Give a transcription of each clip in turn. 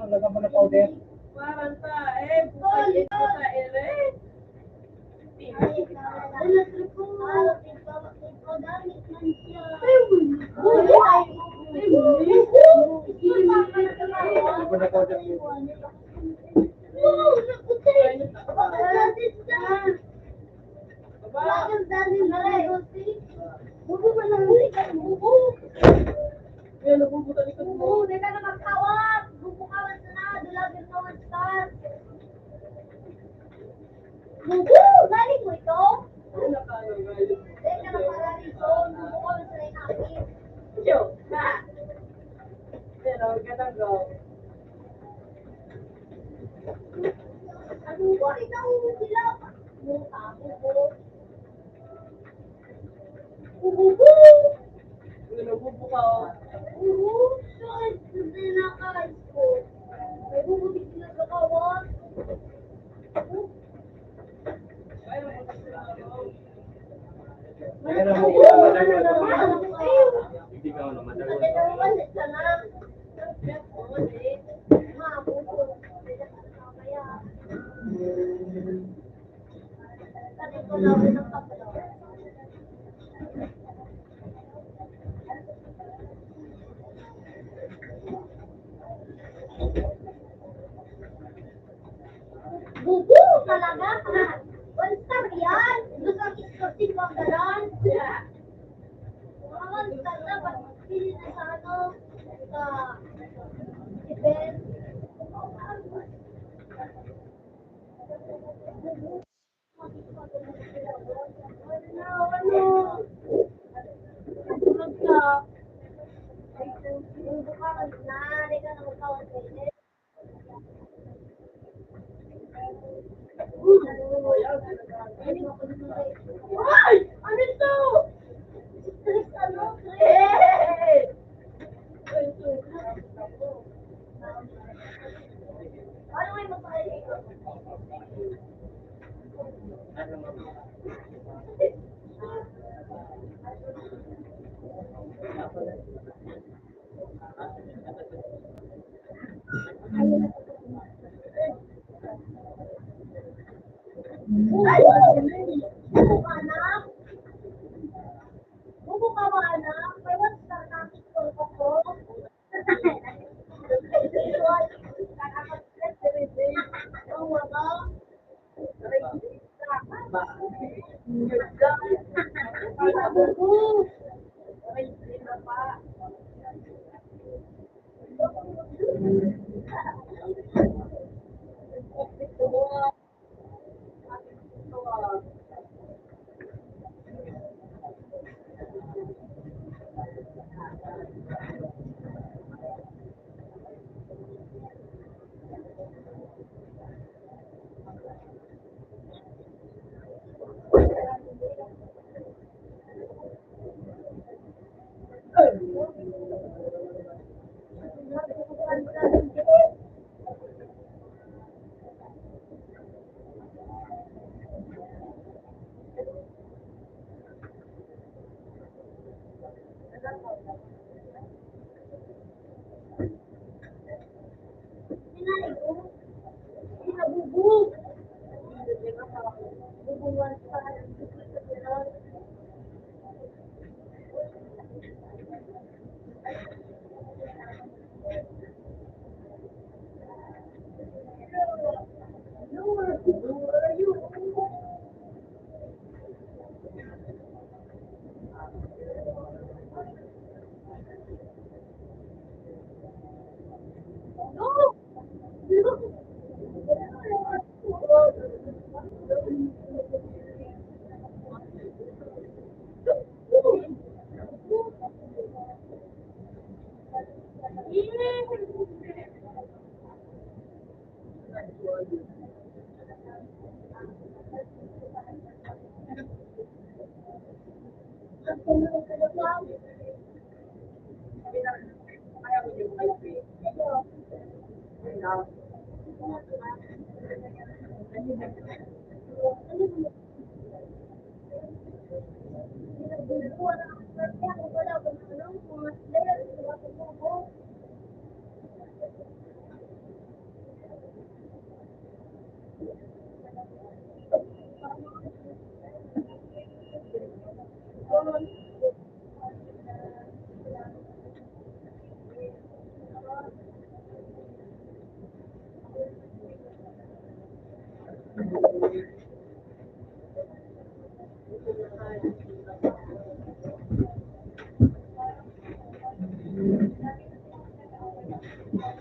Lagyan mo ng powder. Parang ka, bukas ito sa ere. Galing mo ito? Lagyan ng buko. Hindi ka ano, madagal. Bubu talaga? One star yan? Gusto ang iskorting mo ang ganon? Mga one star na, pili na sa ano, sa event. Ay! Ano ito? Ano? Ano may mapakali ko? Ay! Bubu ka anak? Bubu ka ba anak? May one star na ako.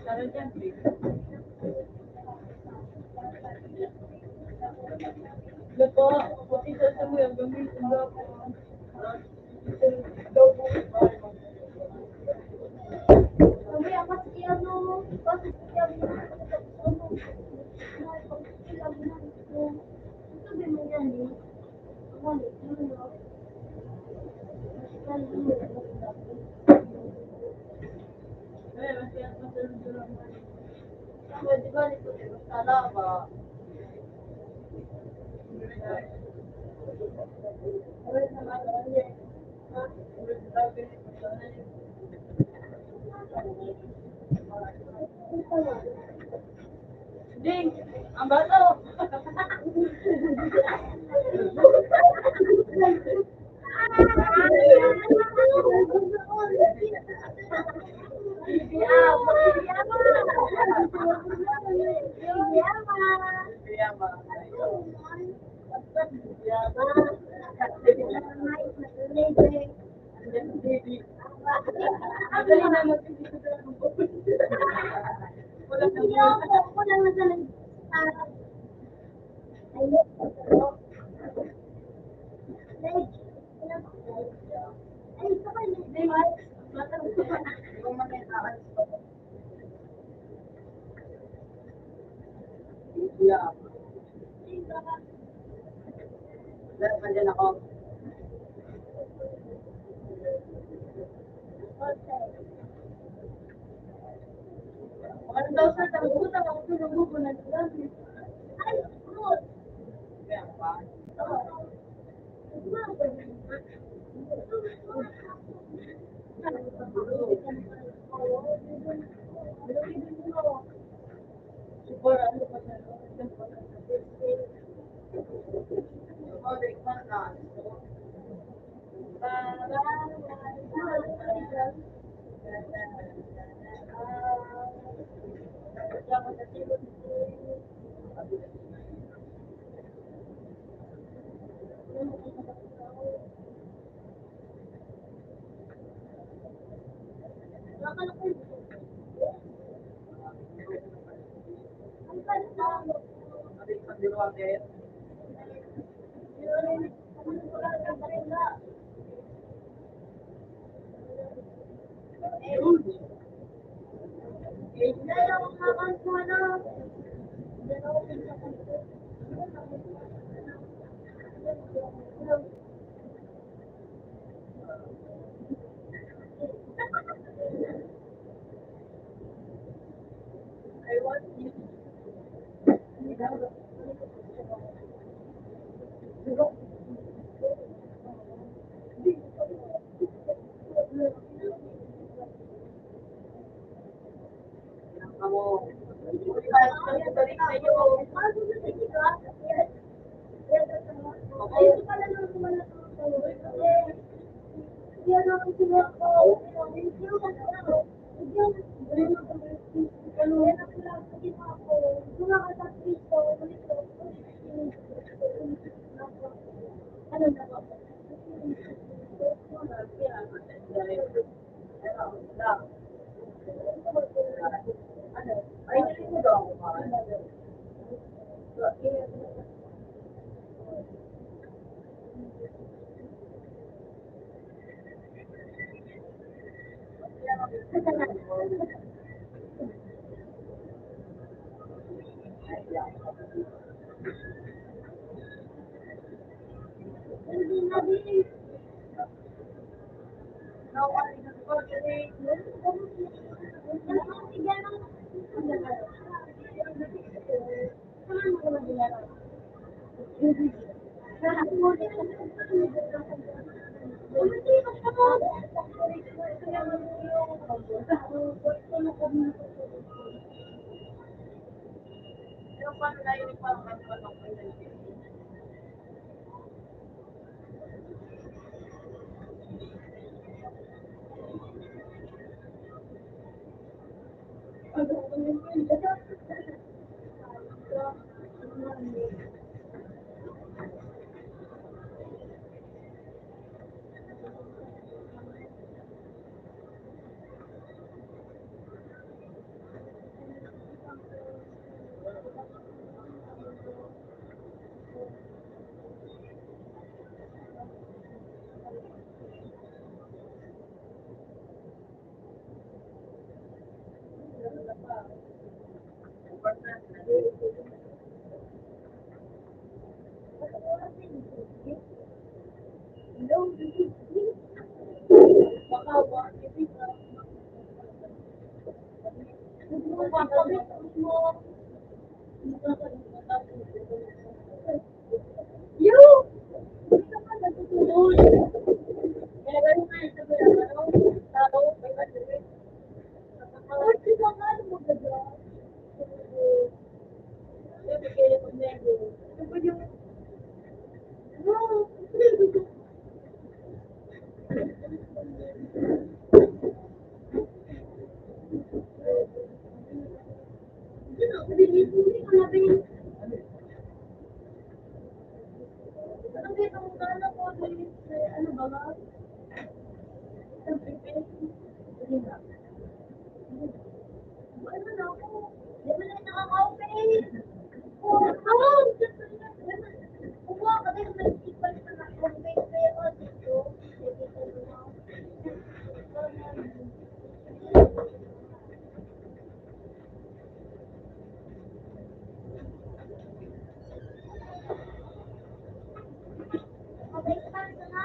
Sana dyan, Loko, isa sa mga gamitin daw po. Sabi ako si ano, kasi si ano, sabi mo yan eh. Eh, masaya masunod-sunod. Di ba nito talaga? Ding! Ang bato! Kaya ba? Andyan si baby. Madali na mag-isip sa wala kang Yeah. Nandiyan ako. Ano daw sir, tanggutan ako sa nabubo na dami. Kaya pa. Siguro ano pa siya? I want you. Ako. Balik sa iyo. Ay, hindi mo daw ako. Pero paano na yun parang ano ko yun? Ano ko yun? Baka wag mo. Yo! Hindi ka pa natutulog. Kaya ganun nga yung sabi ng tao, may madirik. Ay, di ba nga, ano mo ganda? Sabi, kaya ko na yun. Sabi yung, no. Ano, hindi ko nabi. Ano dito mo na ako, ano ba nga? Isang pipin. Hindi ba? Ano na ako? Di ba na nakaka-open? Oh, kuha ka din may ipal sa nakapagpay kaya ka dito. Mabay ka na.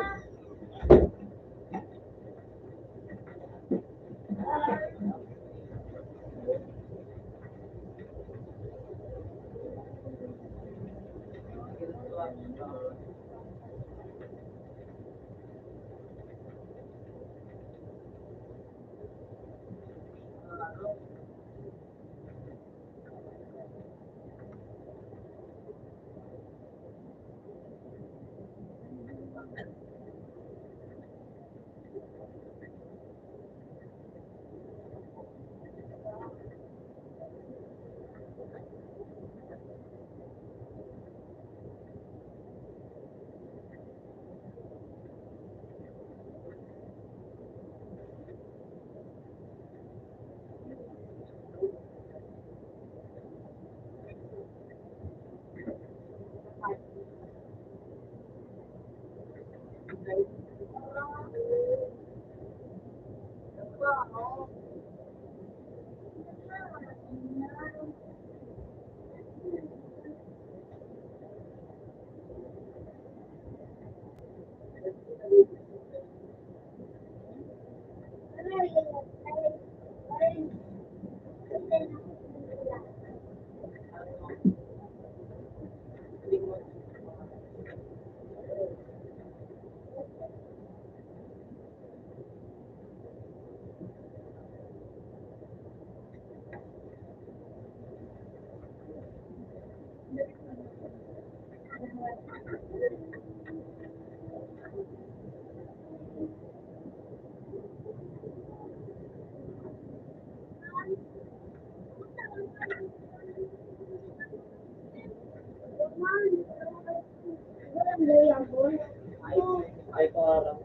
Ay, parang.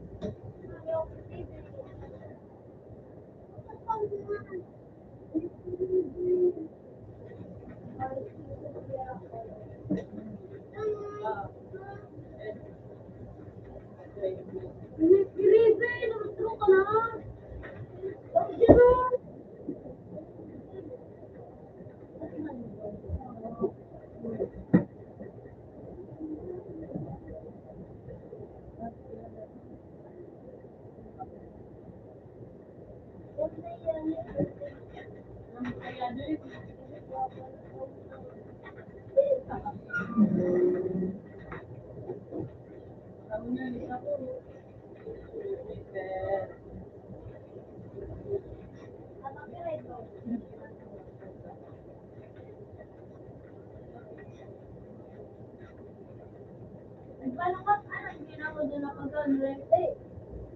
Paano ka? Ano, ginawa doon ako doon? Eh,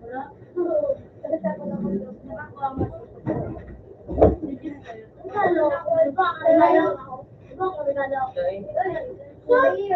wala. Kasi ako naman doon. Nakakuha mo. Halo, iba ka regalo. Iba ka regalo. Sorry,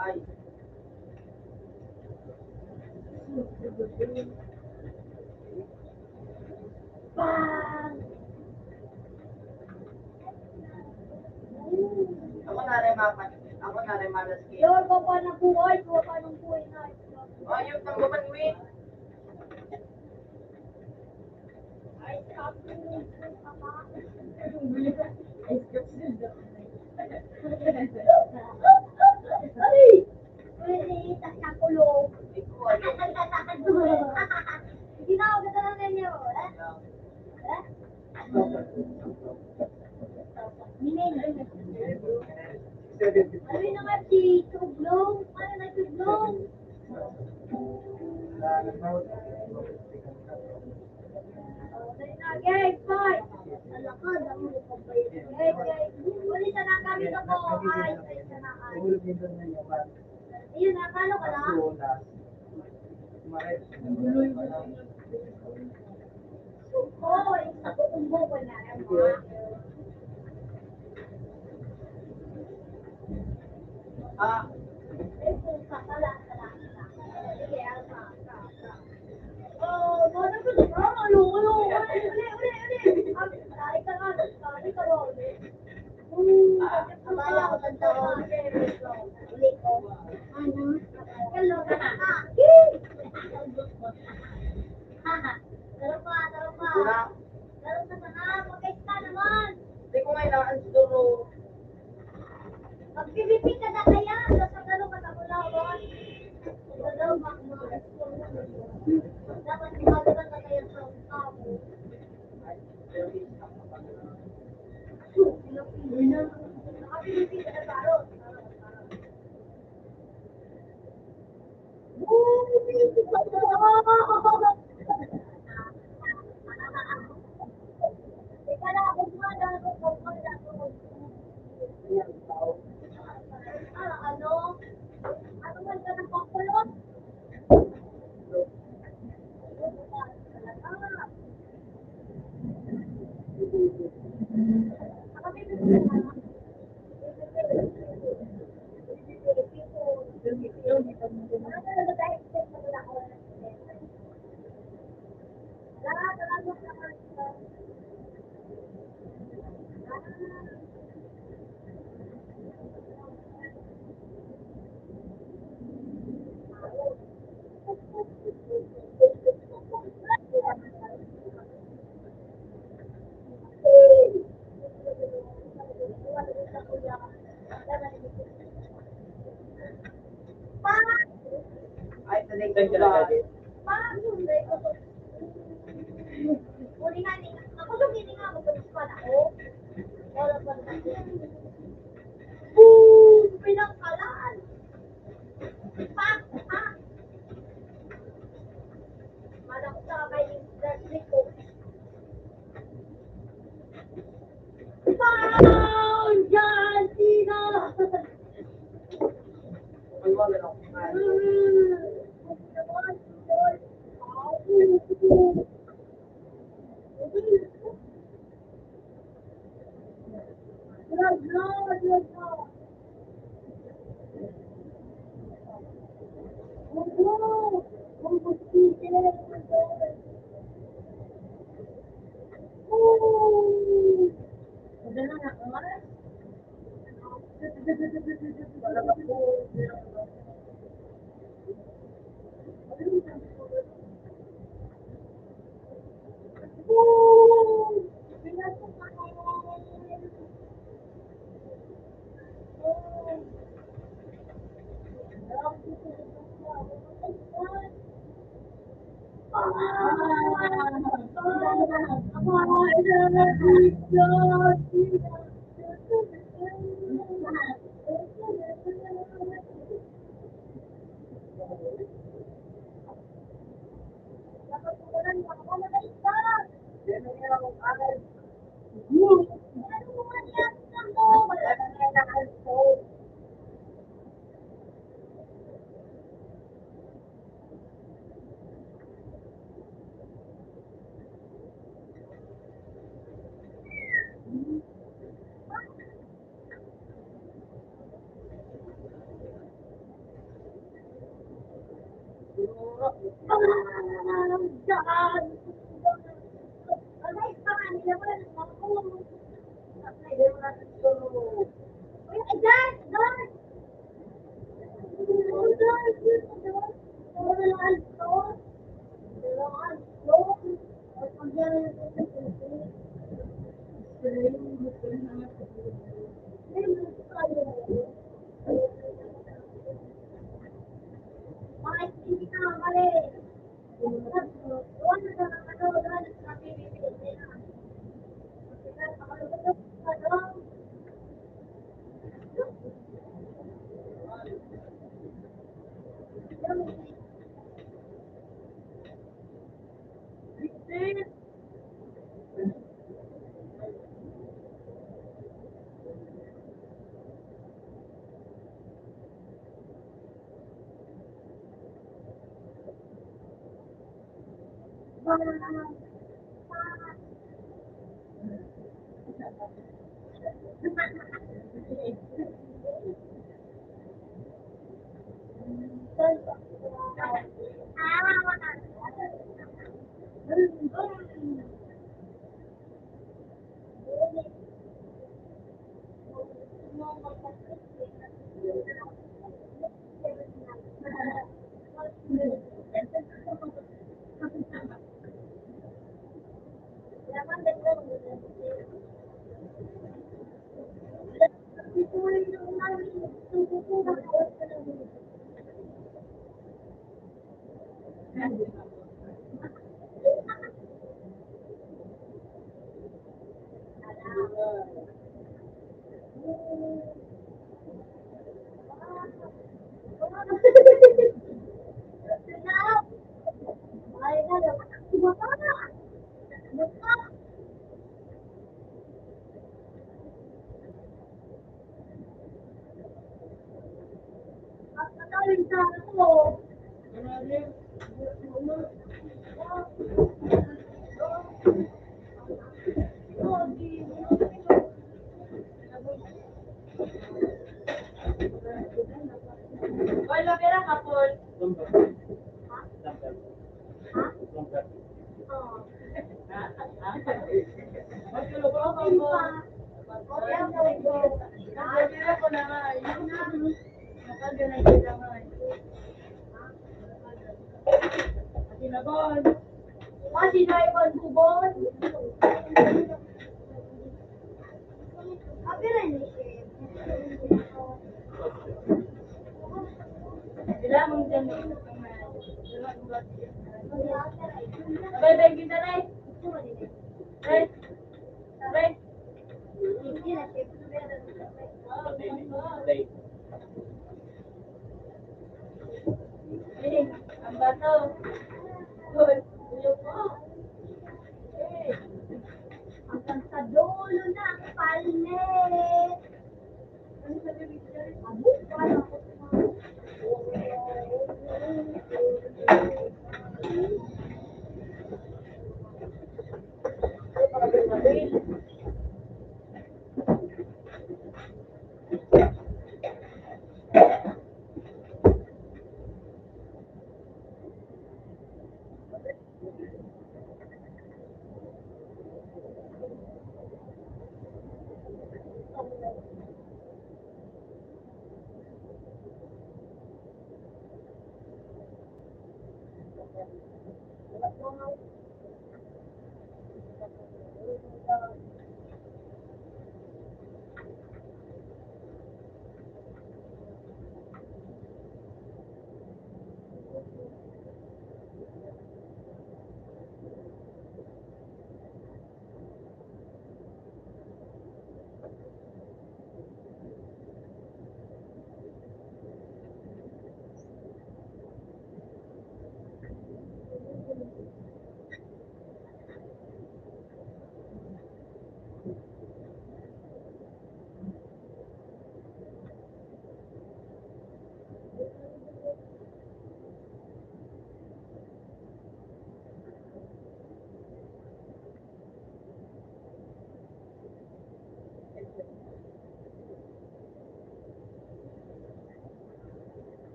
Ay. Bang! Ako na rin malas kayo. Lord, baba na buhay, baba ng buhay na. Ayaw, tanggapan mo eh. Ay, sabi mo, Ay! Uy, tak na kulong. Hindi na ako ganda ng ninyo. Ano na nga si Tublong? Ano na Tublong? Okay na, guys, bye! Alakad, ako magpabayad. Guys, ulit na nagamit ako. Ay, na ay. Ayun, nakalo ka lang? Oo, isa ko kung buko na naman. Ah, Eh, kung kakala. Sige, alka. Oh, mana ko sa ano? Uli. Ay, ka nga, ay ka ba ulit? Akala ko tanda ko. Uli ko. Ano? Hello, ka. Taro pa. wala. Laro ka sana, mag-guys ka naman. Hindi ko ngayon ang siguro. Mag-PVP ka na kaya, sa gano'n ka na mula ko. Dapat magagal ka kaya sa tao. Naka-PVP ka na laro. PVP ka na. Teka lang, kung ano? Ano man ka ng pakulot? Ay, tanig ka dyan. Ako sabihin nga, magpapaspan ako. Wala pa rin. Boom! Pinangkalan! Pak! Pak! Malam sa kay Darcy ko. Pow! John Cena! Ay, wala lang. Ay. naman ako. Ay, naman ako. Uy, Adan! Adan! Wala pera kapon. Masih naik ban kubon. Apa ini? Bebek kita nih. Ang bato. Good. Hanggang sa dulo na ang palmet. Abo, paano ako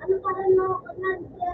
Ano pa rin mo, Nadia?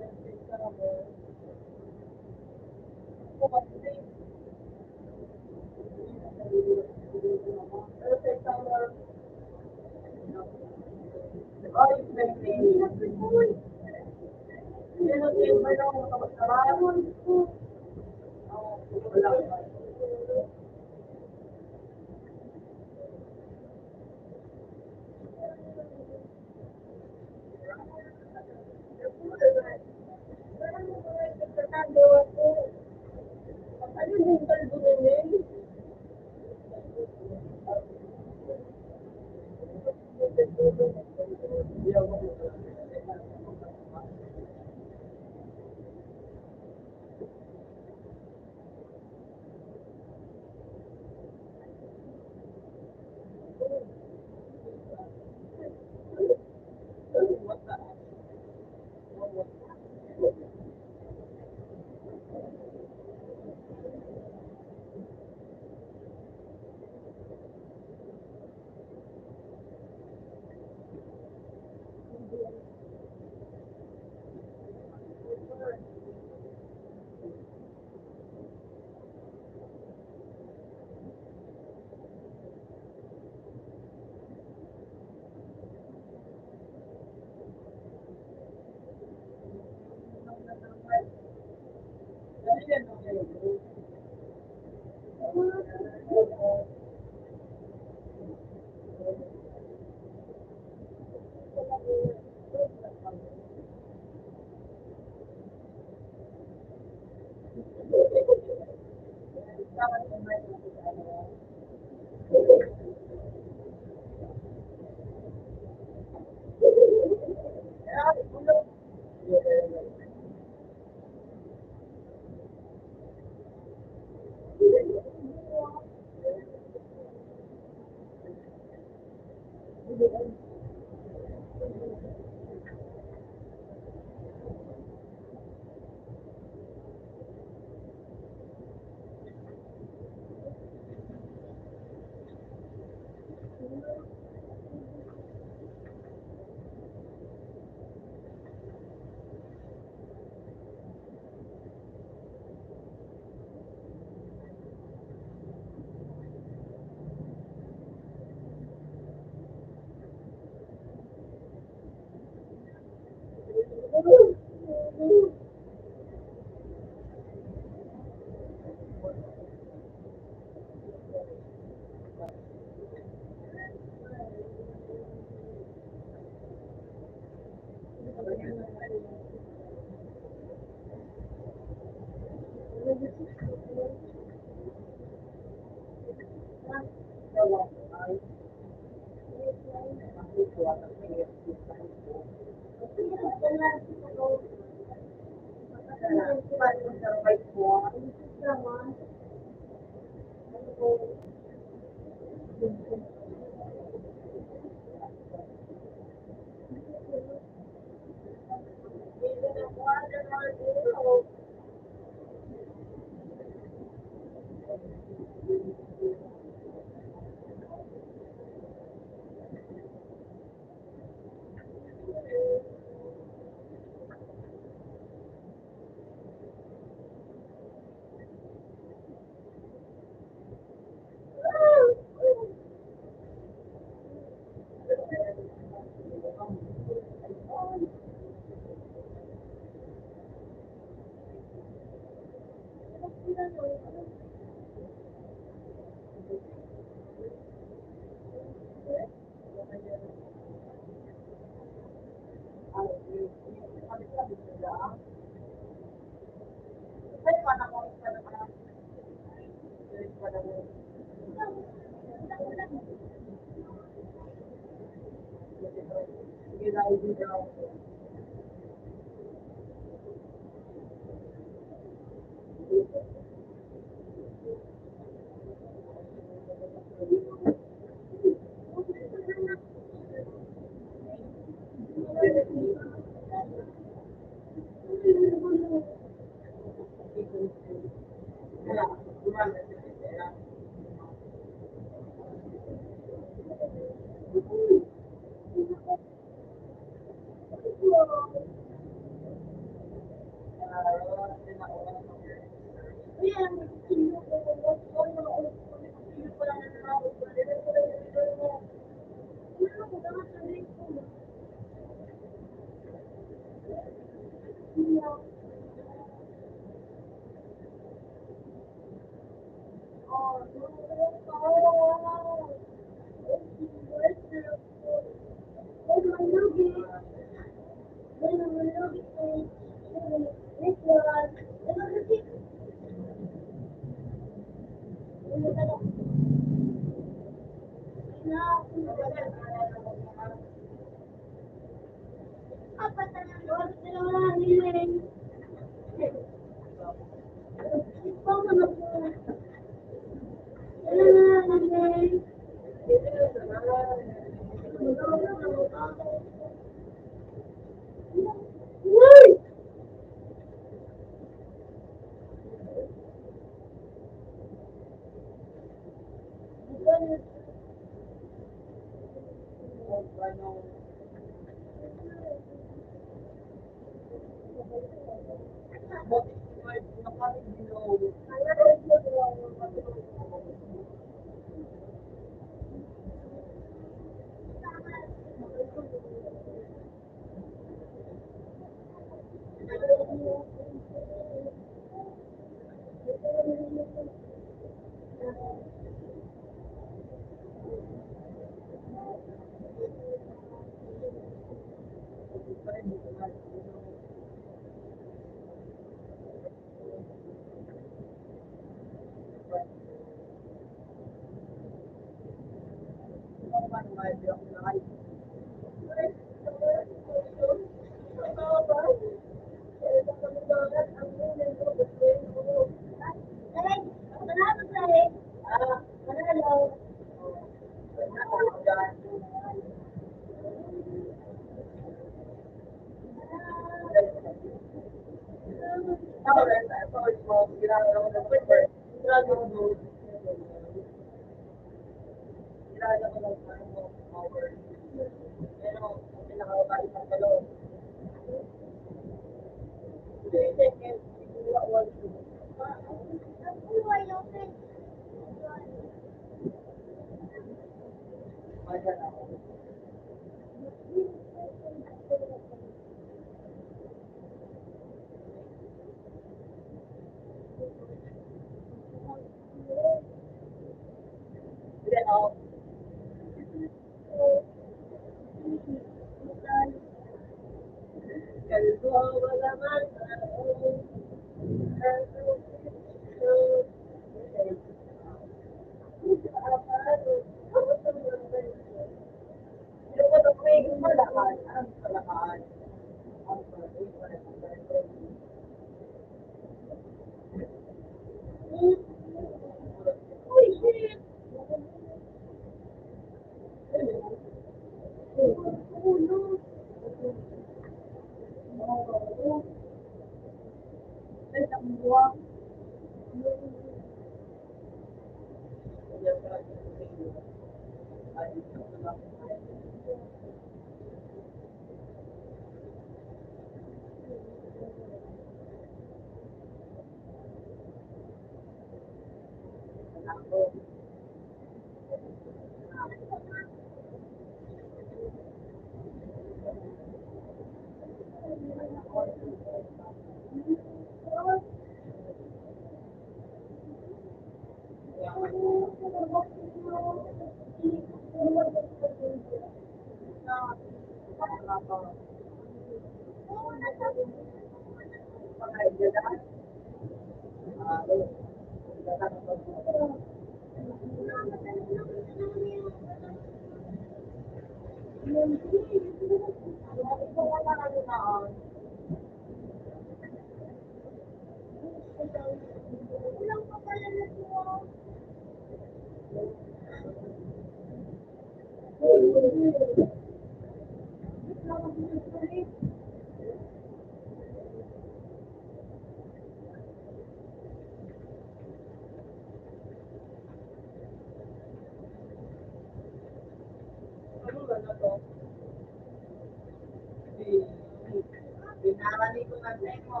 Binarani ko na mo.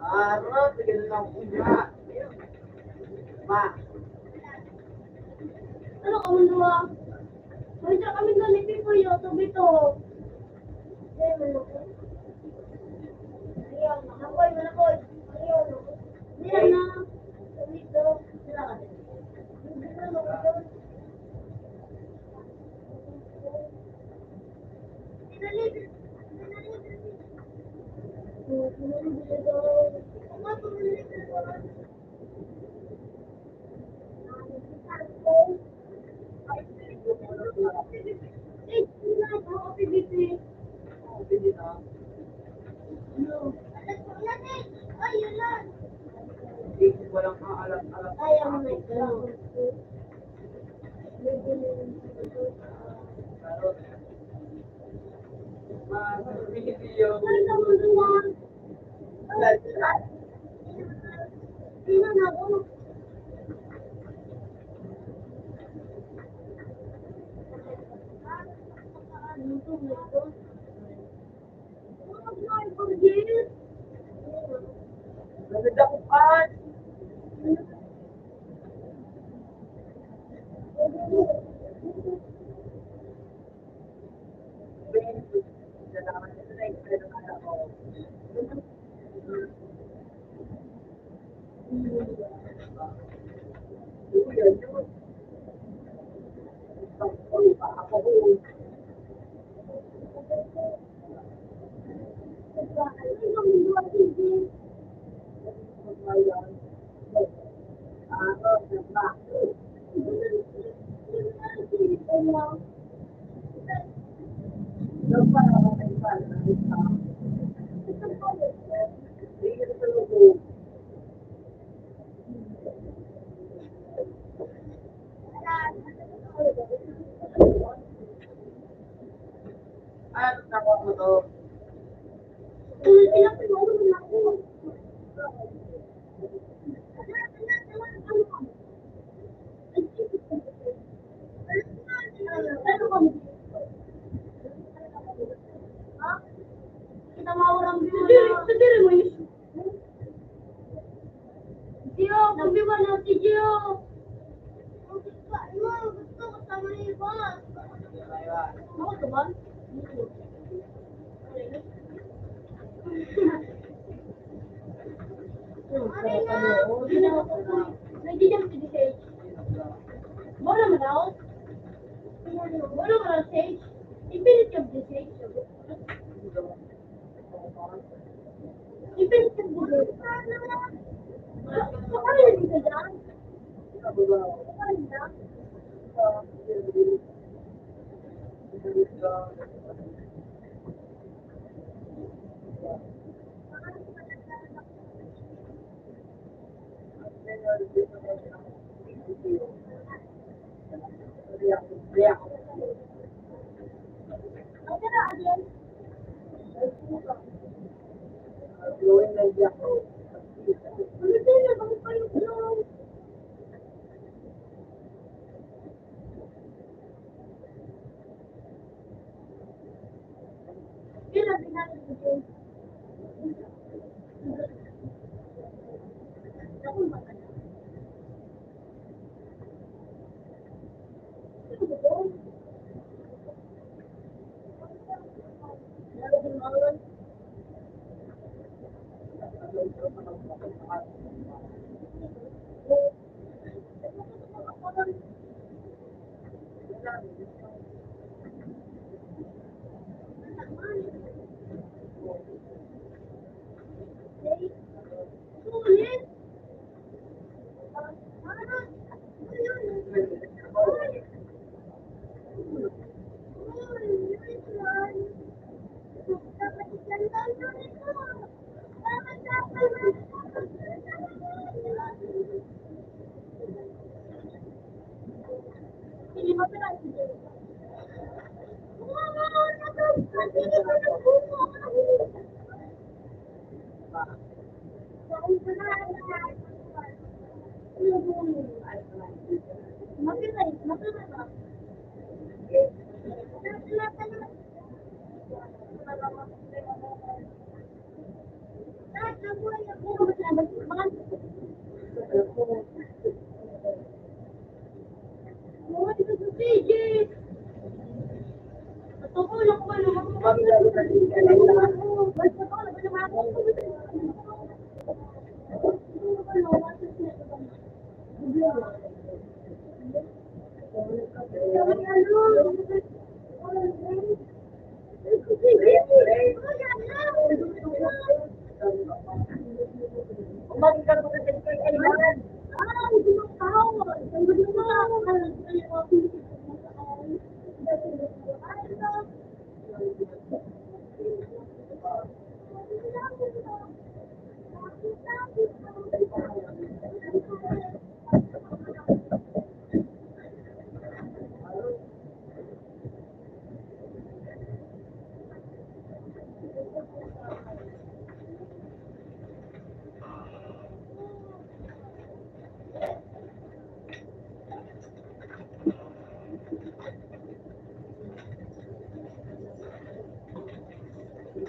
Harap, bigyan lang uya. Ma. Ano ka mundo ah? May kami ganito po yun, sabi to. Ayan, manakoy, manakoy. Ayan, ayan na. Sabi to. Walang kaalam-alam. Ayaw mo na ito. Sendiri mo yun. Gio, sabi ba na si Gio? Gusto ko sama ni Boss. Ako to ba? Nagdidam si Sage. Bola mo daw? Bola mo daw, Sage? Ipilit yung Sage. Ipilit yung Sage. Ano yung dito dyan?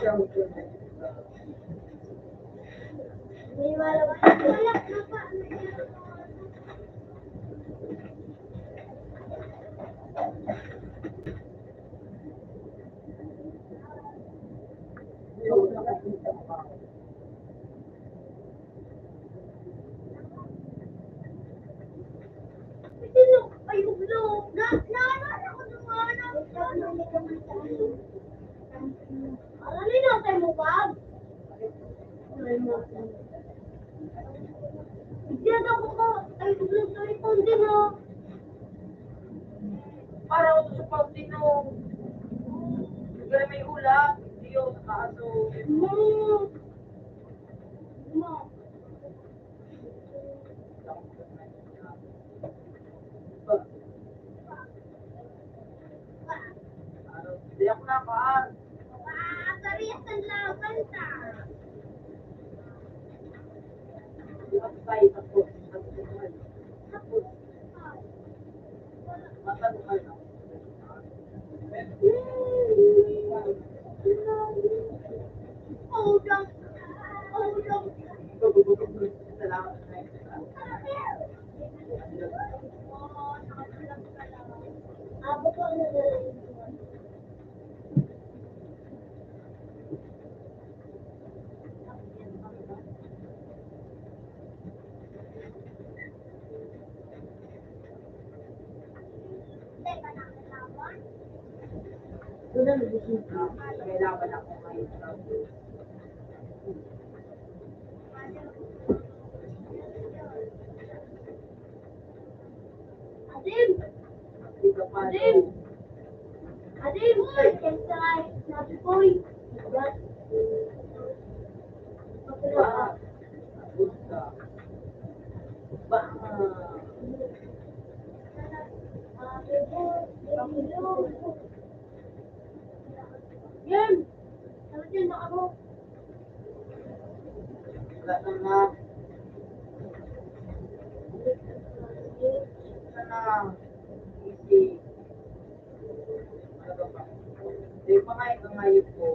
May wala ba? Wala na pa. Sino? Ay, ublo. Naalala ko nung Alin na tayo mo, Bob? Hindi na ako ko. Ay, ublo sa ipon din, oh. Para ako sa pagtino. Pero may ulap. Hindi yun, kaso. Mo. Mo. Hindi ako nakaan. Kariyasan lang, kanta. Hindi ako tayo tapos. Tapos. Matanungan ako. Oh, dong. Oh, dong. Salamat. Abo ko na lang. Teka na, laban. Doon na nag-isip na. May laban ako ngayon. Adim! Hindi ka pa. Adim! Adim! Kensay! Nabi boy! Yan. Ba? Tapos ka. Ba? Yan! Sabi din na ako. Wala na nga. Wala na. Easy. Ano ba? Hindi pa nga ito ngayon ko.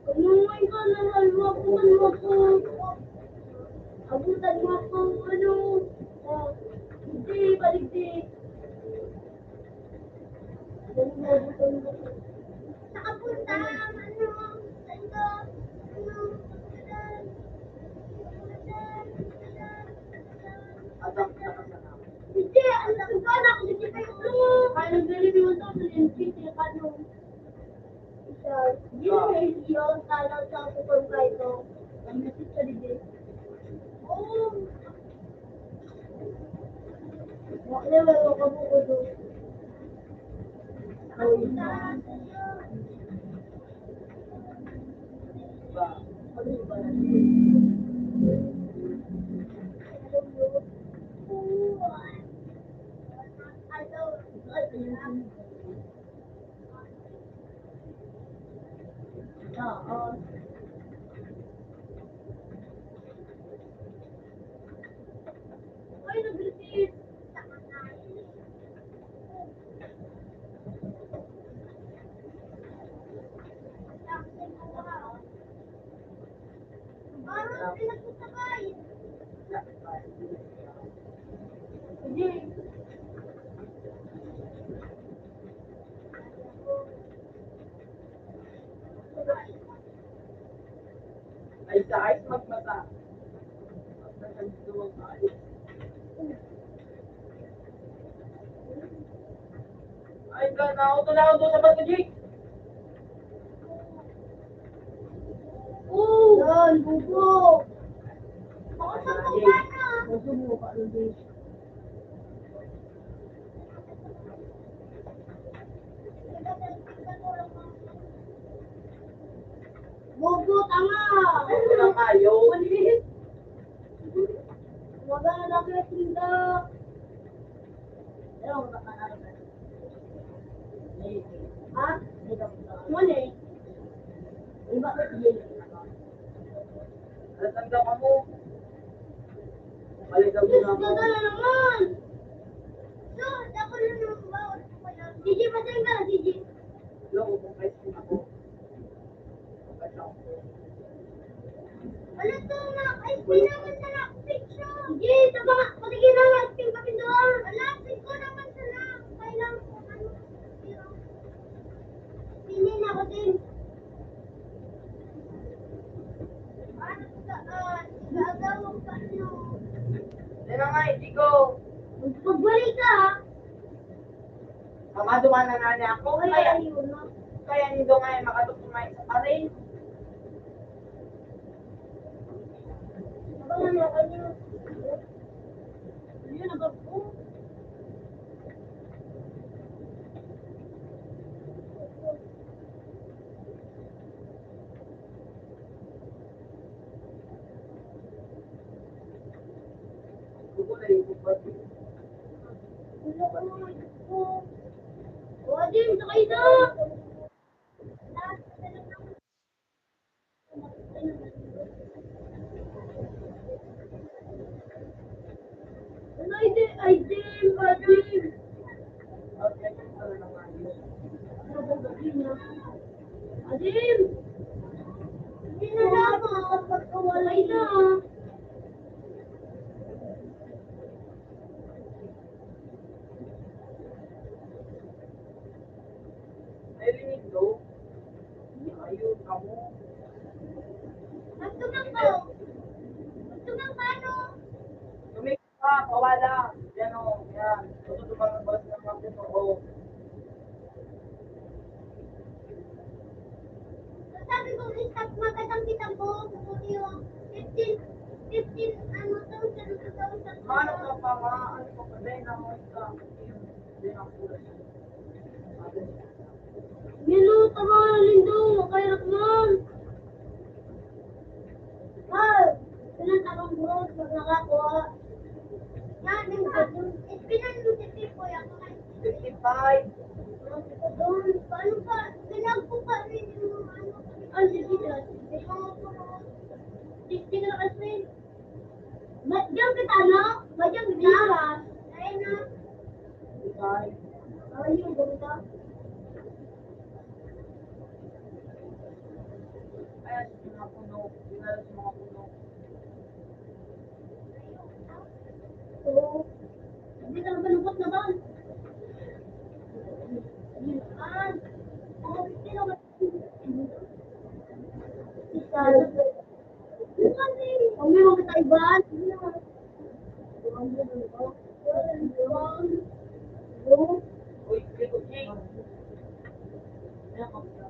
Kumungay ka na abutan mo ako. Abutan mo ako, ano. Hindi, baligdi. Nakapunta, ano, Atang sa kasama. hindi, ang nagkakaroon ako sa kayo. Kaya nag-review ito sa LNG, ano. Yun, talaw sa kupon ka ito. Ang message sa libig. Oh! Wala, wala ka buko doon. Ba? Oo. Ay, nag-receive. Parang pinagsasabay. Hindi. Ay, sa ayos magmata. Magmata sa ayos. Ay, naauto na ako doon sa bato, Jake. Yan, bubo. Ako sa kumana. Masubo ka na din. Bubo, tanga. Ito na kayo. Huwag ka na lang kaya tinda. Pero, huwag ka na lang. Ha? Mali. Iba ka siya. Natanda ka mo. Balikan mo Diyos, na ako. ganda na naman. So, ako lang naman bawat ko lang. Gigi, pasang ka, Gigi. Loko, kung kahit ako. Hindi naman sa lockpick siya. Sige, sa mga, patigil na lockpick kami doon. Lockpick ko naman sa lock. Kailangan ko ano. Pinin ako din. Ano saan? Gagawin ka ano. Yan na nga, hindi ko. Magbalik ka ha. Dumaan na niya ako. Ay, Kaya, ayun na. kaya nito nga ay makatutumay sa parin. Abangan mo ako niyo. Ayun, nabag ko. Kukulay ko pa. Wala ka naman ko. O, Jim, sakay na. Ano, ay, Jim, ay, Jim. Okay, ito na naman yun. Adim! Hindi na dapat pagkawalay na. Narinig daw. Ayun, kamo. Magtugang ko. Magtugang paano? Tumigil ka, pawala. Yan o, yan. Tututumang ang balas ng mga puno. O, Sabi ko, stop magandang kitang ko. Kukunin yung 15, ano to, 10,000. ano ka pa nga? Ano ka pa? Dahil na mo ka. Hindi na kulay. Milo, tama, Lindo. Kaya naman. Pinantarong bros, pag nakakuha. Yan, yung pinanusipin ko yan. 55. Doon, paano pa? Kailangan ko pa rin yung ano. Ang sisigat. Sisi na kasi. Diyan kita, no? Diyan kita. Ayun na. 55. Ayun, ganito. Ayan, yung mga puno. Dinala sa mga puno. Oo. Hindi ka nabalubot na ba? Yan. Oh, sino ba? Kami mo kita iban. Uy, dito, Jing. Ayan, kapita.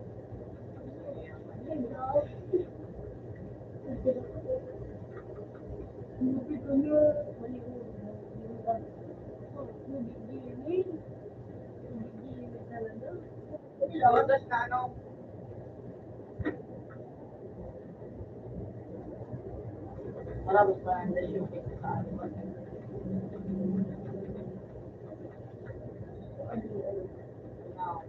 Lawagas na ano. Marabos pa ang dahil yung pizza sa ano.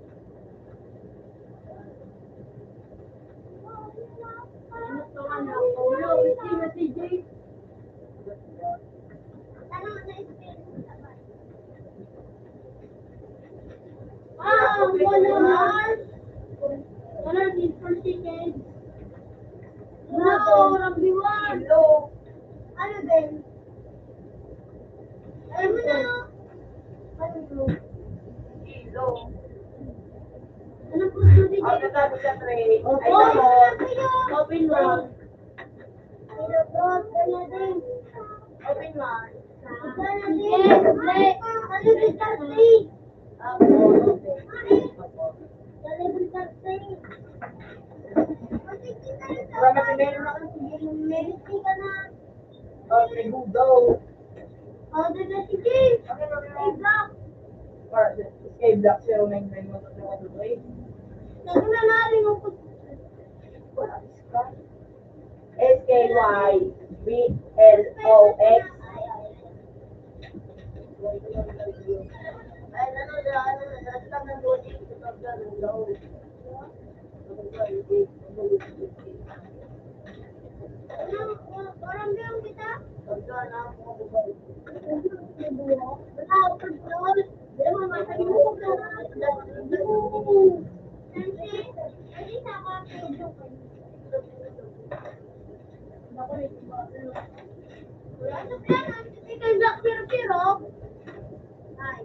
Now, No, Rambiwan. hello. Ano din? Alam mo na. Ano bro? Hello. Ano po ito din? Ang natago sa tray. Opo. Ay, nako. Open mo. Hello po, ano din? Open mo. Ano din? Ano din kasi? Ako, okay. Delivery kasi. Marami si Meron ako. Medicine ka na. Okay, Google. Oh, diba si James? Okay, okay, Hey, Block. Or, escape block 099 mo sa mga tray. Sabi na namin yung SKYBLOX. Ay, ano, lang ng body. Parang biyong kita. Pagkana mo, Wala ako control. Di mo makalimutan ka na. Nancy, ay sa mga video ko. Ako rin, Ano yan? Nanti kay Black Piro-Piro? Ay.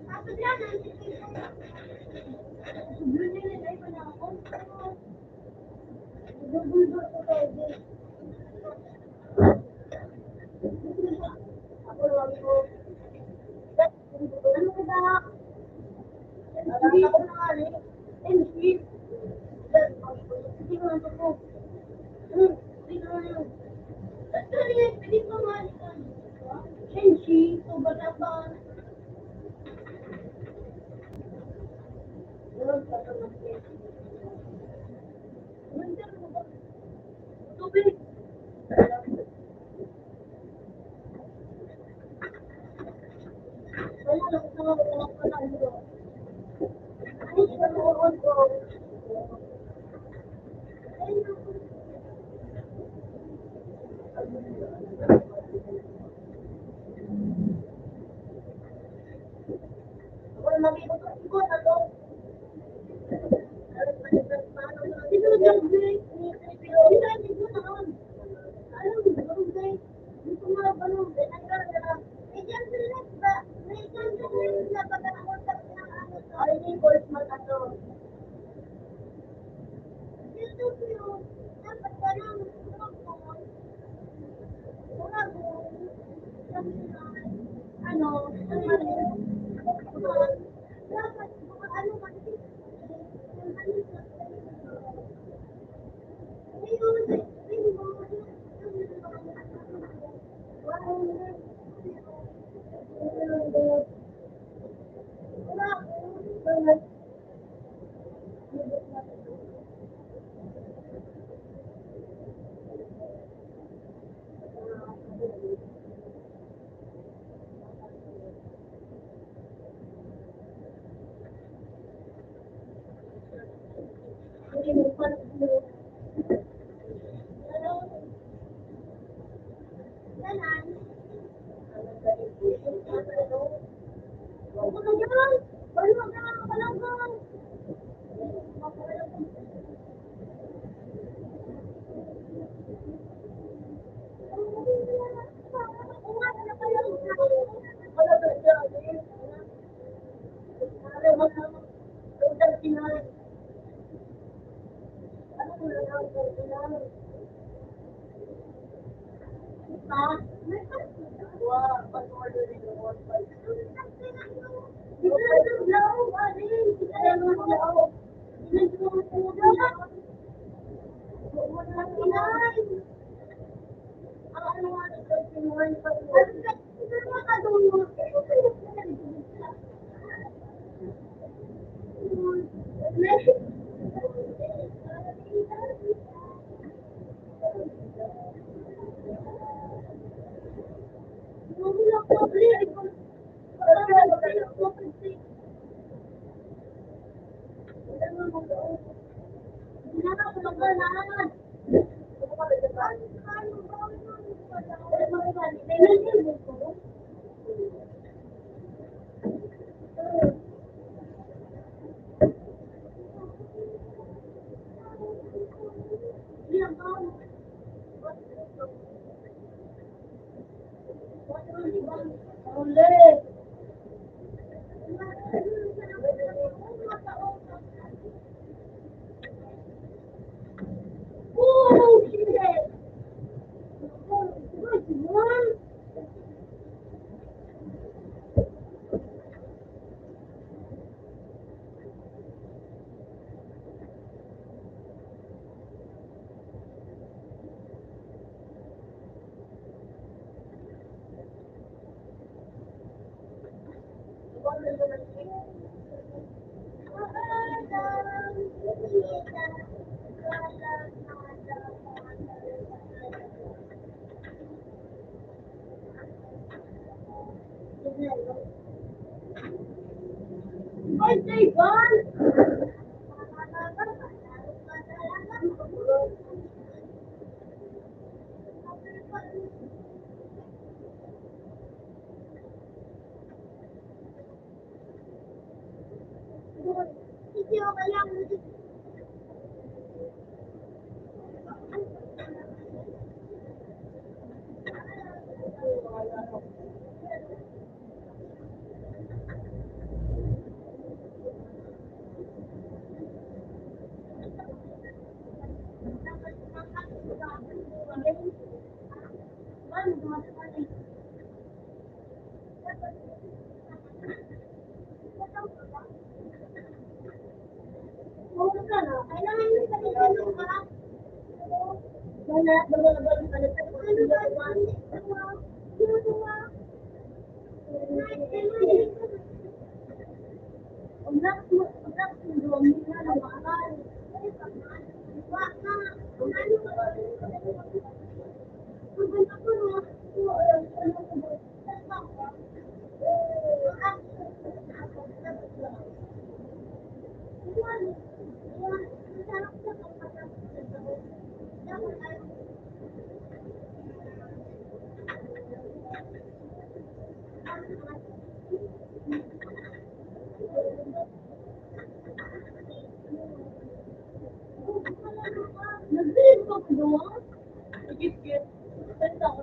Tapos yan, nanti kay Sobrang nilagay pa na ako. Bulbul ko tayo. Ako lang ko. Ano ka ba? Hindi ko na nga rin. Hindi. Hindi ko na ako. Hindi ko na yun. Hindi ko nga rin. Shenshi, so bata pa. Yun, patuloy. Tubig. Wala lang ito. Wala ko lang ito. Ano yung patuloy ko? Ako na mag-ikot ko na to. Dito lang, guys. Dito na ako. Alam mo, guys. Dito nga ba nung may dyan sila ba? May dyan sila ba na ako sa pinakaano to? Ay, hindi ko ano. Dito yun. Dapat ka lang. Wala ko. Ano? Dapat mga ano kasi. Kailangan mo sa ng ka. Wala, bagal-bagal pa na sa Nag-save ko ko doon. Git-git. Basta ako.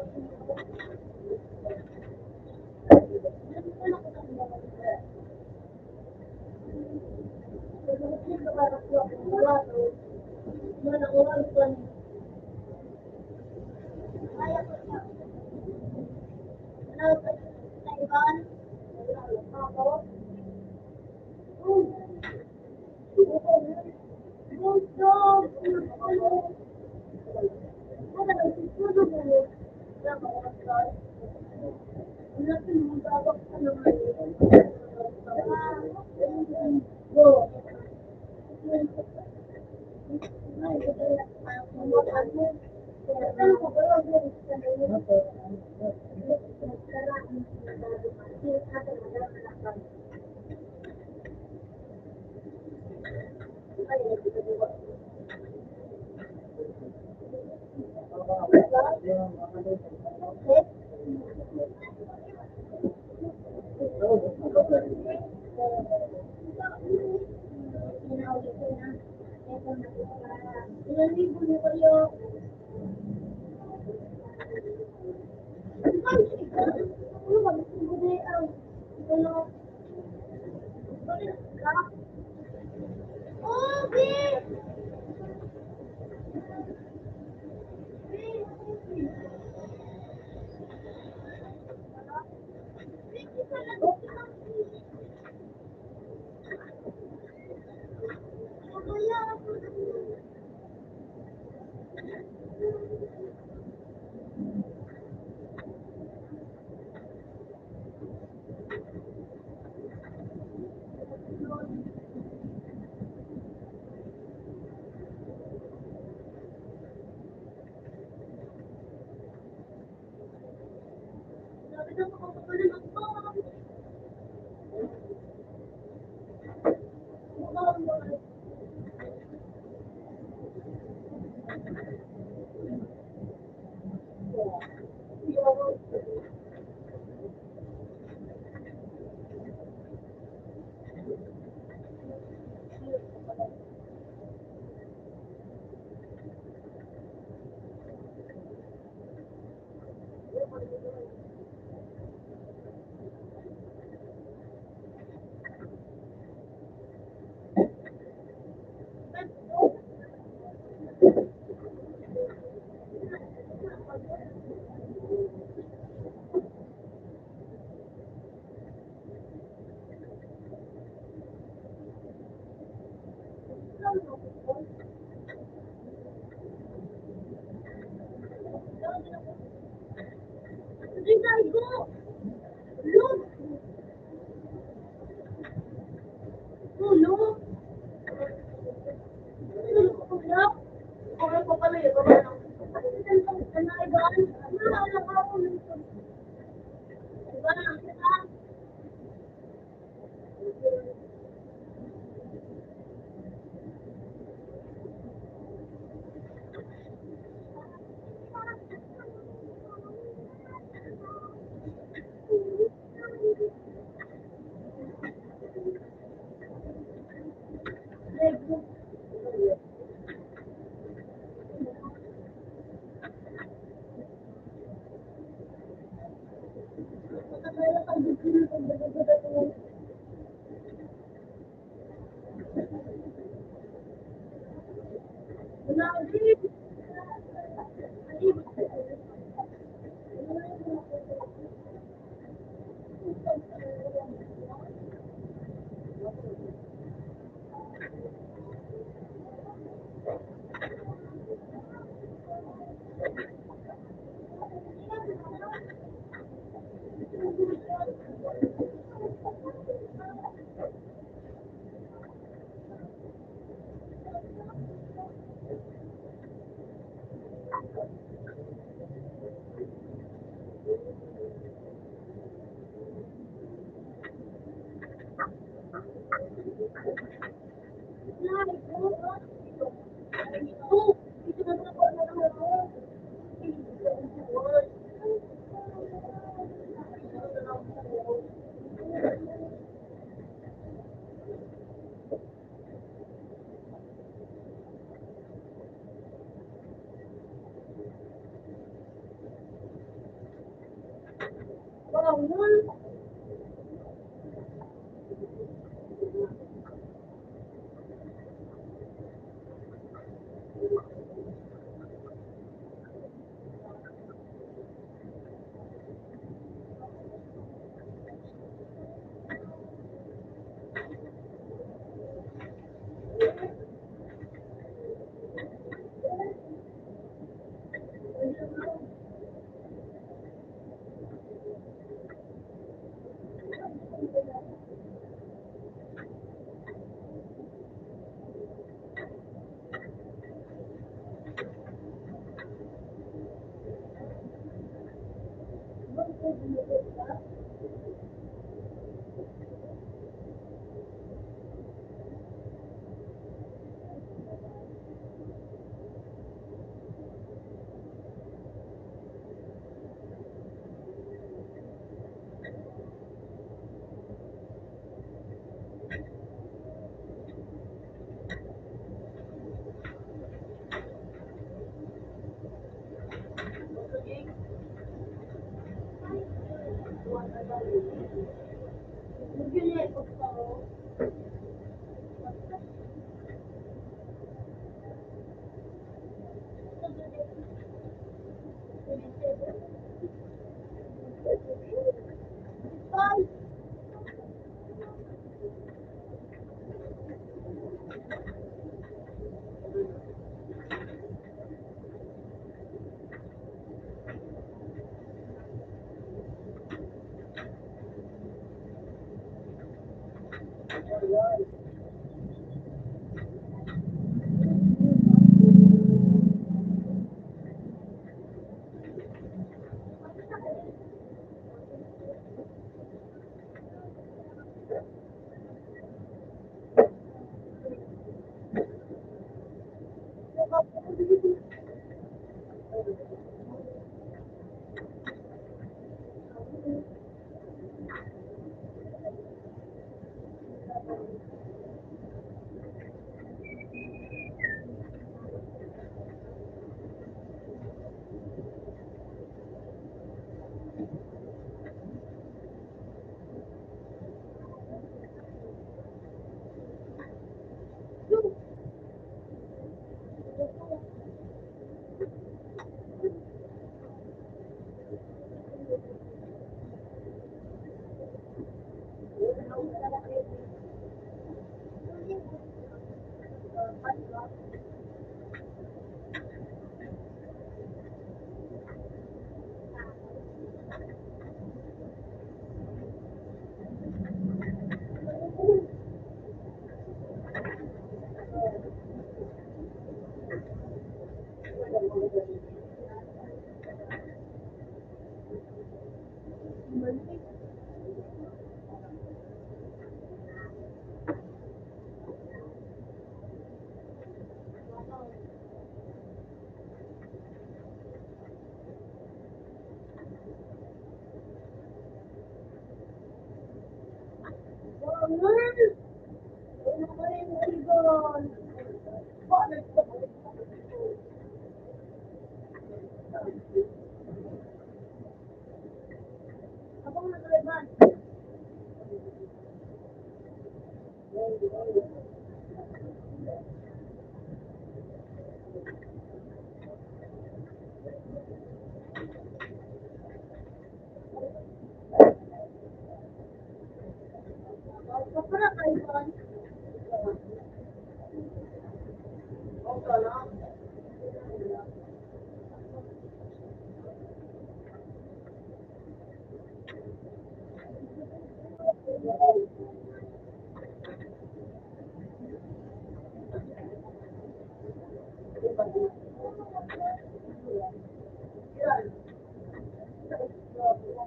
Ang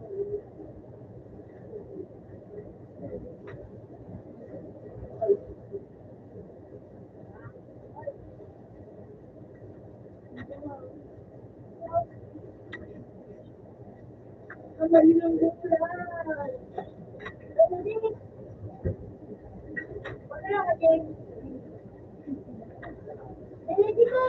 dali ng bulan. Wala ka din. Hindi ko.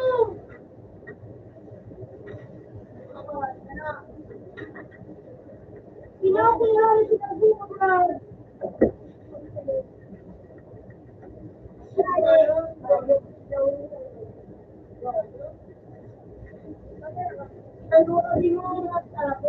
Pinakulang sila bulan. Ano ka din mo mga tao?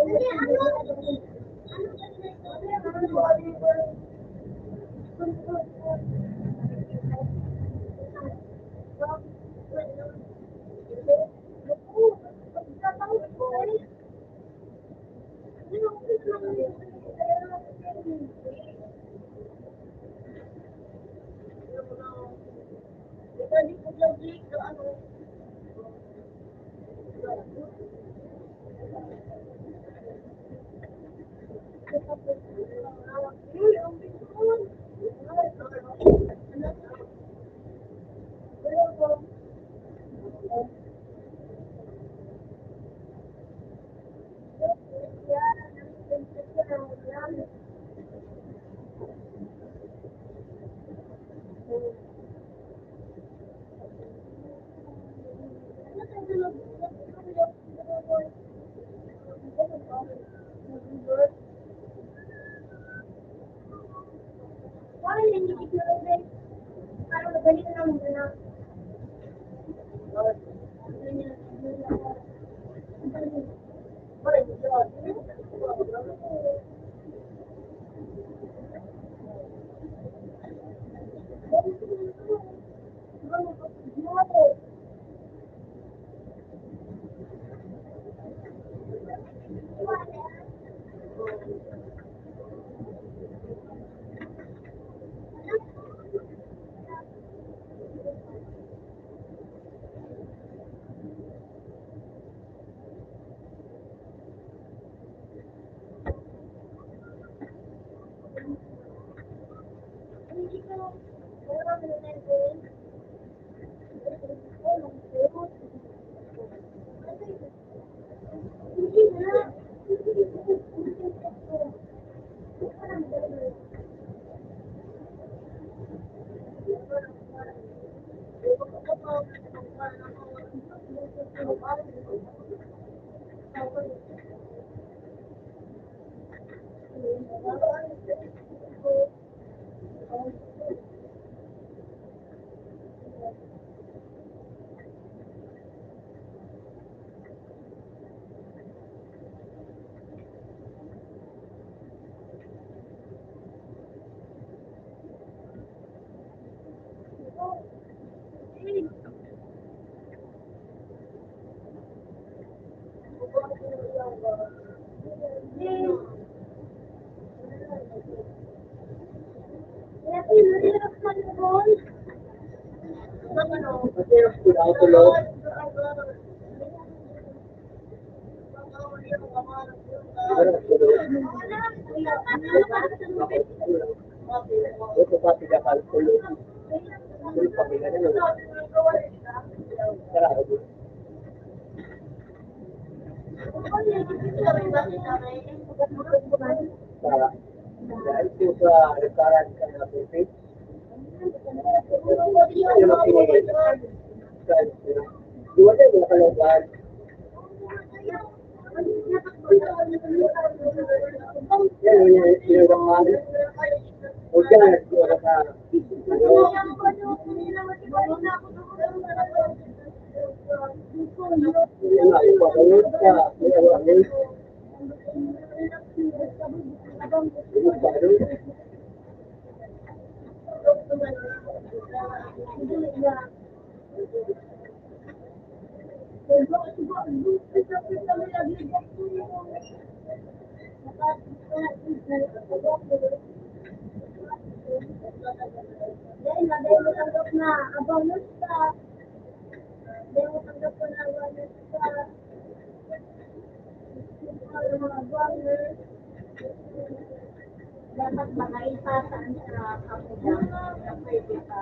Dapat makaipasaan sa kapila na pwede ka.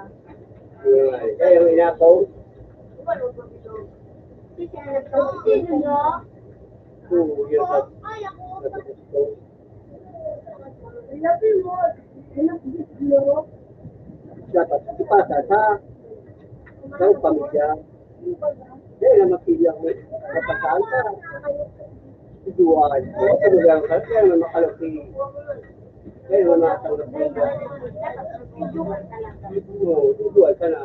Kaya yung inapaw, Sino no? yung Ay, ako. Ilapin mo. Ilapin mo. dapat ipasa sa pamilya. Kaya na mapilya mo, kapasaan ka. Iduan. Kaya na makalaki. Kaya na makatanggap mo. Iduan ka na.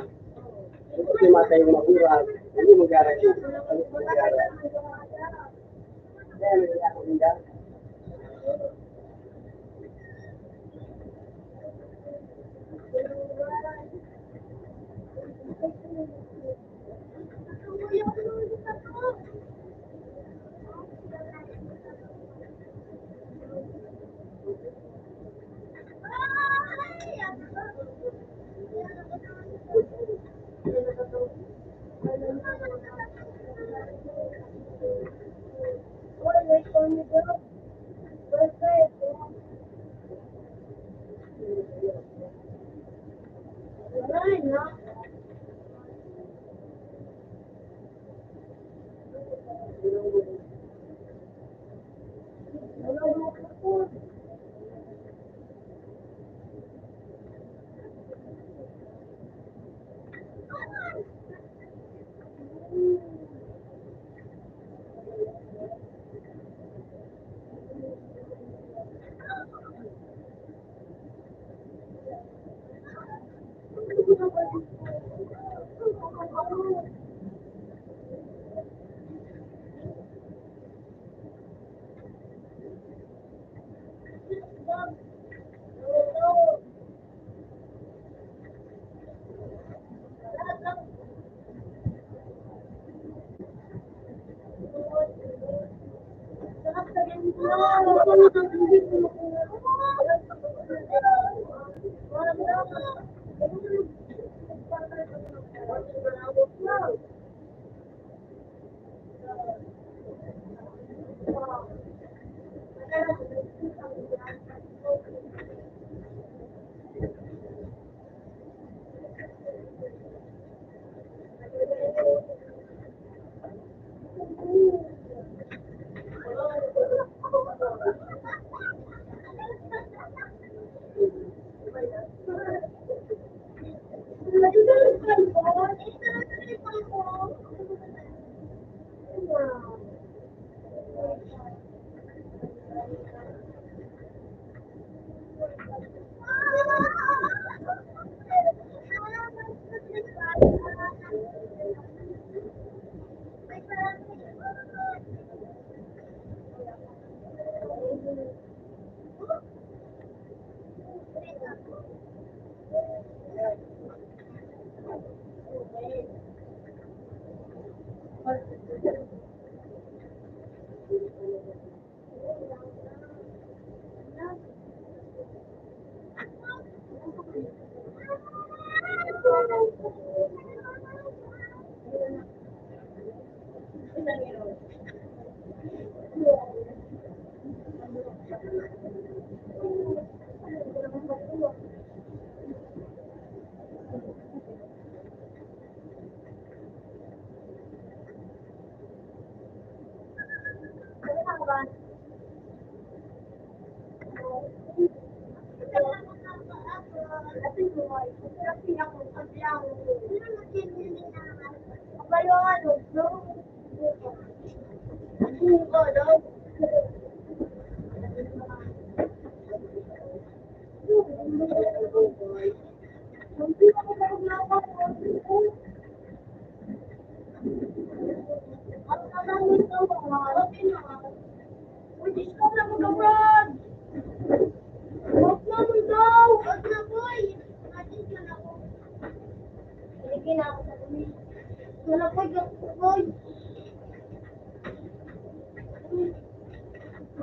Kasi mata yung magurat. Hindi mag-aral yun. Ano mag-aral? Kaya na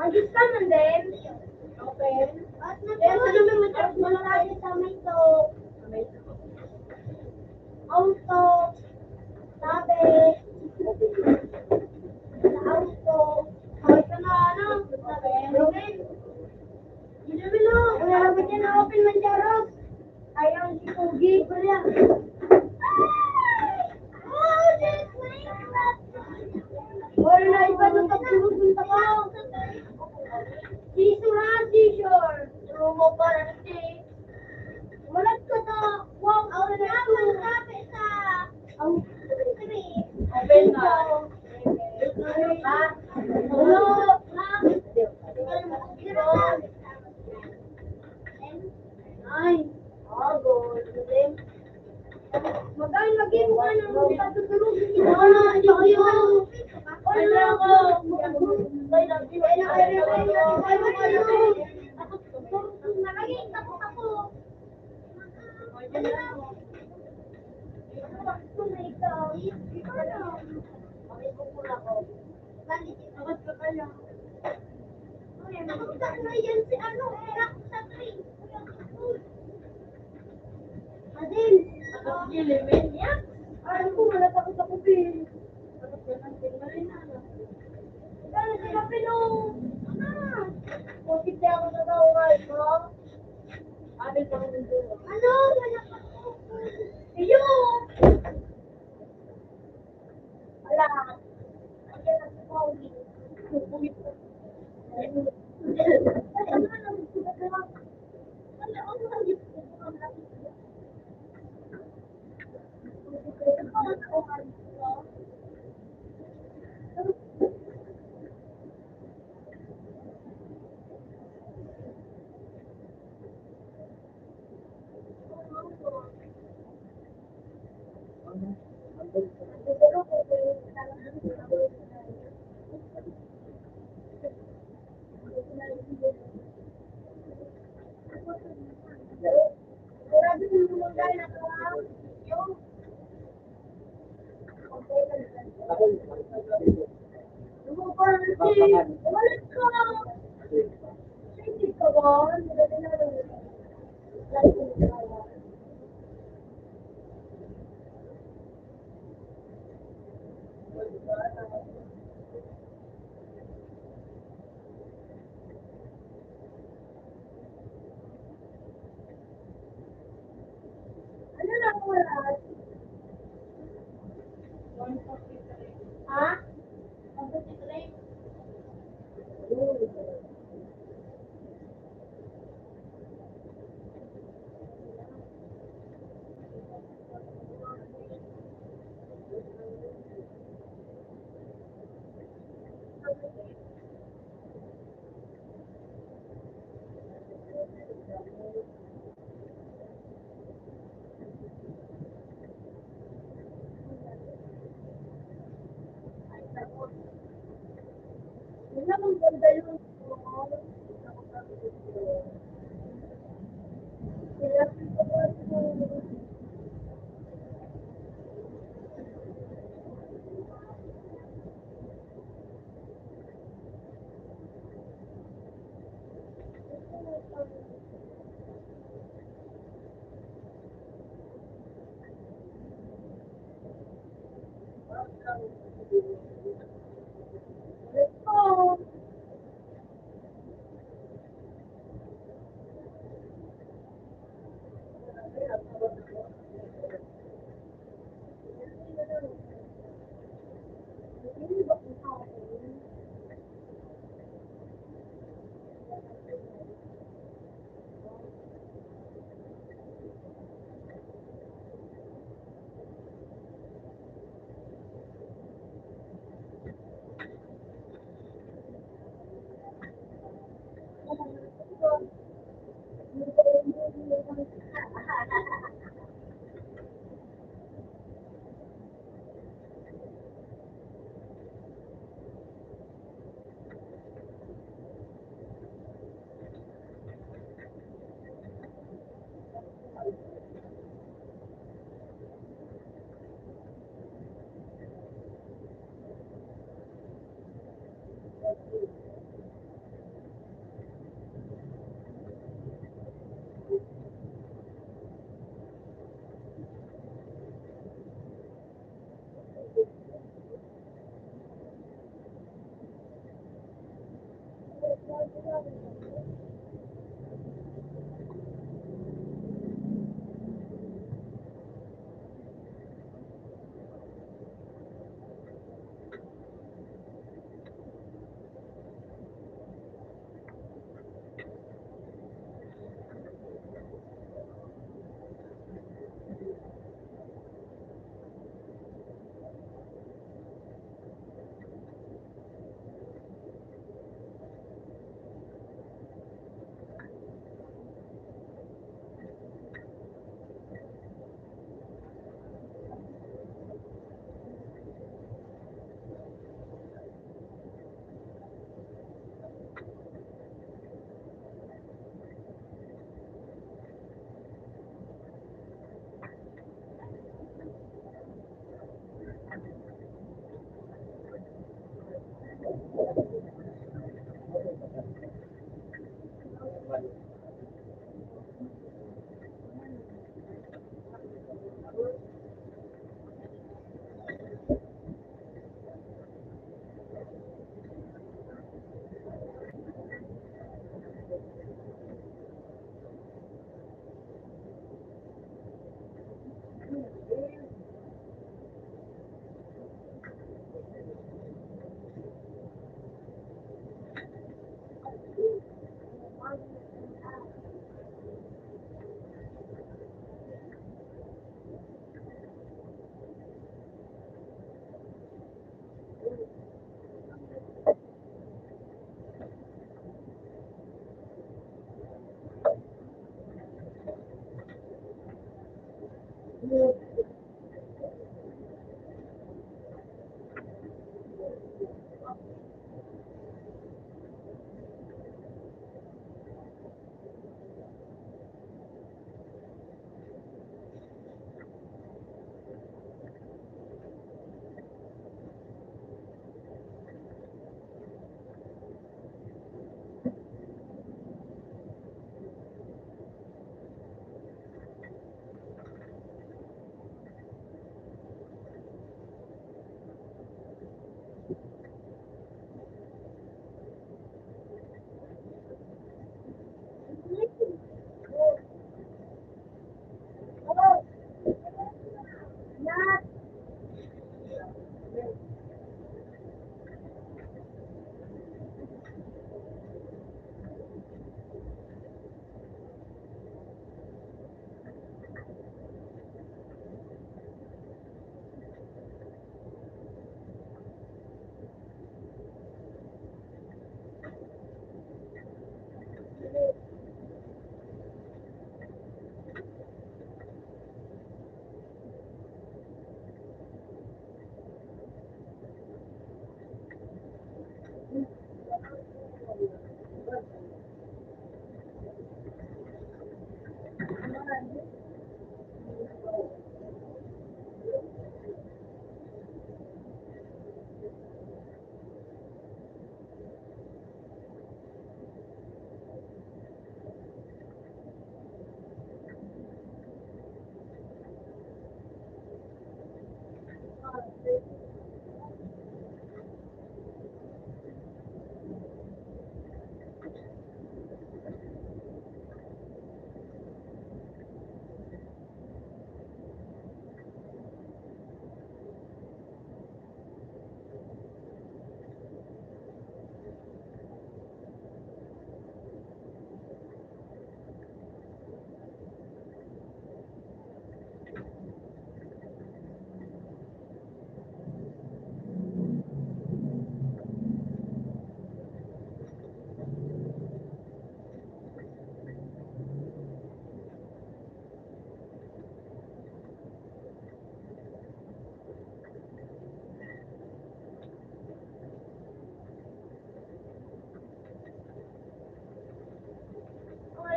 Magis ka man din. Open. Kaya sa naman mag-charge mo lang tayo sa may to. Auto. Sabi. Sa auto. Ay, ka na, ano? Sabi. Open. Pwede na open man Jaros. Ayaw si Pugi. Wala. Oh, this Minecraft. Wala na iba nung pagpupunta ko. Seashore ha, seashore. Rumo pa lang si. Walat ko na. Wow, ako na malapit sa. Ang tree. Open na. Ha? Hello. Ha? Ay. Oh, good. Magaling maging mo ng patutulog. Ano, ito yun. Wala ko. Ay, love you. Nalagay ako. Adin, alam ko wala takot ako din. Kaya sila pinong, Posible ako na naural mo. Ano? Wala ka po. Iyo! Wala. Ang ganda sa Pauli. Ano na oras? Ha? Wala kang ganda yun. Oh.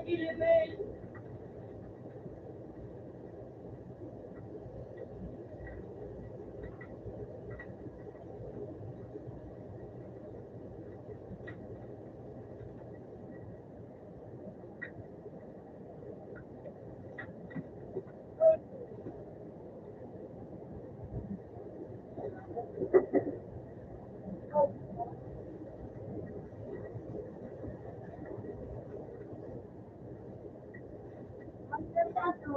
Ang ganda to.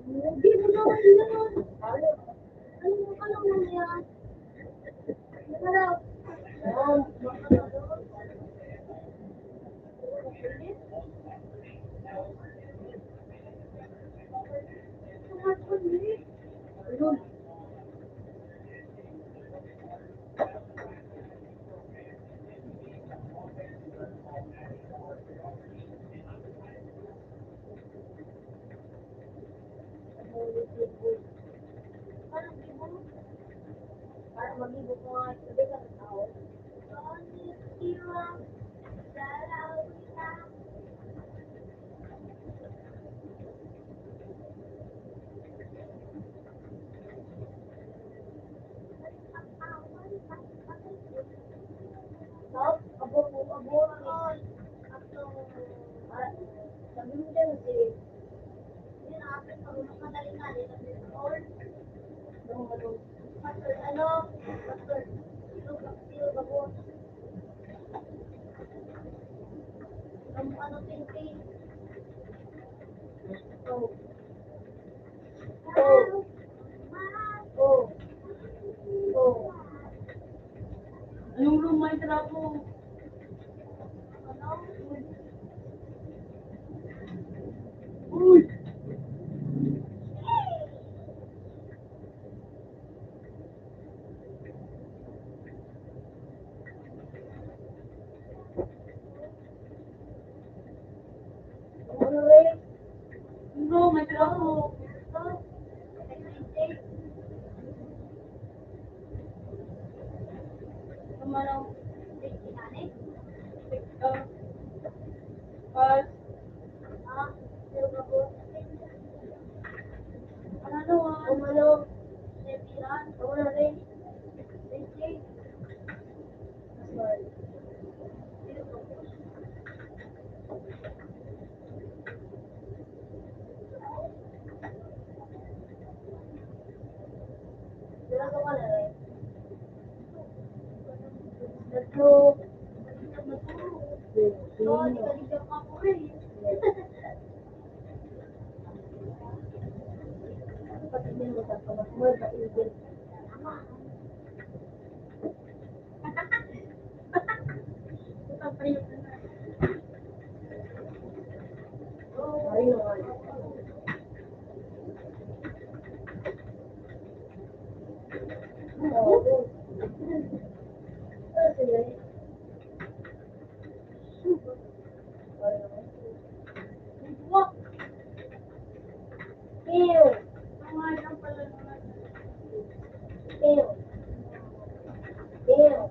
Hindi mo naman yun. Ano mo yan? Ano? Para mag-ibig mo nga sabi ka ng tao. Stop, abo. Sabi mo dyan, hindi na akin pag madali na, hindi na Pastor, Pastor, sino ba po? Tingting. Oh. Oh. Oh. Oh. Anong room may trapo? Uy! Ano rin? Bro, may trapo. Kumalaw. Pas, Ah, yung ako. ano, Umano. Nebiran. Wala rin. Sige. Sorry. Wala ka wala rin. Tatlo. Oo, di ka di ka ako rin. Pati mo sa pagkakamay sa igil. Ayun nga. Oo. Sige. Wak. Ew. tumalang pala naman. Ew. Ew.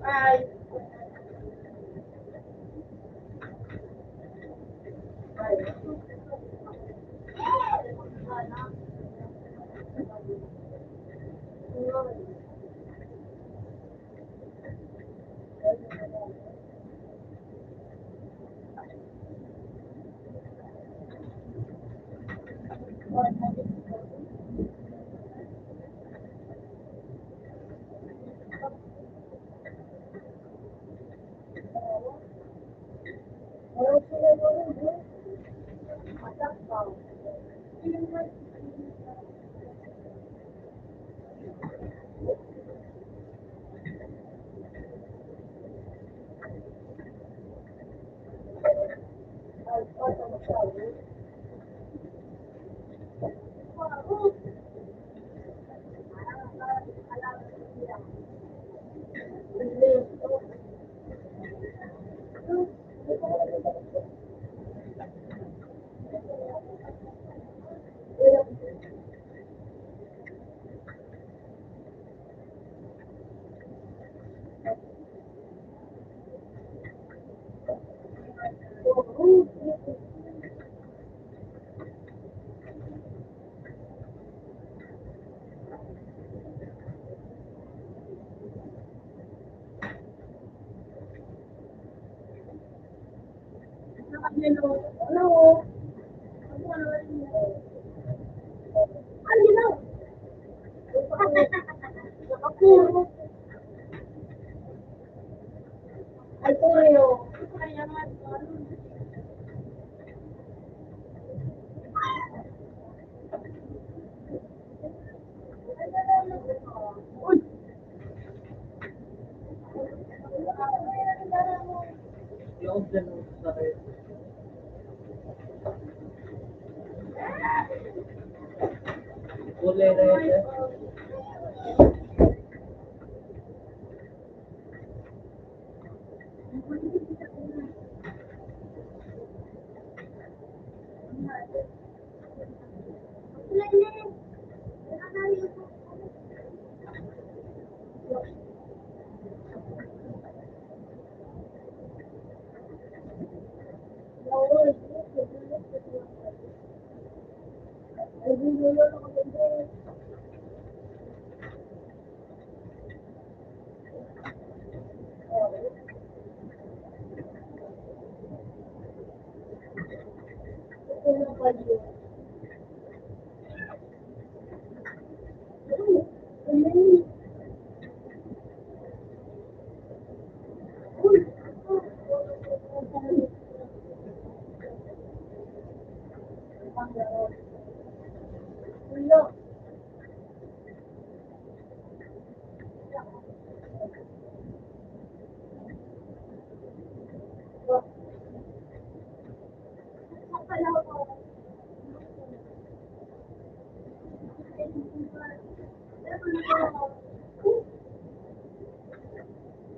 Ay, kanya no, ano, ano na, nakapuro, ay puro, kaya nga, uy, Yung ganun sa rin. Kulay na yun.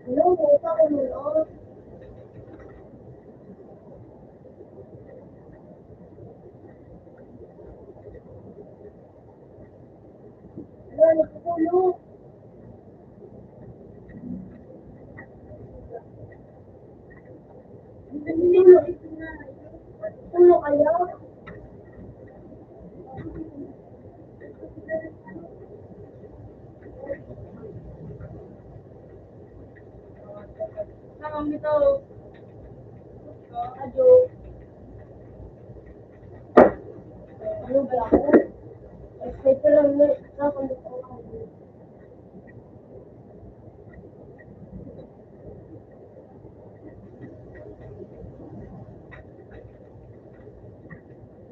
Hello, buka ko nun, wala, nagpupulo. Pulo kayo? Saan ito? Adyo. Ano ba ako? Ito lang na. Saan ito?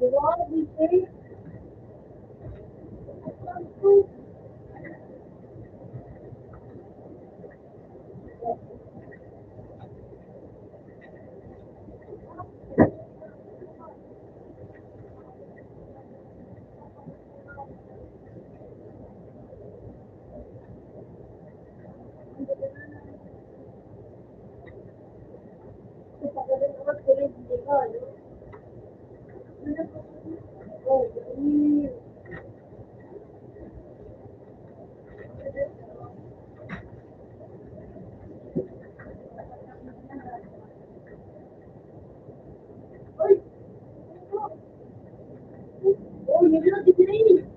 Diba? Dito. Oh, you know the name.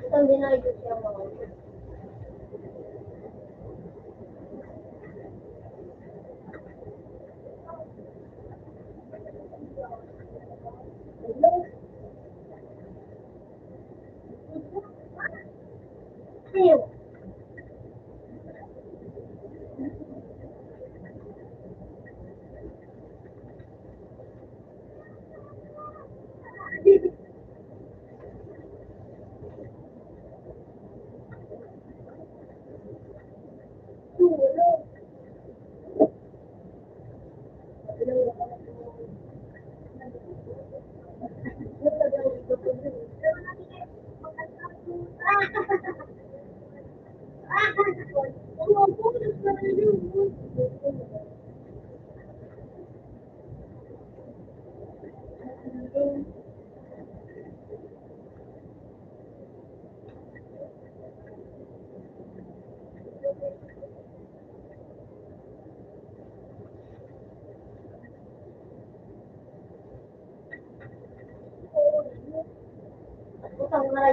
Isang dinayos siya mga. Ew.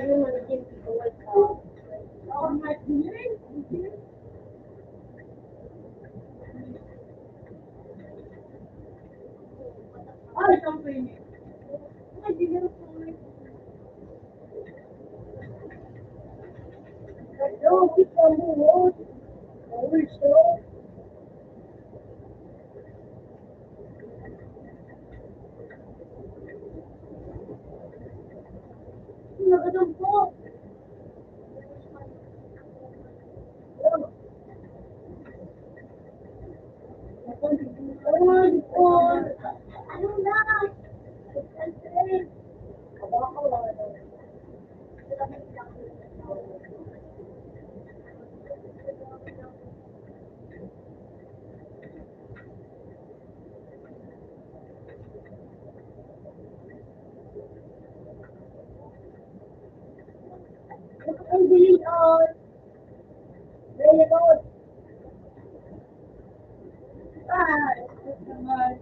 lagi managing people like that. Oh, my goodness. Ay, something. Ay, di na po. Hello, keep on the road. Always so. Nagadang po. Ano na? Ang bilis on. Very good. Ah, naman.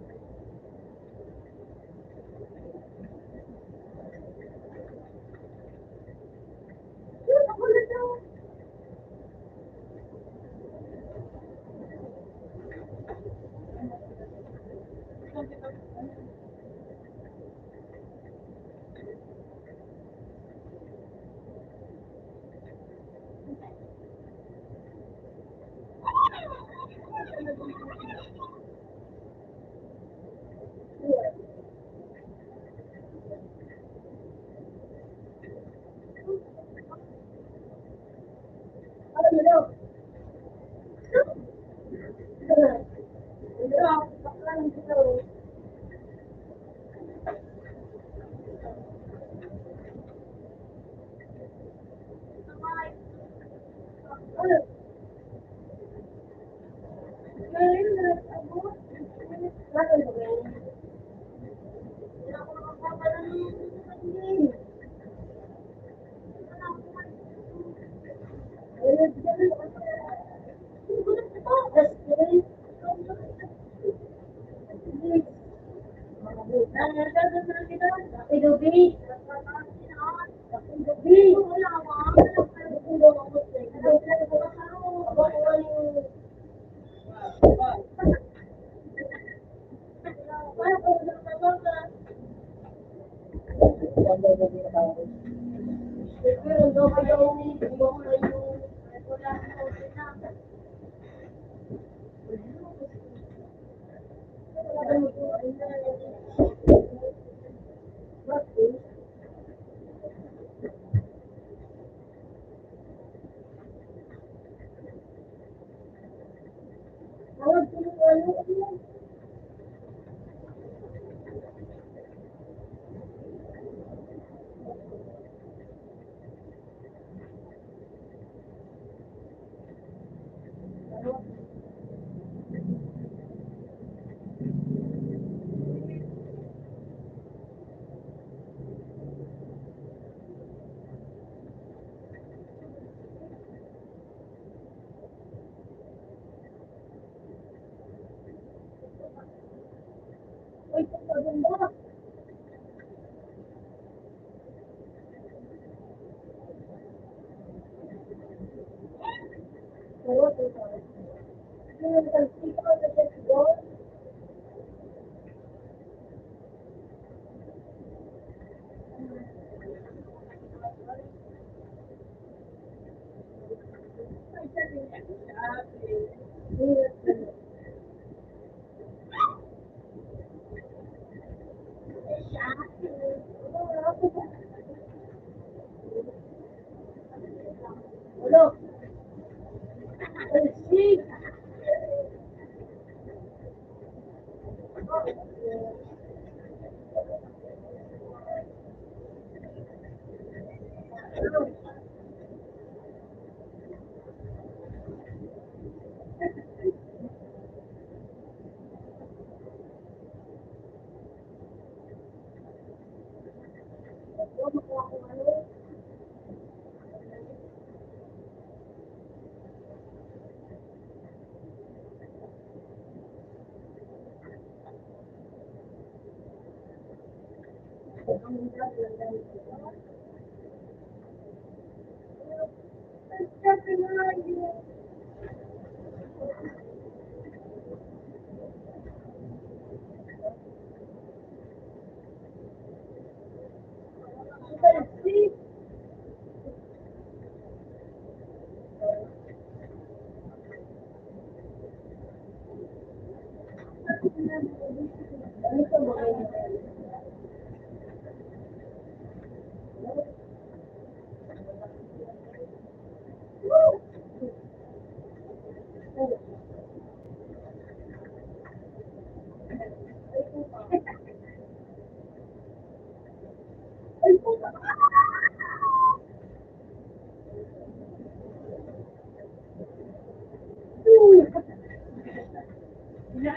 Yun, ako na daw. Ano na daw? Ano daw? Bakla lang siya daw. Ano? Ngayon na ako. Bakit ba yan? Hindi ako nakakabala ng hindi. Ano, sabi ko, hindi ko na ito. Kasi, Gabi. Hello.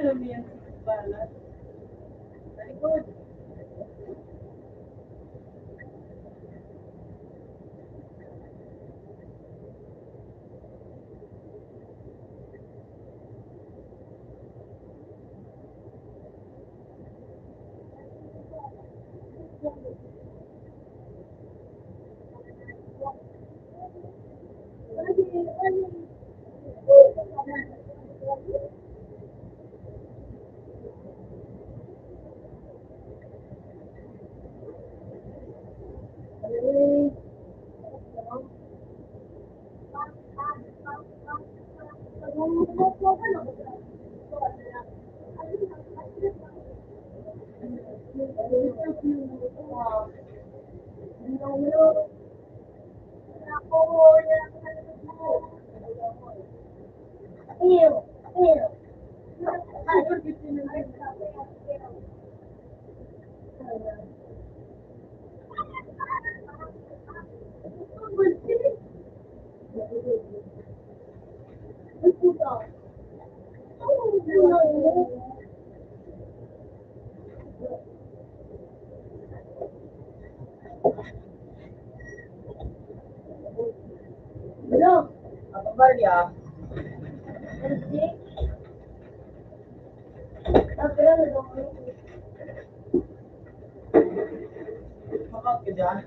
Alam mo yan, balat. Talikod. Apa Maria? Makat ka dyan?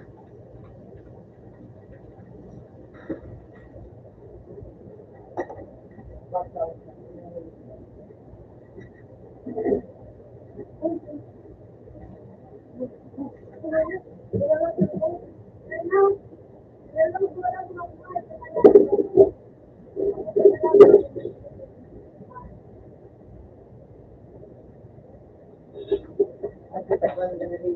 At itapan ka na rin.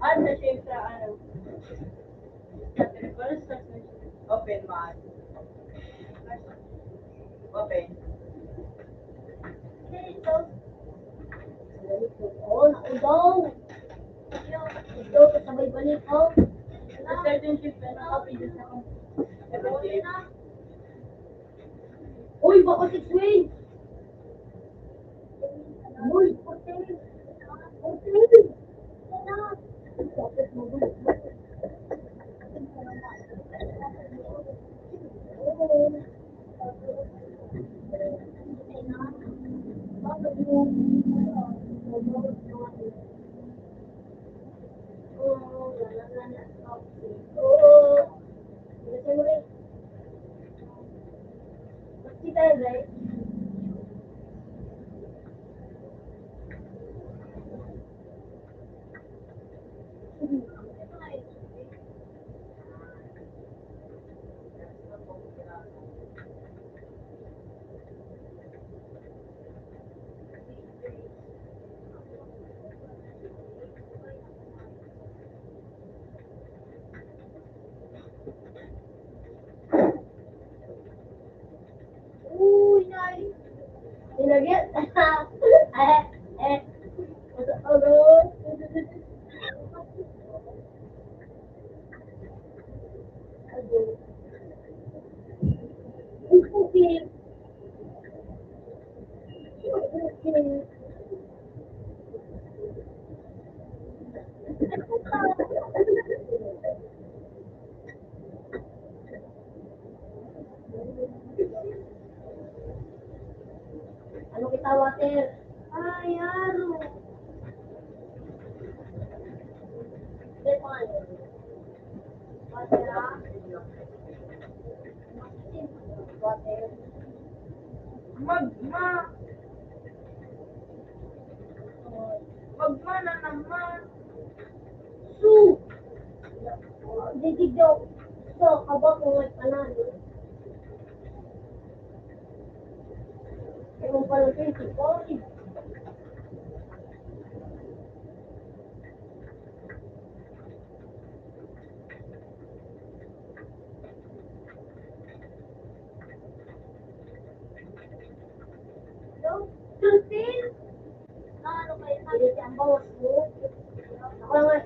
Ano siya sa ano? Sa Pilipinas, sa Open man. Open. Oo, naudong. Udong, sabay balik ko. sa certain ship na copy dun sa Uy, baka 6 wins. Uy, 14. 14. Dapat mo ba? Uy, nice. Nilagyan. Alo. Okay. Ano kita, water? Ay, aro. Depan. Water, ah. Water. Magma! Magma na naman! Su! Didig daw. So, kabak mo may panalo. Kung pala 24. So, 13? Ano kayo? Hindi siya ang bawas mo. Ako lang nga,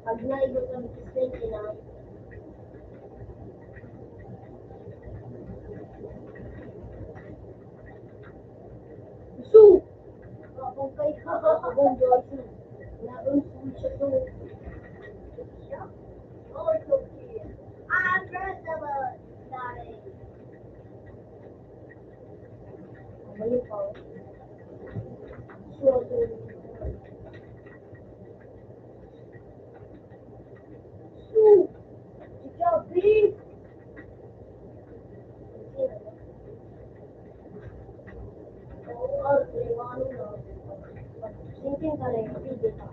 pag naigot ng 16 na, Su! Akong kay akong Joyce. Naroon siya to. Oh, so cute. I'm dressed as a daddy. Mali pa. So, Su! Ikaw, please! और लेवानो ना थिंकिंग करे अभी देखा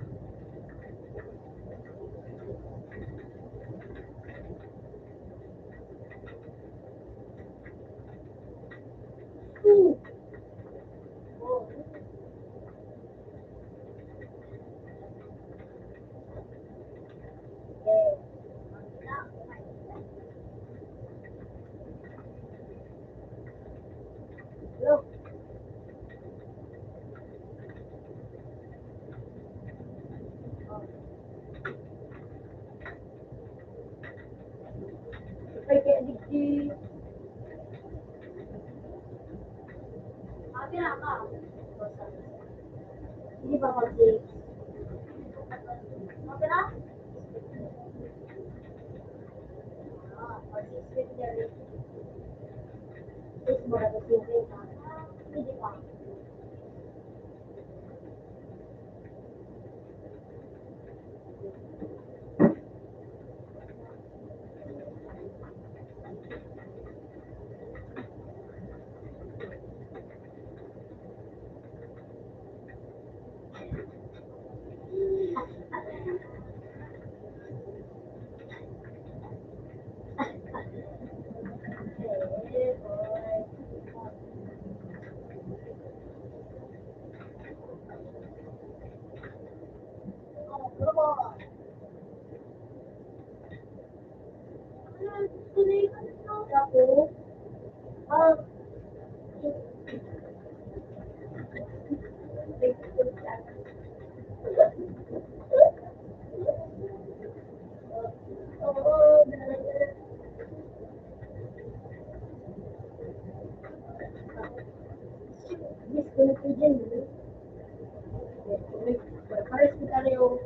लो Ay, kaya di Abi na ka. Hindi ba kasi? Okay na? Pag-isip is mo na kasi hindi pa. Tapos, ah, disconnect ko dyan. Pares kita na yung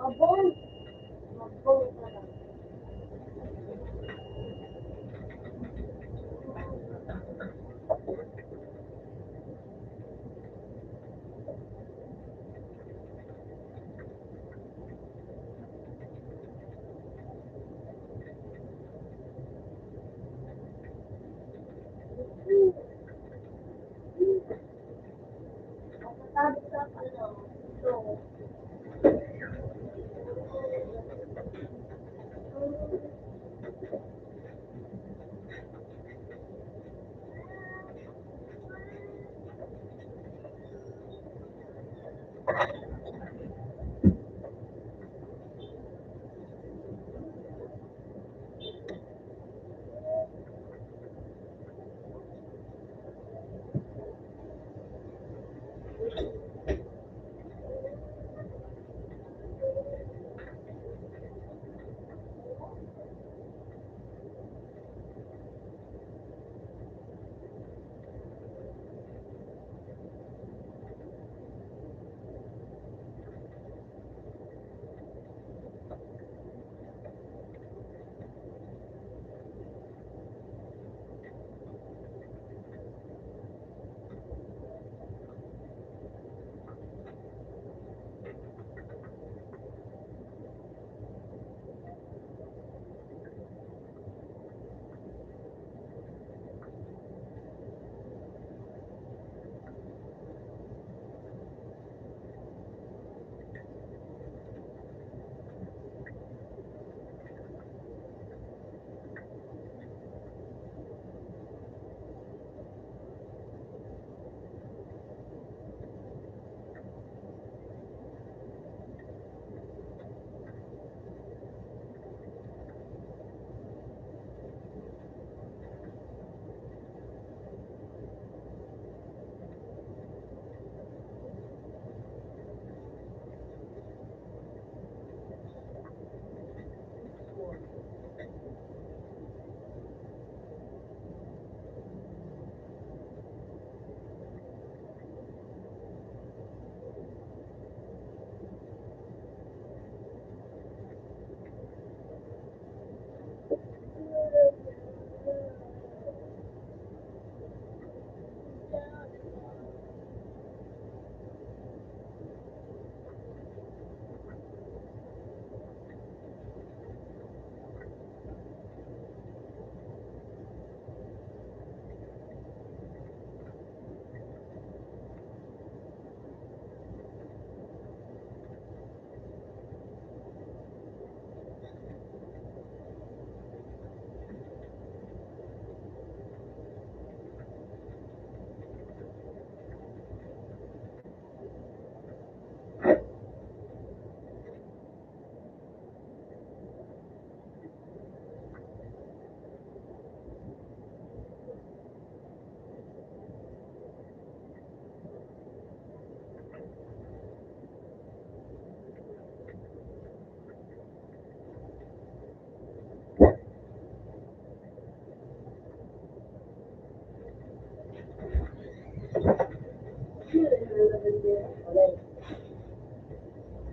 abong. Abong ka lang. Sabi sa ano, ito.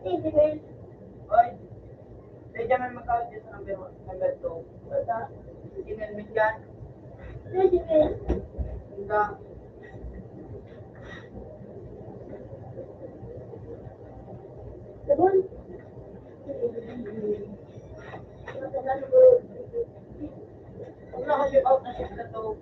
Easy girl. Oy, pwede naman mag-count dyan sa number 2. Basta, email mo dyan. Easy girl. Hangga. Sabon. Kung naka-ship out na ship na to,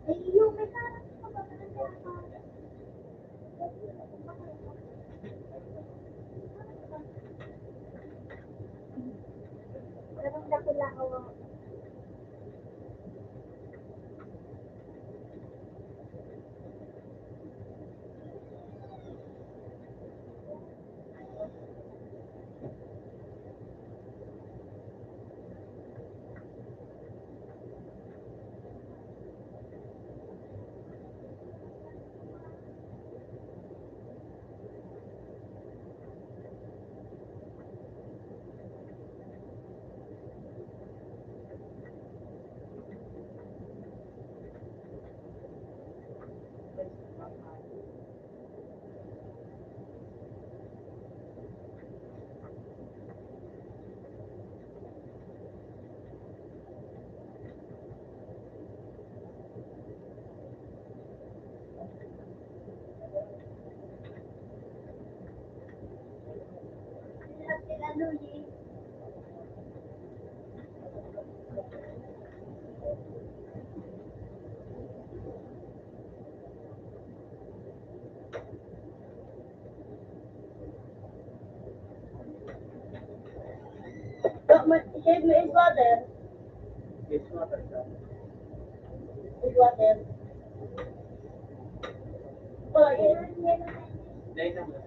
Ay, yung may karang ko ba Karang dakula ako. Shade mo is water. Yes, water ka. Is water. Oh, yeah. Dahil naman.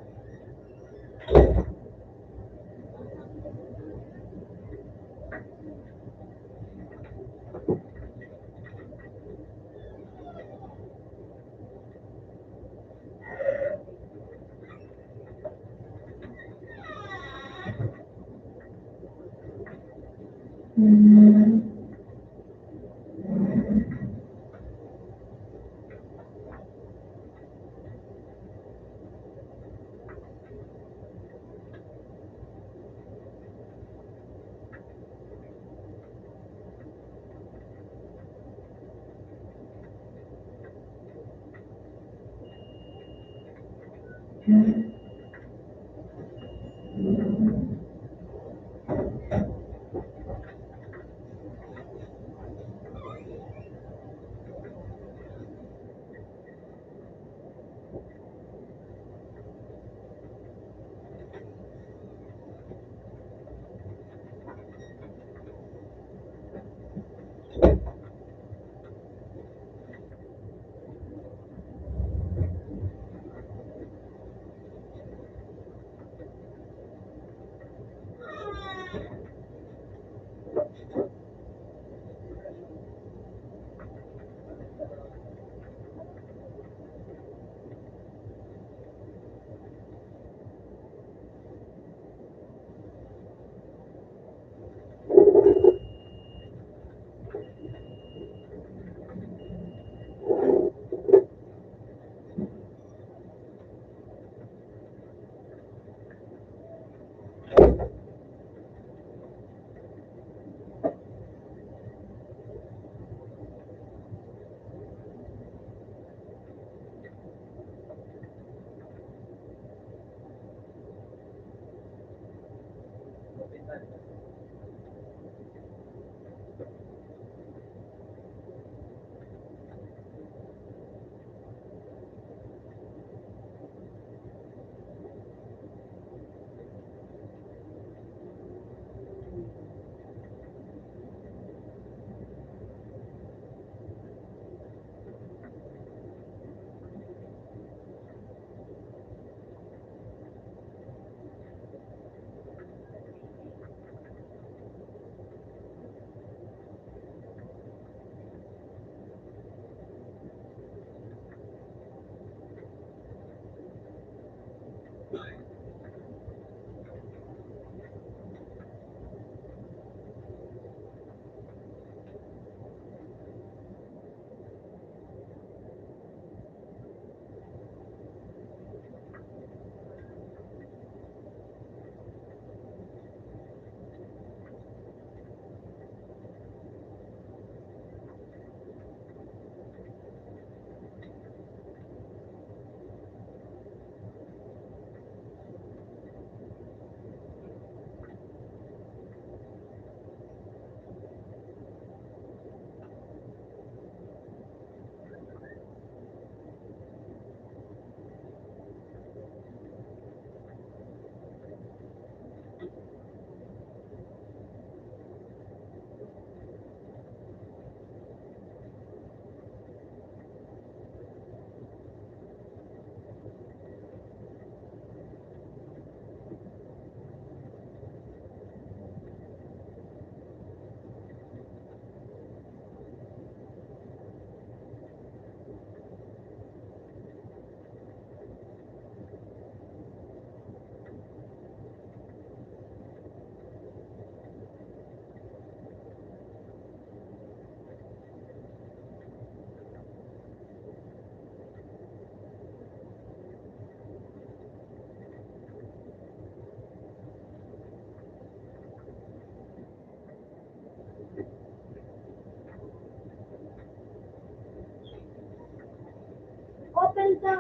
Open sa...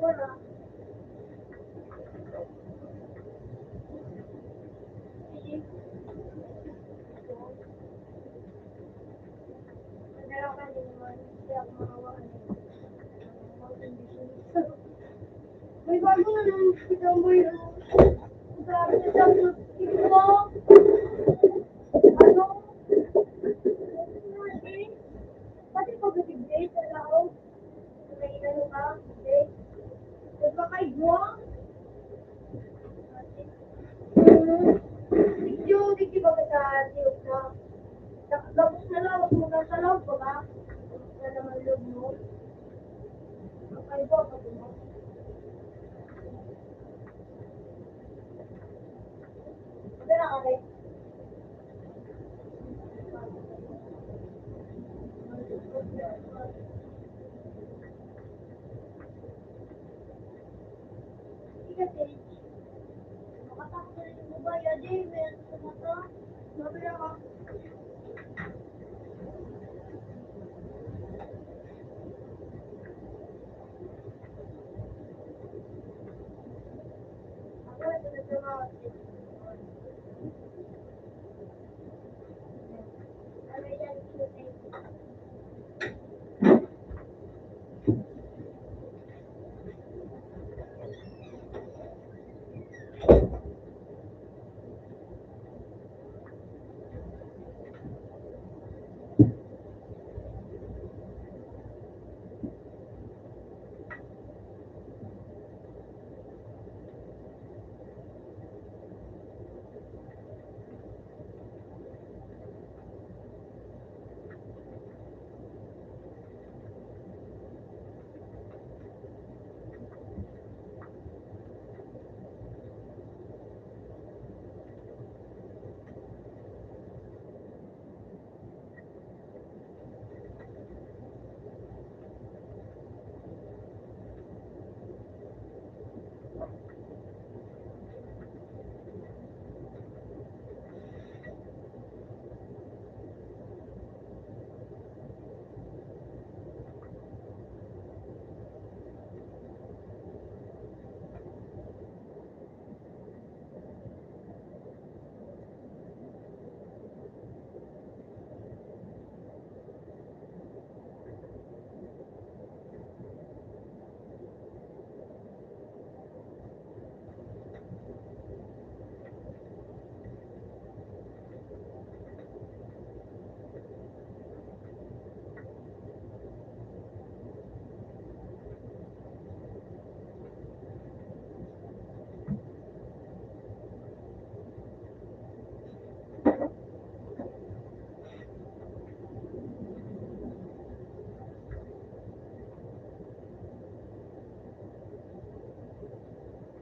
Wala. Pero ka din naman, hindi ako makawaan. May bago na lang si Tomboy. Grabe na siya. Ito. sa loob ko ba? Sa naman loob mo. Okay ba? Pati mo. Sabi na kami. Sige, Paige. Makatakot na rin yung babae. Adi, meron sa mata. Sabi na ka. Ako, ito na sa mga. Ano yan, cute.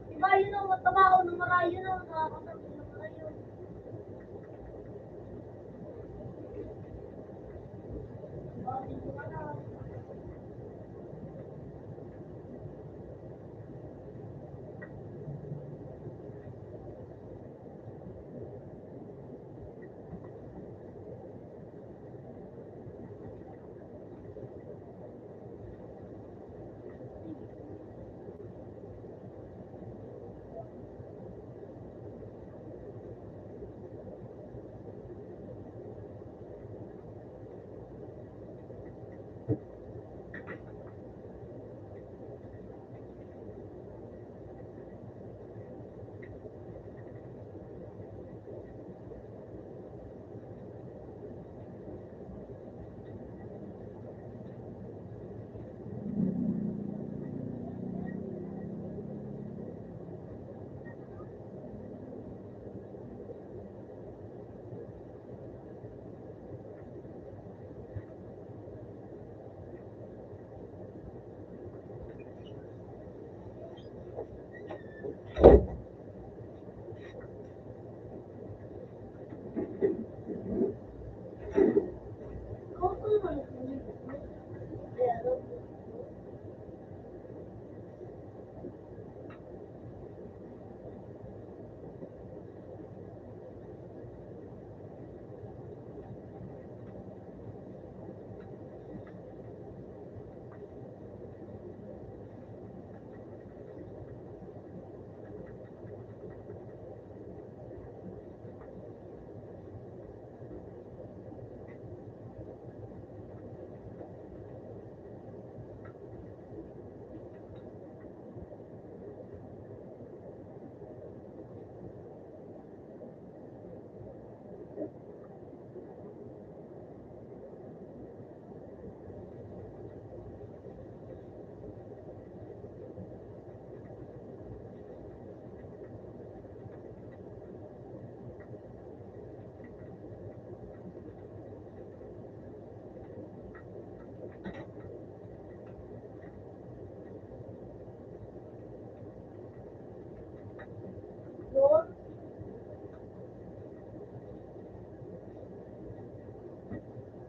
Diba yun ang mataba ng marayo na nakakasama ng marayo. Dito ka na.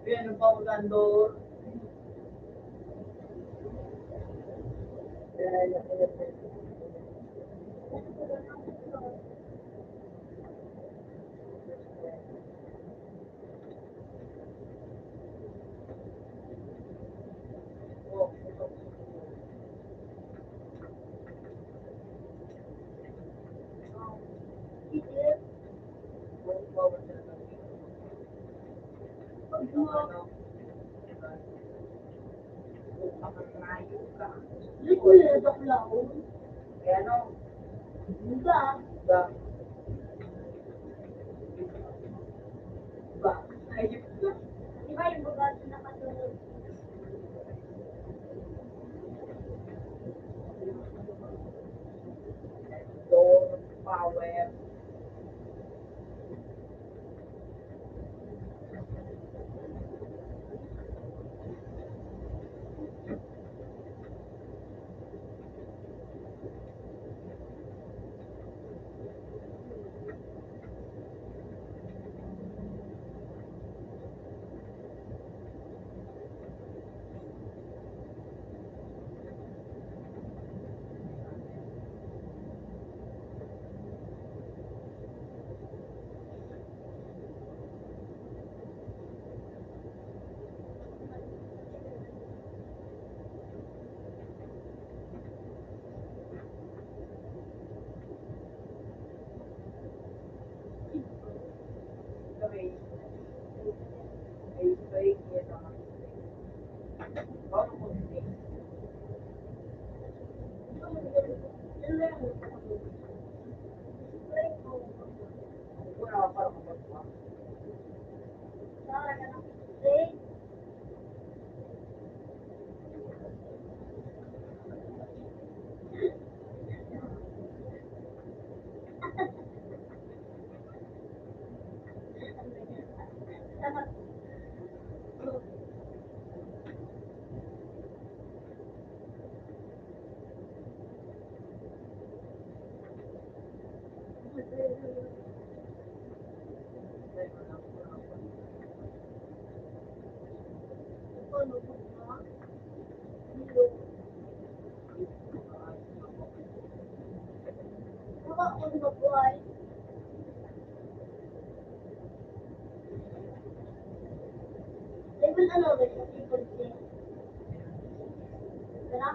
Yan, ang pangagandor. Sige. Pag Hindi ko yun nadaklaw. Kaya no, Diba? ba, ba, ayun na. Diba yung bagay na katulog? Door, power. Okay. Ay, break yun naman. Paano ko din? Kung nakapara ko ba? Level ano ba siya? People C. Tara?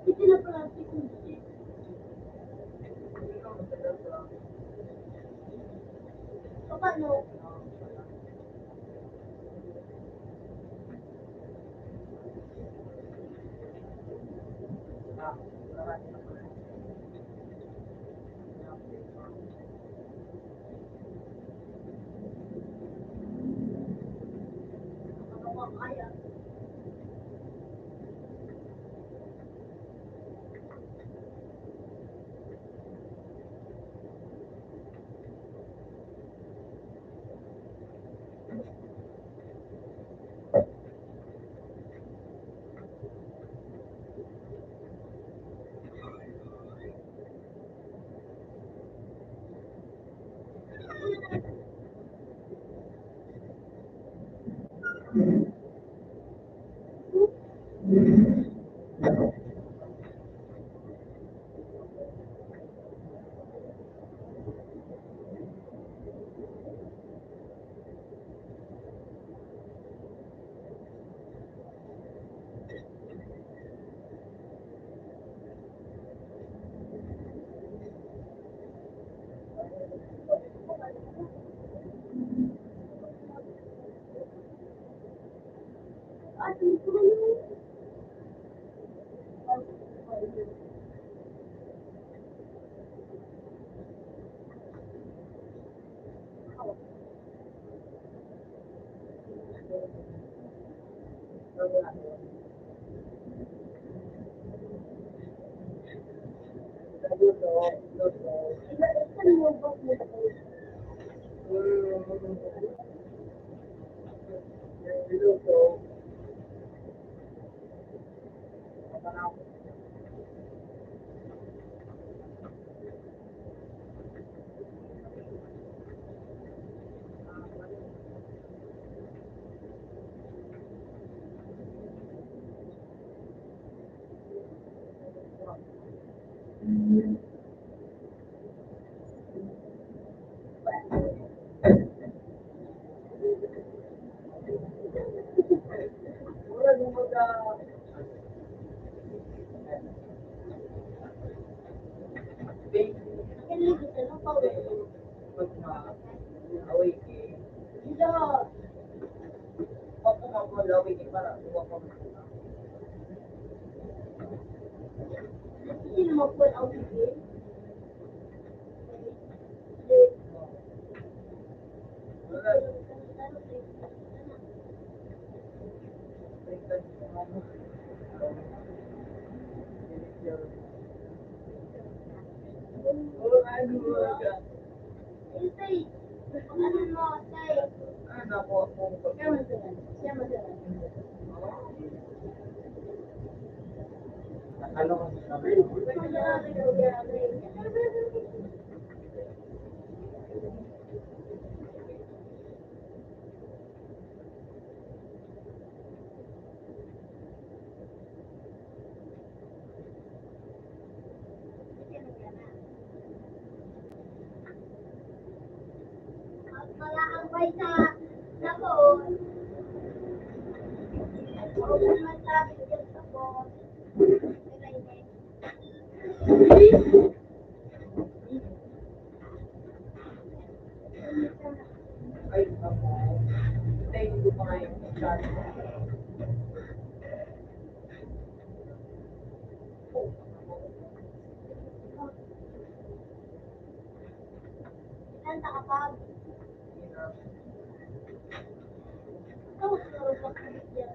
Hindi na pala people C. Ikaw matagal ka. O paano? Ah, marami na pala. Ano ka kaya? Ating tuloy. Ilan mo ba Pag na-awake eh. Dito. Pag kumapag awake eh, para kumapag Sino mo po ang bigay? wala. Oh, ano ka? Ano mo, say? Ano ako akong Siya madalan. Siya madalan. Ano kasi sabi? Malaambay sa sabon. O naman sabi yung sabon. ay ako. Thank you pa ngayon. Chat. Ilan nakapag? Ito, siguro pagkabigyan.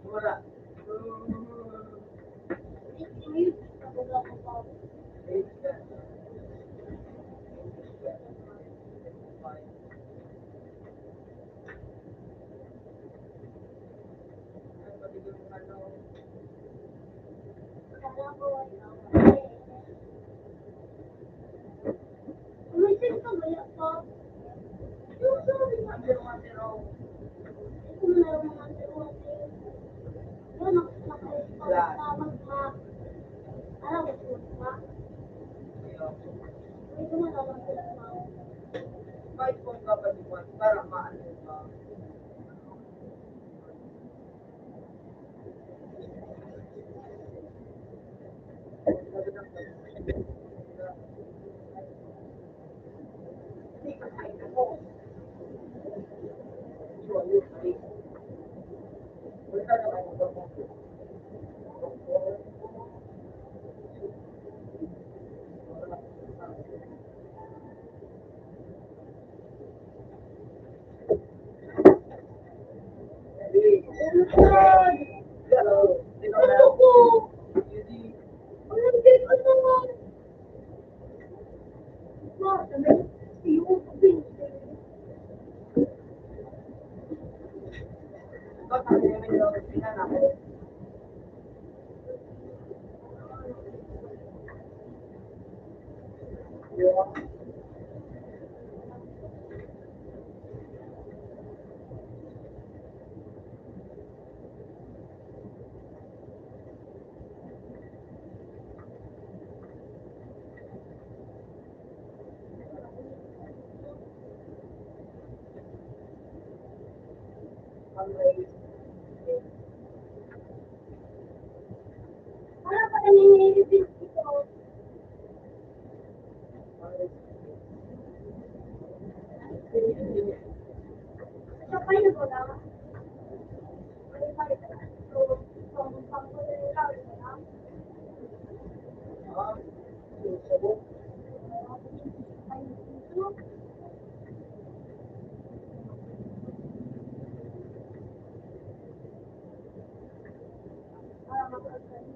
Wala. Umisin ka ba yan po? Ito na lang mga sirutin. Yun, nakasalamat ma. Alam mo, ma. Ito na lang sila ma. Kahit kung kapaliwan, para maano ka. Ano ko? Anong gate ano nga? Ma, sabi, yung bin. Para pa nanginginig ito. Siya pa yun wala. Ano pa ito? So, pangkulit nila, wala. Para makakalit.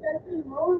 Sabi mo,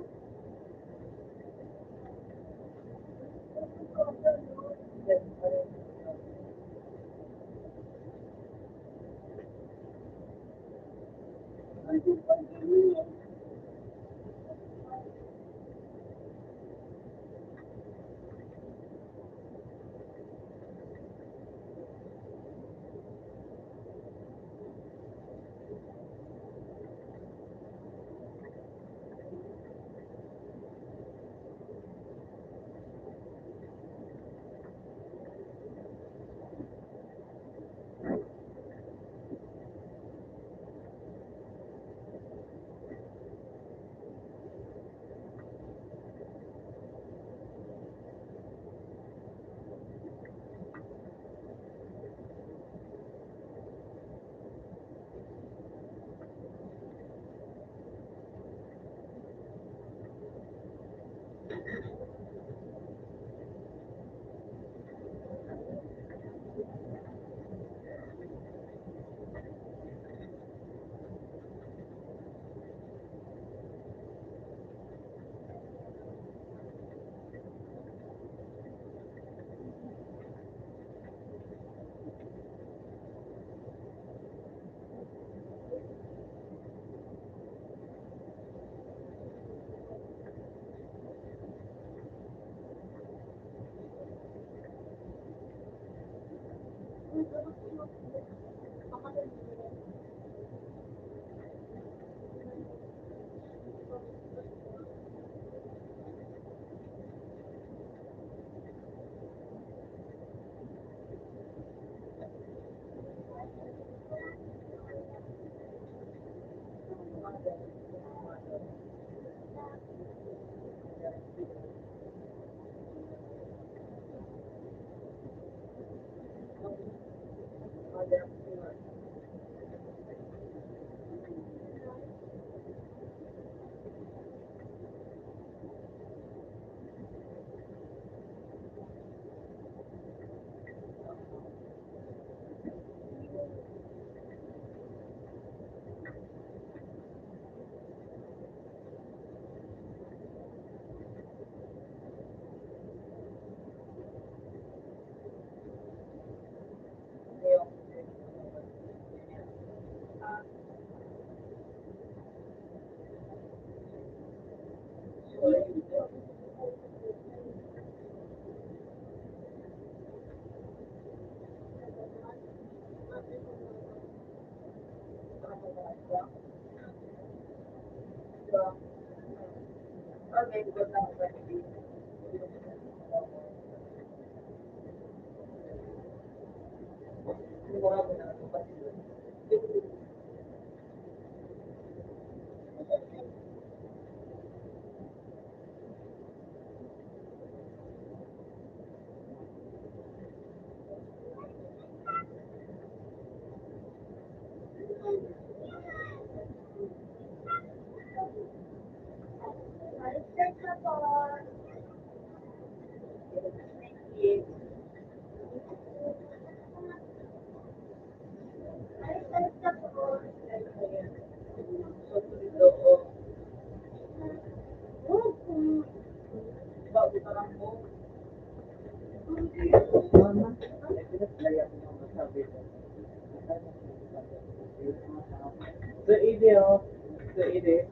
So, ide, oh. So, ide.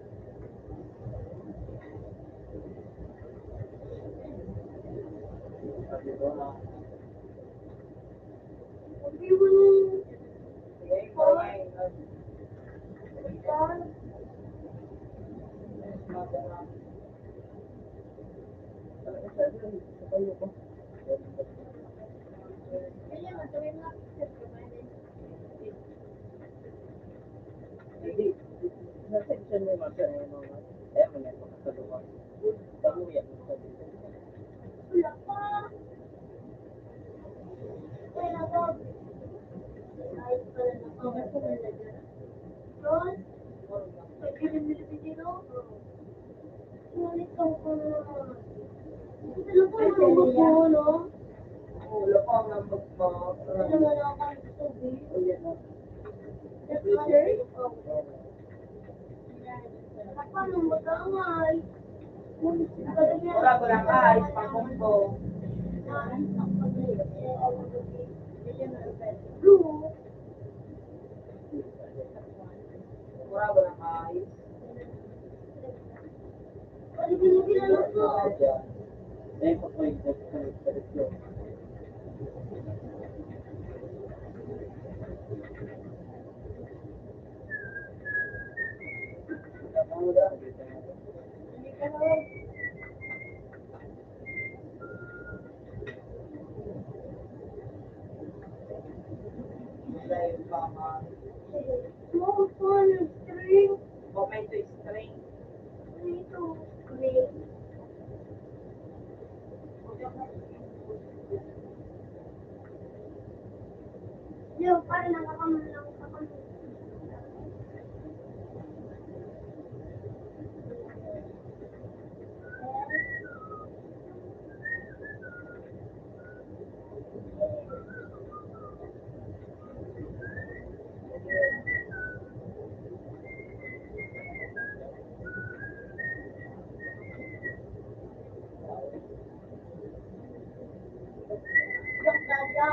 Sabi ko na. Hindi. Na-section mo yung mga mga. Eh, mga pagkasaluhan. Tamuyan mo sa dito. Ulo ko ang nambag mo. Wala ko lang ayos, pangkumbo. Wala ko lang yung baka. Small phone string. O medyo string. Ito. Great. Yo, parang nakakamang lang ako. Yung dada.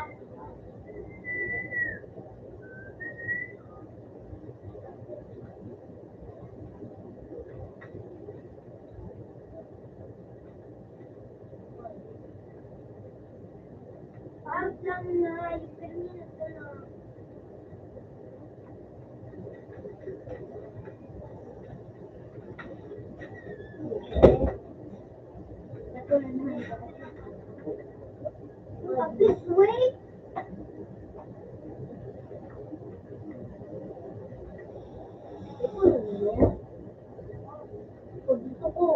Parang lang na, i-terminate ko na. This way? Gusto ko.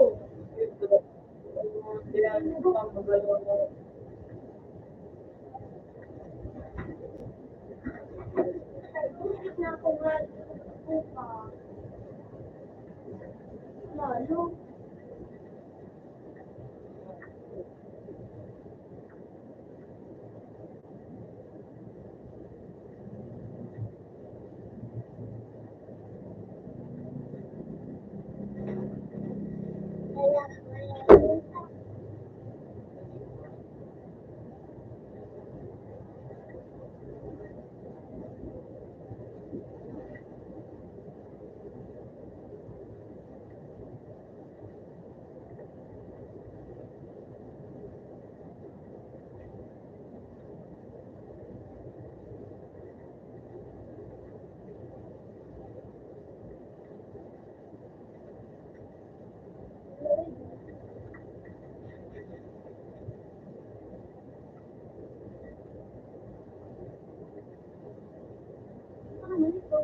Kailangan ko pang magalaw mo. Na ako nga. Lalo. Ano ito?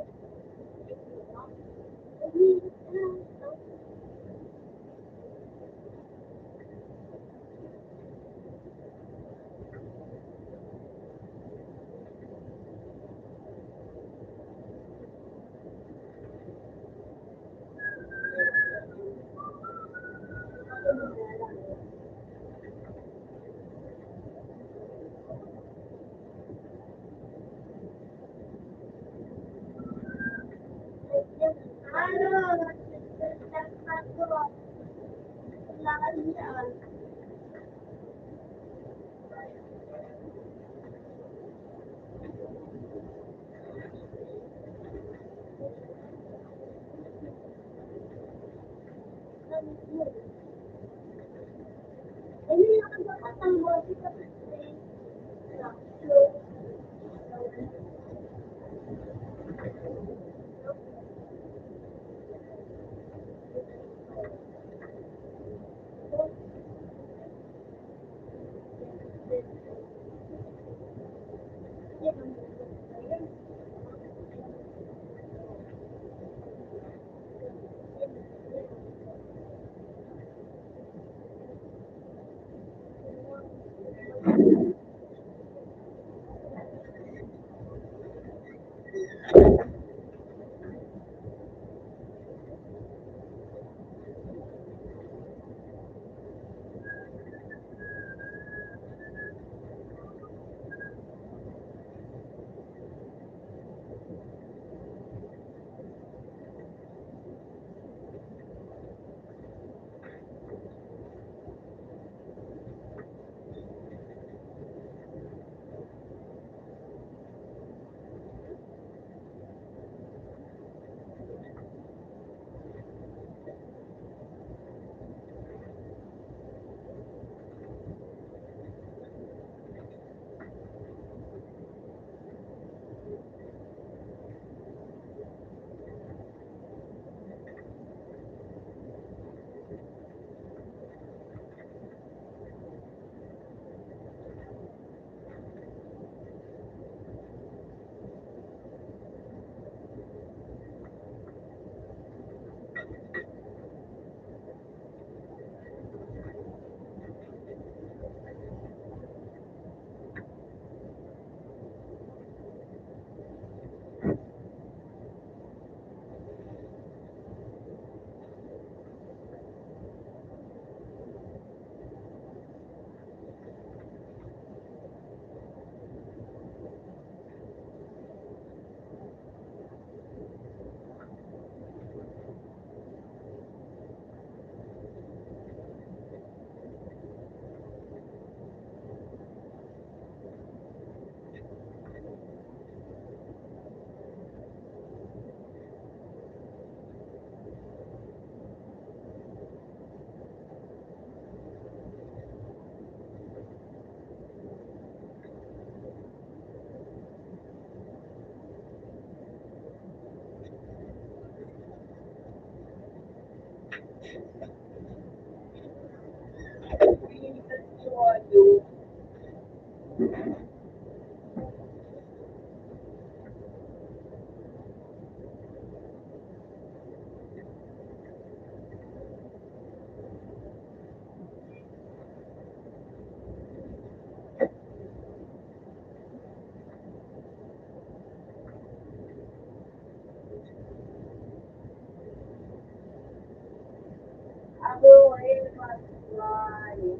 Ako ay maswali.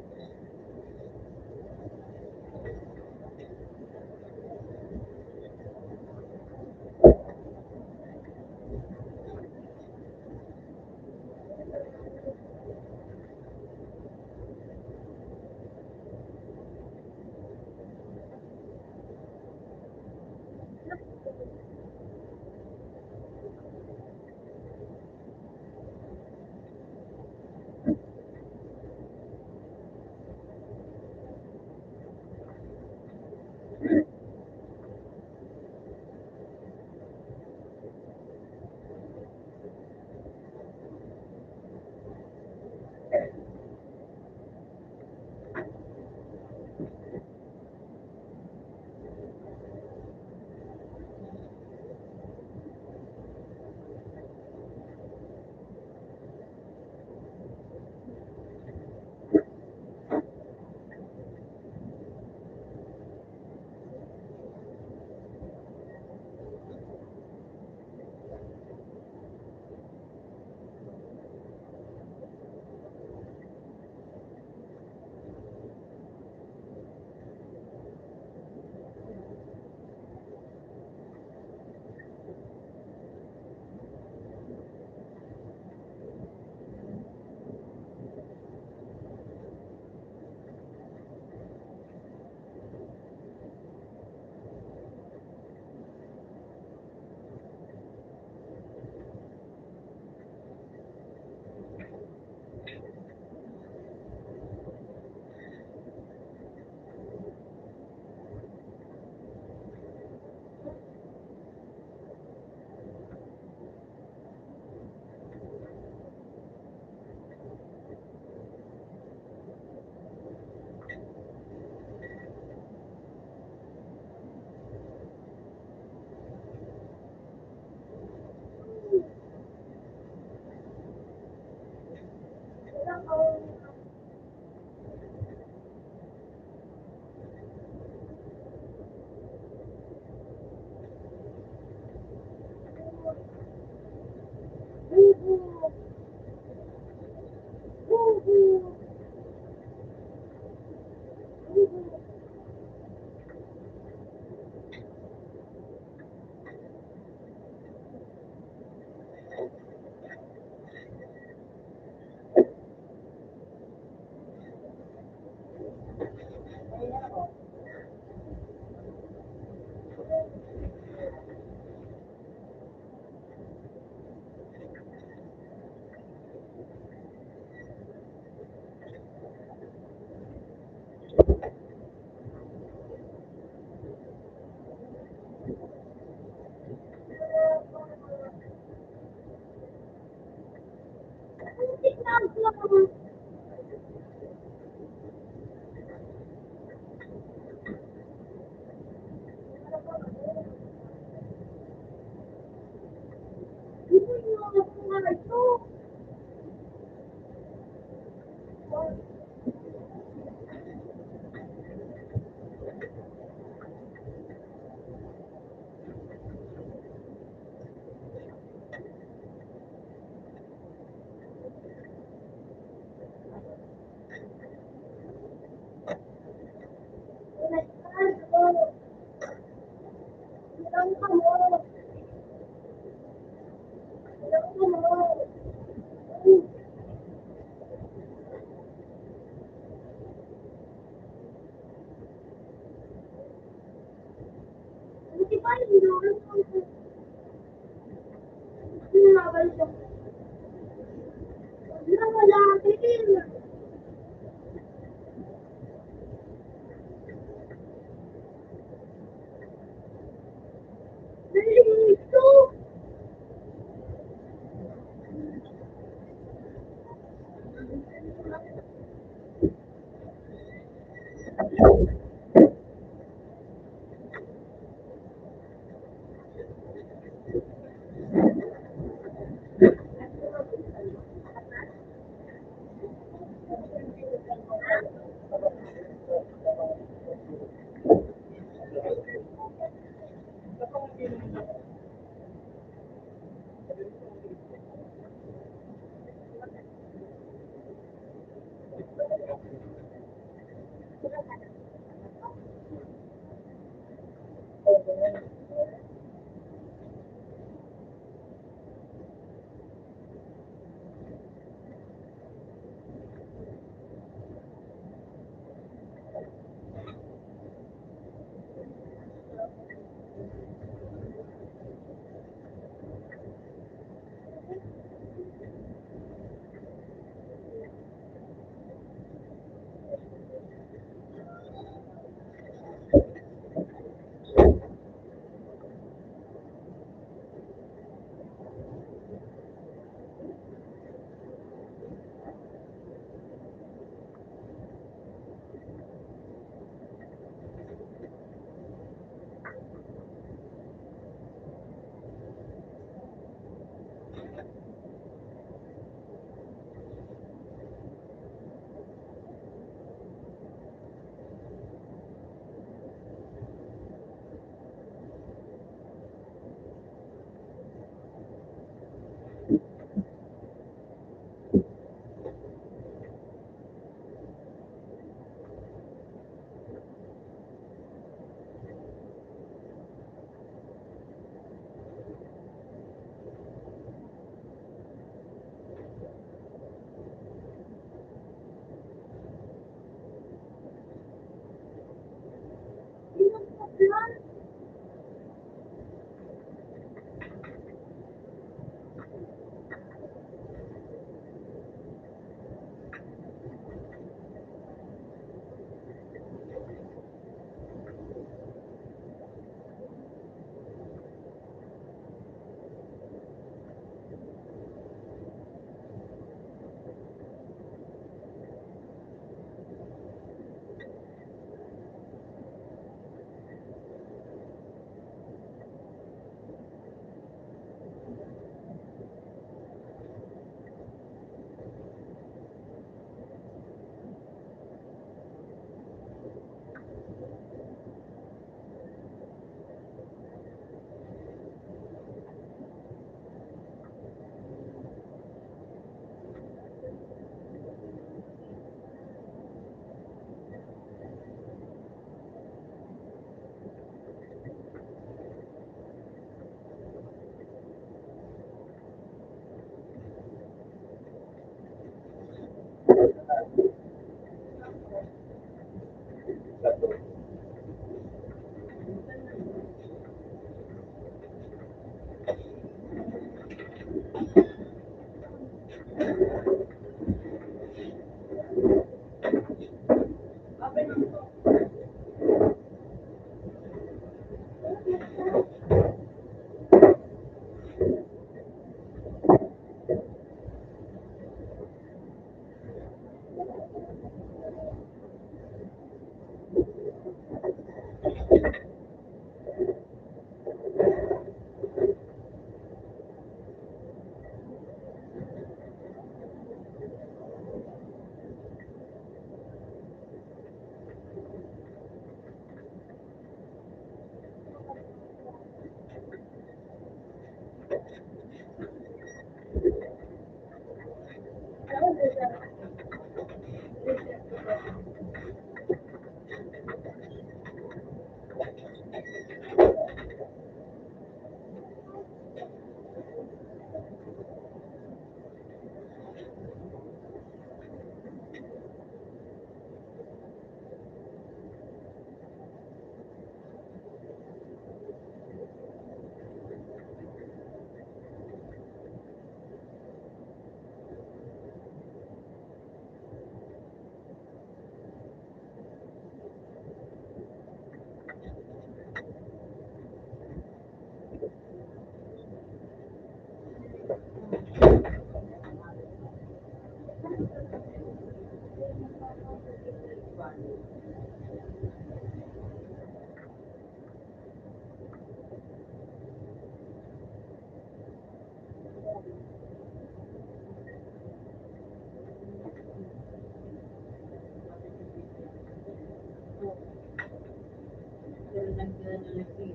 Pero nag-ano na siya.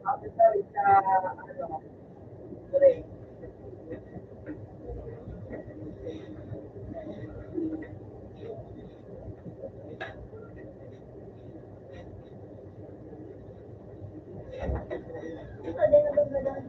After sa, ano, Dre. Ito din na doon.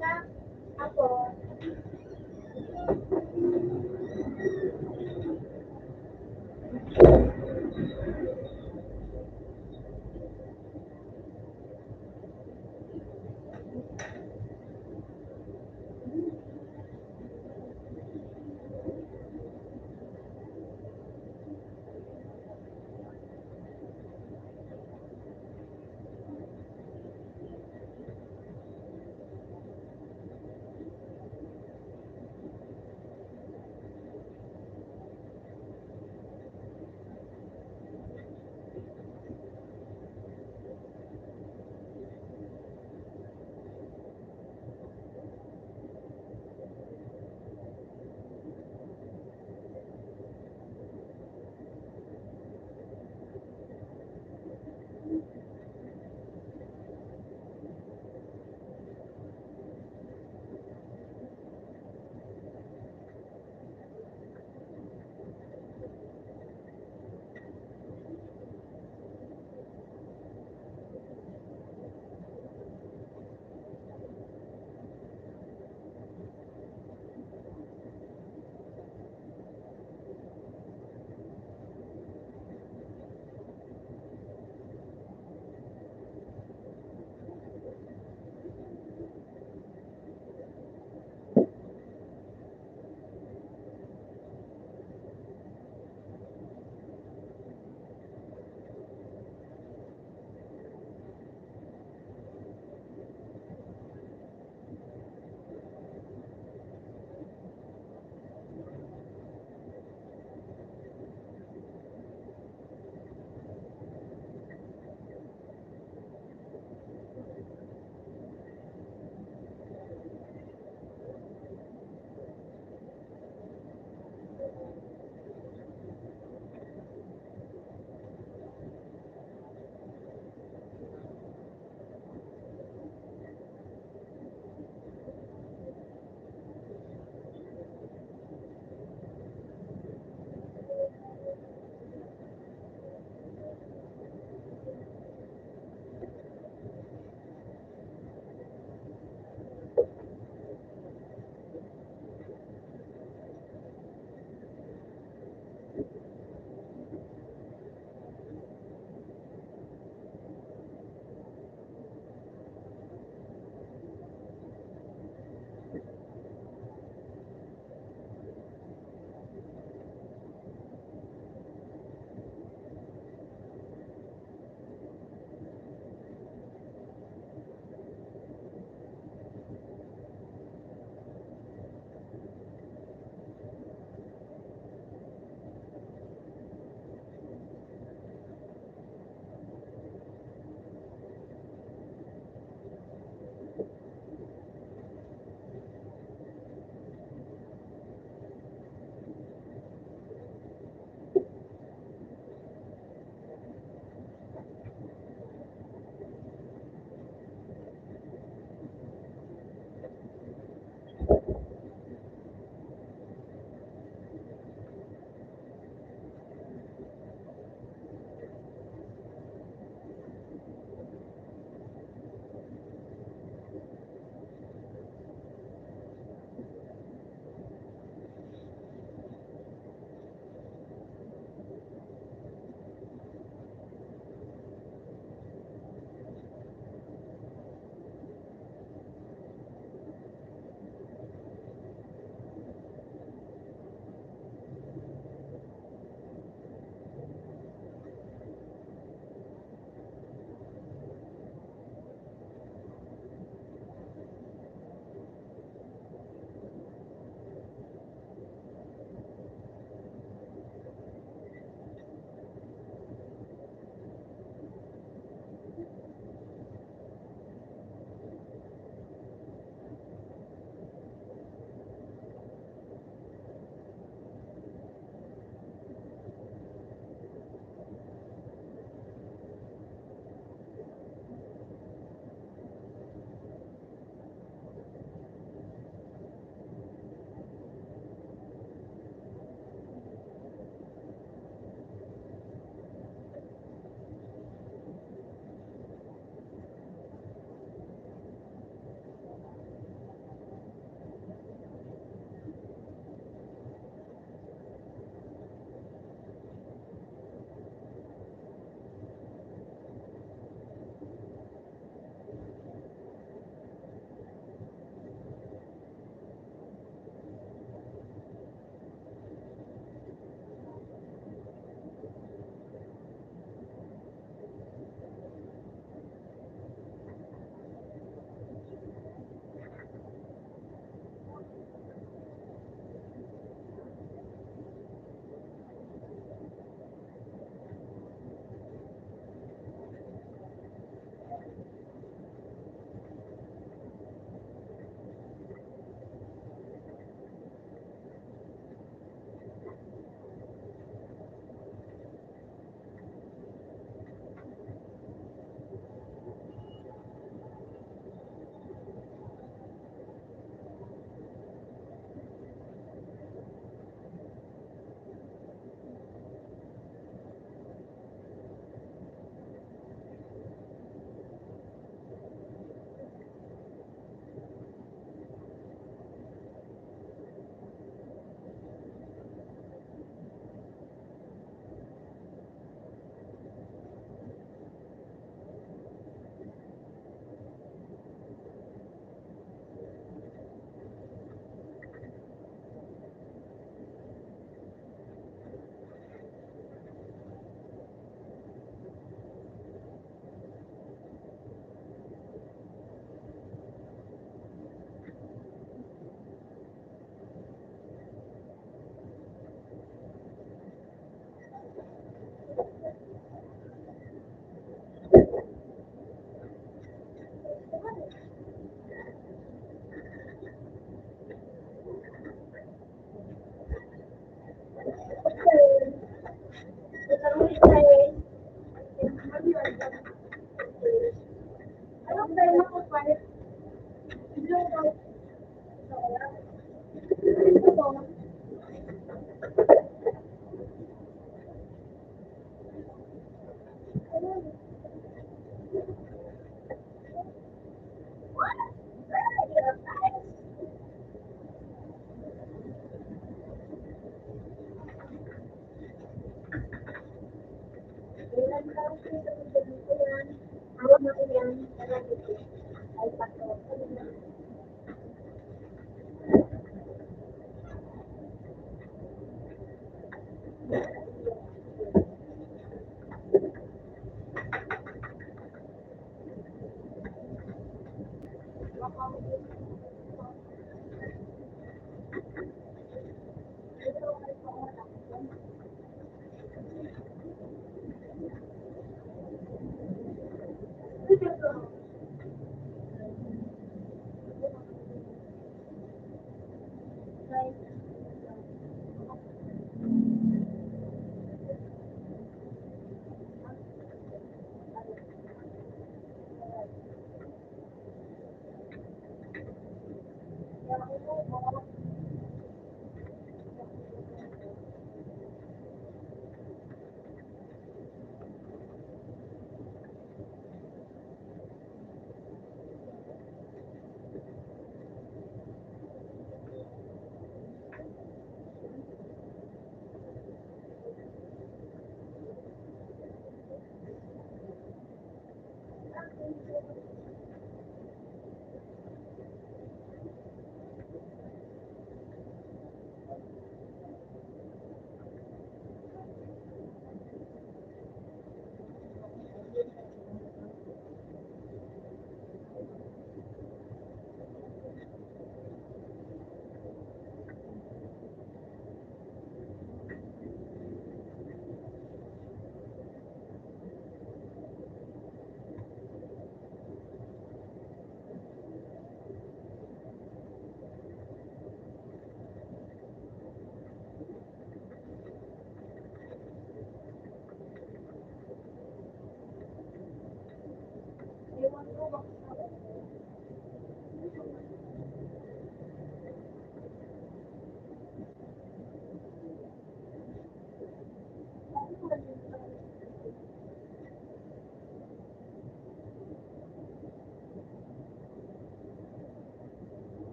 na ako.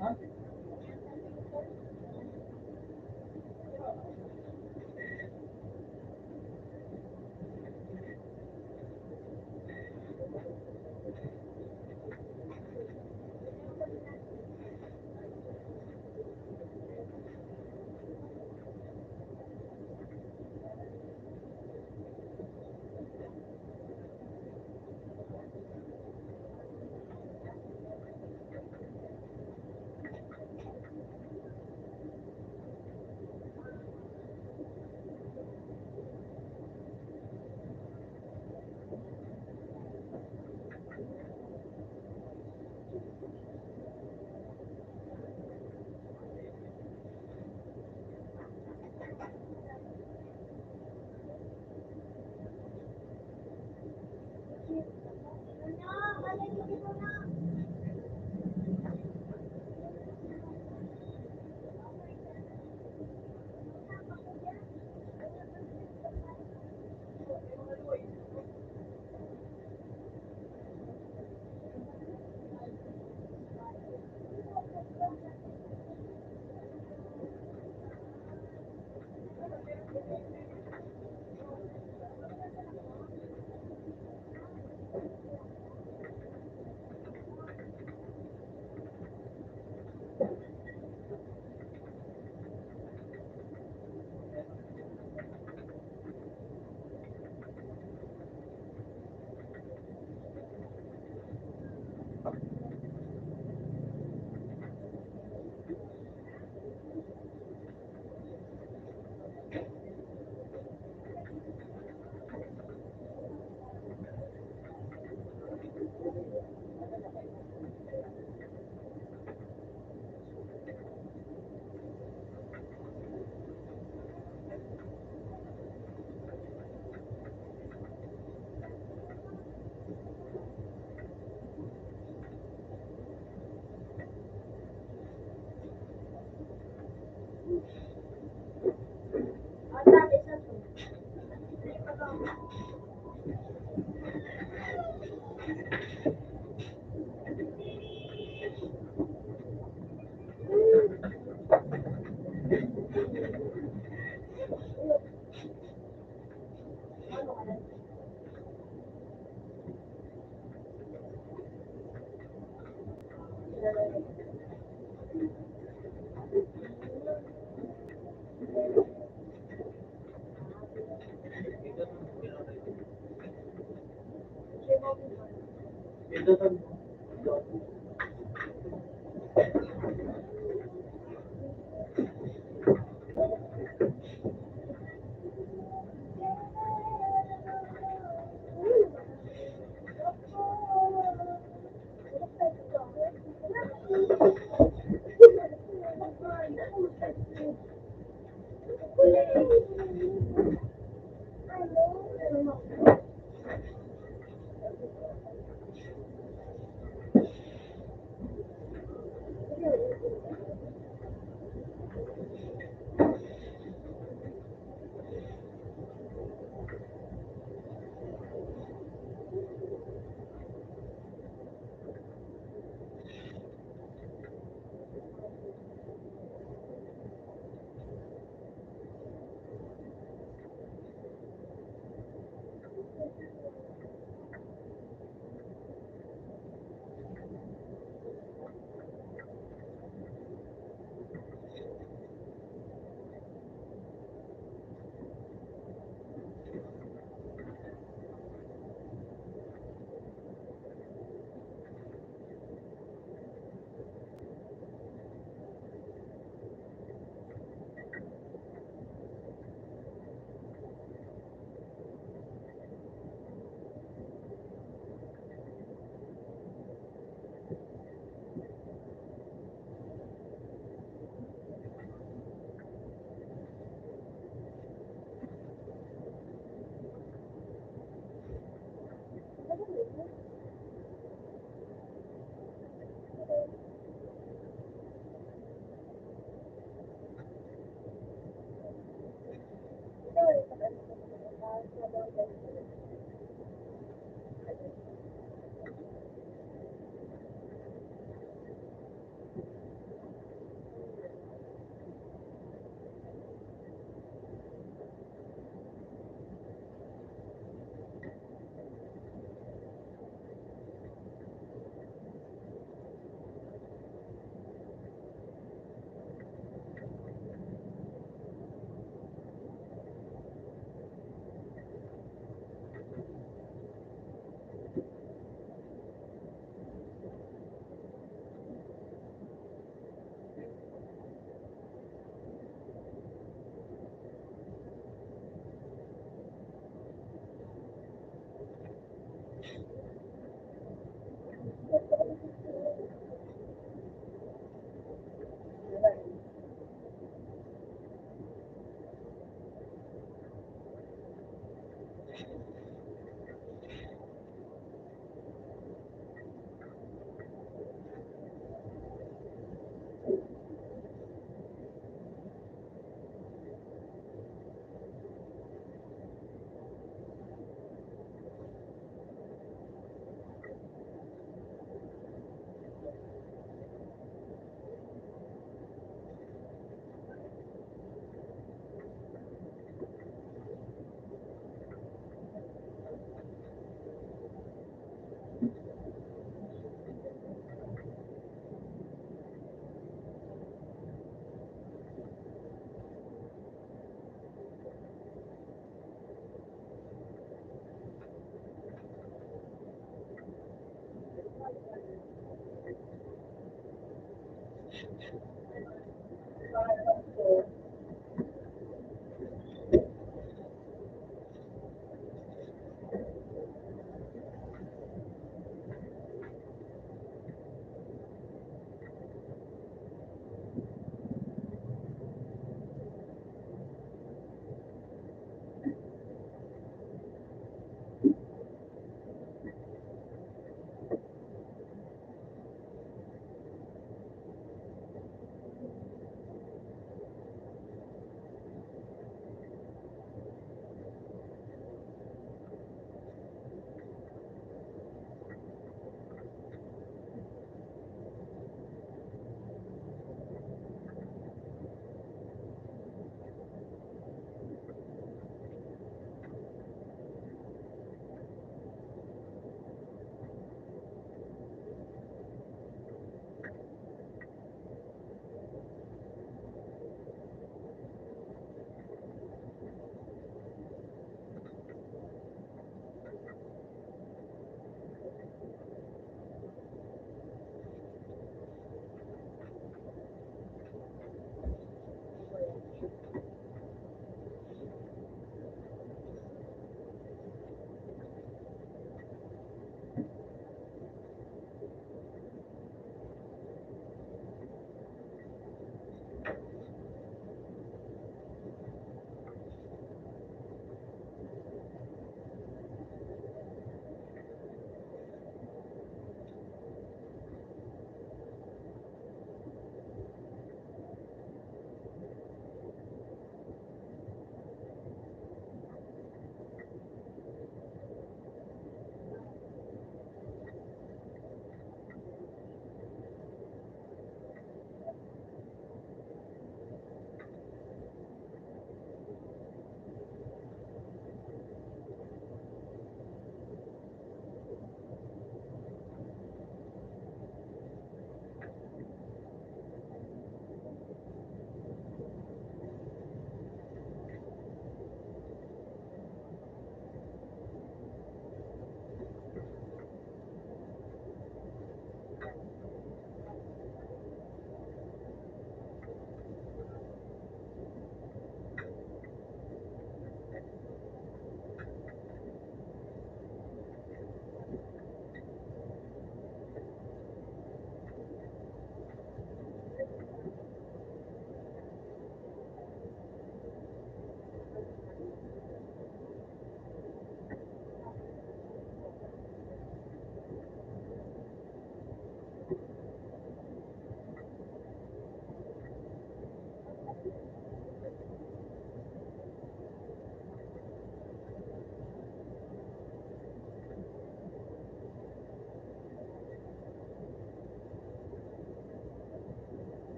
Ha?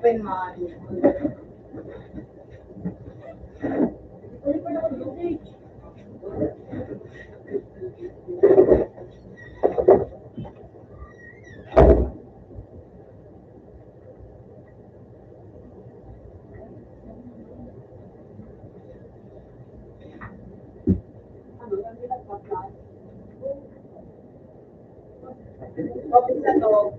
Open mind. Open sa to.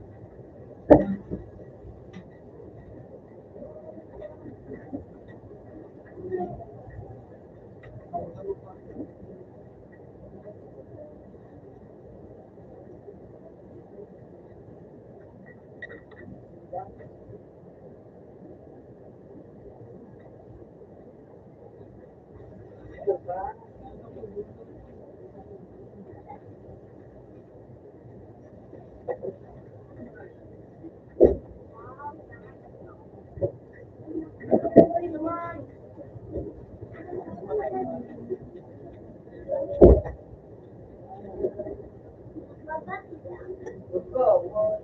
Go.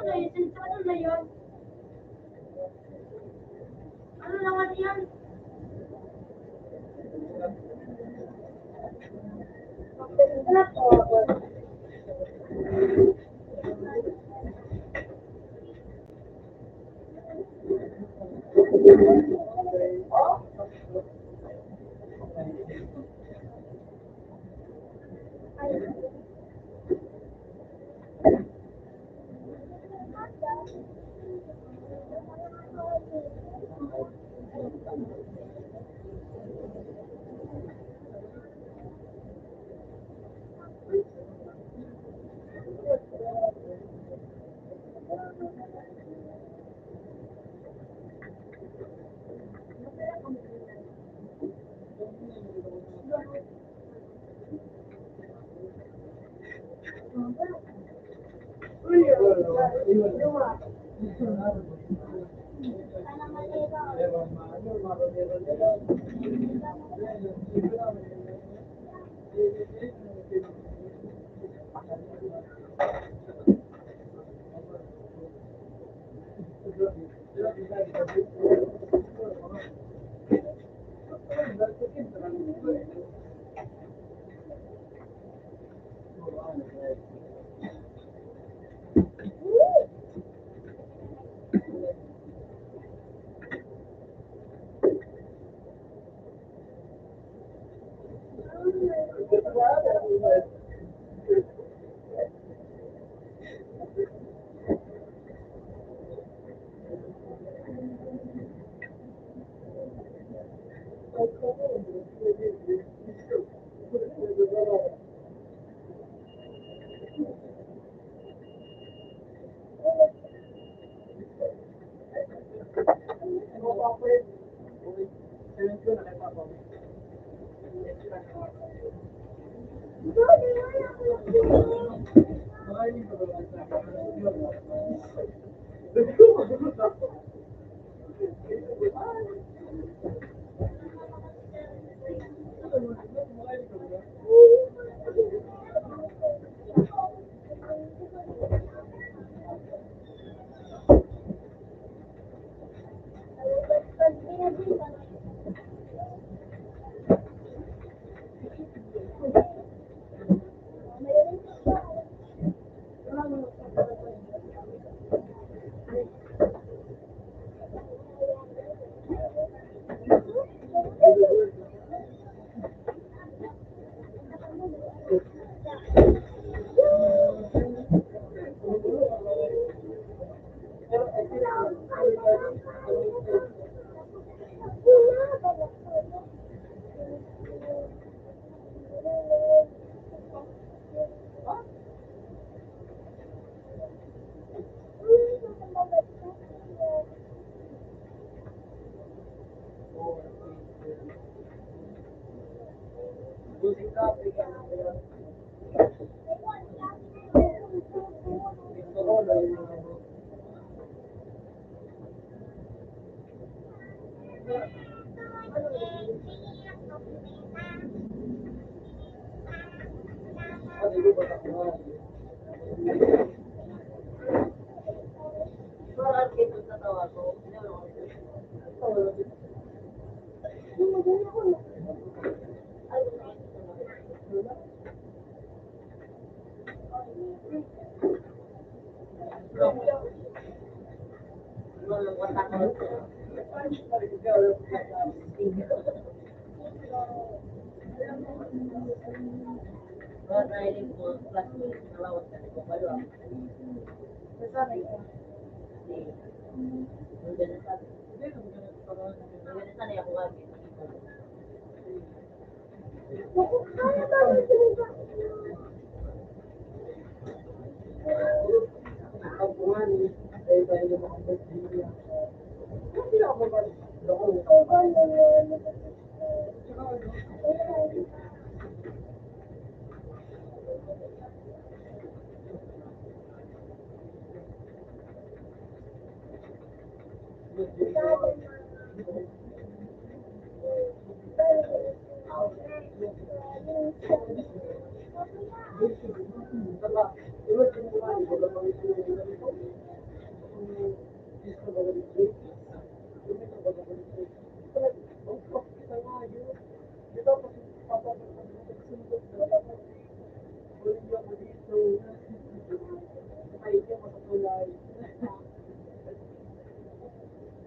Ano na yun? Ano na yun? Ano naman yan? Ano po? Mga training ko, classmate, nalawas ka ko kayo ah. Nasanay ka. Hindi. Nandiyan na sa nandiyan na sanay ako lagi. Kaya ba yung sinigang?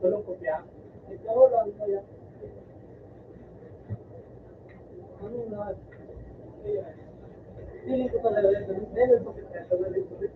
Tulong ko siya. Ikaw lang kaya. Ano na? Feeling ko talaga yun. Never ko siya. Talaga yun.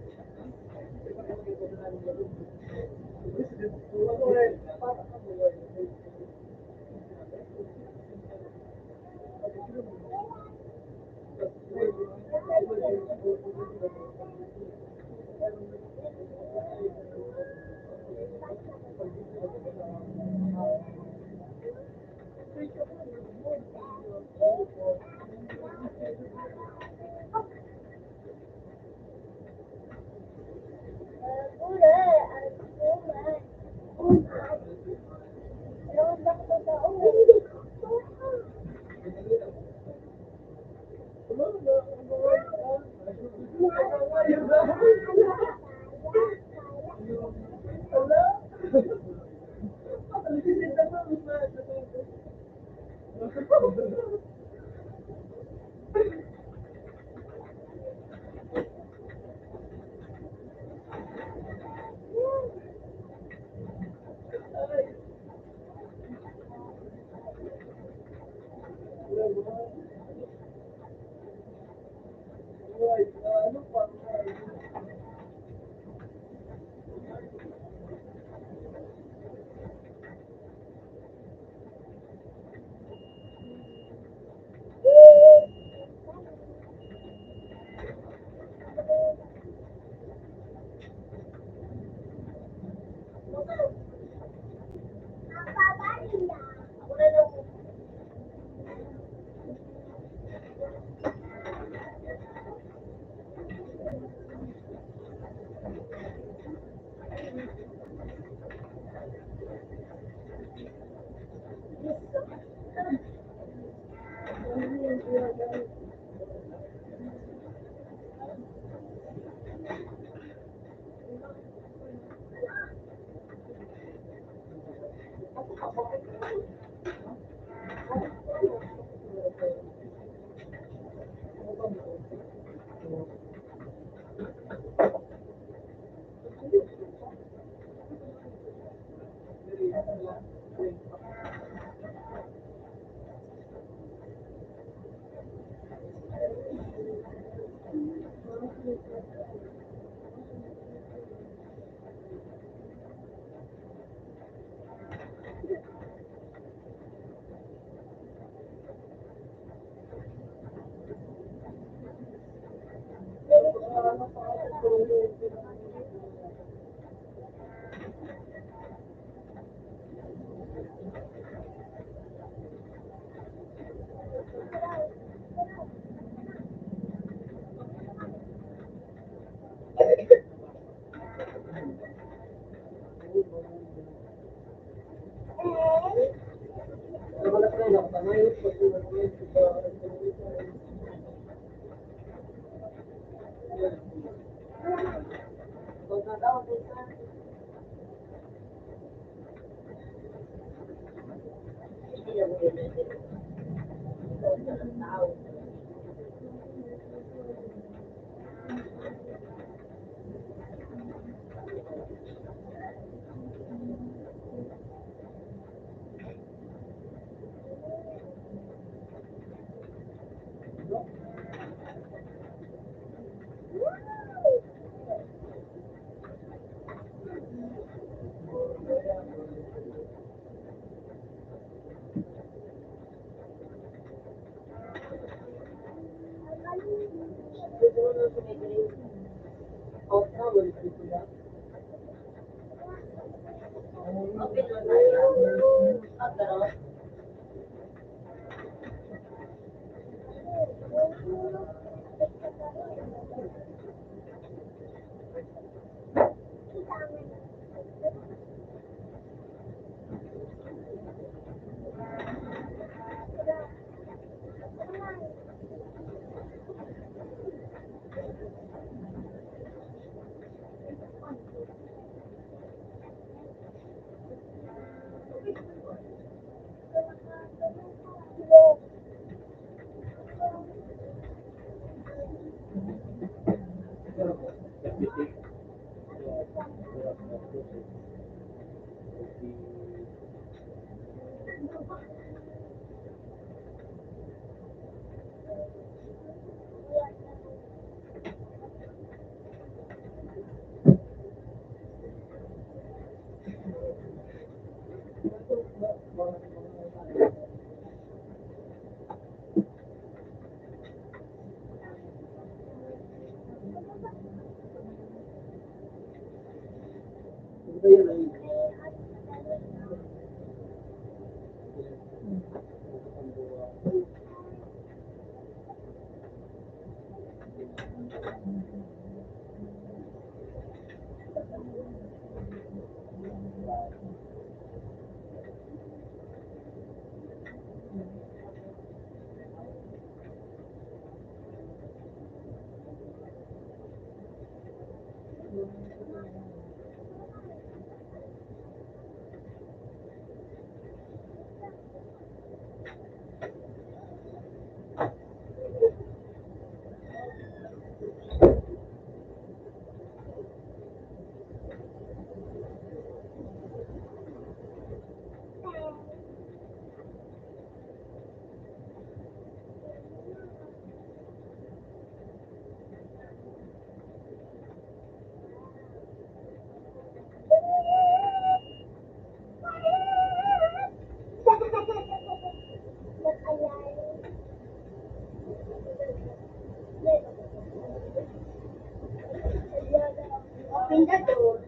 Open the door.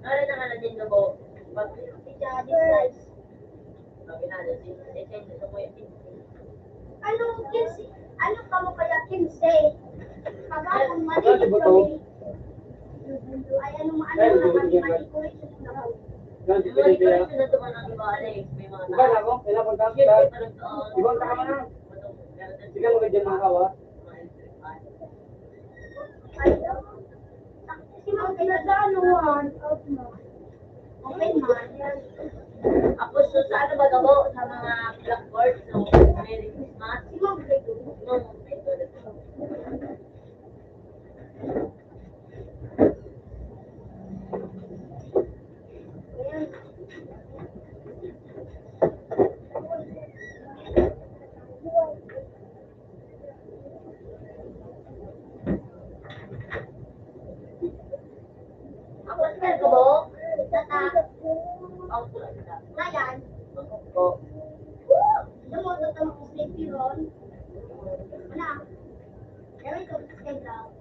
Ano na ano din po? Si Daddy Slice. Anong kinsi? Anong kamo kaya kinsi? Kagapon maliit kami. Ay, ano na kami, ma-decoration na kami. Si Ma'am, pinagdaanuhan. Open man. Ako sa ano ba gabo sa mga blackboard no Merry Christmas Si Ma'am, no ayan. ako sa gabo Tata, ako sa ngayon, ko lumoto ka mo sleepy ron. Wala. Gawin ko, schedule.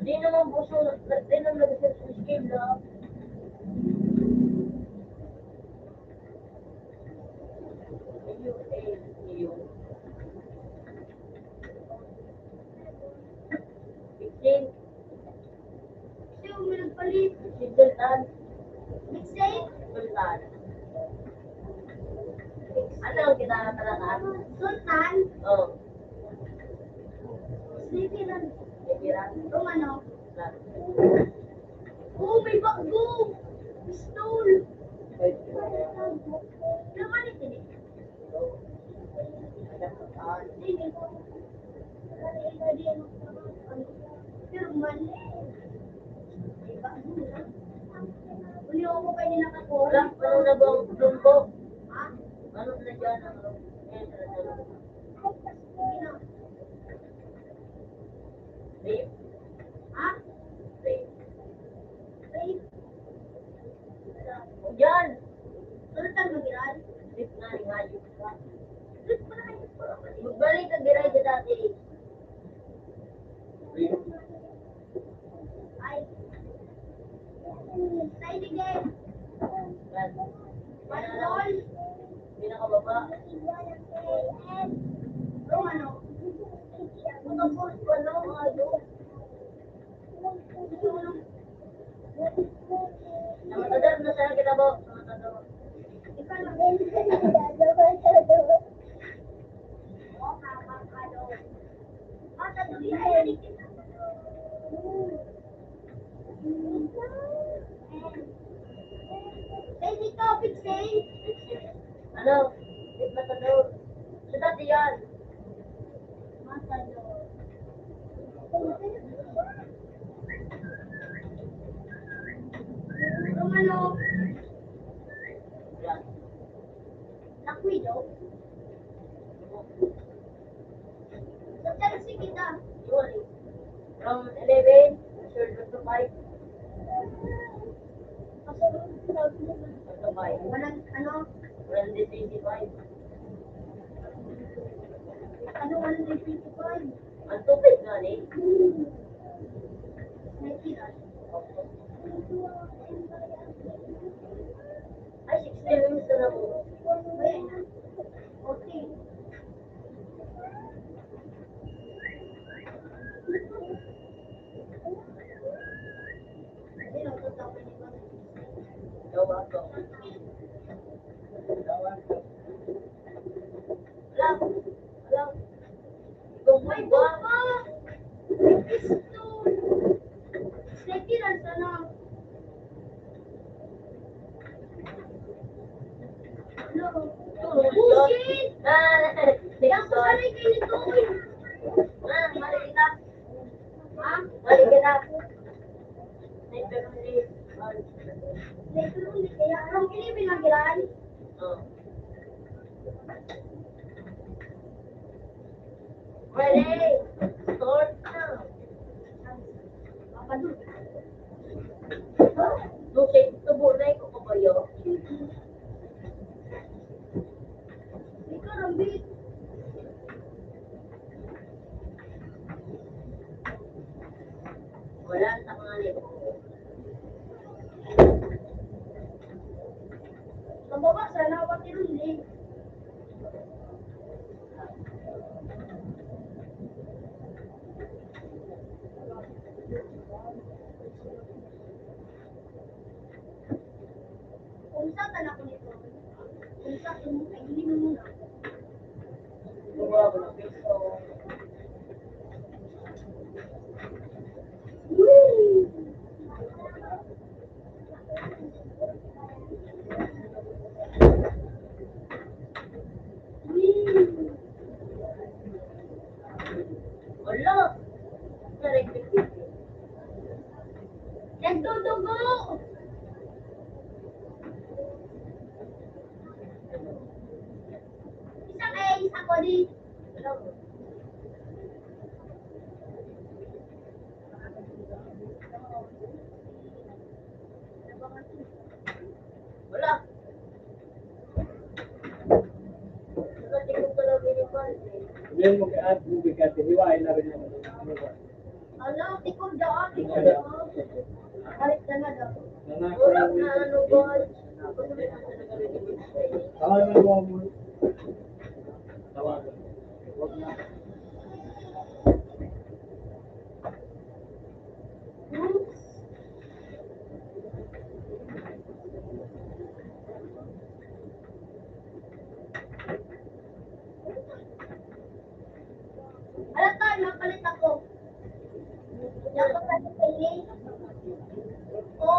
Di naman puso, di naman nag-set sa skill na. Ayun. 15. Kasi may nagpalit. Si Sultan. Mixtape? Sultan. Ano ang kitara talaga? Sultan? Oo. Sleepy lang. Kira. Romano? Lang. Oh, may bago! Pistol! Ay, Laman ito din. Hindi ko. Pero mali. May bago na. Uli ako kayo Wala, nakakuha. ano na ba ang lumbo? Ha? Ano na dyan ang lumbo? Sige na. Rape? Ha? Rape. Wait. O dyan! Sultan magiral? Rape nga, ngayon ka. Sultan pa na kayo. Magbalik ka giray ka dati. Ay. Side game. One ball. Pinakababa. Romano. Matapos pa no, mga doon. Sa matadar na sana kita ba? Sa matadar. Ikaw lang. Oh, kakakalo. Ah, tatuloy na yan. Say dito, Pixie. Ano? Di matadar. Sa dati yan. Matalo. Romano. Yan. Nakwido. Sa Chelsea kita. Yun. From 11, third to 5. To 5. Walang, ano, 125. ano, 155. Ang tupid nga ni. Natira. Ay, 16 minutes na po. Ayan na. Okay. Sino, tutapin ito? Gawa ko. Alam. Alam. May Ikaw ba? buka! May pistol! Natira sana. Ano? Bullshit! Yang pasari kayo nito eh. Mali kita. Ha? Mali kita. Sniper ulit. Later ulit kaya. Anong kilipin ang gilan? Oh. Ready? Start now. Papadul. Dukit, tuburay ko kabayo. Ikaw, Rambit. Wala sa mga lipo. Ang baba, sana pati rundi. Kung sa tanak ko nito, kung sa hindi mo muna. Gumawa ko ng piso. Woo! Woo! Wala. Naregpit. Nagdudugo! Isang A, isang ko di. Wala. Nakatingin ko lang minimal. Sabihin mo kay Ad, hindi ka, hiwain na rin yung ano ba? Ala, tikod daan, tikod daan. Balik ka na daw. Wala na ano ba? Tawagan mo ako. Tawagan. Huwag na. Ala tayo, napalit ako. Napalit ko yun. Ako.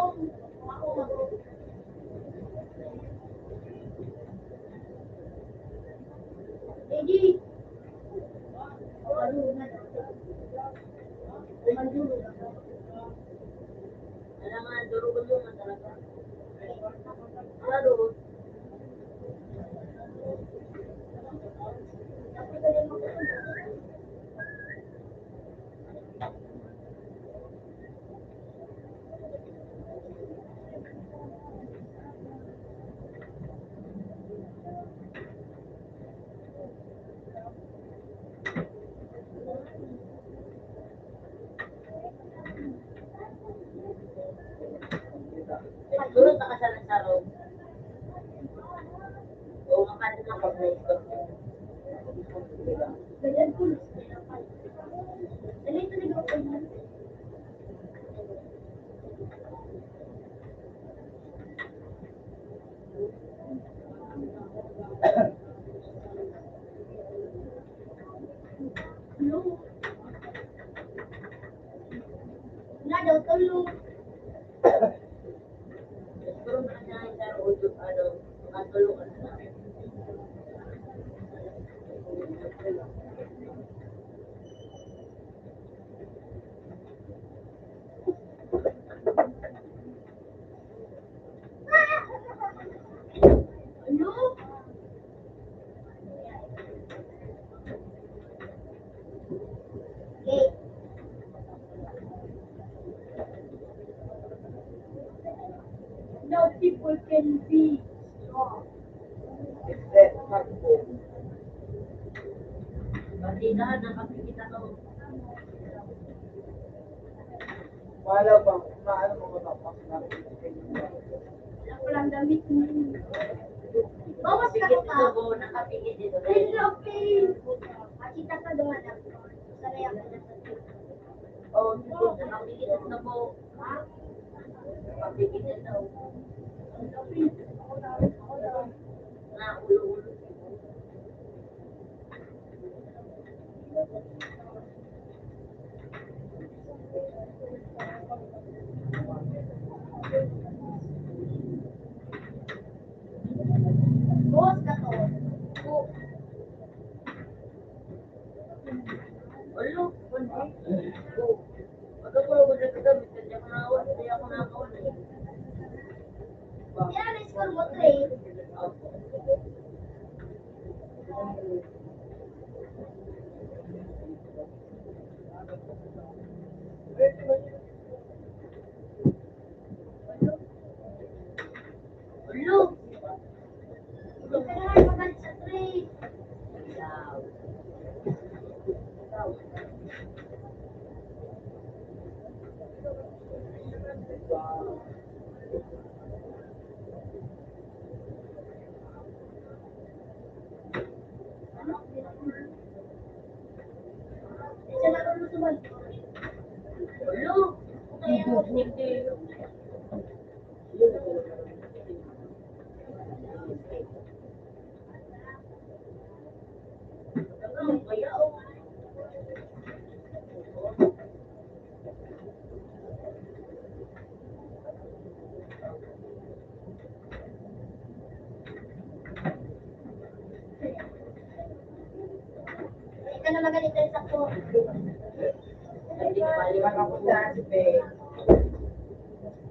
Eddie. Malulo na. Malulo na. Kailangan durugan mo man talaga. Lalo, siguro nakasalan sa road. O makano na pag-resto. Ganyan ko. Dali ito na ako. Ano? Wala daw, tulong. Siguro nakasalan sa road yung ano, makatulungan na. Ano? Okay. No people can be strong. Except Marco. Pati lahat nakakikita ko. Wala bang maano mga tapas na Wala ko lang damit mo. Bawas ka Pikit ka. ito po, nakapikit dito. It's okay. Makita ka doon. Sanay ako na sa Oo, nakapikit ito po. Nakapikit ito. Na ulo-ulo. Bawas ka to. Ulo, kundi. Pagkakulo ko dito gamit, hindi ako nakawala, hindi ako nakawala. Yan ang score mo, Trey. Ulo! Hindi ka naman magalit sa Trey. Yaw. Siya marunong sumagot. Ulo! Kaya mo, hindi. Kaya, oh. Hindi ka na magalit dahil sa ko. Hindi ko mali. Iwan ako sa aspect.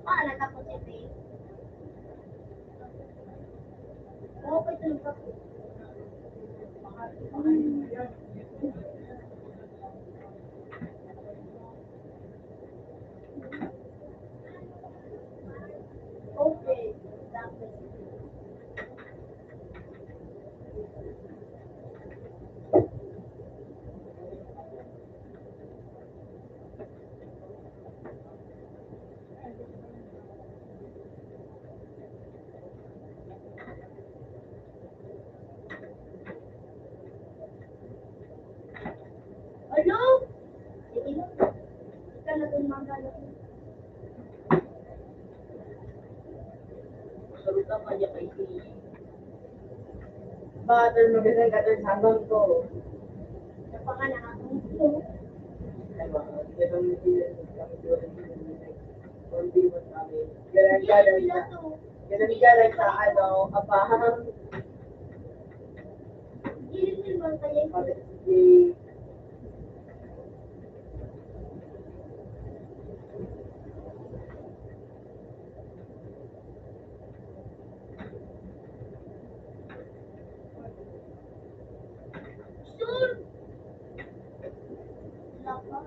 Anak ako si Trey. Okay, tulog ako. Okay. ka na dun magano. Sabi ka kanya kay si Butter mo ganun katong sabang ko. Napaka nakakungko. Ay ba, ganun yung sila kami doon. Kundi mo sabi. Ganun ka lang sa, ganun ka lang sa ano, apahang. Gilid din mo kaya Sabi si Sure! Lapa.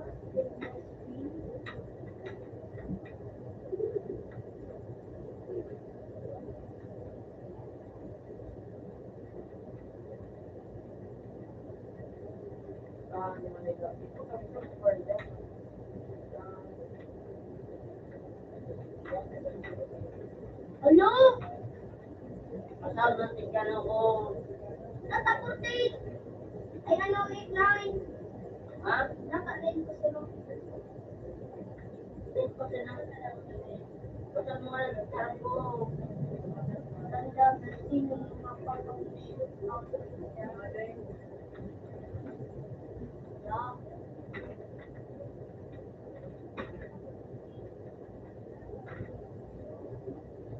ano mo nila. Ito kami sa Florida. Ano? kasal na tingnan ako. Nataputin! Ay ano, 8-9. Ha? Naka-line ko sila. Kasi na. Kasal mo nga lang sa ko. Tanda na sino yung mapapag-shoot out. Yeah.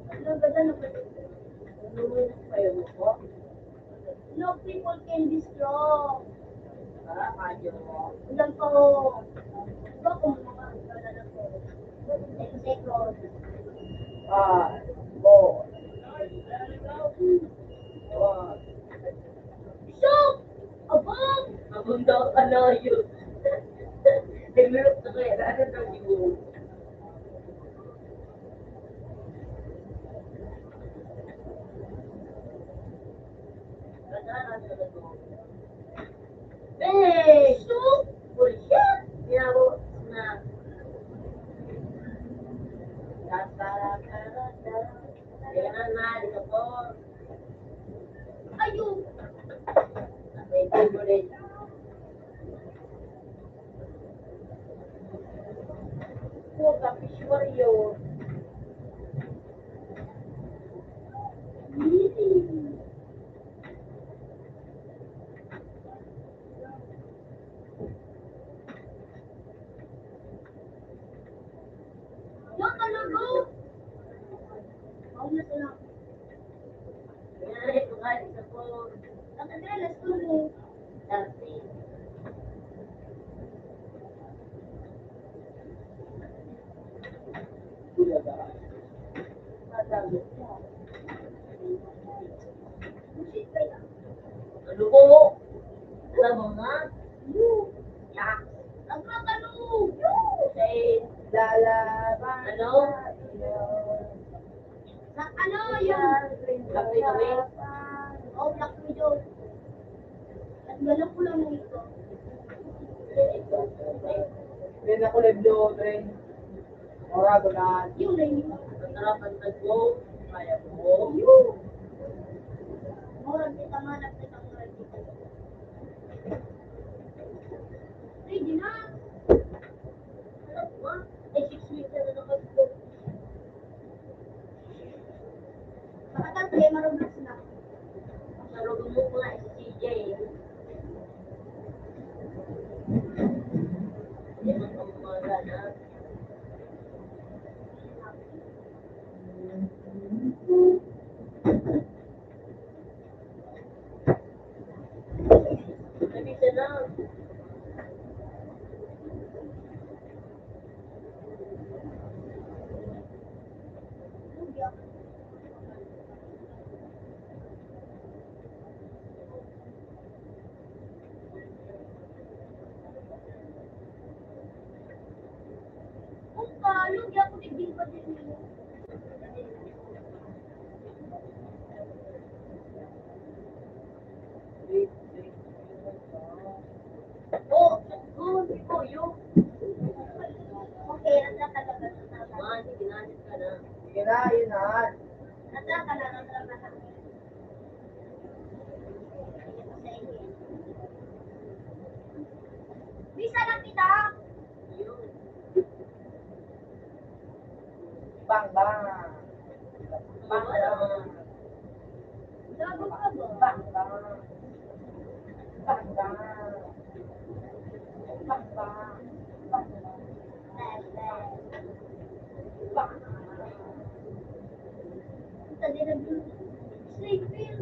Ano ganda na pa dito? Ano mo kayo mo po? No people can be strong. Ha? Kadyo mo? Ulang ko. Ito kung mga na ko. 10 seconds. Ah, bo. Shoot! Abang! Mabunda ka na yun. Develop na kaya. Ano daw yun? Kasalanan sa ito. Hey! Shoot! Bullshit! Ginawa na. Kailangan na, dito po. Ayun! May favorite. Huwag ka, picture yun. Yan talaga! Huwag na sila. Kailangan ito nga, dito po. Nakadalas ko mo. Dati. Kuya ba? Masagot ka. Bullshit kaya. Ano po? Alam mo nga? Yak. Nagkakalo! Say, Lalaban. Ano? Sa ano yun? Black Widow. Oh, Black Widow. At gano'n ko lang ito. Then ako leblo, Dren. Orago na. Yung na yun. Masarapan sa go. Kaya mo. Murag kita manap na itang murag kita. Ready na. Alam mo? Ay, 6 weeks na nakapag-go. Makatat kayo marunong na. Sa rogo mo ko nga si CJ. Yan ang pamamaga na. Nabisa na. Kung kalo, di ako tigil pa din nila. Oh, oh, hindi ko yun. Okay, nasa ka talaga. Man, ginanit ka na. Sige na, yun na. Nasa ka na, nasa ka na. Bisa lang kita. Yun. Bang, bang. Bang, bang. Gago ka ba? Bang, bang. Bang, bang. Bang, bang. Bang, bang. Bang. Tadi na blue. Sleeping.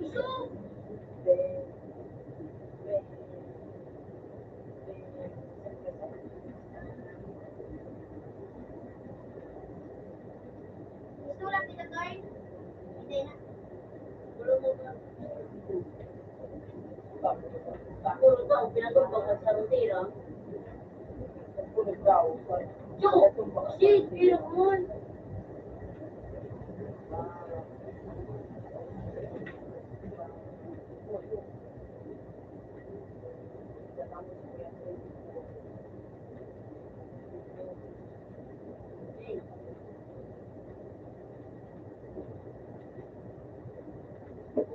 Iso. Gusto lang kita, guard. Hindi na. Puro tao pinagpapagod sa rutira. Yo! Shit! Ilok mo!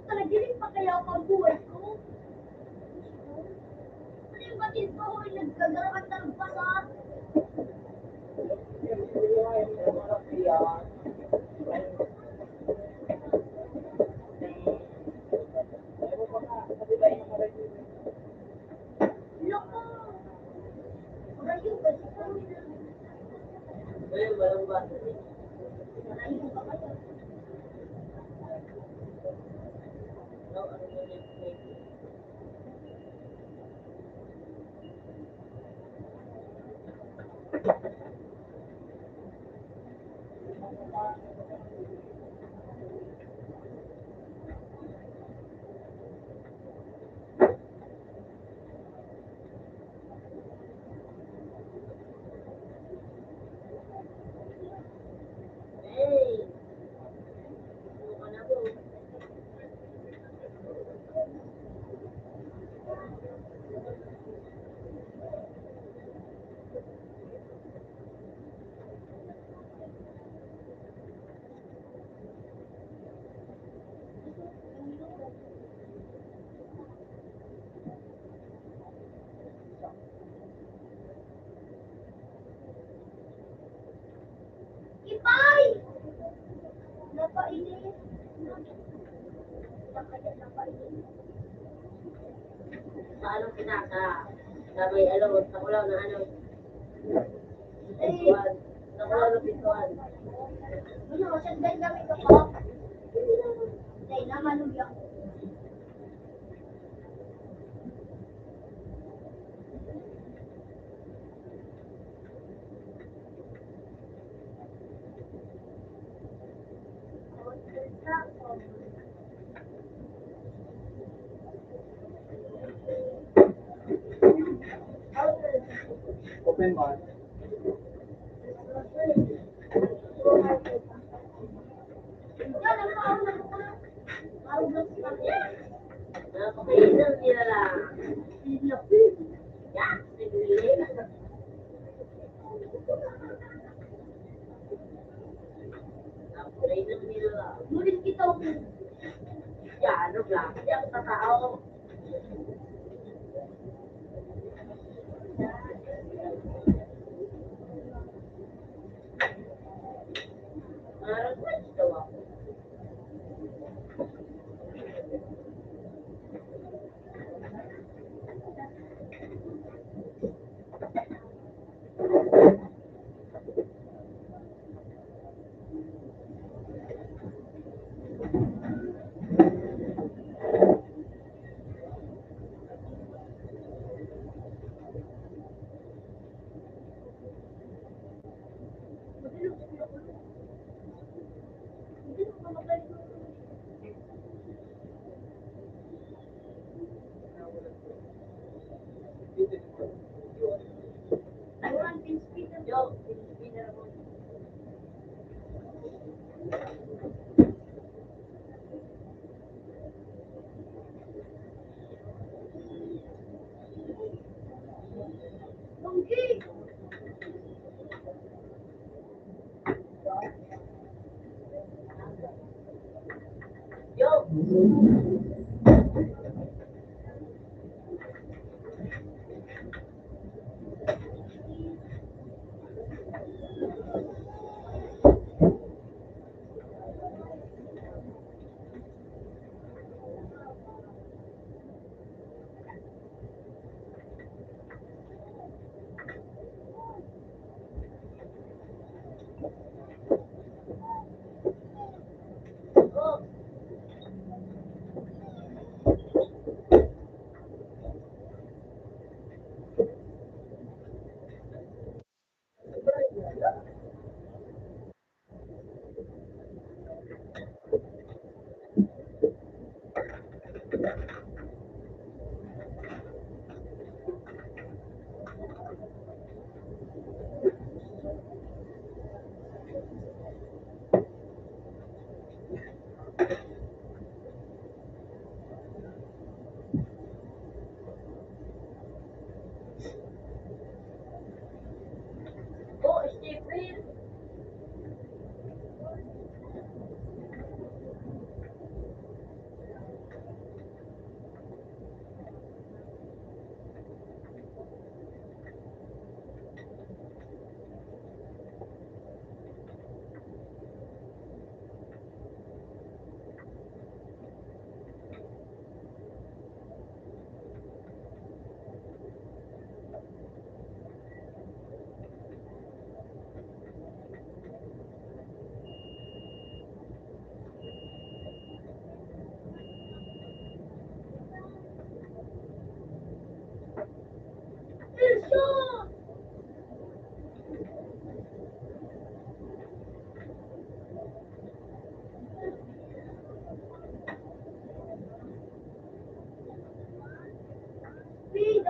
Talagiling pa kaya ako ang buhay ko? Ano yung batid ko ko yung nagkagaroon ng pasat? Loko! Marayo ba siya? Ngayon, walang ba? Marayo ba kayo? Hey! Ano ka na po? Ipay! Napainis. Napainis. Paano pinaka? Sabay alawot sa kulaw na ano? Eh, Pintuan. Sa kulaw na pintuan. ano, saan ba yung gamit ko po? Hindi naman, uyak. Open bar. Yan, ang kauna ko na. Marunong sila. Napakainan nila lang. Pinapin. Yan! Naglilin. Napakainan nila lang. Ngunit kita ako. Yan, ano ba? Hindi ako tatao. Request daw ako. Yo, pinipinner mo. Monkey! Yo!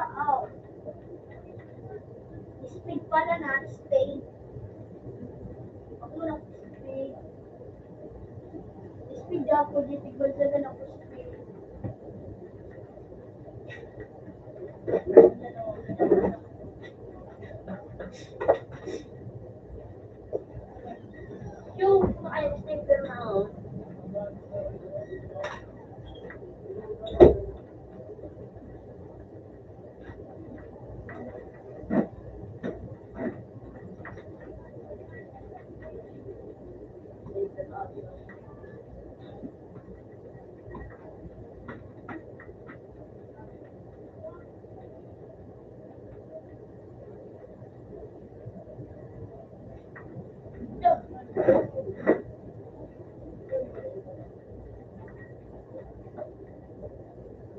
out. Speed pala na, stay. Ako lang speed. Speed ako, di tigol sa ganun ako speed. Yung kumakain sticker na ako.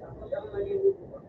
Tapos ang maliliit ko.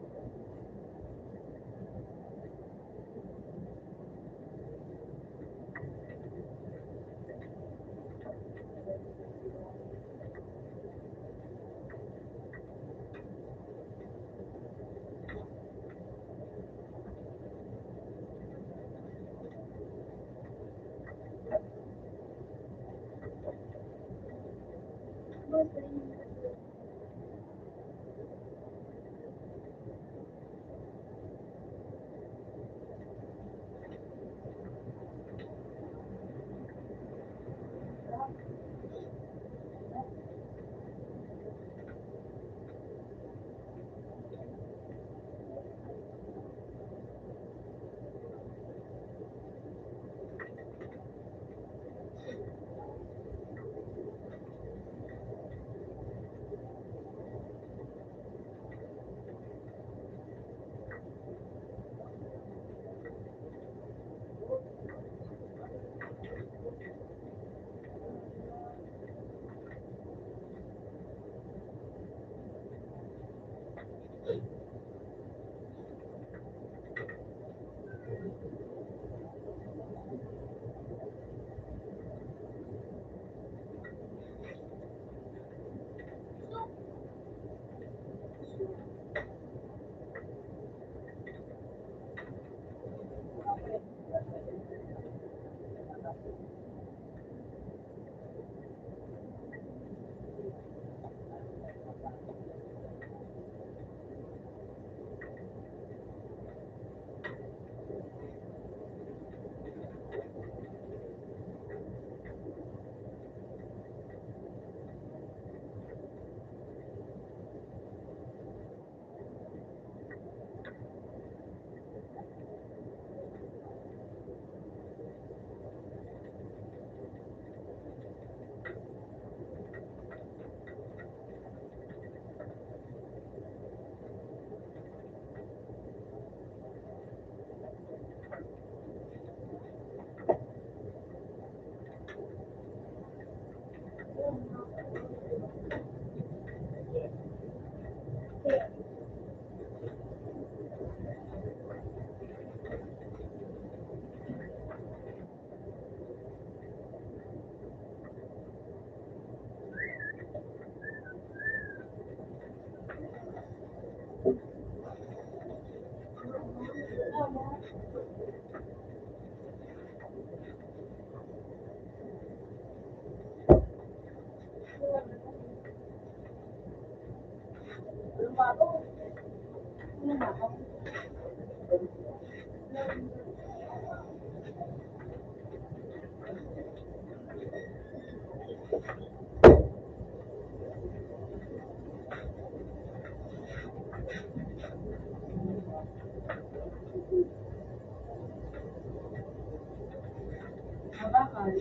Bakal.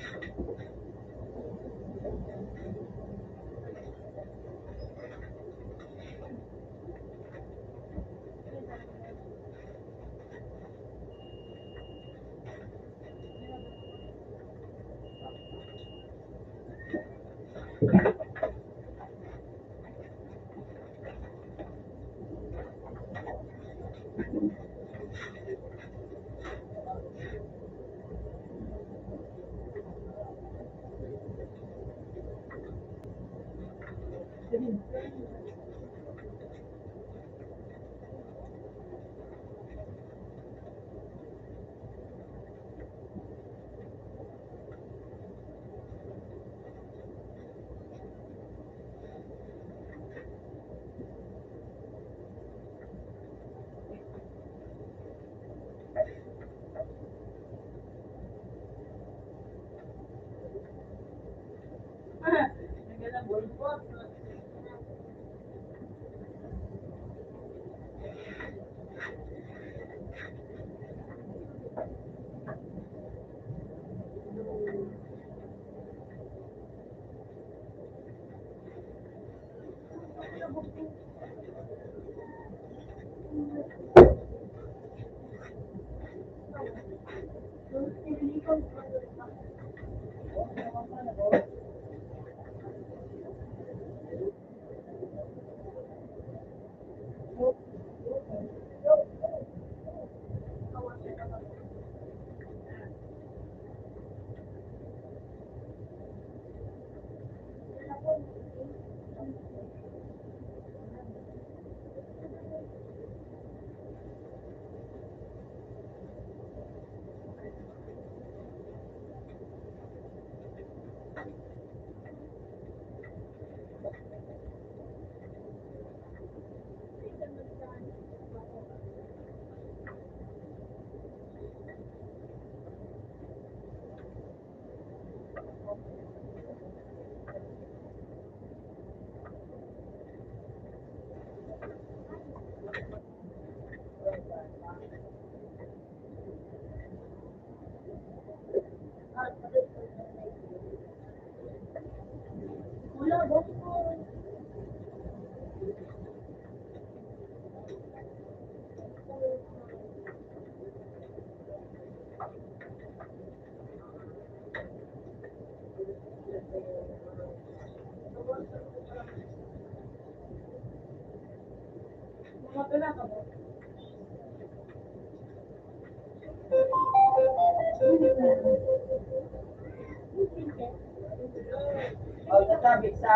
Pagkasabit sa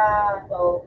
to,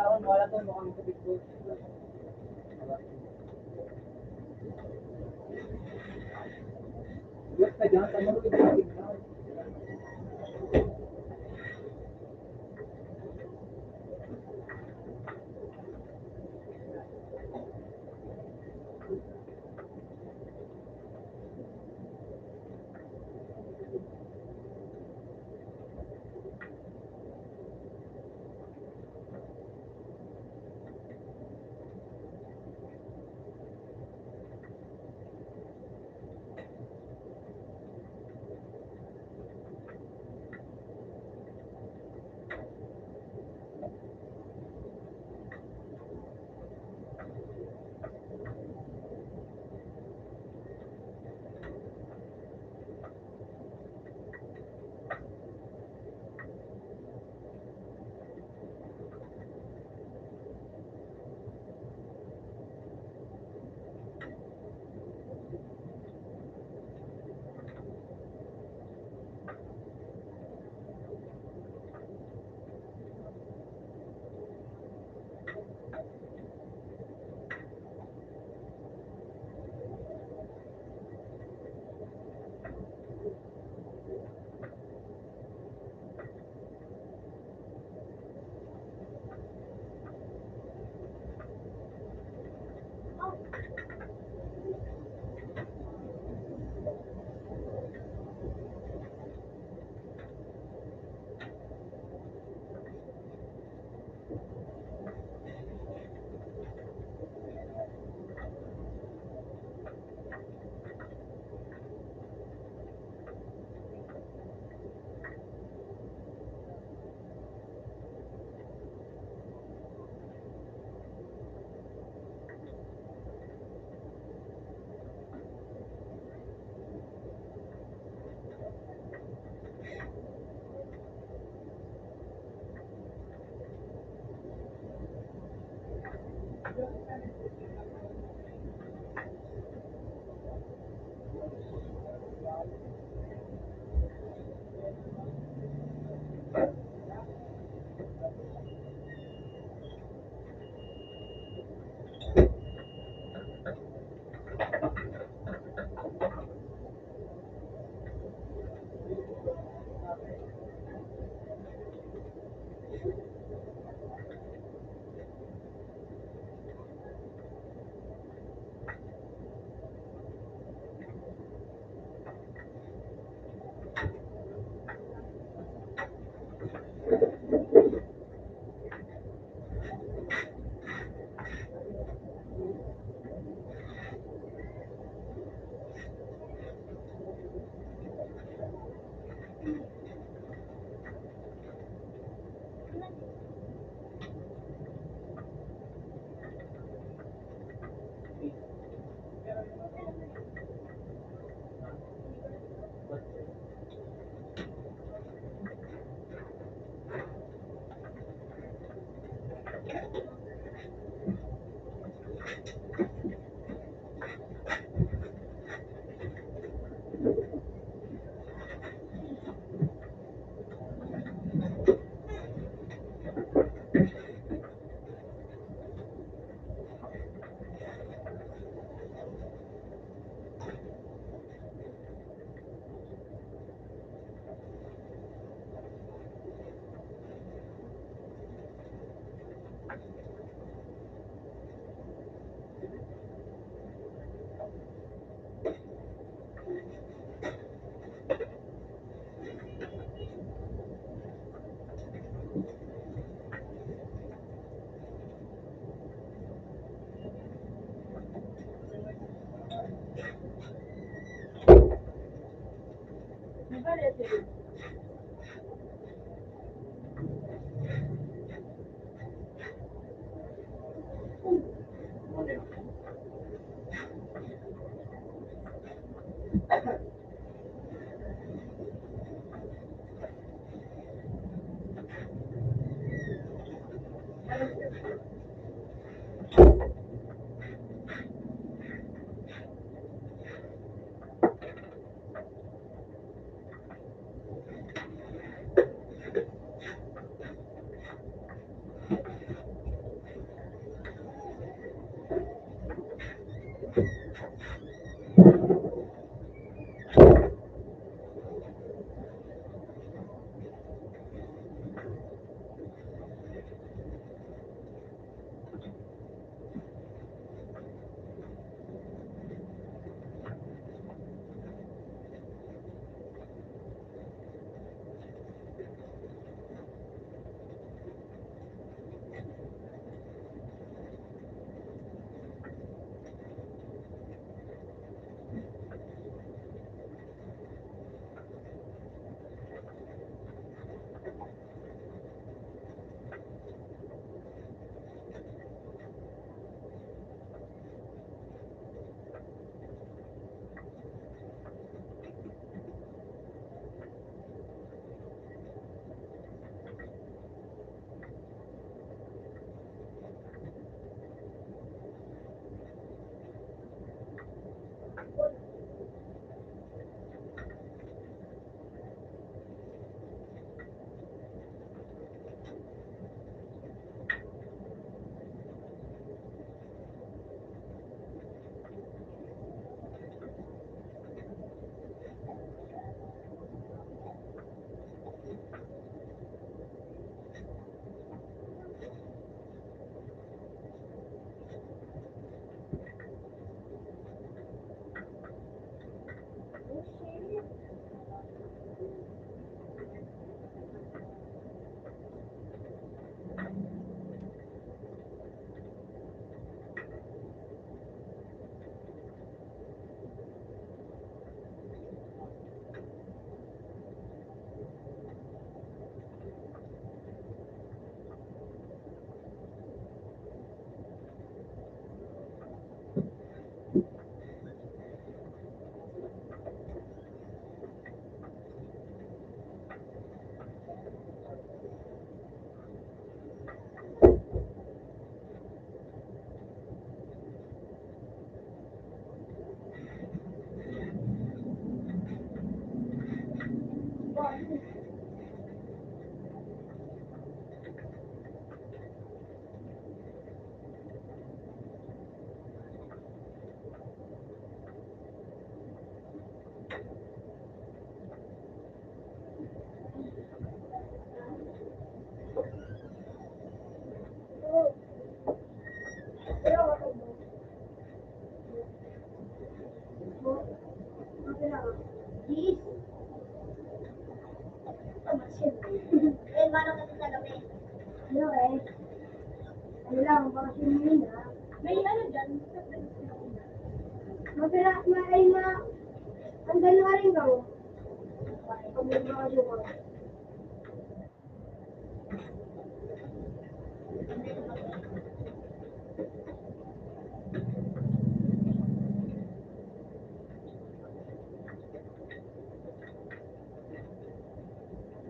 Tahun wala to mukhang sa big boss. Yes, ka dyan. Tama mo ito. ba referee? Ano yun? Please. Eh, paano kasi sa gabi? Ano eh? Ano lang, bakasyon mo yun ha? May ano dyan? Mapira, ay ma... Ang dalawa rin ka mo. Pag may bakasyon ka.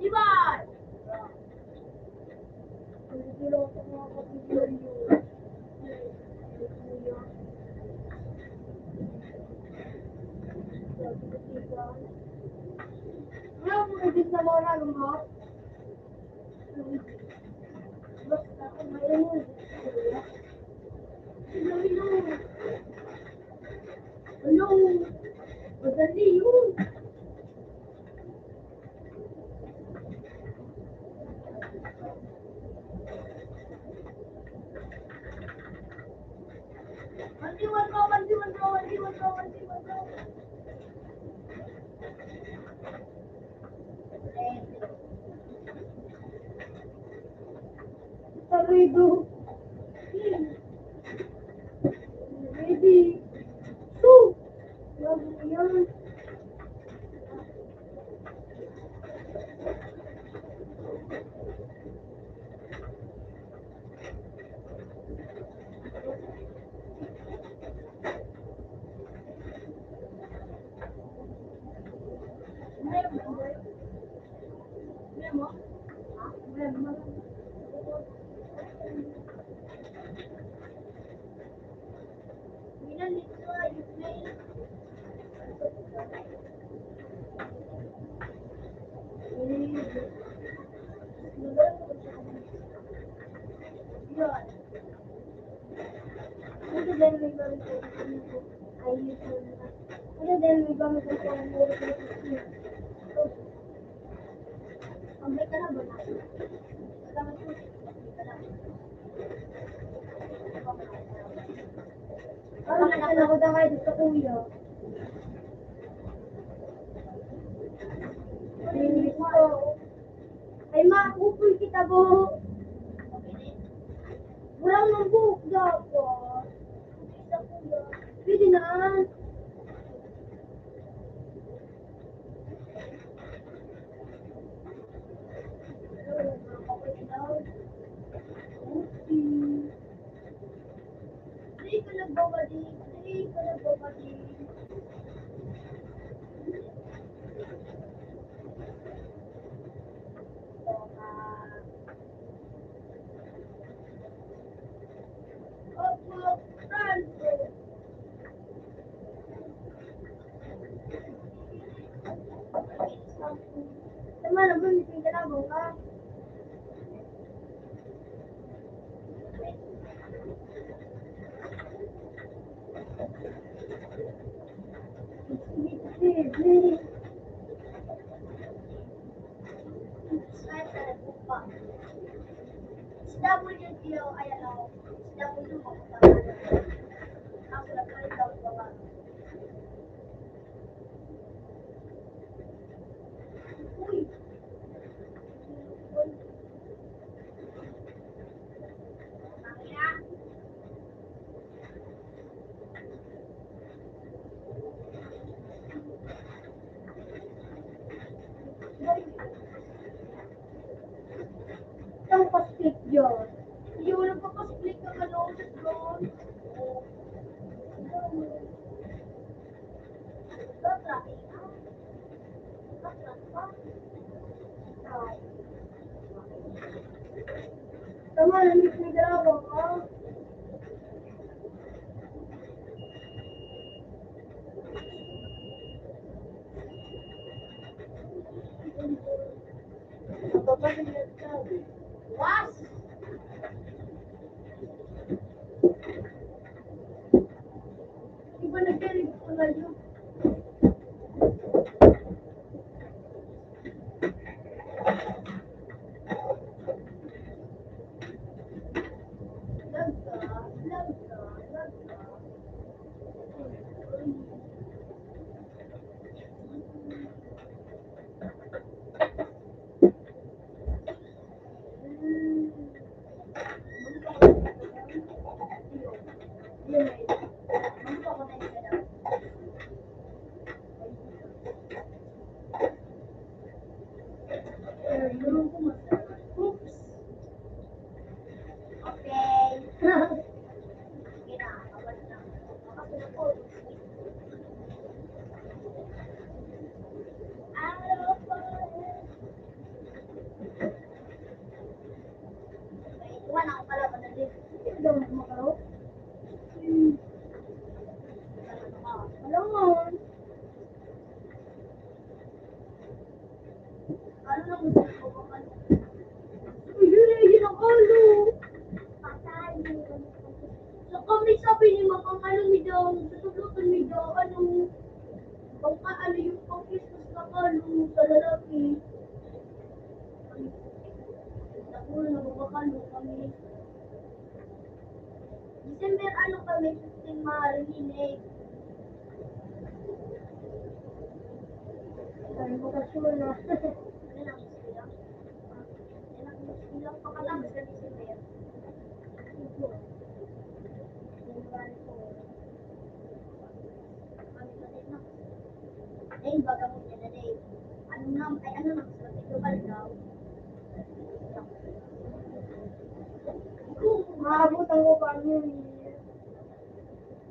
Diba? Ang tulong sa mga kapityon yun. Ano ang ibig na mora ng mo? Basta kung may ano. Ano? Madali yun. Mandiwan mo. Tarido. Ready. Two. Love mo yan. Ay, makupul kita, Bo. Wala nang buhok dapat. Pwede na. Hindi ko nagbabalik. Hindi ko nagbabalik. Opo, Franco. Tama na ba, may kalabang ka? WTO, ay ano, W mo. Ako lang pa rin daw ba? Uy! Mamaya. Saan ko split yun? Hindi wala pa pa-split ng ano, sa drone. Tama na, mix na dalawang ka. Was! Iba nag-delete ko na yun. Oops. Okay. Wala ako pala madali. Hindi daw makaraw. Alam mo. Ano na gusto ko ba? Yun ang alo. Patay. So kami sabi ni Mama, ano ni daw, tutulutan ni daw, ano, ano yung pang-Christmas na kalo sa lalaki. Ako na nababakalo kami. December ano kami, 15 marinig. Ay, bakasyon na. Ano lang, sila? Ilang pakalabas na December. Ay, baga mo niya na day. Ano na, ay ano na, global daw. Maabutan ko pa niyo eh.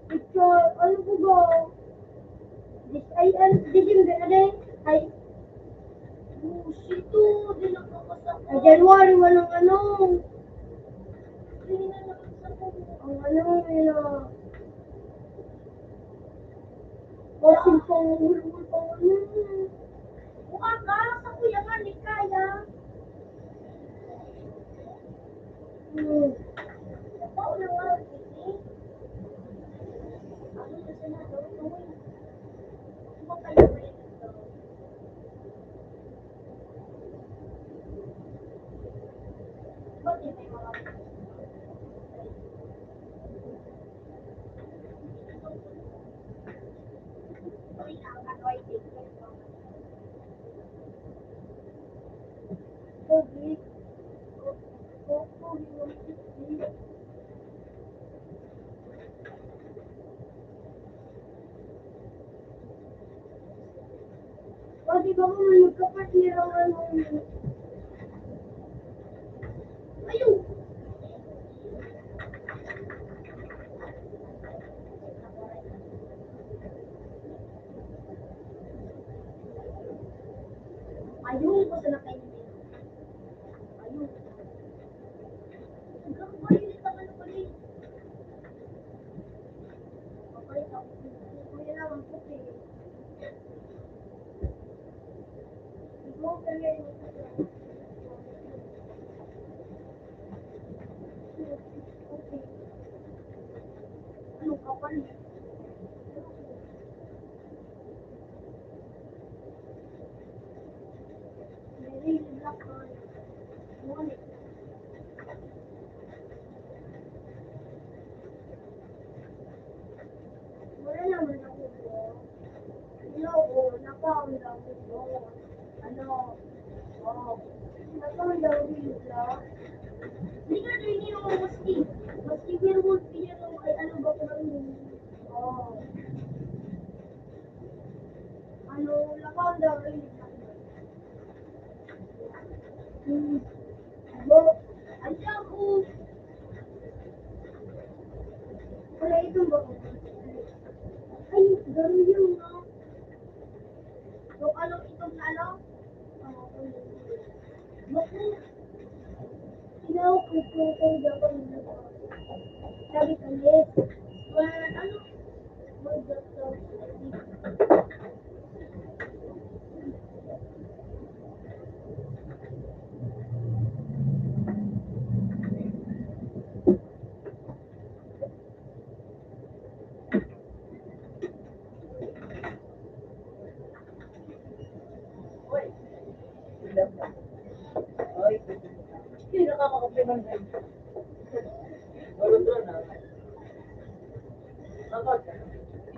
Picture, ano po ba? Ay, ano, December na day? Ay, January, walang ano. Ang ano, yun na. Kasi pang hulul pang ano. Mukha ka, sa kuya nga, di kaya. Ako na nga, Kiki. Ano na siya na, gawin. Ano kaya ba yun ito? Bakit may mga di ba kung nagkapatirangan mo ayun! Ayun ko sa nakainin. Ayun. Hanggang mainit ang ano ulit. Papalit ako. Kuya naman po eh. Ikaw kaya yung ano kapal? Very black on. Ngunit. Wala naman ako po. Hello, nakaon daw ko. Ano? Oh. Nakaon daw bigla. Hindi ka rin yung maski. Maski pero mo pinano ay ano ba ko rin. Oh. Ano, nakaon daw rin. Bo, aja ko. Wala itong ba? Ay, gano'n yun, no? So, ano itong ano? Baku. Sinaw ko ko dapat nila. Sabi ko, yes. Wala, ano? Mag-doctor. Oy, ilang ka? Oy, hindi nakakakape ng guys. Wala doon na. Bakit?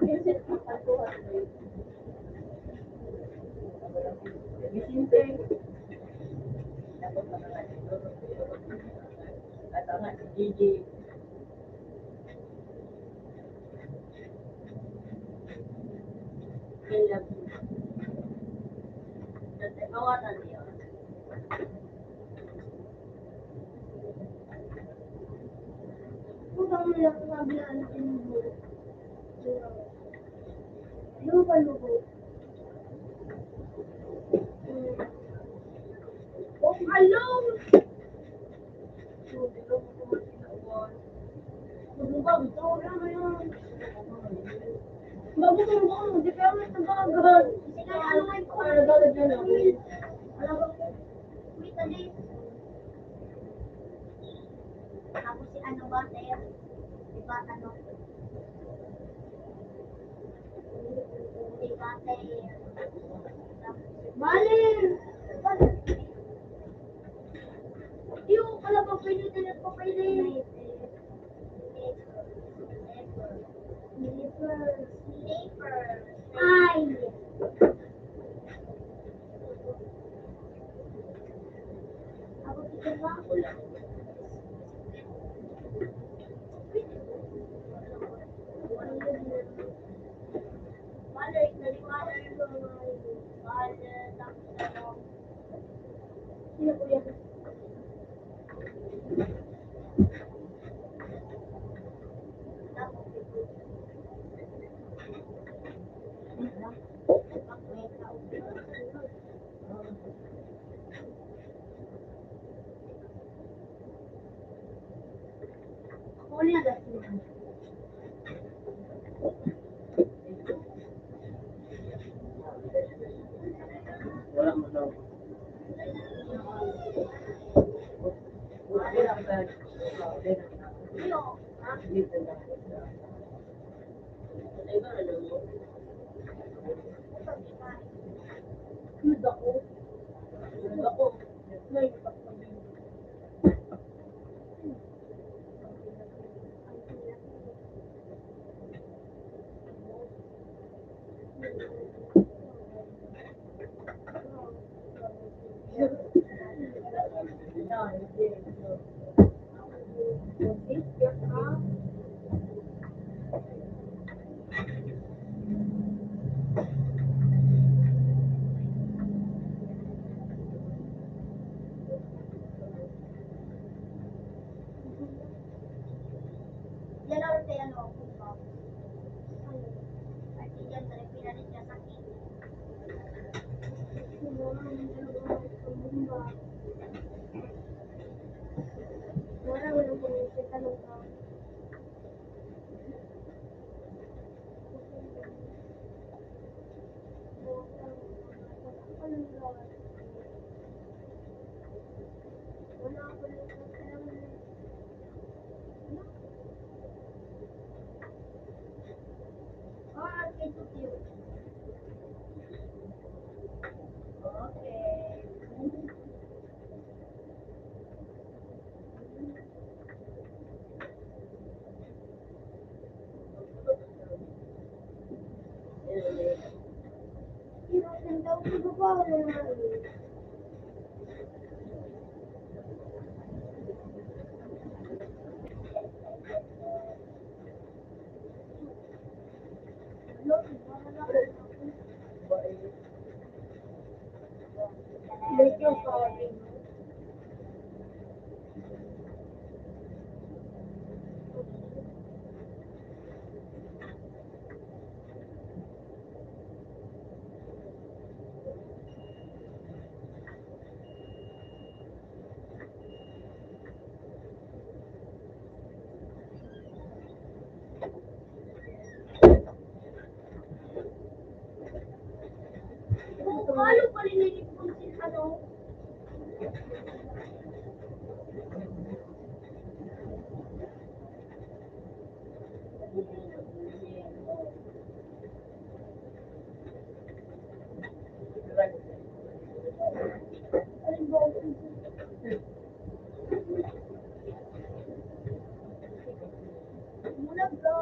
Ipisit ang pagkuhan mo. Bisinte. Dapat na natin ito. At ang si Gigi. I love you. Kasi kawanan niya. Kung saan mo lang sabi na anak yung buo. Lupa-lupo. Oh, hello! Magbubag, ito na ngayon. Bago kung baka mo, di kaya mas nagagad. Kasi kaya ano nga ito, nagagad na lang. Alam ko, wait a day. Tapos si ano ba, Ter? Diba, ano? Diba, Ter? Malin! Yung kalabang pwede din at papayli. Sniper. Ay! Ako dito ba? Malay, naliwanag yung malay, tapos ano. Sino po yan? Tapos ito. Wala mo daw. Wala ka sa... Dito na. Ano ba ano mo? Good ako. Good ako. Ngayon, pagpagin. Yan ako kay ano, puso. At yan, pinalit niya sa akin. Wala mo nang pumisip, tanong ka. Wala ako nang okay, so cute. Okay. Ang daw ko ba Make your sorry. Ano pa rin nilipon si ano? Muna bro.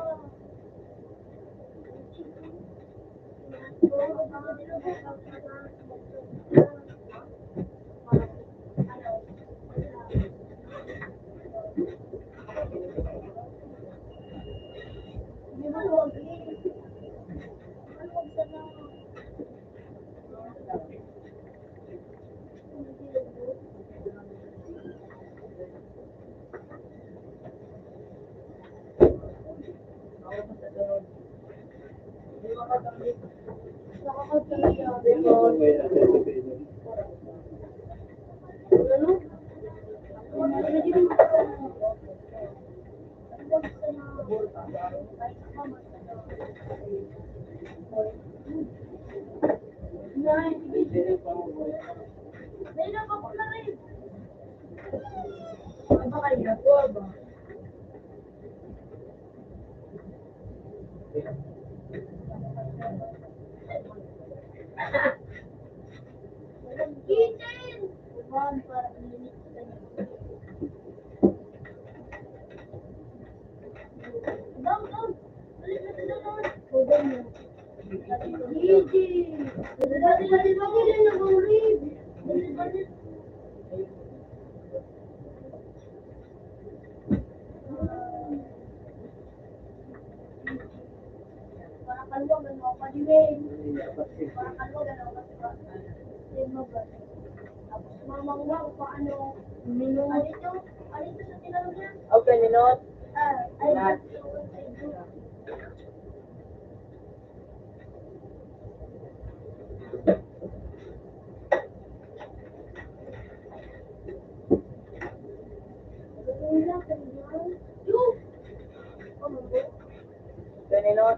Okay, ninot. Lahat. Okay, ninot.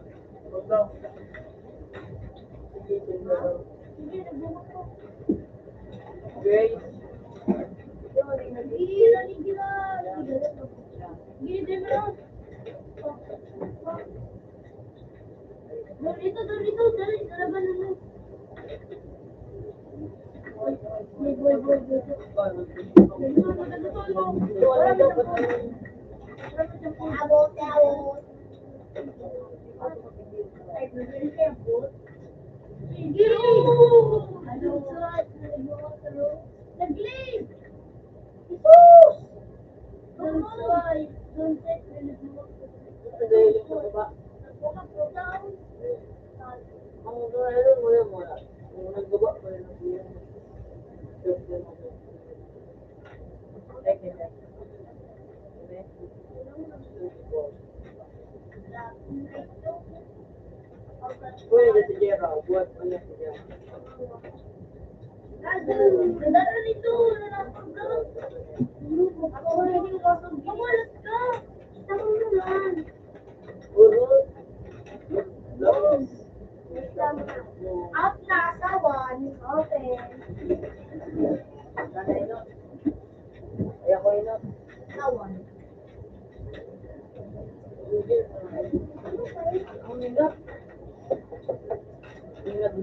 Sige, sige. Grace. Nag-leave! Jesus! Don't say, Dahil yung sa baba. Ang mga wala. Kung nagbaba pa rin ang buwan. Pwede si Jera, buat mo niya si Jera. Urut. Los. Up nasa one, open. Kanay no. Ay ako ino. Sa one. Ang nindot. Ingat.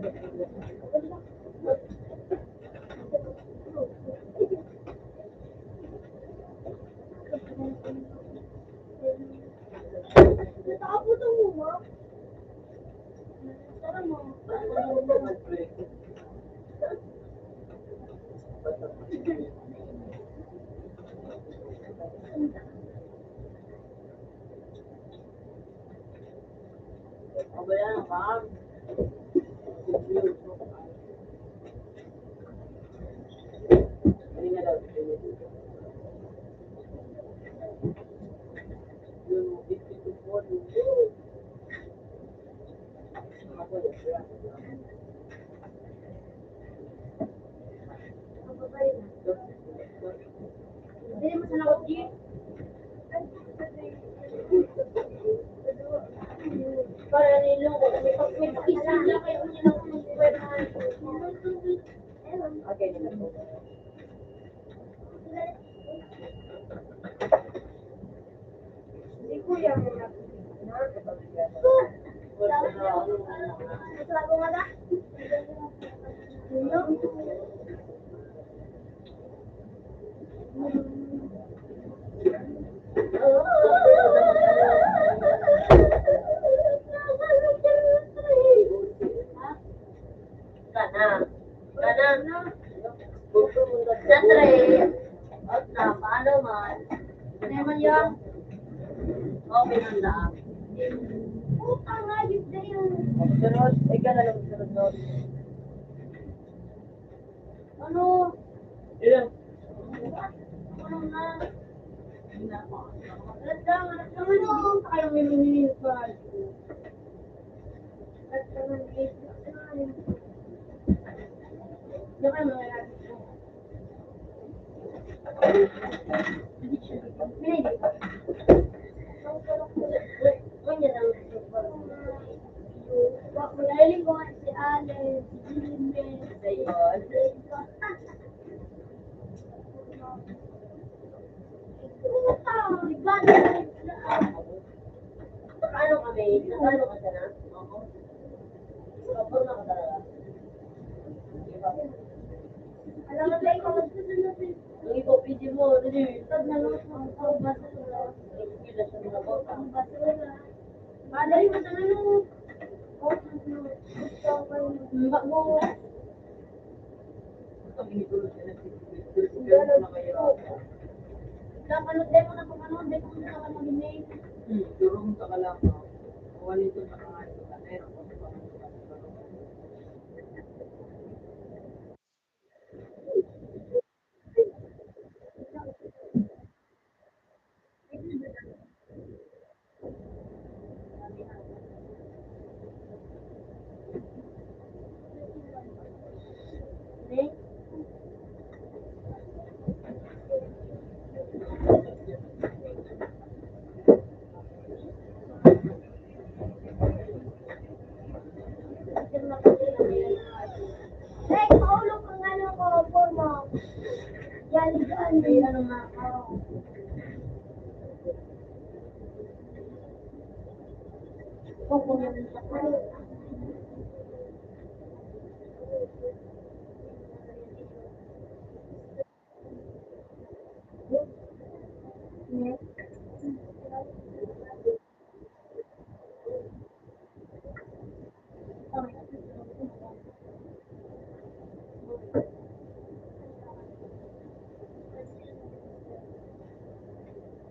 Natapo to mo. Tara mo. Abayan, ma'am. Hindi nga daw. Yung 54, yung ako, Hindi mo sa nakot yun. Para nilo ko. May pakisa na kayo niya lang kung okay, nila po. Si Kuya mo na. Lago nga na? Kana. Satre. At na, paano man? Naman yun? Okay lang lang. Utang nga, yun na yun. Sunod, ikaw na lang sunod. Ano? Ilan? Ano na? Alat lang, ano? Kaya may lumilis pa. Alat lang, lumilis pa. Diyan kayo mga natin. Binili. Ganyan lang. Magaling ko nga si Alex, si Jimmy, si Paano kami? Nagano ka na? Oo. Kapag na ka talaga. alam mo tayo kung magsusunod eh. Ang ipopidi mo, dali. Pag nalunod mo ang basura. Kila sa mga bota. Ang basura. Madali mo sa nalunod. Gusto ko yung bak mo. Kami nitulog ka na na kayo. Kapanood din mo na kung ano, hindi ko na naman mag-email. Durong ka lang. Wala ito na kangayon ka. Meron ko. Yan, May ano nga ako. Opo, naman sa kanya.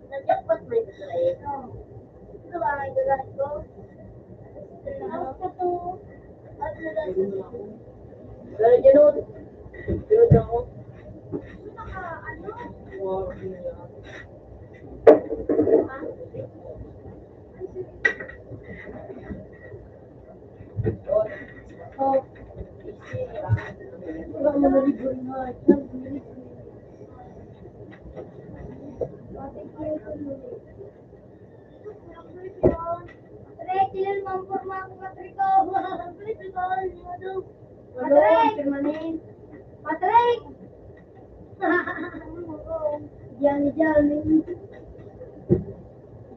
Nagjackpot mo ito sa iyo. Ito ba ang itulat ko? Ako pa to. At nalang ko. Pero yun, yun ako. Naka, ano? Wow, yun yan. Ha? Oh, wala mo na libre na. Patrick, ilan mo ang forma ako, Patrick ko? Patrick, ikaw, ano? Wala, Patrick! permanent. Patrick! Yan, yan.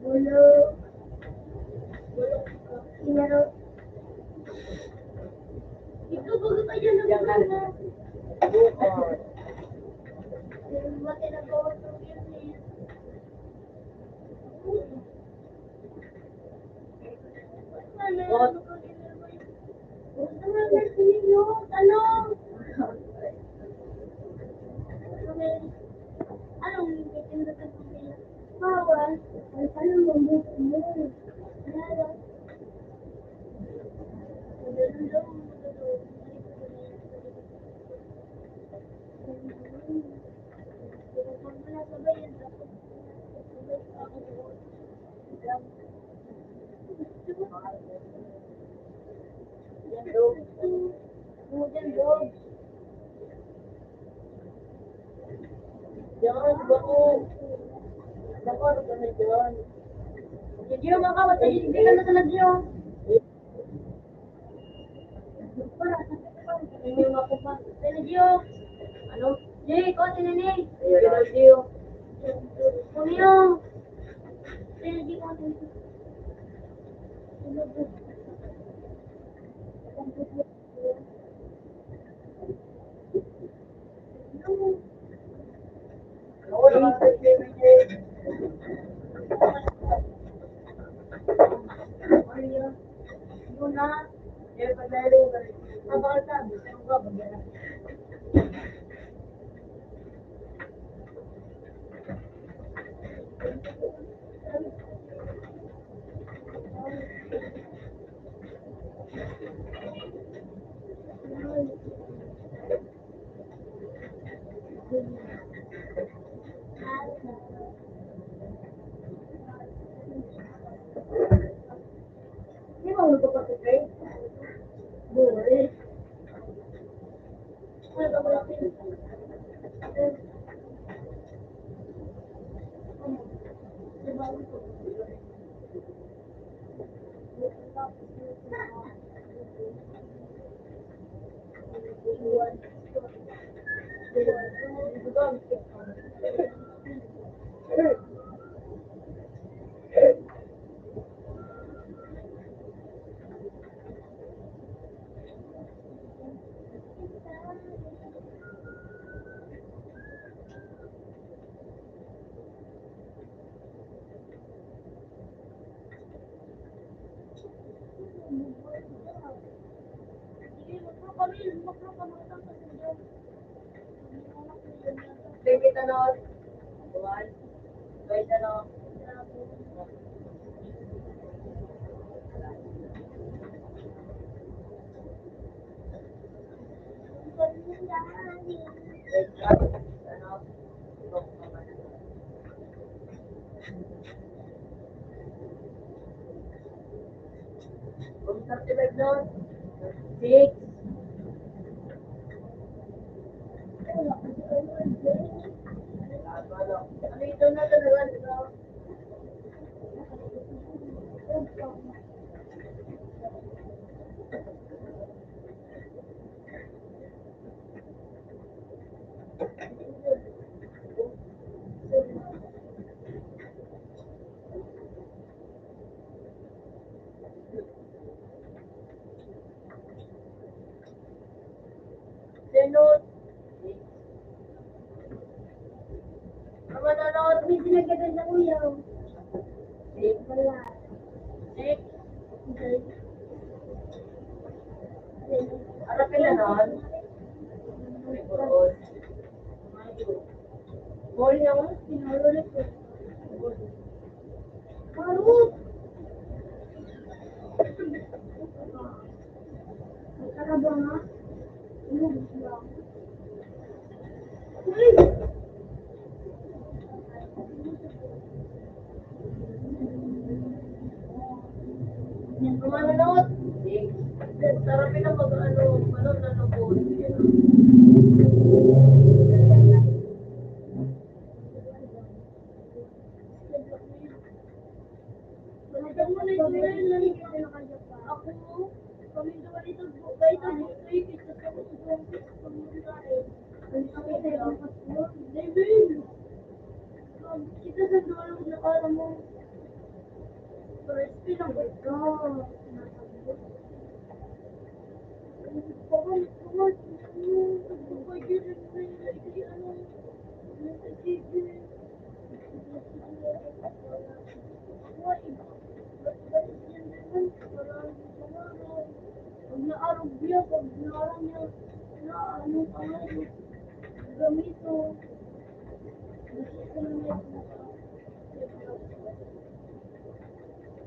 Bulo. Inaro. Ikaw, bago tayo ng Yan ka. forma. Bukod. Bakit nagawa ko yun eh? Ano? What? Gusto mo na ninyo? Ano? Anong titinda ka sa nila? Bawal. Ay, ano mo buto mo? Ano? Yan daw. Yan, bako. Bako, ano ka na dyan? Hindi mo makawat sa hindi ka na talaga yun. Hindi mo ako pa. Sergio. Ano? Jay, ko, sinini. Sergio. Kumio. Energy content. Oo, naman sa Jay. Maria. Luna. Yan, pagdalo ka rin. Napakasabi. Ano ka ba? Hindi mo ulo pa sa Trey? Buhay. Ano ka ba? Baby, tanong. Buwan. Baby, tanong. Kung 35 nun, 6. Ano ito na talaga? Diba? may sinagatan sa uyaw. Eh, Wala. Eh, harapin na nun. May kurol. Mall niya mo? Pinulit ko. Marut! Saka ba nga? Lubos lang. Uy! Yan po manonood. Sarapin na mag-ano, nanonood. Balikan mo na ito rin. Ako, kami dalawa dito. Kahit ako, kahit ito sa David! Kita sa dulo na kala mo. First pin ang ito. Pag naarog niya, pag naarog niya, na ano pangalan, gamito.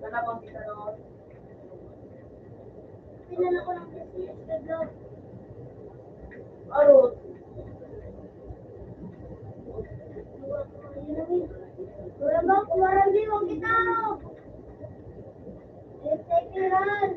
Wala bang kita nun? Pinala ko ng business na vlog. Arot. Wala ba? Kumarang din ang kita. Sekiran.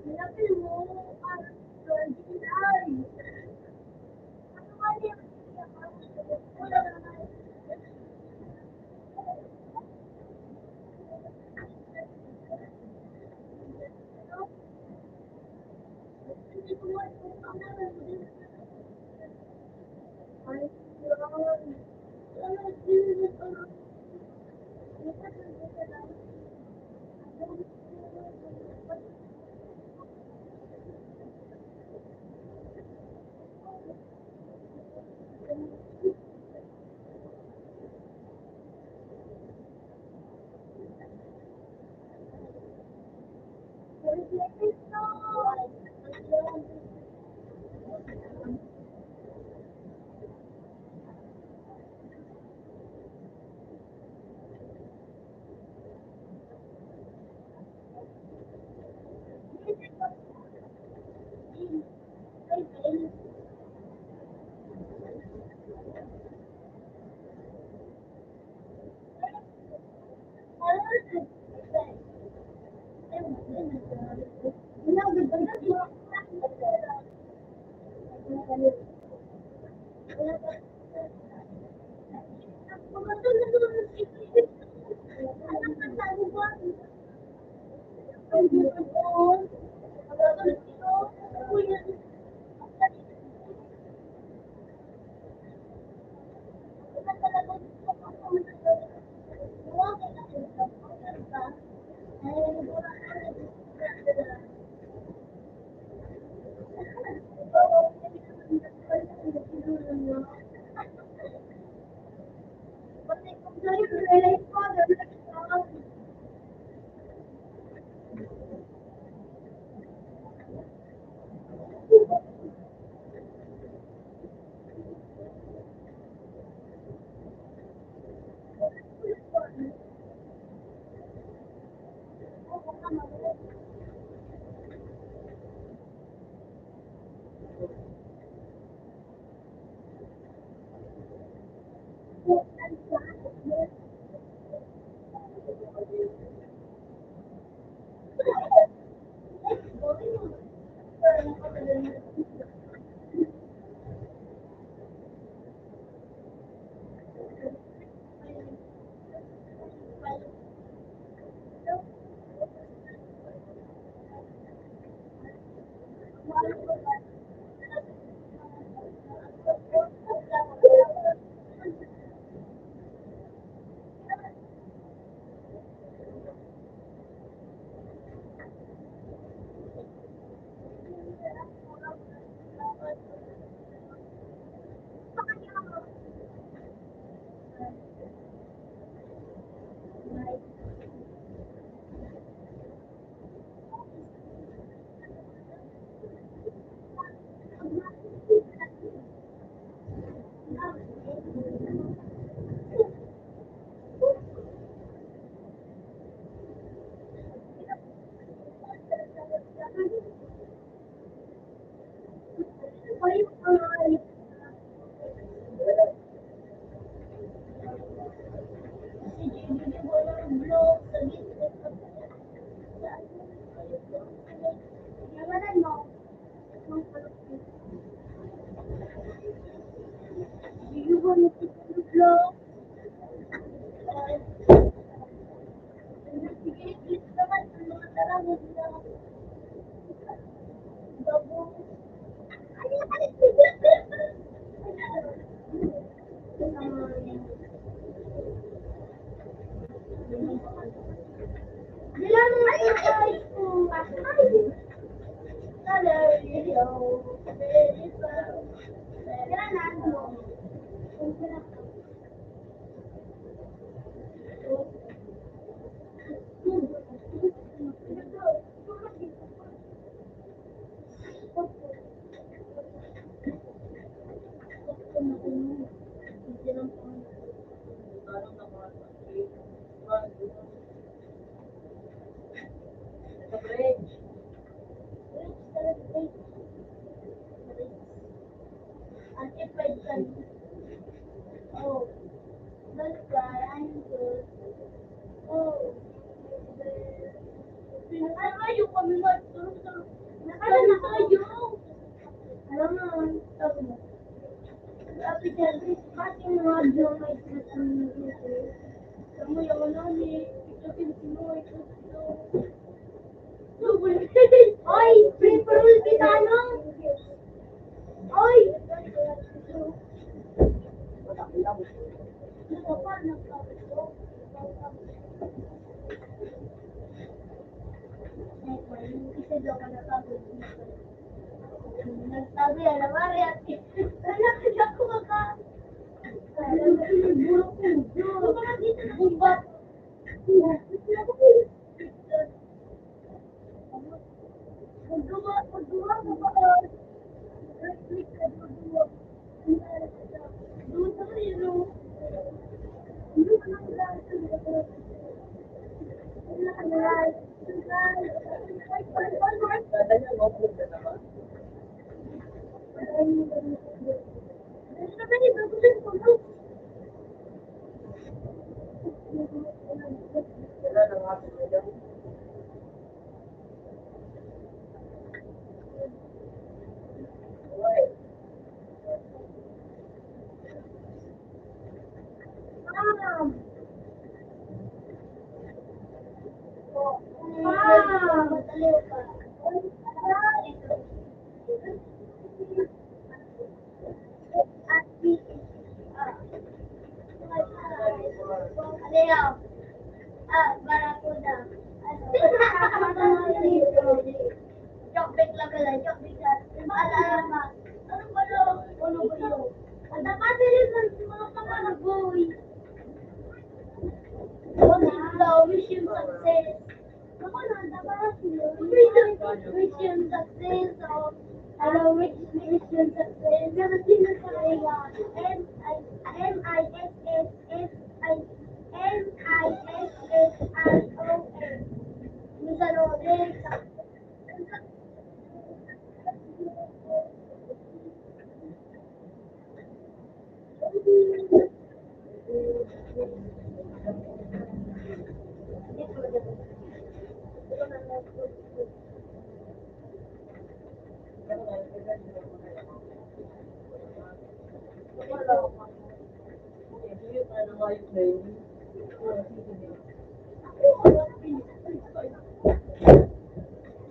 Nilapil mo. Parang ay. Ano nga niya? Wala naman. Hindi ko nga kung pangalan mo din. Ay, yun. Ano, din ito. Bilang mo guys ko. Ito, French. Oh, that's why I'm good. Oh, nakakayo kami magtulog. Nakakayo. Alam mo, sabi mo. Sabi dyan, kasi mga dyan may sinasabi. Kamu yung ano ni, ito sino, ito. Oy, pre-parol kita, no? Oy! Nagsabi, alam mo, react. Anak, hindi ako maka... Buruk ko. Buruk dito na bumbat. Magduwa mo ba? Right-click ka, magduwa. Doon sa kayo. Hindi ka nang lang. Dada niya, notebook na naman. Wala nang hapon na dyan. Okay. Barakuda. Chokbek lang pala, chokbek lang. Alaala. Ano ba yun? Ano ba yun? Ang dapat nila sa mga pangalaboy. Mission success. Ako na, dapat mission success. Hello, mission success. Sino sa kaya? M-I-S-S-S-I-N-I-S-S-I-O-N. Minsan ulit.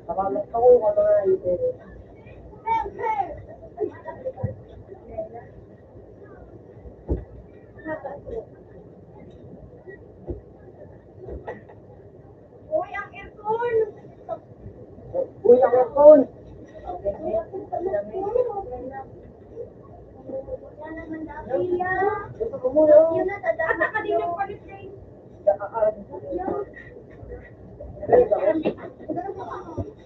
Nakalat ako yung ano nga ito. Uy, ang aircon! Uy, ang aircon! Wala naman na kaya. Gusto ko muna. Yun na, tadaan. At din yung palit-palit.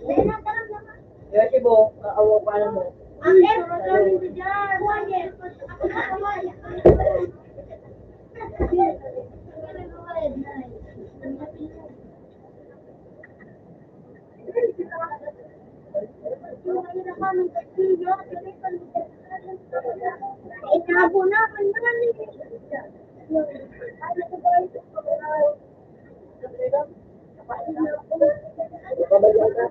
Lena, tara naman. Yoshi Bo, kaawa pa mo. Ang aircon namin ko dyan. One aircon. Itabo na, kanya Kabayan ka?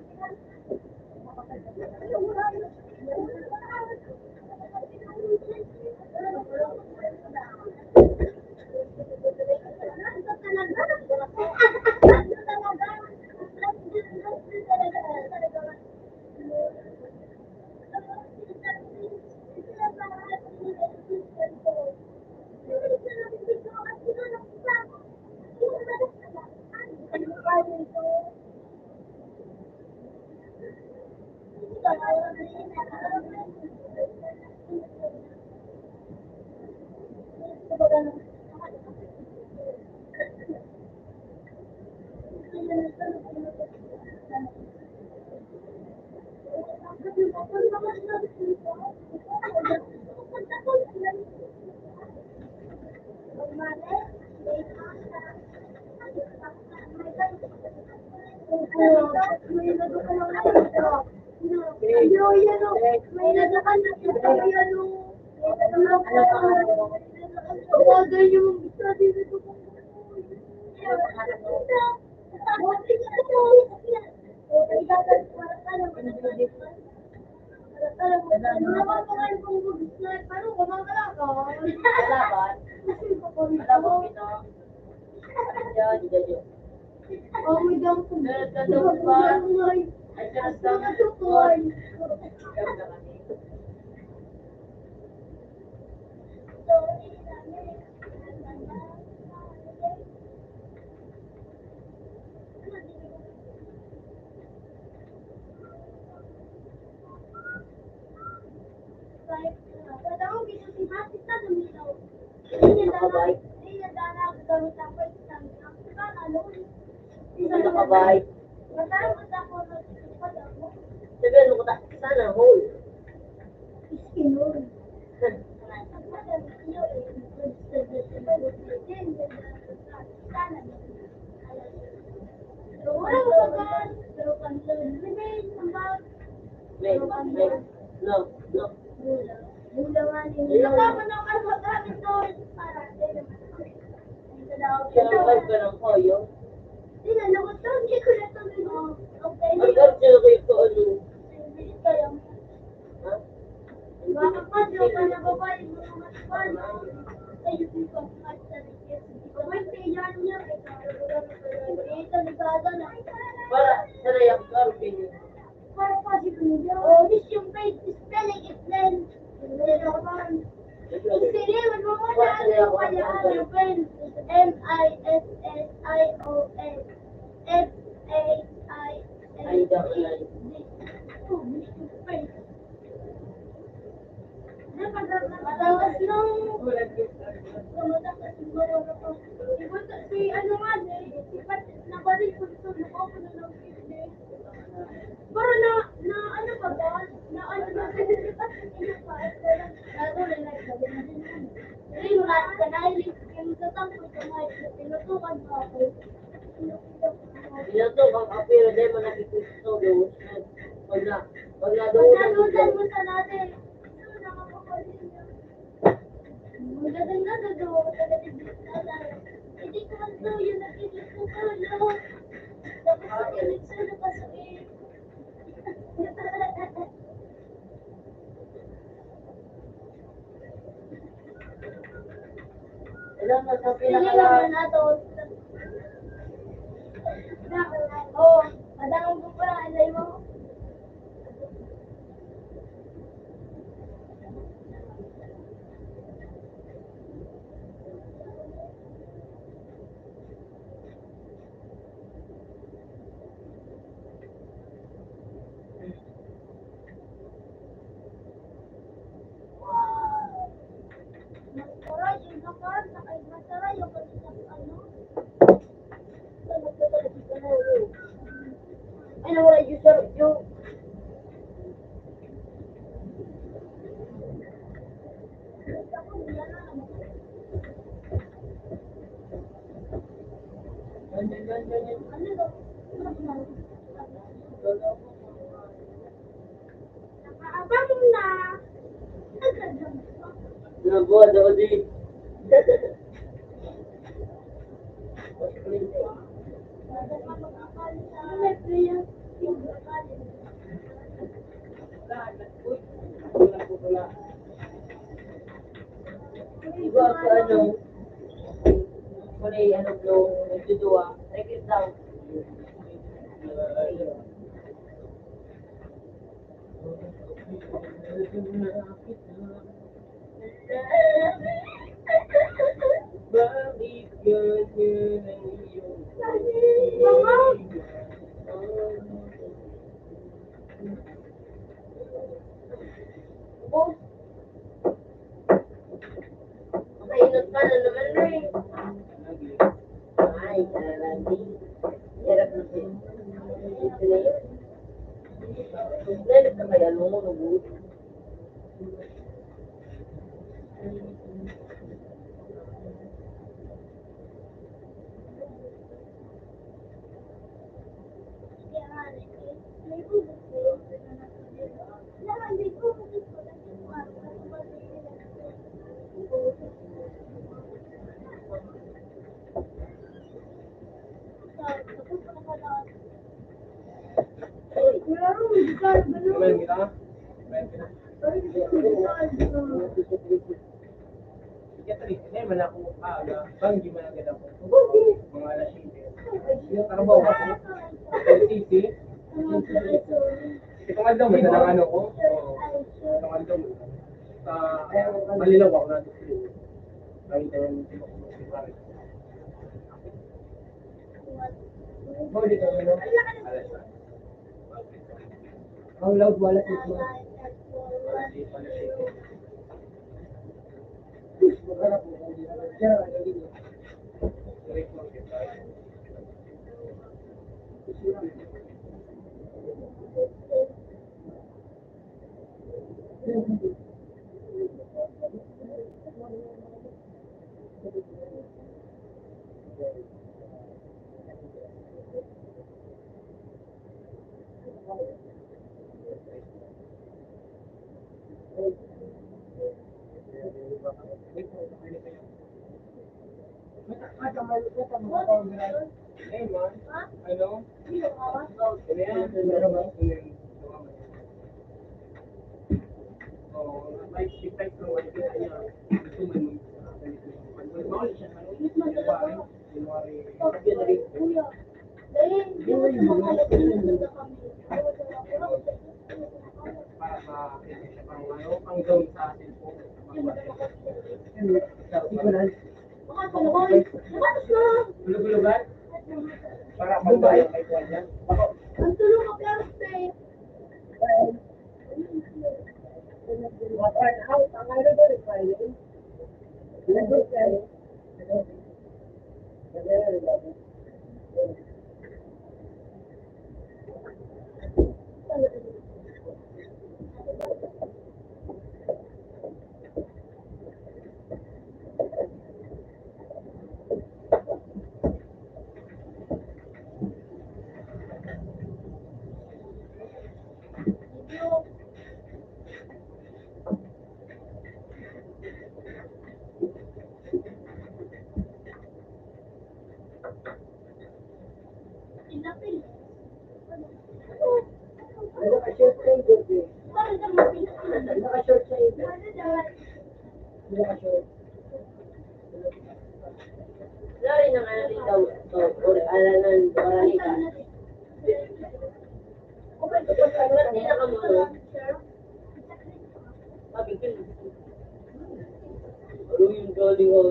Malaban. Malabang ito. Diyan, diyan. Oh, we don't. Meron ka doon ba? Ay, meron kang nakabay. Sabihan mo ko sana, hole. Wait, wait. No, no. Kinakabay ka ng hoyo. Ang garjil ko yung koolo. Ha? Para, sana yung karpin yun. Oh, this yung spelling is then. M-I-S-S-I-O-N F-A-I-S-E. Matawas nung si ano nga si Pat nabalik ko dito ako na lang pero na ano ba ba na ano na si Pat ako rin hindi mo na kanay yung tatang ko sa tinutukan ko ako Tinutukan ka pero di mo nakikita doon. Pag nadunan mo sa natin magandang nagagawa ko talaga dito hindi ko man daw yung nakikita ko tapos sa eleksyon na pasukin Ilan na sa Pilihan pinakalaan? na to. Oo, madamang ko pala alay mo. Masara yung kapal, masara yung ano. Ay, nawala yung sir, yung... Nakaabang na. Nabuhat ako di. Iba sa ano, kulay ano blong nagdudua, rekit daw. Balik ganyan ang iyong oh, mainot pa na naman rin. Ay, karami. Hirap na Sila yun. Lelit na kaya nung nung Kumain kita? Kumain kita? Sige, tali. Hindi man ako aga. Banggi man agad ako. Mga alas 7. Trabaho ako. LTC. Itong aldaw, may dalang ano ko. Itong aldaw. Malilaw ako natin. Lagi tayo ng tinukong. Huli ka mo. Ang loud wala ito. Maghanap mo kung hindi naman. Kaya ano din. Hey man, ano? Ano yan? Meron ba? May effect ng wala kita niya. Gusto mo yung bawal siya. January. Para sa pang down sa atin po. Tulog-tulugan? Para pang down kay Juan yan. Ang tulong ko plastic. Inapil. Naka-short kayo, Jorge. Bakit ang mapil? Naka-short kayo. Ano dahil? Naka-short. Lari ng ano rin daw. Or alanan, marami ka. Ba't di nakamulo? Mabigil. Ano yung galing ko?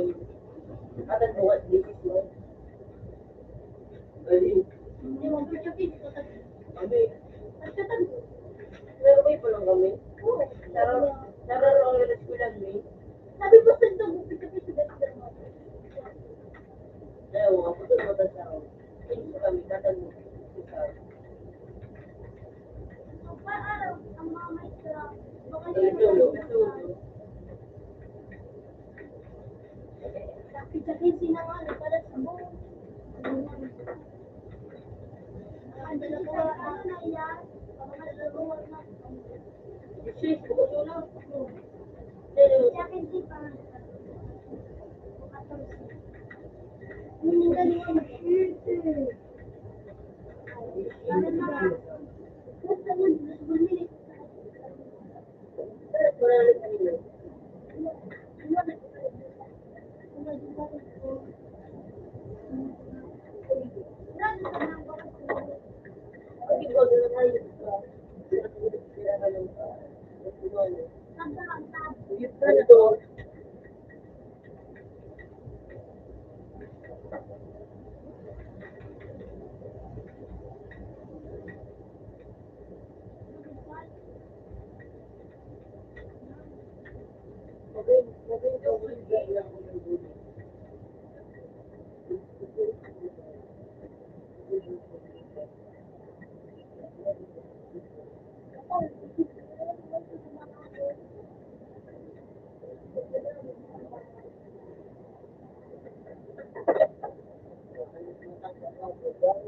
Atan mo at dikit mo. Galing. Hindi mo picture-picture. Kami. Pagkatan ko. Meron kayo pa lang kami? Oo. Sarang ang ilas ko lang eh. Sabi ko sa ito, picture-picture. Ayaw nga, puto mo ta sa ako. Hindi ko kami, tatan mo. Paano ang mga maestra? Baka Ito, ito. Picture-picture sinangan para sa buong. Ang dalawa, ano na yan? Ang dalawa na. Sis, buko na. Sa akin si Pang. Ang galing ang shoot eh. Ano na? Basta mo, bumili. Wala na kanina. Pag ikaw na naman yun ka. Sila ka lang ka. Ito. Sorry,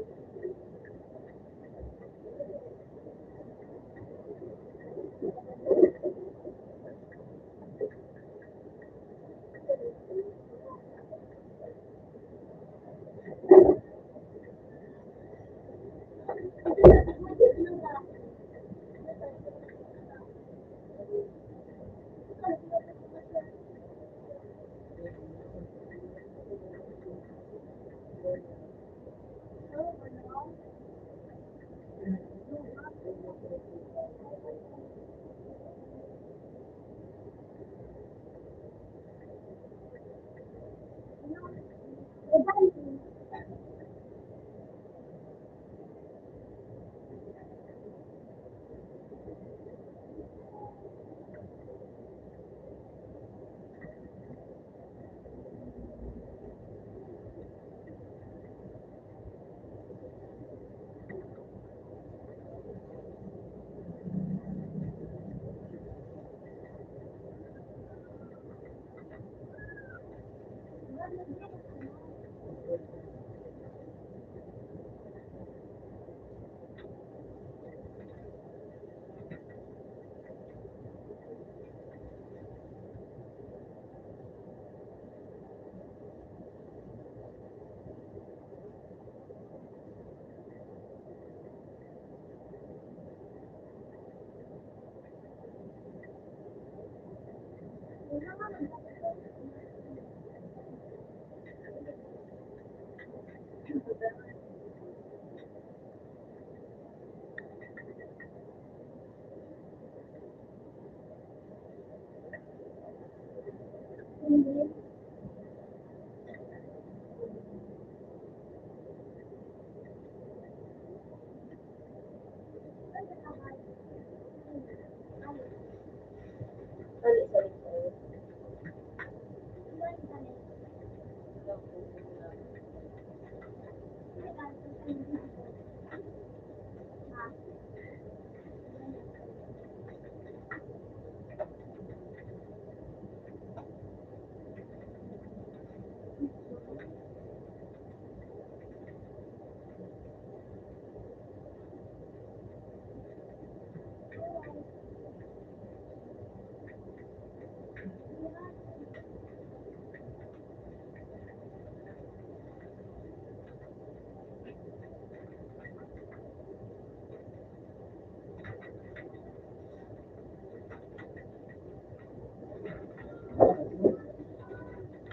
sorry, sorry.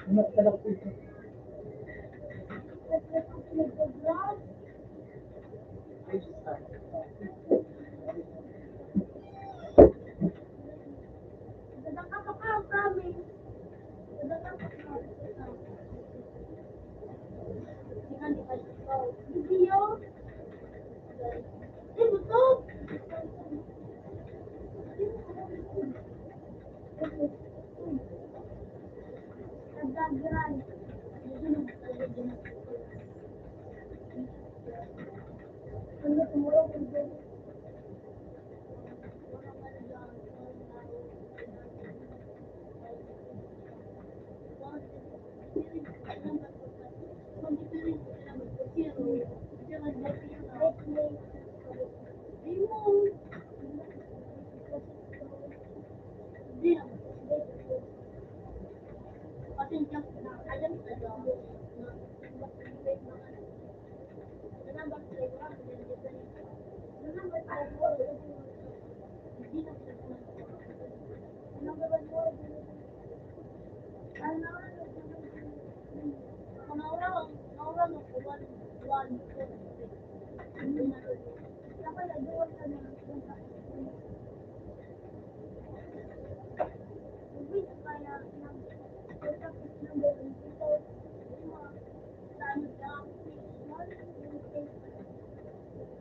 Anak ka lang po ito. Ayos na. Video. Eh, betul. Kegagalan. Ano tumulong kerja?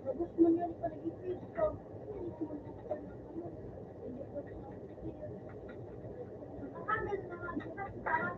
Bagus mo niya pa nag-i-feed ko. Nakakagal na nga kita para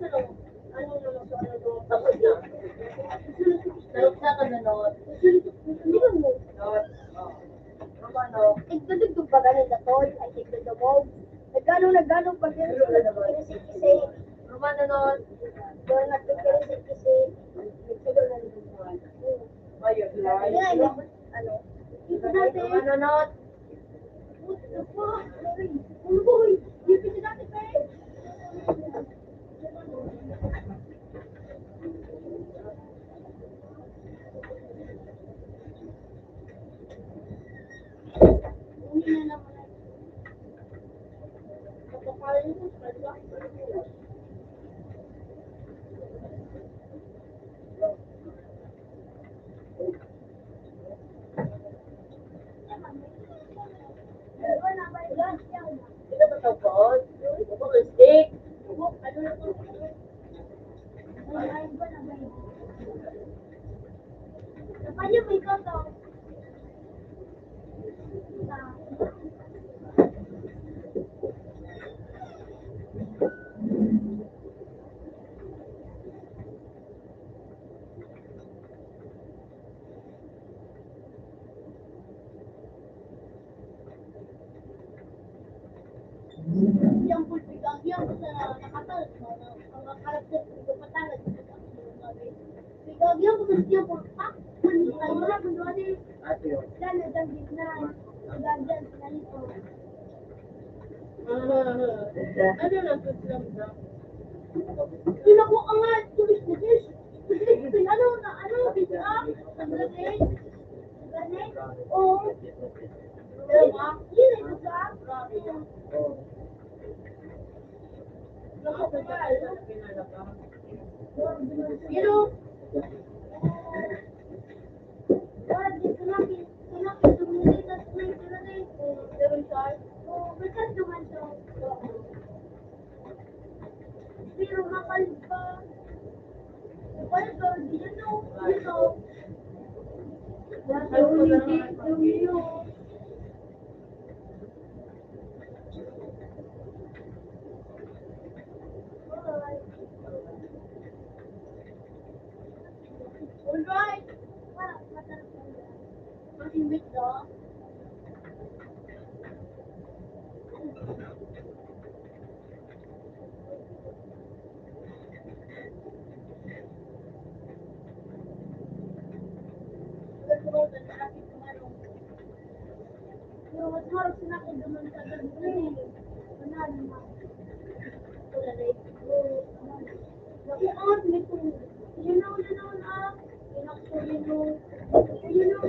Ano naman sa ano doon? Tapos na. Sarap na ka nanood. Hindi ka mo. Not. Oh. Ano? Igdudugtog pa ganun na tol, ay igdudugtog. Nagganong pa din. Kasi, Roman nanood. doon nagkikisi. Ayun, Kaya, live. ano? Ito natin. Roman nanood. What the fuck? Ano ba? Dito si dati pa eh. Uni na naman. Kapapalin mo, pala. Hindi ka matapos. Bukong stick. Napalyo mo ikaw to. Yang pulpig ang yang sa nakatal ang karakter ko patangan bigag yang ko siya po pak ay wala ko doon Ate yun. dan dan gitna gagan na ito Ano lang ito lang na? sila ko ang tulis tulis ano na ano bisa ang galing galing o diba yun ay sa Oo. you know pero makal pa. Wala ka, di yun no. Dito. Alright. Masimit daw. Pero mas marap sila kung naman sa gabi. Manalo na. Wala na ito. Laki ang nito. You know na. Inakso you know. You know.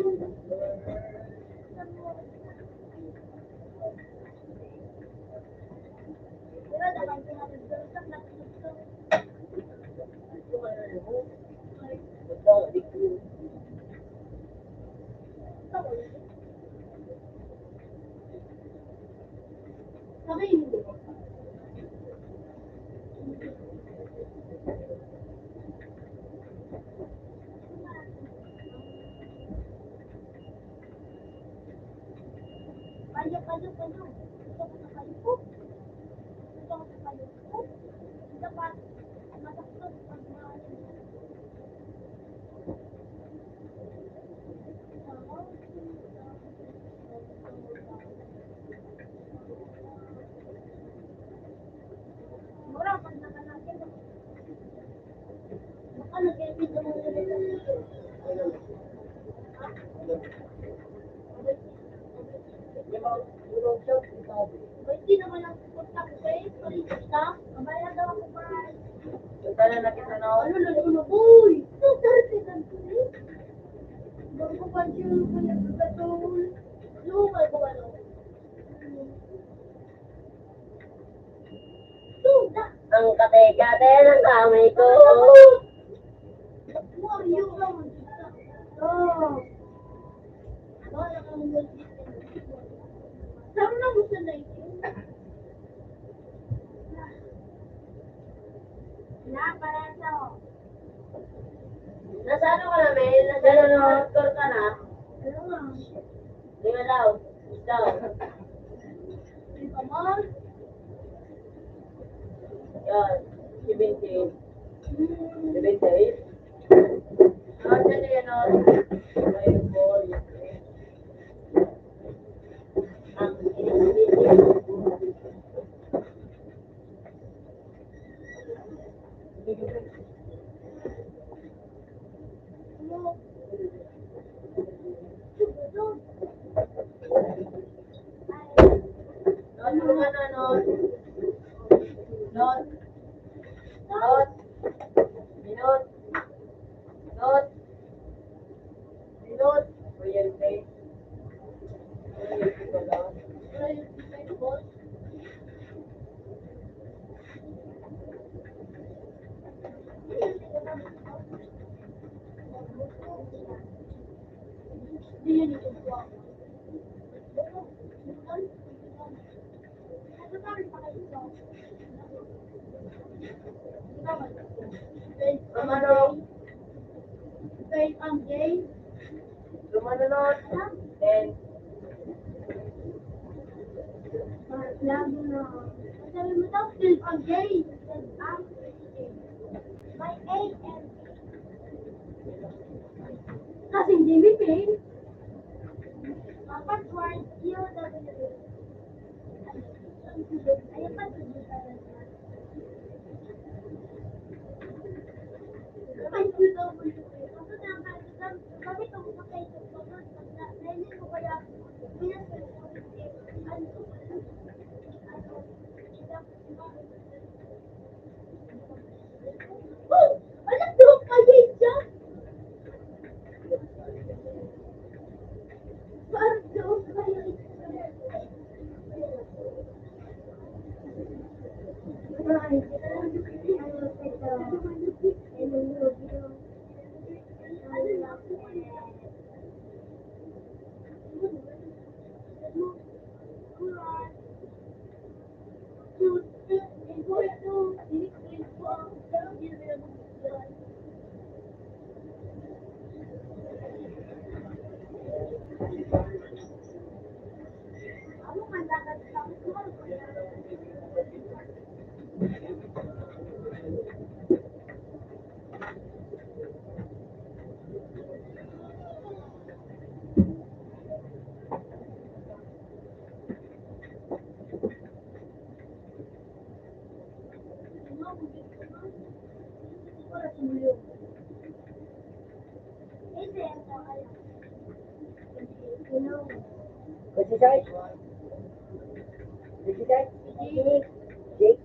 Pero dapat pinag-usap na ito. Sabi mo. Payo. Ito ko sa payo ko. Dapat masaktos pag mura pag nakalagay. Baka nag-edit mo hindi naman ang pupunta ko kayo. Palita. Mabayad daw ako para. Punta na nakita na ako. Ano na? Uy! Dati na tuloy. Bago pa siya kaya pagkatol. Lumay ko ano? Suda! Ang kate-kate ng kamay ko. Mario ka mo. Oh. Wala kang multi. Saan na mo sa 19? Na, para sa Nasa ano ka na, Mel? Nasa nanonood ka na? ano nga? Hindi nga daw. Daw. Hindi ka man. Yun. 78. 78? Ah, dyan na yan, oh. Ayun po, yun. Ang Not naman, ano? Not. Not. Minot. Not. Minot. Kuryente. Kuryente ko lang. Romano. Romano not. Then, Kasi Jimmy Payne. Password, UW. Ayun pa, anak doon kayo dyan. Parang doon kayo. what's your size? What's your size? Jake?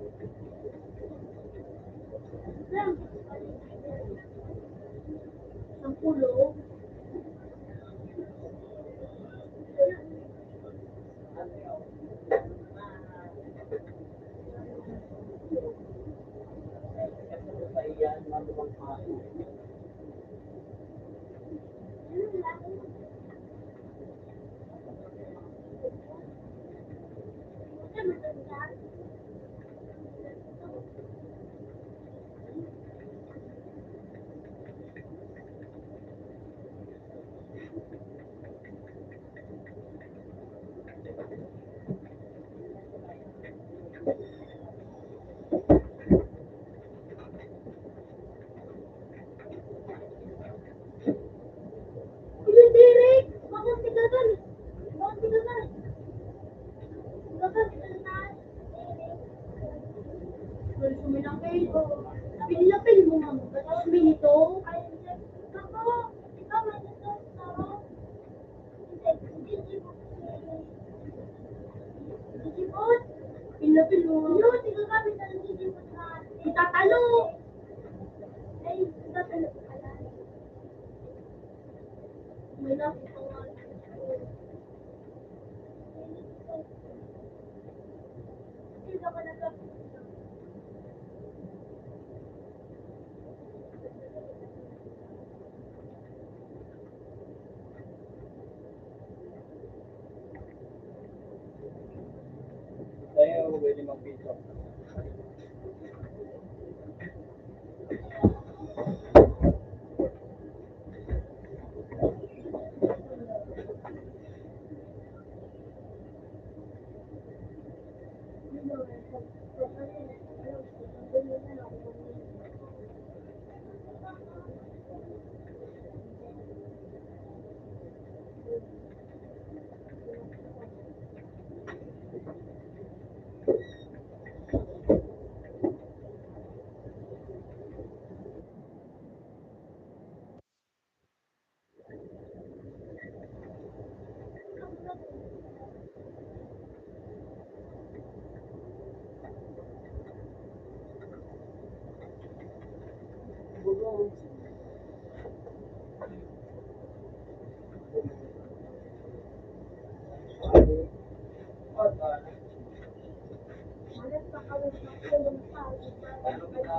Pinilapin mo nga mo. Tapos minito. Pinilapin mo nga. No, tingnan kami sa nagigipot na. Itatalo. Ay, itatalo ko pala. May lapit ko nga. Hindi ka pa nagkapit. Tayo, pwede mag-piso. bugong. Malas pa kami sa kulong pa. Ano kita?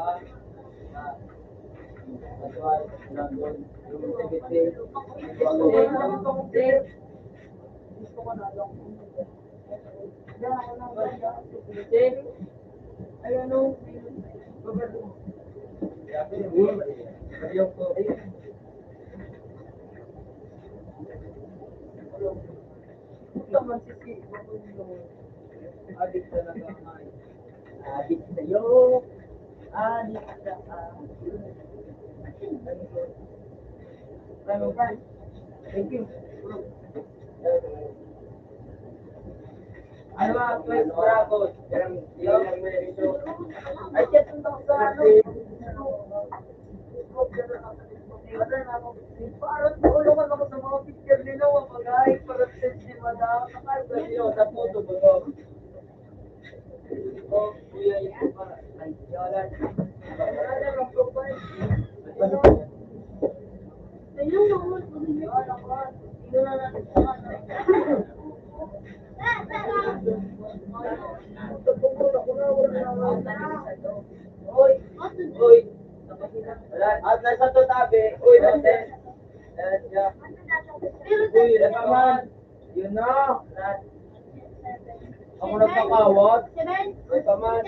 Natuwa, nandun. Yung tigit-tigit. Gusto ko na lang. Diyan ako lang ba? Ayun o. Ayaw ko. Naman si si. Adik talaga nga. Adik sa'yo. Adik sa Ano ba? Thank you. Ano ba? Twelve Bravo. Yung medyo. Ay, siya tuntok sa ano. Parang tulungan ako sa mga picture nila. Magay, parang si Madam. Sino sa photo mo to? Oh, kuya yan. Ay, yalan. Wala lang profile. Ayun, naman. Wala ka. Sino na natin sa ano. Hoy! Uy! At nasa to tabi. Uy, nasa. Uy, nakaman. Yun na. Ako nagkakawat. Uy, paman.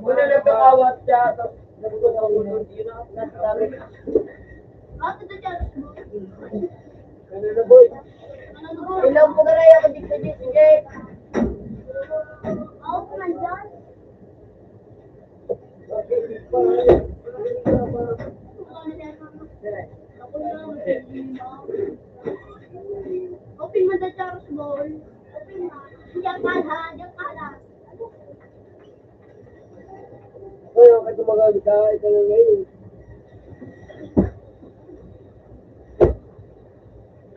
Muna nagkakawat siya. Tapos nagkakawat ako nun. Yun na. Nasa tabi. Ano na, boy? Ilang mo na rin ako dito dito, Jake. Open mo the Charles Ball. Open mo. Diyan kala. Hoy, ako kayo magagamit ka. Ikaw yung ngayon.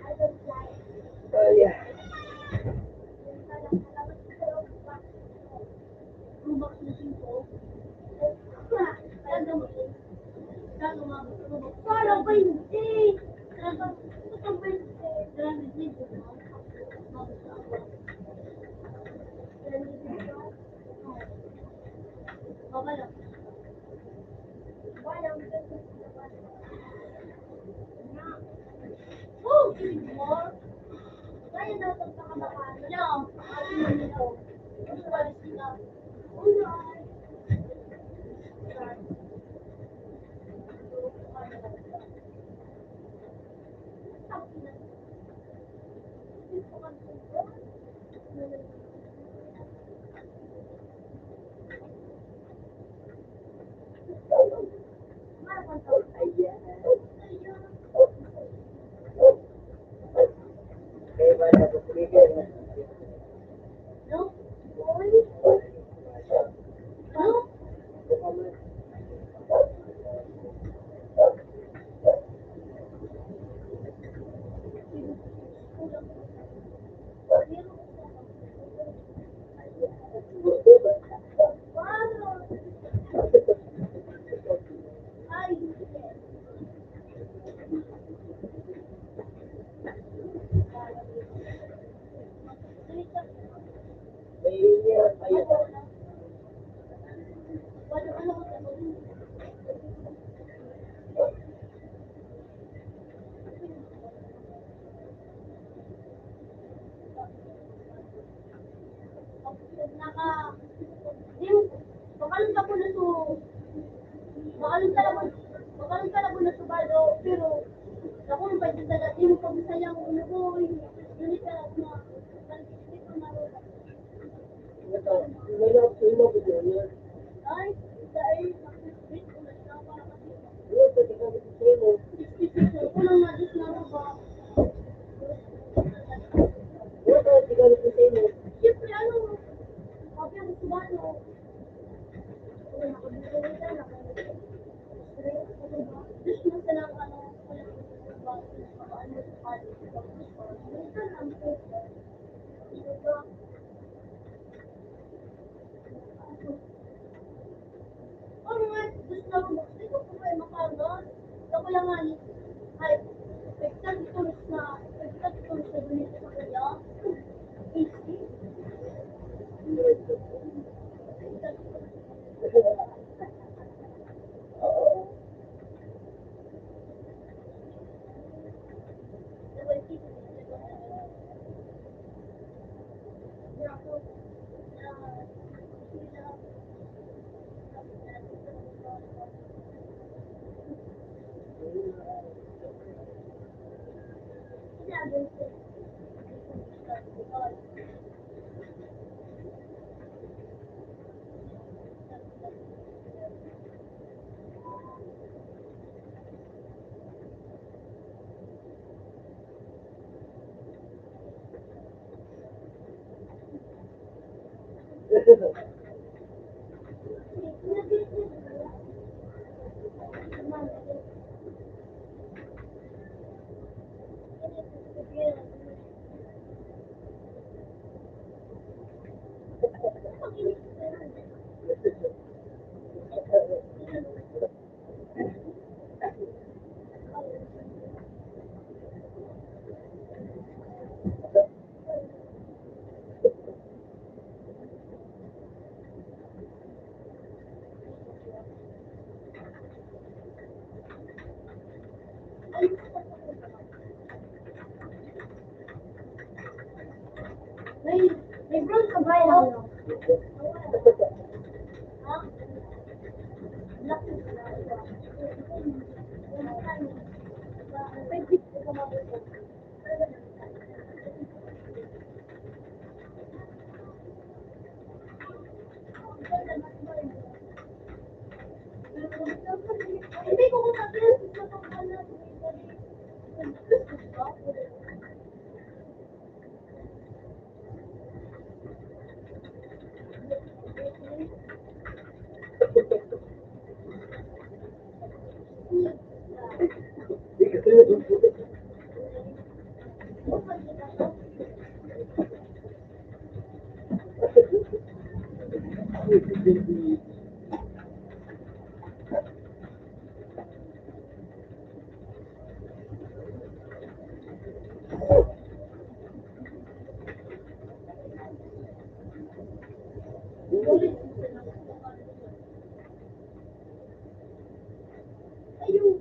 I don't like. Ay, Rubak na singko. Parang ba hindi? Parang ba hindi? Oh, give me more. Kaya daw pagkakabahan. Wala. Alright. kaya ba na tumigil? No? No? May inyo, tayo. Bakalan ka po na to. Bakalan ka na po na to balo. Pero, ako yung pwede sa dati mo pag sayang ulo ko. Yun ka na. Dito na rin. Ito, may nakapin mo ko yun. Ay, dahil nakikita ko na siya para kasi. Yun, pwede ka mag-isay mo. Kulang na dis na ba? Yun, pwede ka mag-isay mo. Siyempre, ano, sabi ako sa balo. Diyos mo sa lang, ano, ko lang nga ay nagtagtulis na ganito sa kanya. Easy. May brown ka ba yan? Ano? Ha? Black na pala. May bit ka ba? Hindi ko kung sabihin sa pangkalan. Ayun.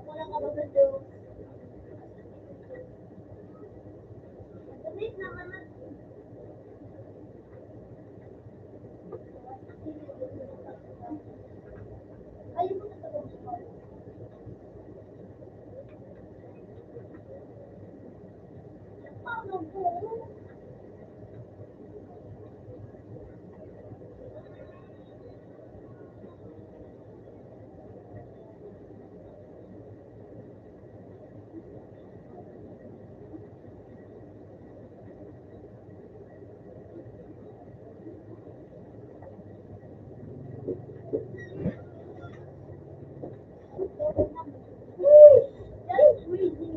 Wala ka ba sa Damit naman. Ayun mo na sa pagkakas. Paano po? That is crazy.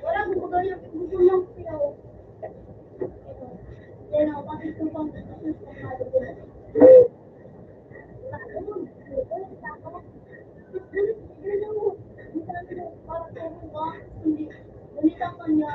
Wala ko ba yung gusto ng piyaw? Yan ako, bakit ko pang gusto sa mga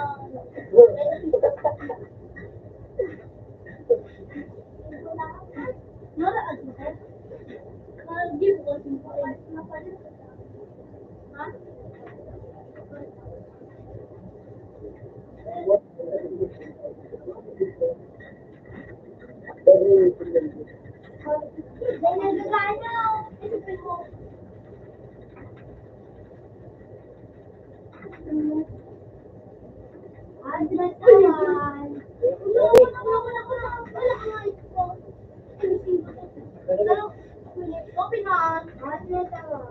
Open on.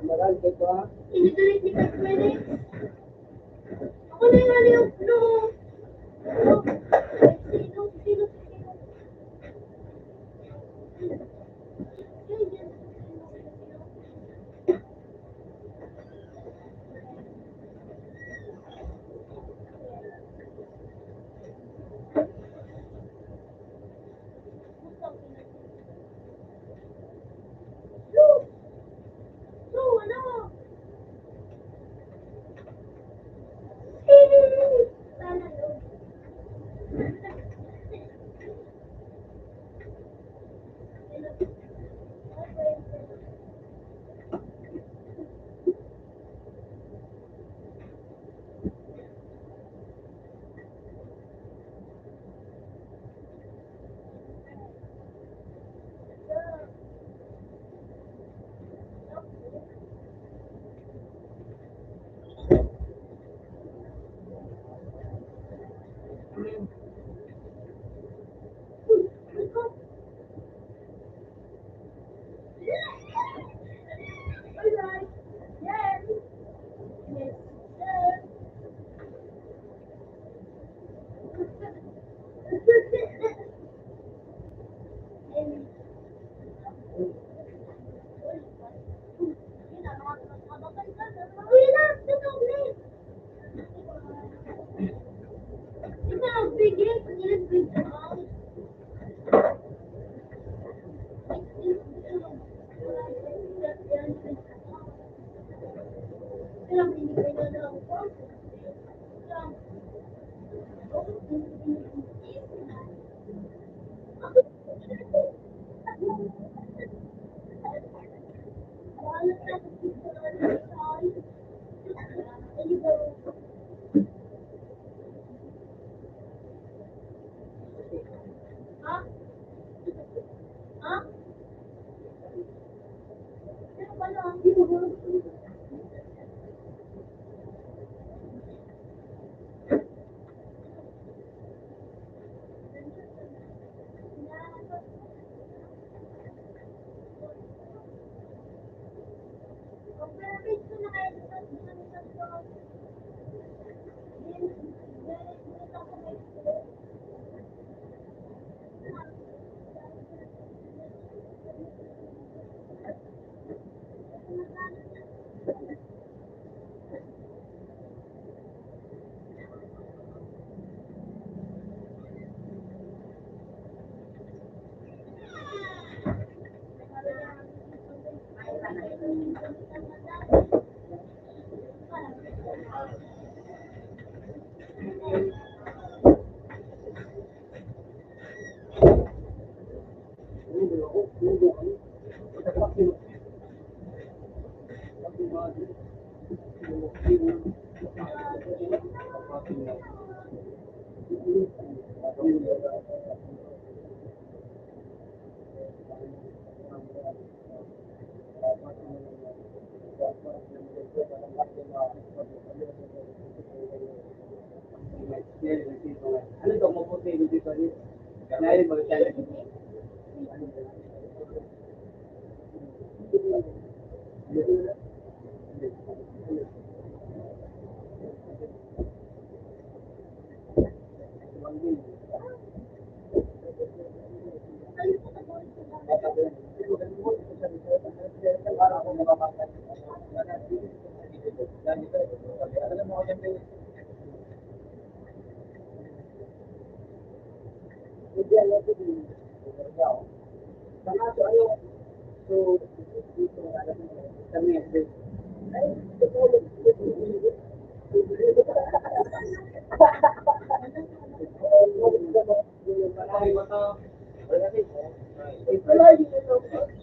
Maral ka ba? Inidulit ni Pag Minutes. Ako na yung yung no. Sino? Uy na, tutong na. Ito ang bigay, nilibig ko. Kailang binigay na lang ko. Ha? Ha? Ano ba lang? Ano daw mabuti dito rin? Dahil magkakalit.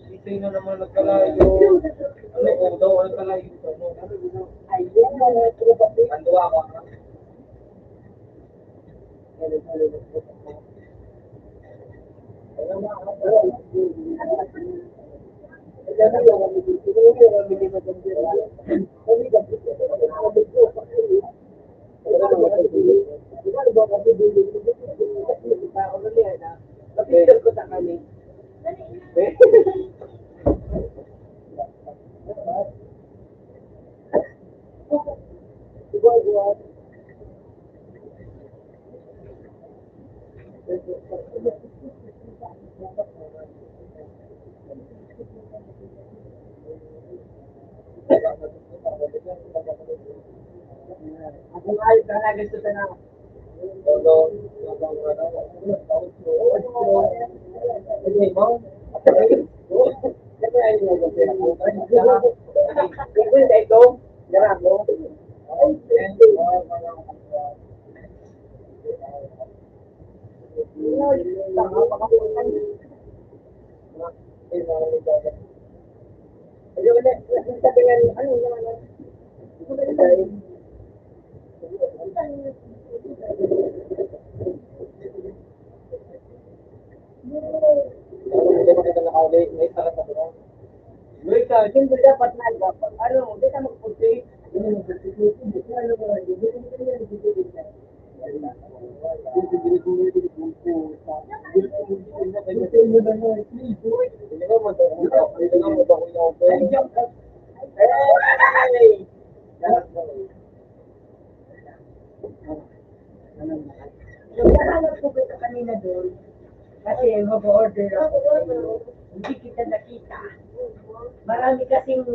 Ito na naman nagkalayo. Ano ko daw, nagkalayo. Ano ako? Napicture ko sa kanin. Ako nga ayos na gusto sa na. Hindi mo? Ito, garang mo. Wait, hindi dapat na dapat. Ano, hindi ka magputi. Hey! Naghahanap po kita kanina doon. Kasi mag-order ako sa'yo. Hindi kita nakita. Marami kasing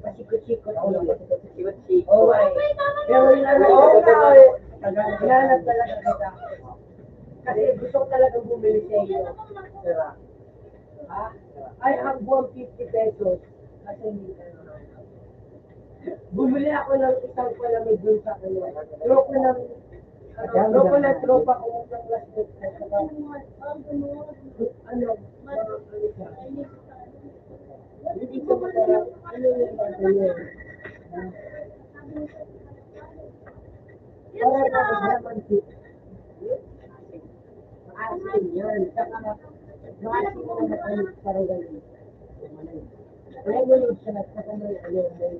pasikot-sikot. Pasikot-sikot. Oo, ay. Pero naghahanap talaga kita. Kasi gusto ko talaga bumili sa iyo. Sira. Ha? I have 150 pesos. Kasi hindi ka naman. Bumili ako ng isang palamig dun sa kanya. Tropa na tropa ko ng plastic. Ano? Hindi ko masarap. Ano yung mga para ba naman dito? Maasin yan. Saka maasin ko na ano parang ganun. Kaya mo yung siya saka may ano may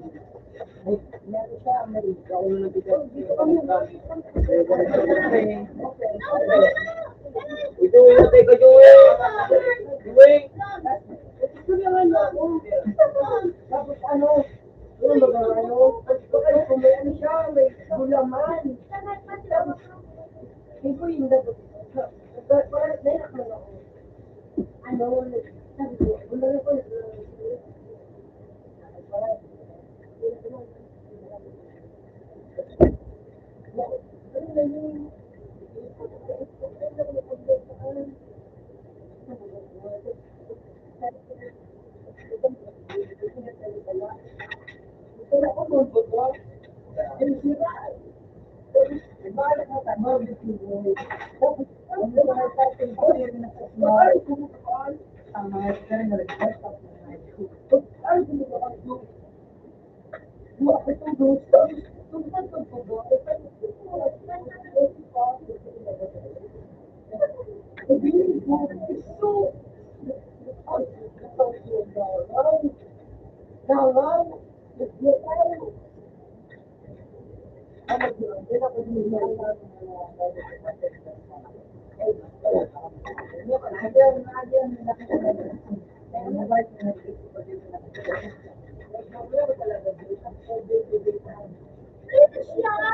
meron siya may gawin na bigat. Ito yung natay ka, Joey. Joey. Ito naman ako. Tapos ano? Yung mga ano? Kung may ano siya, may gulaman. Tapos hindi ko yung dapat. Parang nainak mo ako. Ano? Sabi ko, gulaman ko na.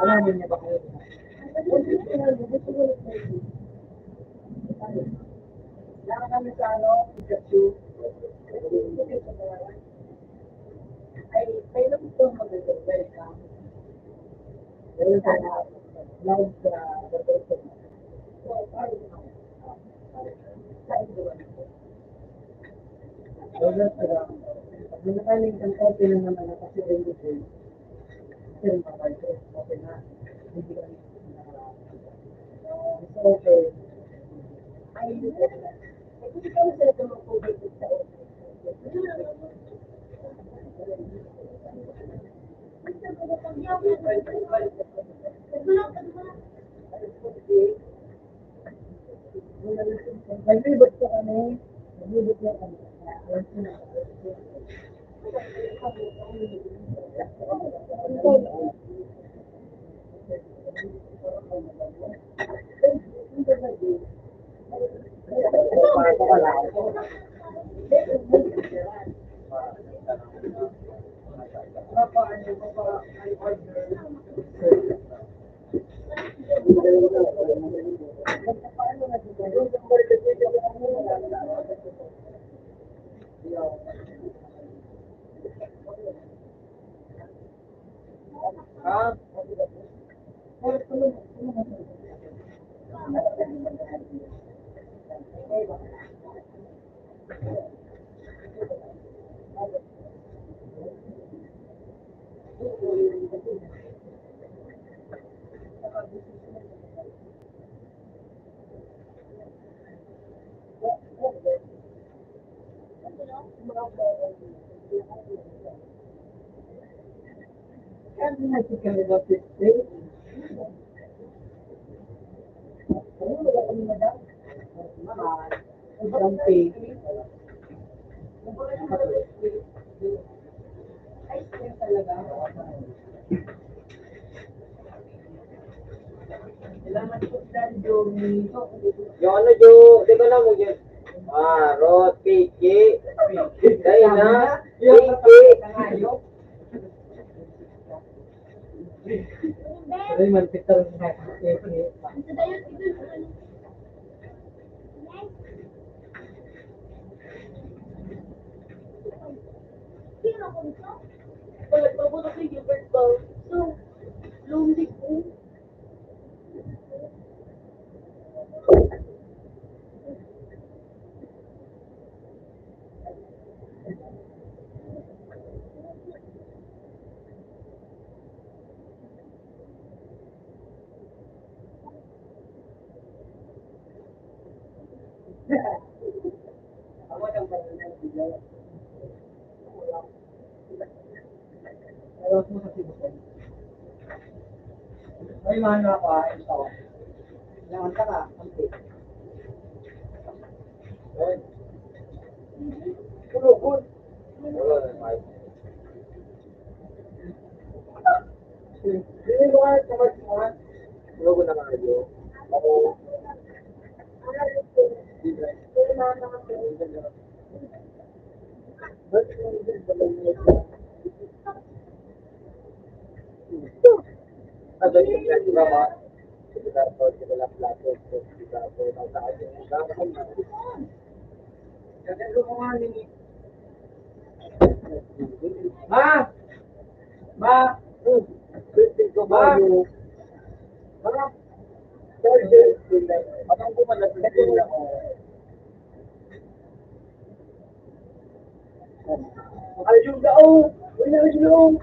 Ano niya ba kayo? Lahat kami sa ano, Pikachu. Ay, kayo lang ito mag-welcome. Meron ka na live sa Roberto. So, parang sa Idoan. Roberto, pag nakaling kang copy na naman na kasi rin ito. Kasi rin papayto. Okay na. Hindi ka rin. So, okay. Ay, hindi ka masaya ito mag-public sa Naglibot ko kami. Naglibot ko kami. Kasi kami ba piste? Wala kami madam. Jumpy. Ay, siya talaga. Salamat po sa Jomi. Yung ano, Jo, di ko na mo yun. Rot, Kiki. Dahil na, Kiki. Ay, malpitar na. Ako lang ba yun? Ayaw mo sa sibukan. May mana ako ayos ako. Kailangan ka ka. Okay. Kulukod. Wala na, Mike. Hindi mo ka kamarts mo ha? Kulukod na kayo. Ako. Ada yung programa, sekitar tahun 2018, Ma! Ma! Ma! Ma! Abang bumalas na sila ako. Makalyong daw! Uy na yung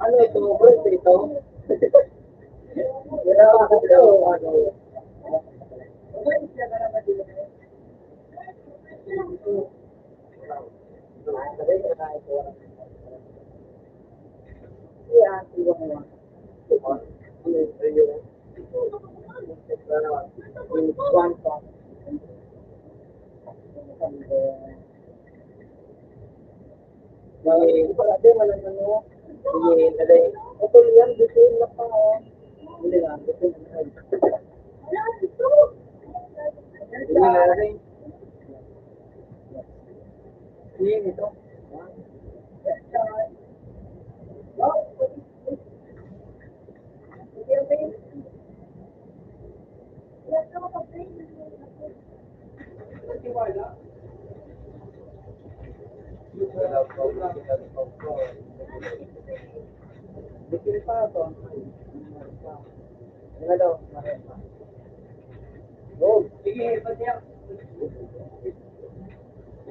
ano ito? Bro, ito? Ginawa ko ito. Ano? Wala din, wala na no. Sige, taday. Putol yan, dito na pa. Hindi nga, dito na. Sige na rin. Sige, ito. Bikin pa ito. Wala daw, marema. Oh, sige, pati ako.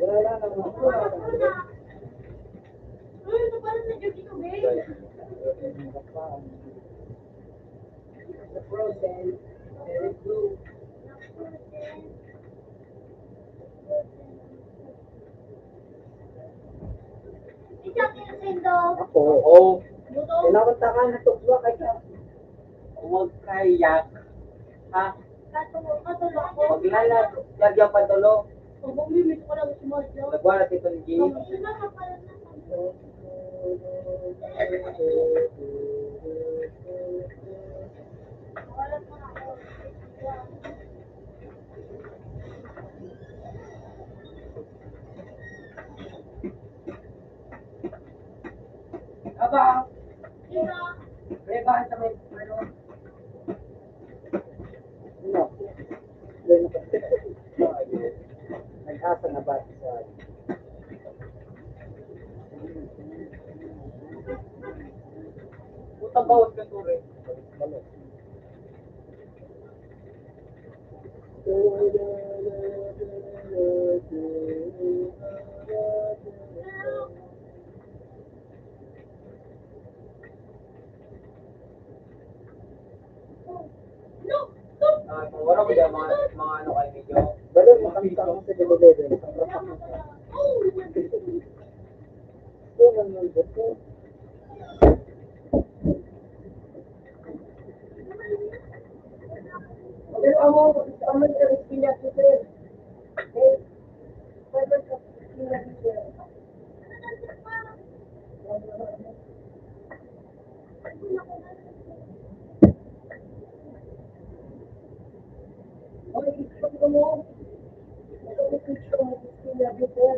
Wala na naman. The frozen, very blue. Ako, oo. Kailangan taka na tukwa kay ka. Huwag kayak. Ha? Maglalag. Lagyan patulo. Nagwa na ito ni G. Aba! May bahan sa may ano? No. Nag-asa na ba sa utang bawat ka to rin. Wala ko dyan mga ano kayo medyo. Balon, makamita ako sa level. Ito naman dito. mo, paman ka rin pinag-sir. Eh, paman ka pinag-sir. Oh, ito mo. Ito mo, pinag-sir.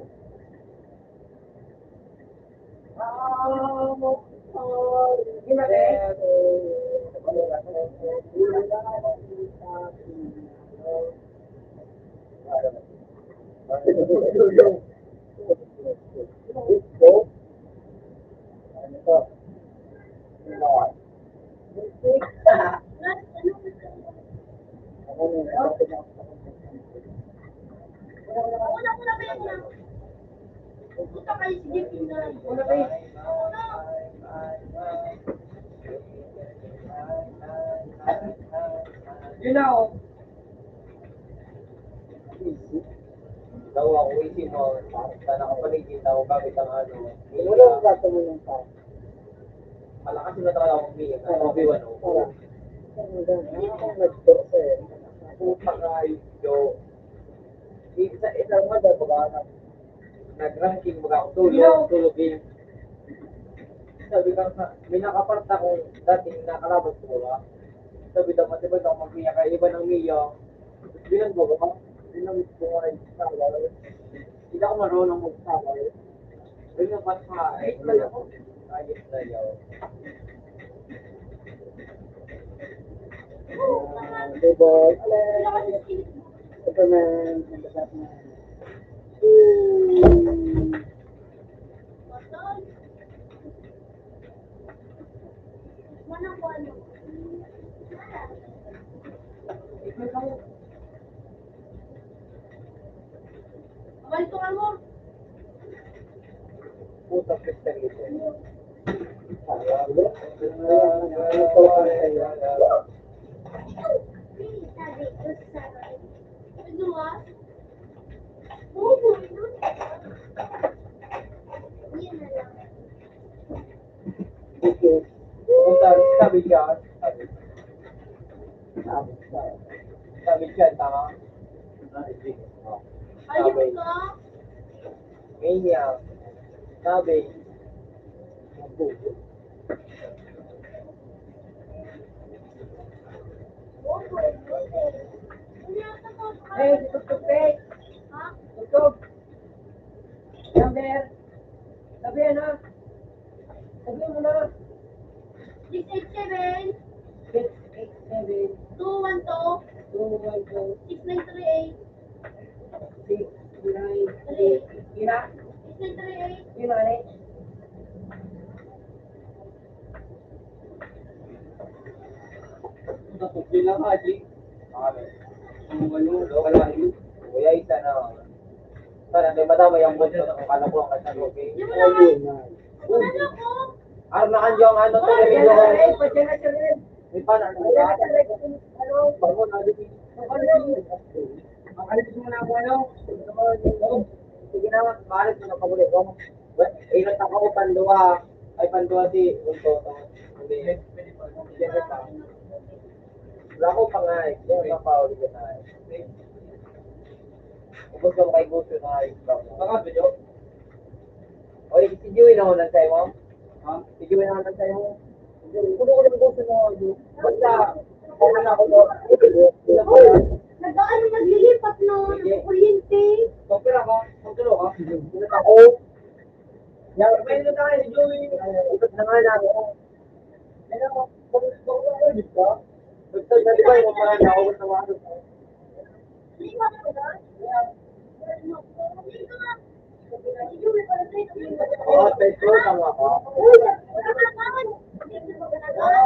Una ba yan? Puta kayo si Jeff Pinay. Una ba yun? Yun na, oh. Daw ako isip mo, sa nakapaligid ako gamit ang ano. Wala akong gato mo ng tao. Malakas na talaga akong umiyak. Obi-Wan ako. Putang ayos, Isang mga baga nag-ranking mga ako tulog game. Sabi ka may nakapart akong dating nakalaban ko ba? Sabi daw matibay daw mag-Mia kaya iba ng Mia. Bilang ko ba? Bilang ko nga hindi ako marunong mag-sabay. Bilang pa sa ayos na yun. Ayos na yun. Bebol, Superman, and the Batman. Manang ko ano? Kabaltuan mo. Puta Christian ito. Sabi, ito ba? Oo, yun na lang. Kung sabi siya, sabi siya, tama? Ayun ka? Mania, sabi, Hey, tutok, Pek. Ha? Tutok. Number. Sabihan na. Sabihan mo na. 687 687 212 212 6938 693. Yun na. 6938 Yun na, ne. Hindi lang haji. Kuya, isa na. Sana, may madama yung bunso na kung kala ko ang kanya okay. Di mo naman. Ano ko? Araw na kanyo ang ano, Yan television. na, ne. Padyan na siya rin. May paano, Padyan na siya rin. Ano? bago na din. Makalis mo na ako, ano? Sige na, maalit mo na pagulit ko. Ingat ako, panduwa. Ay, panduwa di. Unto, hindi. Hindi ka. Wala ko pa nga eh. Hindi ko pa ulit na eh. Ubus ko kay gusto na ayos lang. Baka video? Oy, si Joey na unan sa'yo mo? Ha? Si Joey na unan sa'yo mo? Kuno ko naman gusto na ako. Basta, kung na ako mo, Nag-ano naglilipat no? Kuryente. okay ako. Magtulo ka. Ingat ako. Yan, may ino tayo si Joey. Ikot na nga na ako. Ano ako? Kung ulit ka? Basta na di ba yung mga nakawag na mga Hindi ba ka ba? Hindi ka. Hindi mo pala sa'yo. Oo, Petro, tama ka. Nakakatawan. Hindi mo ginagawa.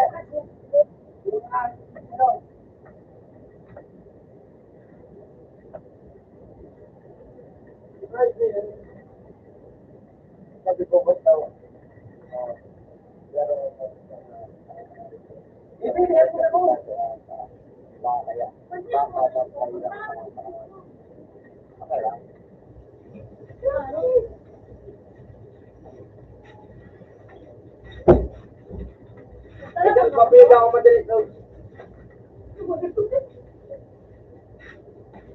Sabi ko ba daw? Ibigay ko na ko. Kaya. Okay lang. Ito, papiga ako madalit daw.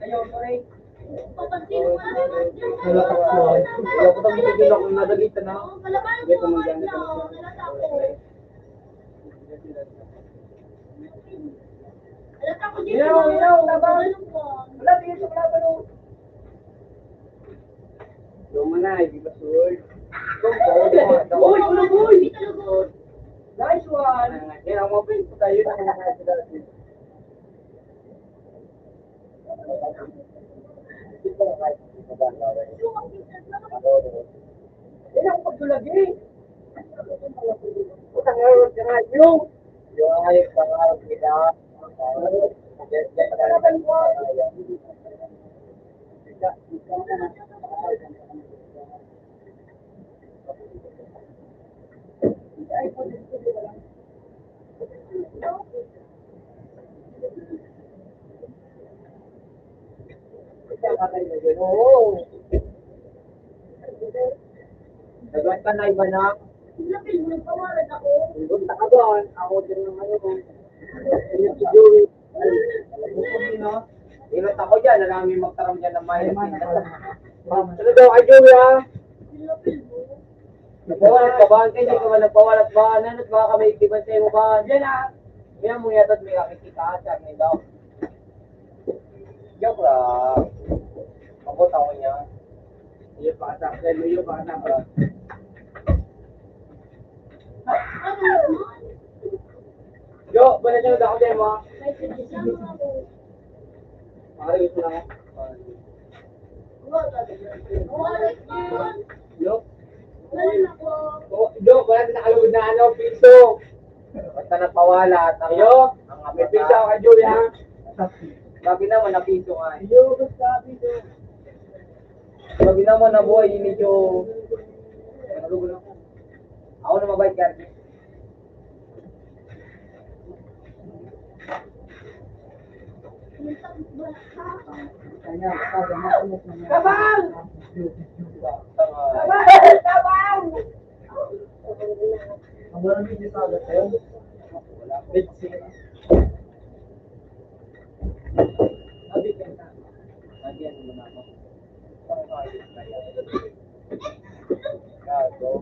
Ayaw, sorry. Papansin mo na naman dyan. Nalatak mo. Ayaw ko tapos bigyan ako nadalitan na. Malaban Hindi ko mo maganda man ka. lang. Nalata ko. Nalata ko dito. Ilaw, tabang. Ganun ko. Wala, tingin sa kalaban mo. Luma na, hindi ba sure? Uy, ulugoy! Dito lugod. Nice one! Yan ang mga pin. Tayo na mga kasi dati. Yan ang pagdulagi. Utang ngayon, yung ayos pangarap nila. Kalaban mo. Oo. Nagawin ka na iba na. Lapil mo, nagpawalan ako. Punta ka doon. Ako din ng ano mo. Yung si Joey. Ingat ako dyan. Alam mo magtaram dyan ng may. Sunod daw kay Joey ha. Lapil mo. Nagpawalat ka ba? Hindi ka ba nagpawalat ba? Nanot ba ka may ikiban sa'yo ba? Yan ah. Kaya mo yata may kakikita ka. May daw. Joke lang. Abot ako niya. Iyo pa ka sa iyo pa ka sa Ano naman? Jo, bala niyo ako din mo. May sinasama ako. Makarinig mo lang. Wala yun. Jo, Galing ako. Jo, wala din nakalugod na ano, piso. Basta napawala. Iyo, may piso ako kay Joey ha. Sabi naman na piso nga. Iyo, basta piso. Sabi naman na buhay, hindi Jo. Nalugod ako. Ako na mabait ka. Kabang! Tama. Kabang! Kabang! Ang walang video sa agad sa'yo. Wala. Sabi ka na. Nagyan mo na ako. Parang nakayos na yan. Gago.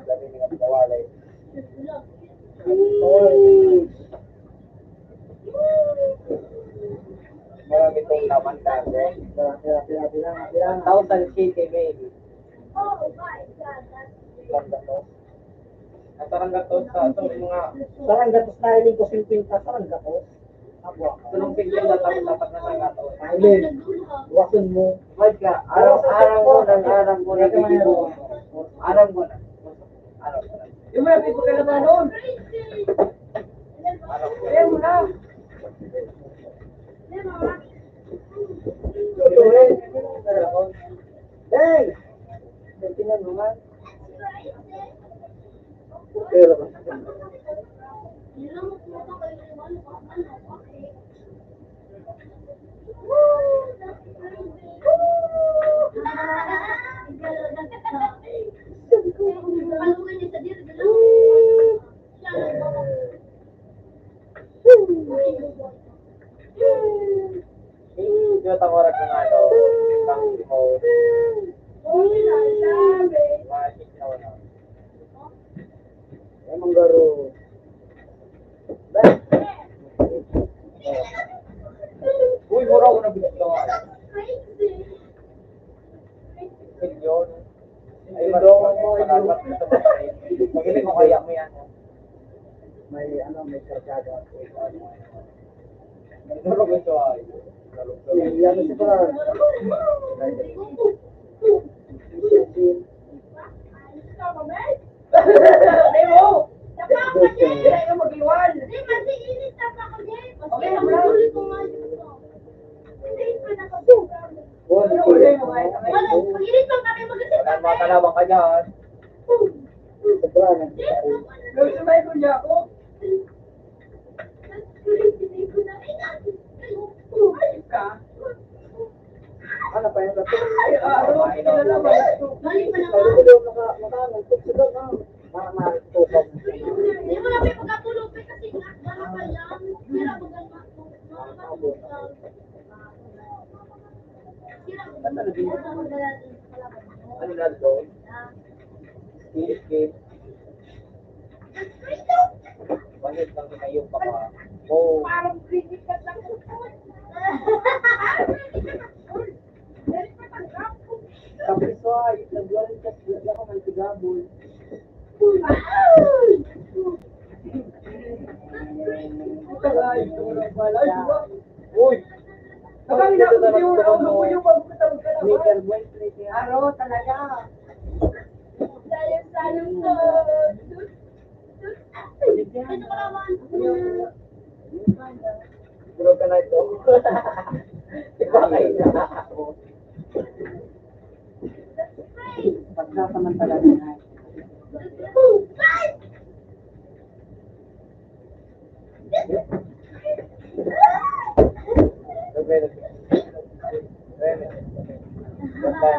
Sabi nga pawalay. Marami itong laman dati. 1,000 city mail. Oh my God, that's Saranggatos. At saranggatos sa itong mga Saranggatos na hiling ko 50 saranggatos. tulong pigyan na tapos dapat na saranggatos. nagdulha. Wasun mo. Wag ka, araw-araw mo na video. Araw mo na. Araw mo na. Yung mga piso ka naman noon. Crazy. Araw mo Ayaw mo na. Hey! Tingnan mo nga. Yung tangorat na nga daw. Tangsi mo. Masik na wala. Emang garo. Uy, mura ko na binigyan ko. Milyon. Ay, malungan mo. Malamat mo sa mga. Magaling mo kaya mo yan. May may kargada. Ano ko ito ay? Yan si Parang. Hindi mo! Hindi ka mag-iwan! Wala mga talabang ka dyan. Sumay ko niya ako. Ayos ka. Ano pa yung gato? Ay, ano? Kilala ba? Balik mo na Ay, nga. ulo, naka-tukso na. Mahal-tukso. Hindi mo na may pagkatulog kasi nga, wala pa yan. Pero Ano na doon? Skip. Bakit lang kayo baka? Oh. Parang kritik ka lang. Sabi ko ay, nagwalan ka, wala ko man tigabol. Tagay, turang pala. Uy! Nakang na ko yung pagkutawag ka Sneaker naman. boy, sneaker. Aro, talaga. Sayang to. Ito ka naman. Tulog ka na ito. Ibakay na ako. Pagkasamantala na.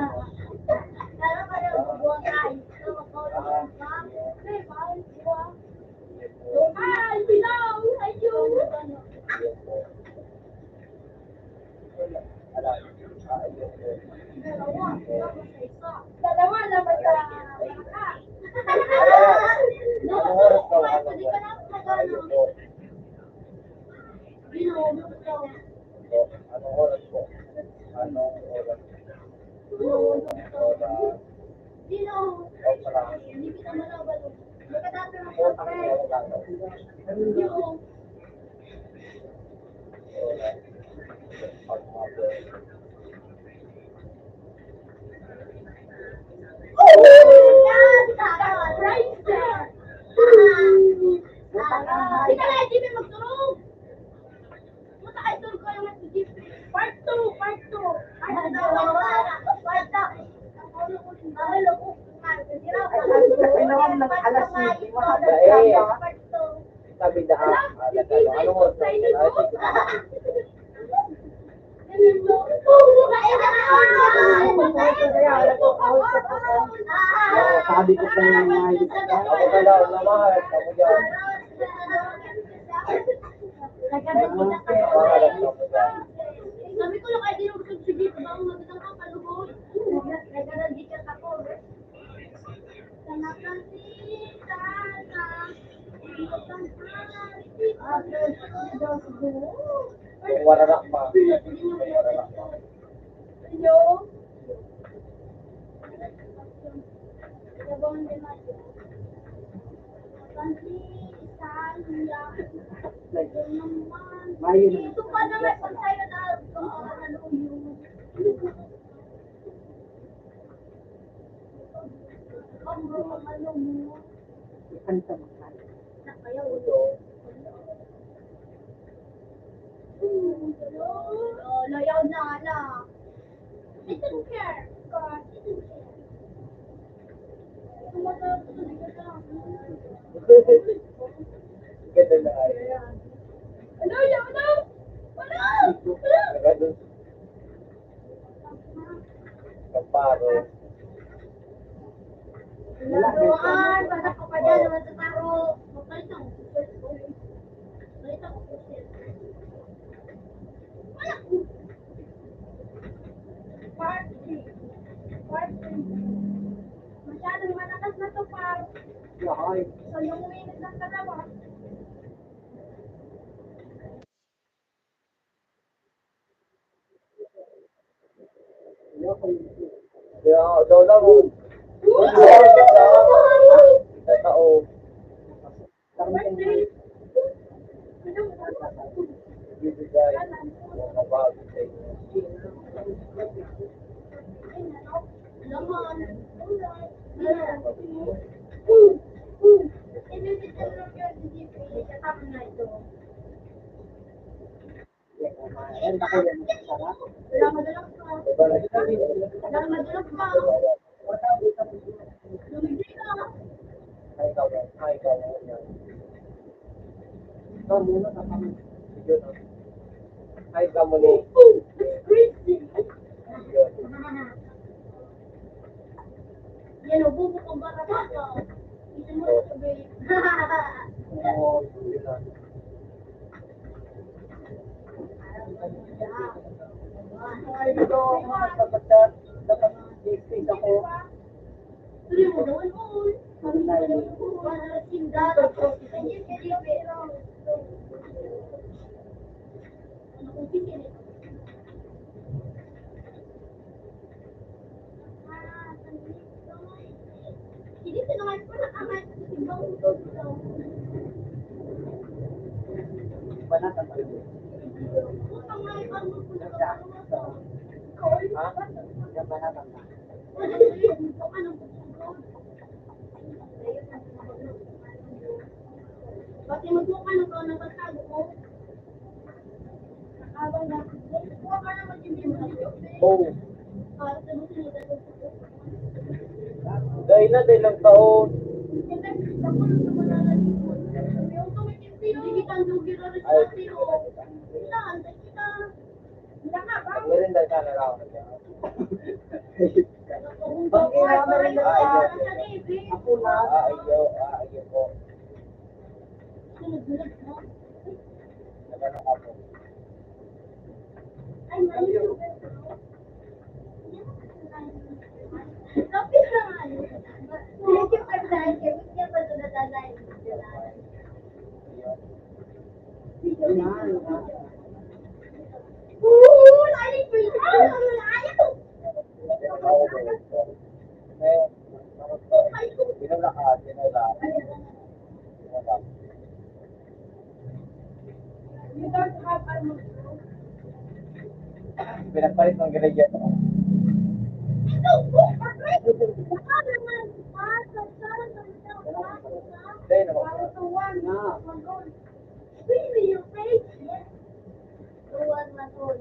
Kala pa rin bubuang tayo. Ay, bilaw! Ayun! Dalawa naman sa baka. Anong oras ka? Hindi ka na magano. Bilaw, bilaw. Anong oras po? Anong oras? Bilaw. Oh, marami. Hindi kita malaban. Magkadati ng Oh, ang kapre. gagawin. Yan! Tama! Right there! Hindi ka na, Jimmy, magtulog! Punta kayo, tulog kayo ng Jimmy. Part 2! Part 2! Part 2! Part 2! Mahalo ko. Pinawag ng alas 7. Part 2. Sabi na, anong oras na? Sabi ko sa inyo mga Ako ka lang, namahal. Ako dyan. Mahalap ka mo dyan. Sabi ko lang ay dinugtog si Dito ba ang magandang kapalugod? Nagkakagikat ako. Kung wararak pa. Kung wararak pa. Ito pa naman pag tayo na ano yung ano mo layaw na ala. Ito care. Ganda na ay. Ano yan? Ano? Nagandun. Kaparo. Laruan, basta ko pa dyan naman sa taro. Mapalit ako. Mapalit ako. Party. Masyadong malakas na to, par. So, yung minute ng dalawa. Kaya, daw lang mo. Sa tao. Bibigay. Mga bago sa inyo. Laman. Ay, ikaw yan. Ay, ikaw yan. Yun, ah. Ay, ikaw mo ni. Yan o, bubo kang bata bata. Isa mo na sabi. Oo, yun na. Ay, dito, dapat i-space ako. Tuloy mo naman, all. Kami na lang po. Para sindalo. Hindi, pero. Ano kung tingin ito? Hindi ko naman po nakaman sa ibang Banatan pa rin. Ha? Yan banatan na. Bakit magmukha ng ko ng pagtago ko? Nakabang na. Huwag ka na mag-ibig. Oo. Para sa mga sinunod. Dahil na, dahil lang taon. Meron dahil ka na lang. Pagkiraman rin na ako na. Ayaw po. Nagano ako. Pinulakas, pinulakas. You don't have ano. Pinagpalit ng gilagyan. Dahil naman. Para sa one. Na. Really, your face? Yes. The one na tol.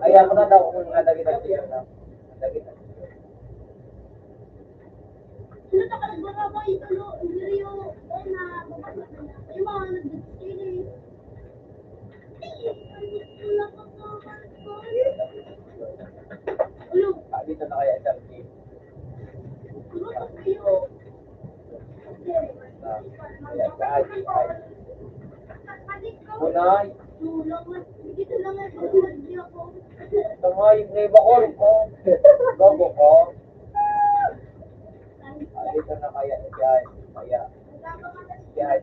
Ay, ako na daw kung mga dagit-dagit na. Dagit-dagit. Sino ka nagbaba ito lo? Rio, na babasa na. Yung mga nag-display. Ulo, Dito na kaya SRT. ulo sa kayo. Kaya sa ID. Unay. Tulong mas. Dito lang ay pag-madi ako. Ito nga yung neighbor ko. Bago ko. Dito na kaya yan. Kaya. Yan.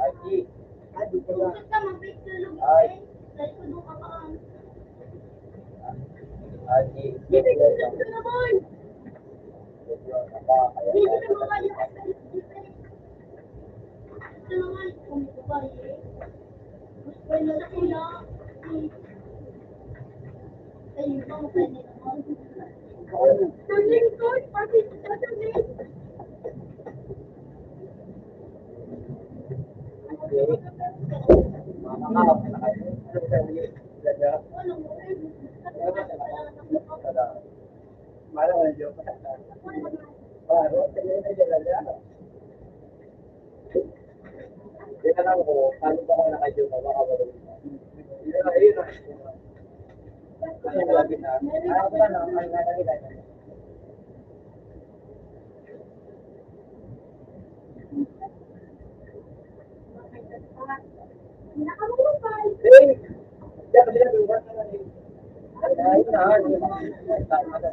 Aji. Bakit ka mabait tulog eh? Dahil ko doon ka pa. Aji. Hindi ko gusto naman. Hindi ko na mawala ka sa ito naman, kung ito ba eh. Gusto nyo sa kula. Ayun ba, kaya naman. Sabihin ko, pati sasabihin. Makakap na kayo. Ano mo eh? Malam na dyan. Paro, tignan na dyan lang. Hindi ka lang ko, paano ba ako nakadyo mo? Baka ba rin? Hindi na, ayun na. Kasi malapit na. Ayaw ko ba na? Ay, nakakita niya. Nakamukal. Hey! Diyan, kasi na, biwas na lang. Ay, ayun na. Tama na.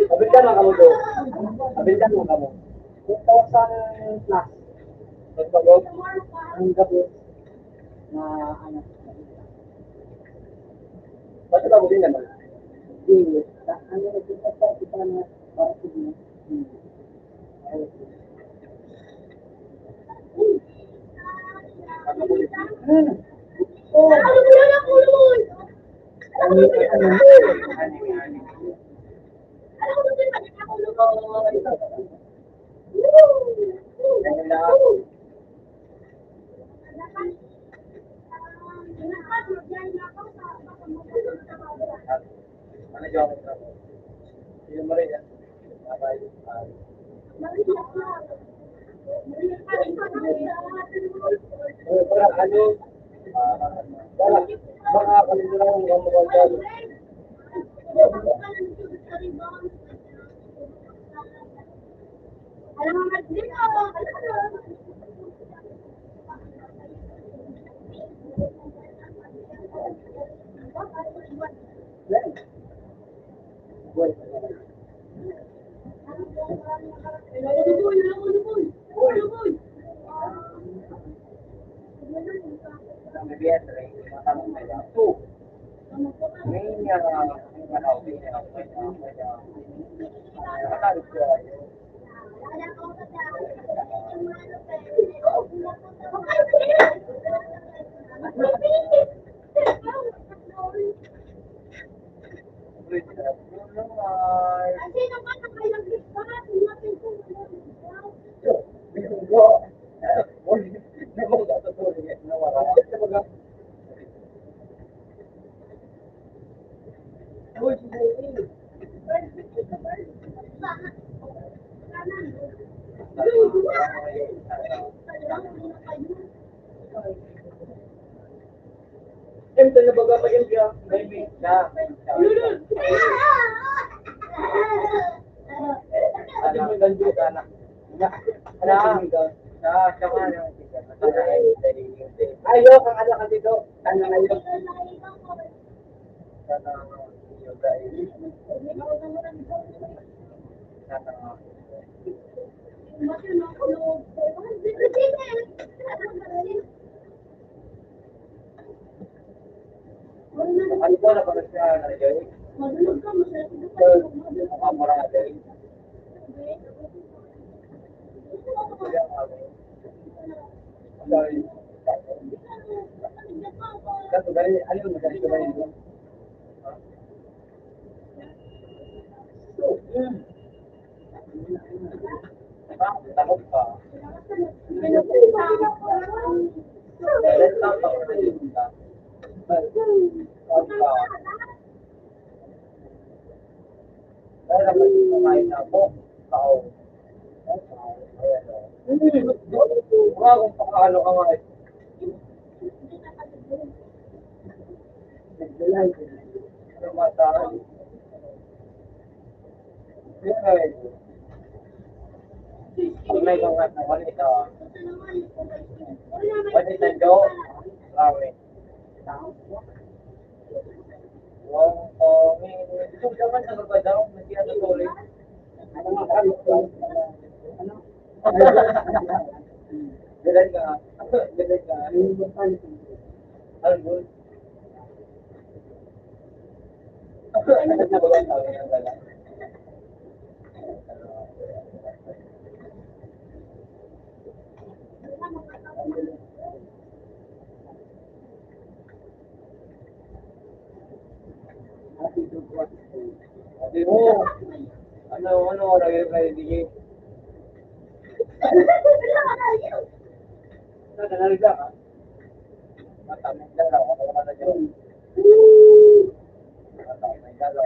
Abil ka lang kamo do. Abil ka lang kamo. 2,000 plus. Pagpagod. Ang gabi na ano. Bakit ako din naman? Hindi. Ano na kita sa kita na para sa mga. Oh, ano mo na kulun? Ano mo ba yung Ano job mo? Yung Maria. Abay. Para ano? Para makakalimutan ang mga mukha dyan. Alam mo, dito. Sino ba nakalagay pa? Tingnan ko. Ito na baga pa yan siya. May siya. Ano mo ganito ka na? Siya nga yung ayaw kang anak ka dito. Sana ngayon. Sana yung dahil. Sana ano po na pag siya nangyay? Madulog ka, masarap ito pa. Makamaragay. Kaya kami. Sorry. Kaso dahil, ano yung magaling ko ba yun? Takot pa. Let's talk about it. Dahil naman kumain na ako, tao. Mukha kung pakalo ka nga eh. Nagdalay. Ano matahan? Pag may kang nga naman ito. What is the joke? Sorry. Wong ito naman sa daw, hindi ano tuloy. Ano nga kami ko? Ano? Dilan ka. Dilan ka. Ano? Ano na ba ang tawag ng dala? Sabi mo, ano oras yung kayo DJ? Nanaliga ka? Matamig dalaw, ako naman na dyan. Matamig dalaw.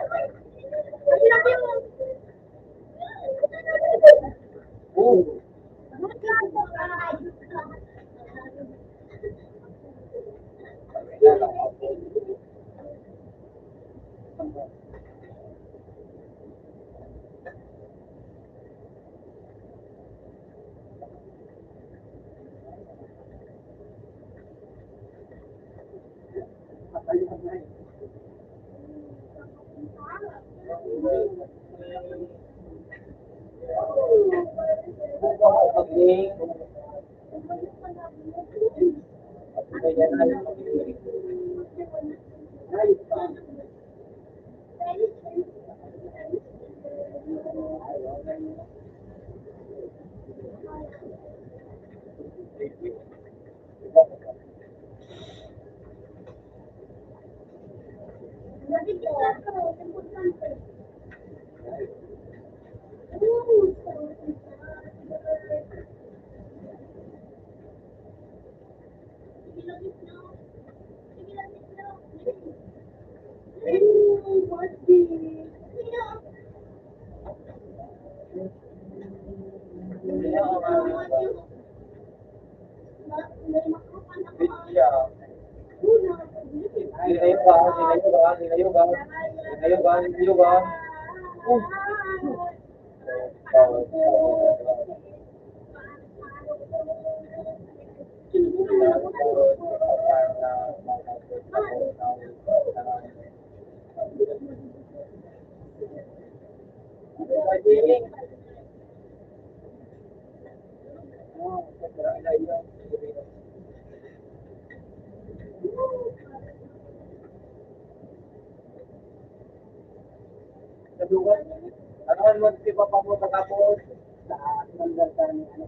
Ano mo si Papa mo tapos sa number ka ni ano?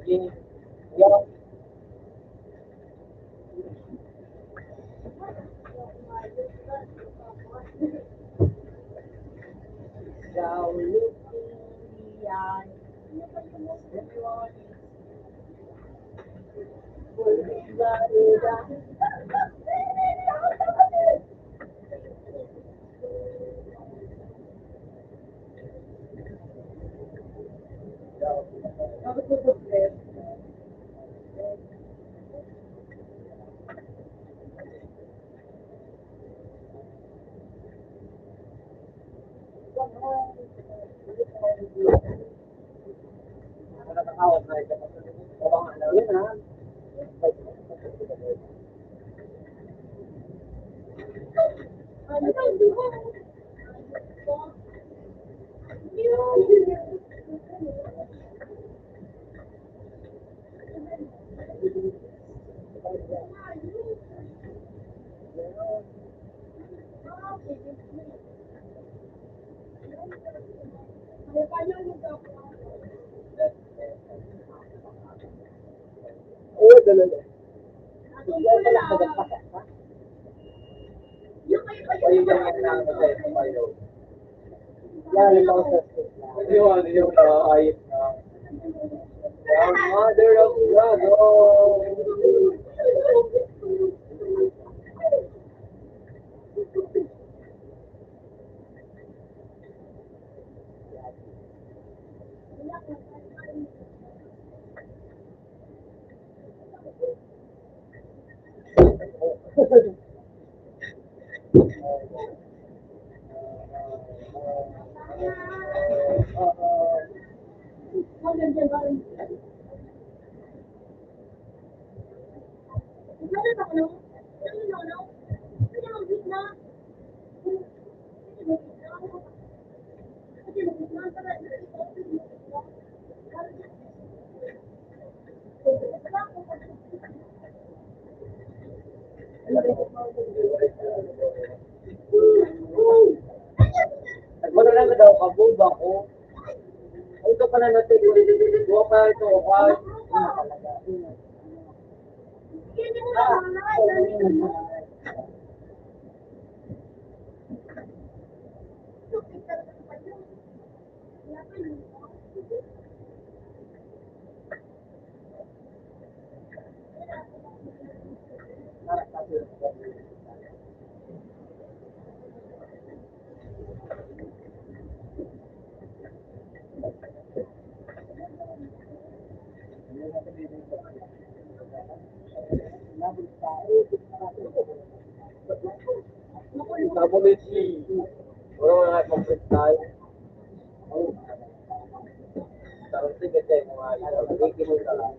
Ni Yo. Wala kang awat na ito. O bang ano yun ha? Oo, dalawa. Yan pala magagpasak ha? O yung ganyan na ako sa Espayo. Yan, ito ako sa Espayo. Yung ayos na. The mother of dragon. Nagmano lang ka daw, kabuba ko. Ay, ito pala natin. Buwa pa ito. Nabulit si. Wala nga complete tayo. Tarong sige tayo mga ito. Nagiging mo sa lang.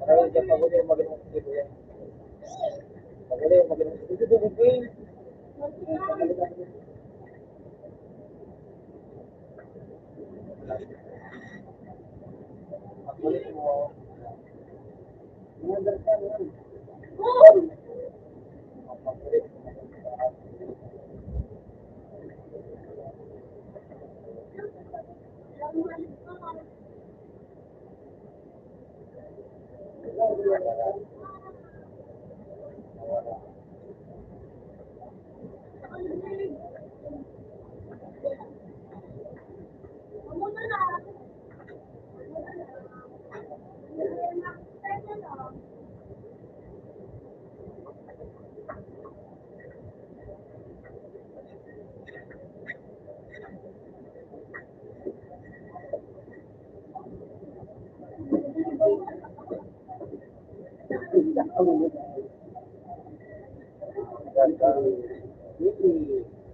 Maraming siya paguli yung magaling sa sibo yan. Paguli yung magaling sa sibo. Bubugin. Paguli mo. Understand yan. Paguli.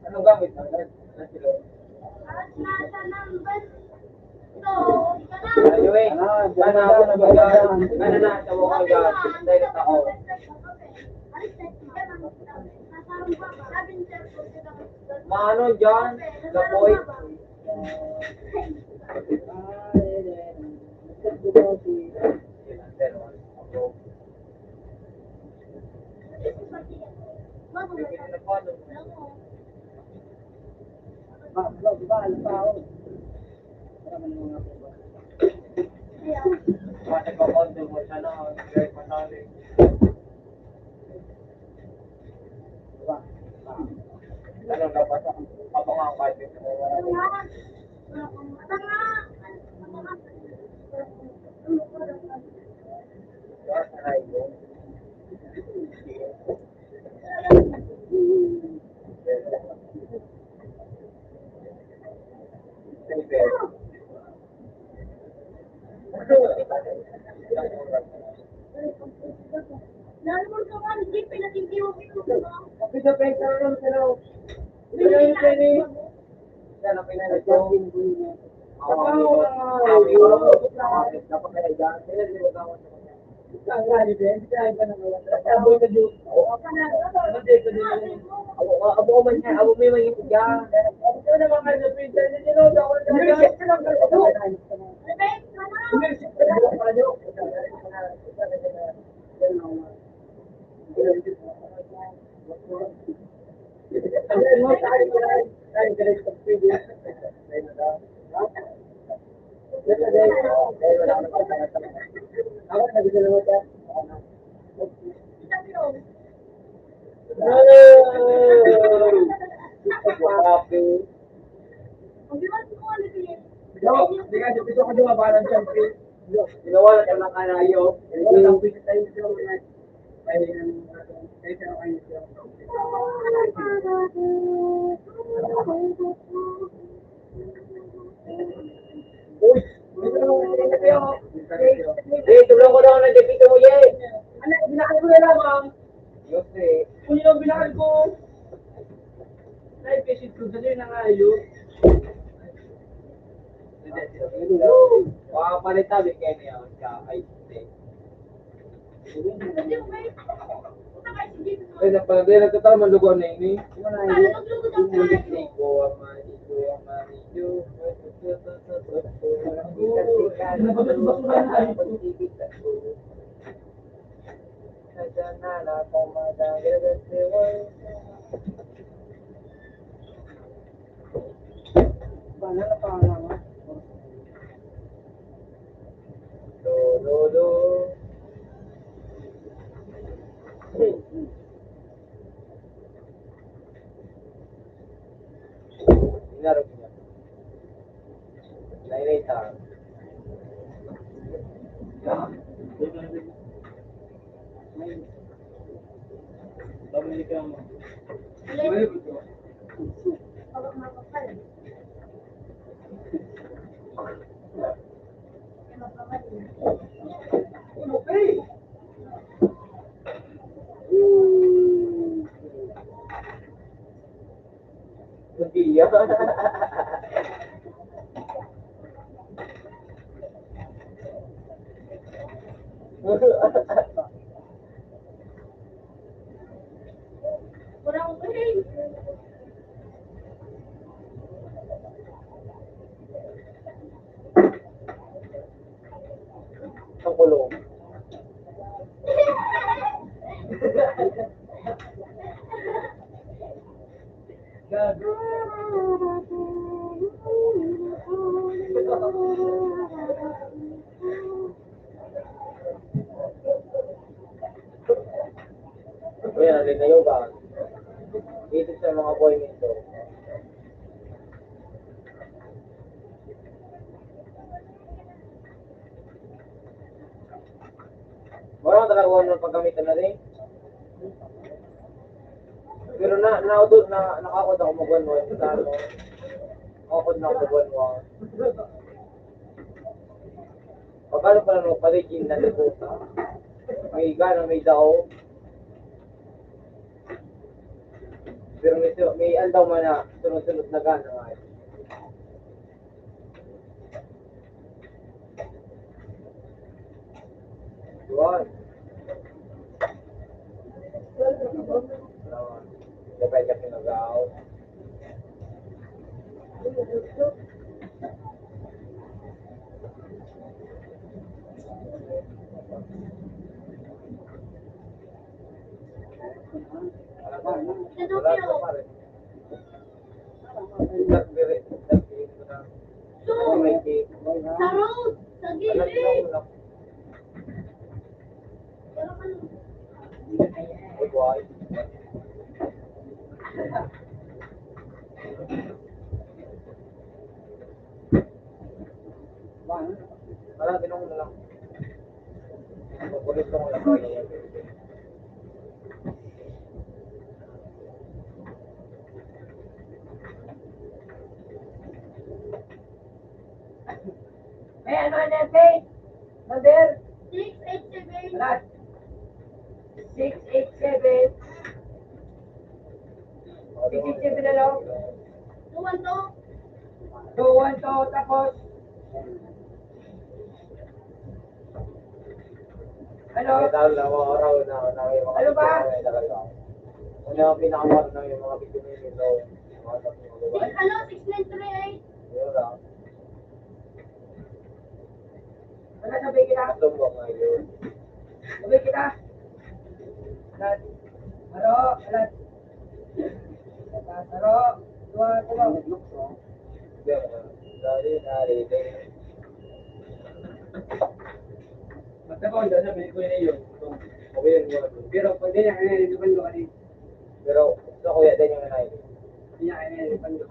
Anong gamit? At nasa number 2, ka na. Anyway, sana ako na baga, sana na sa mga gamit, dahil ako. Maano dyan, Lapoy. Mata ko kondo mo siya na, direct masali. Ano dapat ako nga ang budget mo? Ginawa na lang kanayo. Tulong ko daw na debito mo, ye. Binakal ko na lamang. Yose. Kung yun ang binakal ko. Naipisit ko, dali na nga yun. Papalit tabi kayo niya. Ay, hindi. Ay, napalagay na total malugo na ini. Do. Inaro niya. Nairita. Iya. Kurang ulit. Ang kulong. Ayan, natin na yoga. Dito sa mga boy nito. Marang talaga ng paggamitan na rin. Pero nakakot ako mag-1-1 sa ano. Nakakot na ako mag-1-1. Pagkano pa lang paligin na libuta. May gano'n, may dao. Pero may andaw man na sunod-sunod na gana nga. Yun. Dapat ka pinagaw. So, sa road, sa gilid. Pero ano? Wala, tinong na lang. Paborito ko lang. May ano na, Faye? Number? 687. Lahat. 687. 687 na lang. 212. 212, tapos. Ano? Dahil na mga araw na yung mga Ano ba? Una ang pinakamahal na yung mga bitumin nito. Mga tapos mga gawa. 6938. Yun lang. Ano sabi kita? Masumbong nga yun. Sabi kita? Alat. Haro, alat. Haro. Dua, dua. Basta ko, dahil sabi ko yun yun. Okay yun yun. Pero pag ganyan, kaya nilipan ko kanina. Pero gusto ko yan din yung nanay. Kanya, kaya nilipan ko.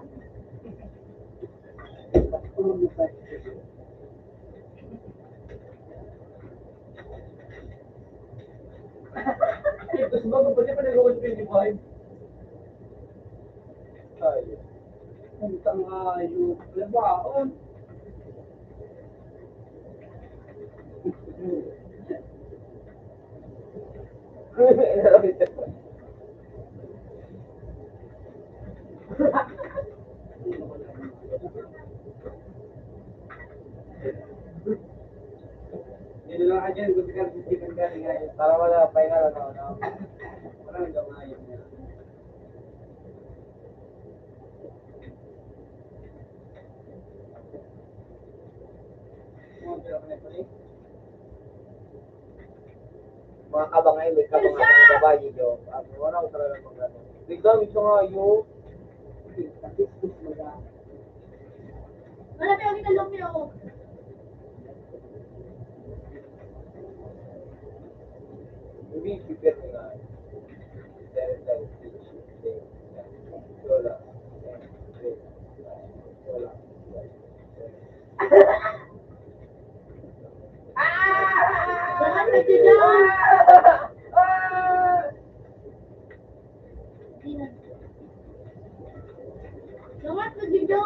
Gusto mo, pwede pa nag-125? Ay. Ang tangayo. Labaon. Hindi lang ka dyan, gusto ka sisipan ka ngayon. Para wala, final ano. Walang gamayin niya. Mga kabangay, may kabangay ng babae nyo. Wala ko talaga mag-ano. Bigla, gusto nga yun. Wala tayo kita lopi ako. Hindi, pipir nga. Lola. Lola. Lahat na sila. Lahat na sila.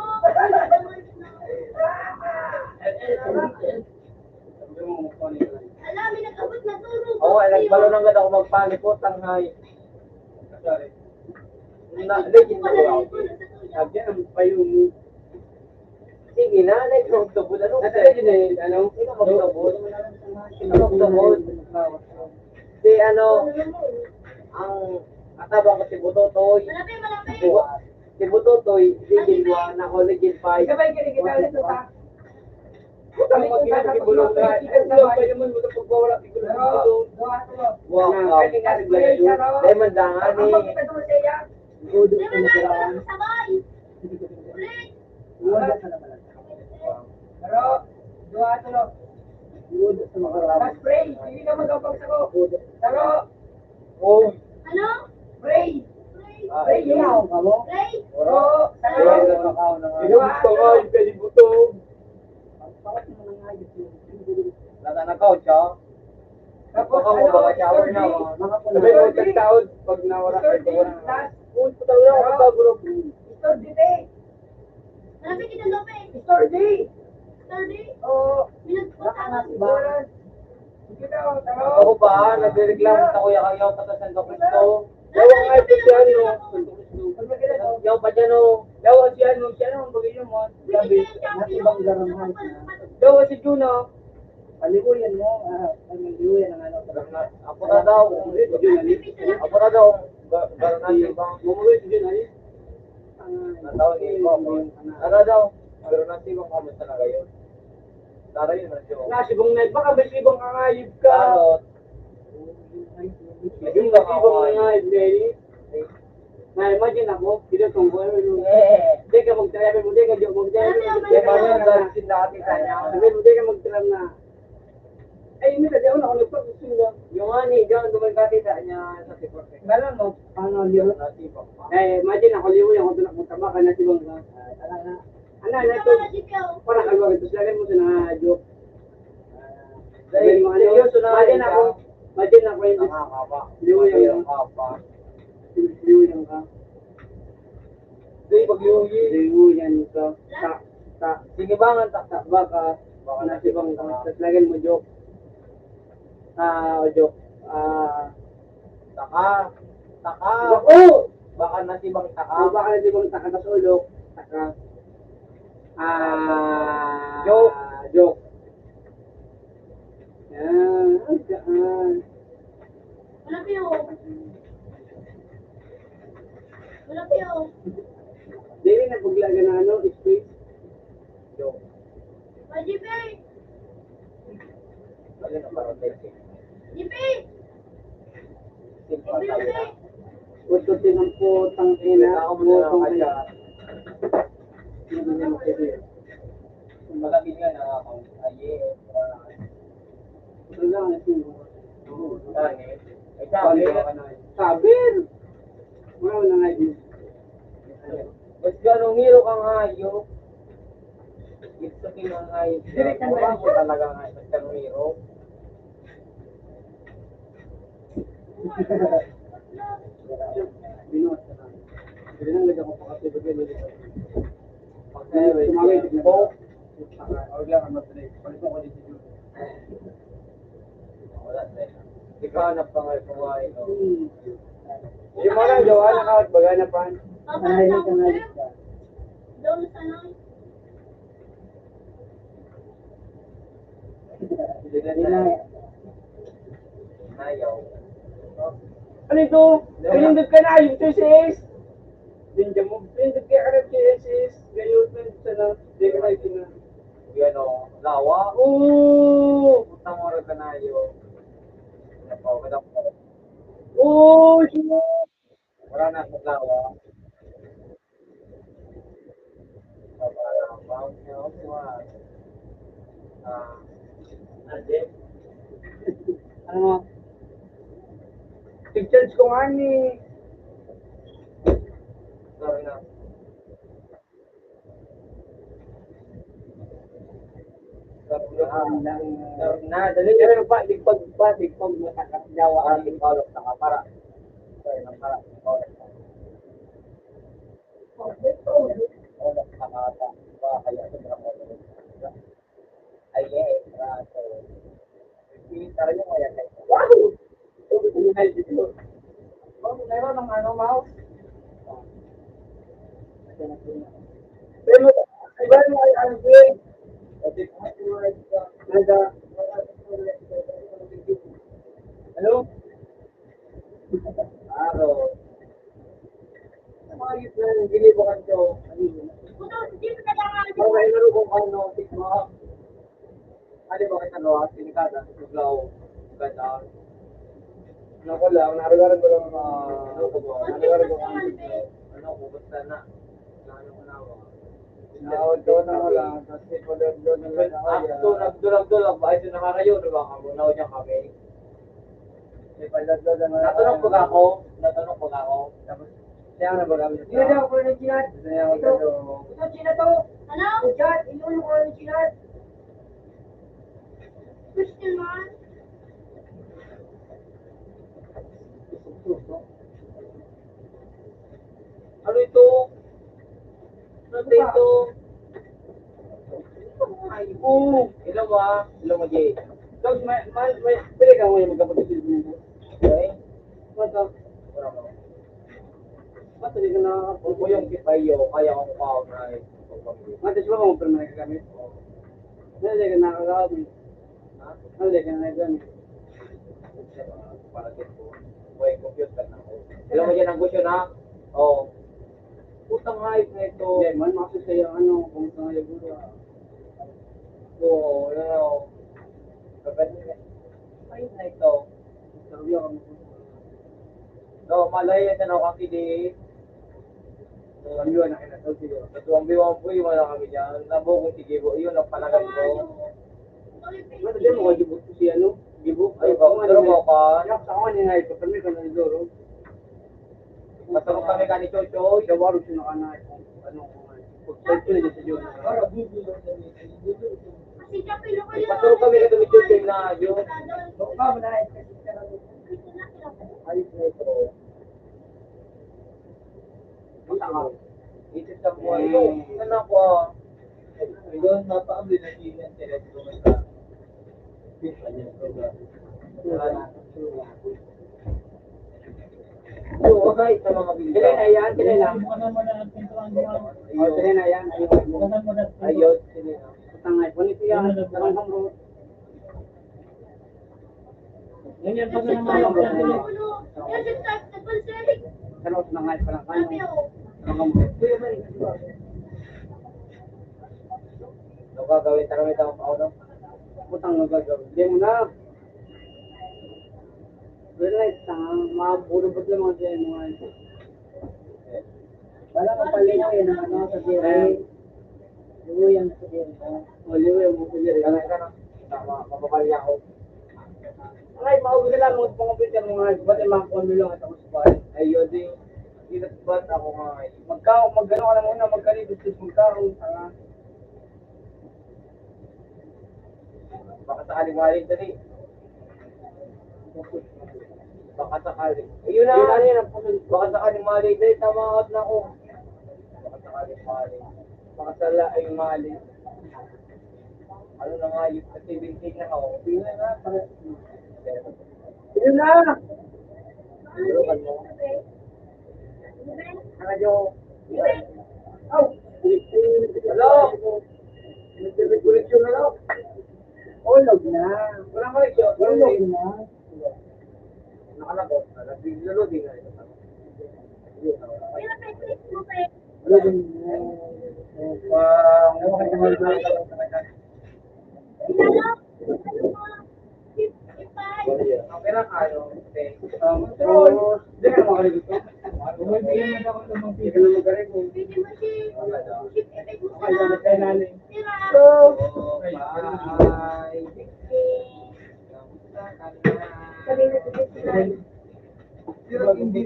Alam, may nag-abot na tulog. Oo, nagbalon lang agad ako magpanipot, tanghay. Sorry. Legit na ako. Agyan ang payo mo. Sige na, next magtubod. Ano? Sino magtubod? Sino magtubod? Si ano, ang katabang ko si Butotoy. Malapit, malapit. Si Butotoy, legit 1, ako legit 5. Sabay kita ulit ta. Ang mag-inag ibulong ka. Ano ba naman mo na pagpawala? Haro. Dua, dua. Wow, Diamond dangan Ang eh. magkita doon sa iya. Di ba na ito sabay? Ulit. Haro. Dua, tulo. Tapos pray. Hindi ka magkapag sako. Haro. Oh, Ano? Pray. Ray. Pray, ilaw. Ray. Haro. Gusto ko, pwede butong. Natanakaw siya. Tapos Baka mo baka shower na. Sabi mo, tagtaon, pag nawara ka ito na. Putaw na, putaw bro. Store D. Malapit kita lopi. Store D. Thirty. Oo. Minagpunta ko. Kita, haro. Ako pa, nagreklamo sa kuya kayo, patasan ka Kristo. Yawa nga ito si ano. Yaw pa dyan o. Yawa si ano. Si ano ang bagay mo. Sabi, Natibang garamhan. yawa si Juno. Paliguyan mo, paliguyan ang ano. Ako na daw. Ako na daw. Gano'n natin bang. Mumuloy si Jun, ay? Natawag ni Ibo. Ano daw? Gano'n natin bang kamusta na kayo? Tara yun na siya. Nga, sibong net, baka may sibong kangayib ka. Karot. Yung sibong kangayib, Benny. Na-imagine ako, pinatungkol mo. Hindi ka mag-travel mo, hindi ka mag-travel. Kaya ba yun? Dahil natin sa niya. Sabi mo, hindi ka mag-travel na. Ay, hindi ka, di ako na ako nagpag-sundo. Yung ani, diyan dumagati sa niya sa tipot. Gano'n, no? Ano, liyo? Eh, imagine ako, liyo yung ako doon magtama ka na sibong ka. Ano, ito, parang kalwag ito, silagan mo sa na-joke. Sabi mo, ano, imagine ako yung liyo yung ka. Sige, pagyuhi. Liyo yan ka. Sige bangan, Baka nasibang ka. Tapos lagyan mo joke. Joke. Taka. Oh! Baka nasibang taka. Baka nasibang taka sa ulok. Taka. Joke. Joke. Yan. Yan. Wala Dili na paglaga na ano, space. Joke. JP! Ano na parang basic. JP! Simple tayo na. Ututin ang putang ina. Ako mo na lang kaya. Hindi na makikita. Malapit nga na ako. Aye. Ito lang, ito. Ay, sabi. Sabir! Wala na nga yun. Mas ganong hero kang hayo. Gusto ko ng hayo. Wala ko talaga nga. Mas ganong hero. Binuot ka na. Hindi lang lagyan ko pa kasi bagay nila. Pag sumawit ko, Huwag lang ang matuloy. Palito ko dito yun. wala na. Ikaw na pangal kumain. Hindi mo lang, Jowa, nakawat baga na pan. Ay, doon sa nang. Nayaw. Ano ito? Pinindot ka na, yung TCS. Dindiyan mo, pinindot ka na TCS. Ngayon, pinindot ka na. Hindi ka na itina. Yan o. Lawa. Oo! Putang oras ka na yun. Napawala ko. Oo! Shit! Wala na sa lawa. Ano mo? Tig-charge ko nga ni. Sorry na. Dali ka rin pa, ligpag matakasyawa. Para ipalok na ka. Para. Sorry na. Para ipalok na ka. Olok na ka. Para kaya sobrang olok. Ay, raso. Tara yung kaya kayo. Wow! Meron ng ano, mouse? Pero, iba mo ay ano, Hello? Aro. Ang mga youth na ginibukan ko, Puto, hindi mo kailangan. Okay, laro kung ano, tikma. Ano ba kita no? Sinikada, tuglaw, ganda. Ano ko lang, naragaran ko lang, ano ko ba? Naragaran ko lang, ano ko, basta na. Ano ko na ako. Nawag doon na wala, kasi pala doon na lang ako. Ako, nagdulag-dulag, ba? Ito nakarayo, diba? Kamunaw niya kami. May palagdag na Natanong pag ako, tapos, siya na ba kami? Hindi na ako ng chinat. Ito, chinat to. Ano? Chat, inulo ko ng chinat. Question man? Ano ito? Ano ito? Ay, ilan mo ah? Ilan mo, Jay? Tapos, may, pwede ka mo yung magkapag-isip mo. Okay? Ano to? Wala mo. Ba't hindi ka na... Kung ko yung kipayo, kaya kong pa-online. Matas ba kung pala nagagamit? Hindi ka nakagamit. Hindi ka nagagamit. Para din po. May computer na ako. Alam mo yan ang gusto na? Oo. Putang hype na ito. Hindi, man maksasaya ano, kung sa ngayon gula. Oo, ano. Hype na ito. Sabi ako. No, malaya na ako kini. Sabi ko na kinataw siya. Sa tuwang biwang po, yung wala kami dyan. Nabo kong sige po, yun ang palagay ko. Ba't di mo kajibot ko si ano? Gibok? Ay, pero mo ka. Yak sa kanya nga ito, pero may ka na niloro. Matulog kami ka ni Chocho. Siya waro siya nakanahay kung ano kung ano. Pag-type ko na dyan sa Diyos. Kasi kapilo ko yun. Matulog kami ka ni Chocho na yun. Baka mo na Ayos na ito. Basta ka. Itis sa buhay ko. Ano ko ah. Ito, napaamli na siya ng telepono sa Oo, kahit sa mga video. Sila na yan, sila na. O, sila na yan. Ayos, sila na. Tangay, punit yan. Tarang kamro. Yan pag naman Karos na ngay palang Sabi kanya. ako, Tarang kamro. Ano gagawin? Taramit ako pa ako. Putang na gagawin. Hindi mo na. Relax, mabulubot lang mga dyan mga ito. Wala kang palinaw yan ang ano sa diri. Liwo yan sa diri. O, liwo yan mo sa diri. Kaya ka na. Tama, mapabalya ako. Ay, mauwi ka lang mga computer mga ito. Ba't yung mga kumilong at ako sa bahay? Ayun din. Kinatbat ako nga. Magkao, magkano ka na muna, magkalitos, magkao. Baka sakaling maling dali. Baka sakaling. Ayun na. Baka sakaling maling dali. Tama out na ako. Baka sakaling maling. Baka sala ay maling. Ano na nga yung kasi bintig na ako. Tingnan na. Yun na! Tulungan mo. Ano Aw! Hello? Nag-recollection na lang. Olog na. Wala collection. Olog na. Nakalabot. Nag-reloading na ito. Olog na. Okay lang kayo. Okay. Tapos, di ka na makaligot ko? Hindi ka na magaling ko. Kaya na tayo namin. So, Bye. pero hindi.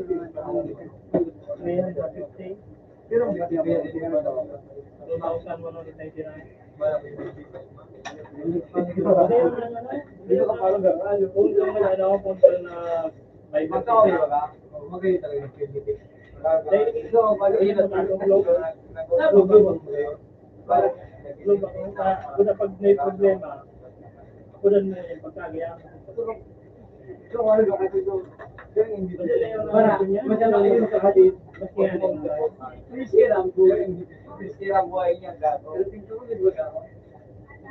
Pero dito ka parang gano'n. Yung kung lang wala na ako punta na may Magkakaroon ba? Magaling talaga yung creativity. So, bali yun ang Ako na pag may problema, ako na yung pagkagaya. So, ano ba kasi ito? Hindi Sa hadid, mas yan. Sira ang buhay niya, gato.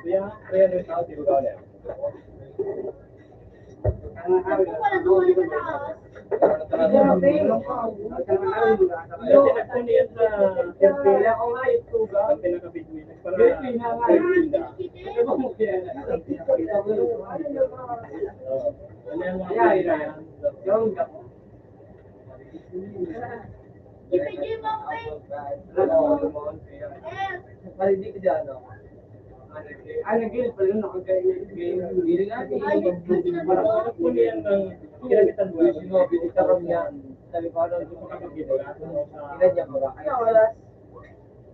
Kaya nung tao, di ba gawin? wala doon sa taas. Kasi nagpuni yan sa Kaya ako nga yung tuga, ang pinaka-bidwin. Ipigil mo ako eh. Hindi ko dyan, no? nag-gilid pala yun, nakagaya. Hindi natin. Nagpuni yan ng kinamitan mo. Sino, binitaron niya. Sabi ko, ano, Ito makapag-gila. ilan niya ba? Ay, wala.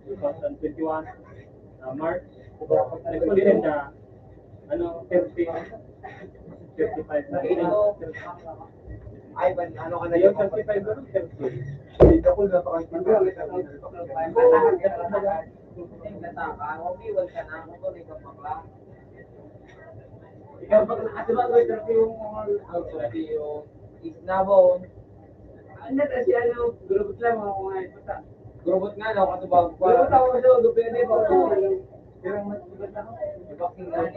2021, March. Nagpuni rin siya, 30, 55 na. Ay, ano ka na Yung 35 doon, 30. Dito ko na ikaw pag nakasabag ko yung mga interview is nabon Ano kasi ano, gurubot lang mga kumain. Basta. Grobot nga daw kasi bago pa. Gurubot ako sa ulo, pwede pa ako. Pero mas maganda ako. Ibaking nga ni.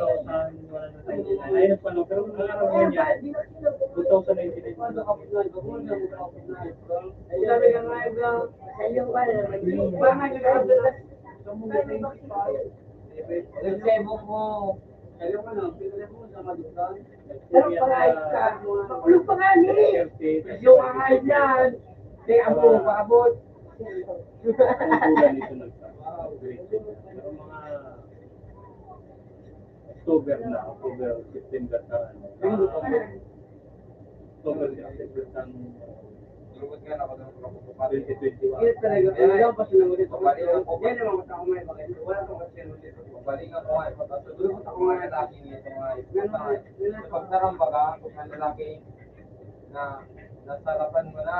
Ayun pa no, pero ang araw nga niya, 2099. Sinabi ka nga lang, ayun pa na, bakit nagkakaroon Nag-sebo mo. Ayun ka na, pinag mo sa madutan. Pero pangayos ka. Makulog pa nga ni. Yung angay yan. Hindi, abo, paabot. Ang bulan nito nagka-upgrade. Pero mga October, September ka. October, September ng Grobot nga ako ng kapupapati. 2021. Yes, talaga. Talaga pa sila ulit. Pabalingan ko. Yan naman basta kumain ba kayo? Wala kang kasi ulit. Pabalingan ko nga. Grobot ako nga lalaki nito nga. Pagtaram baga, kung ang lalaki na nasarapan mo na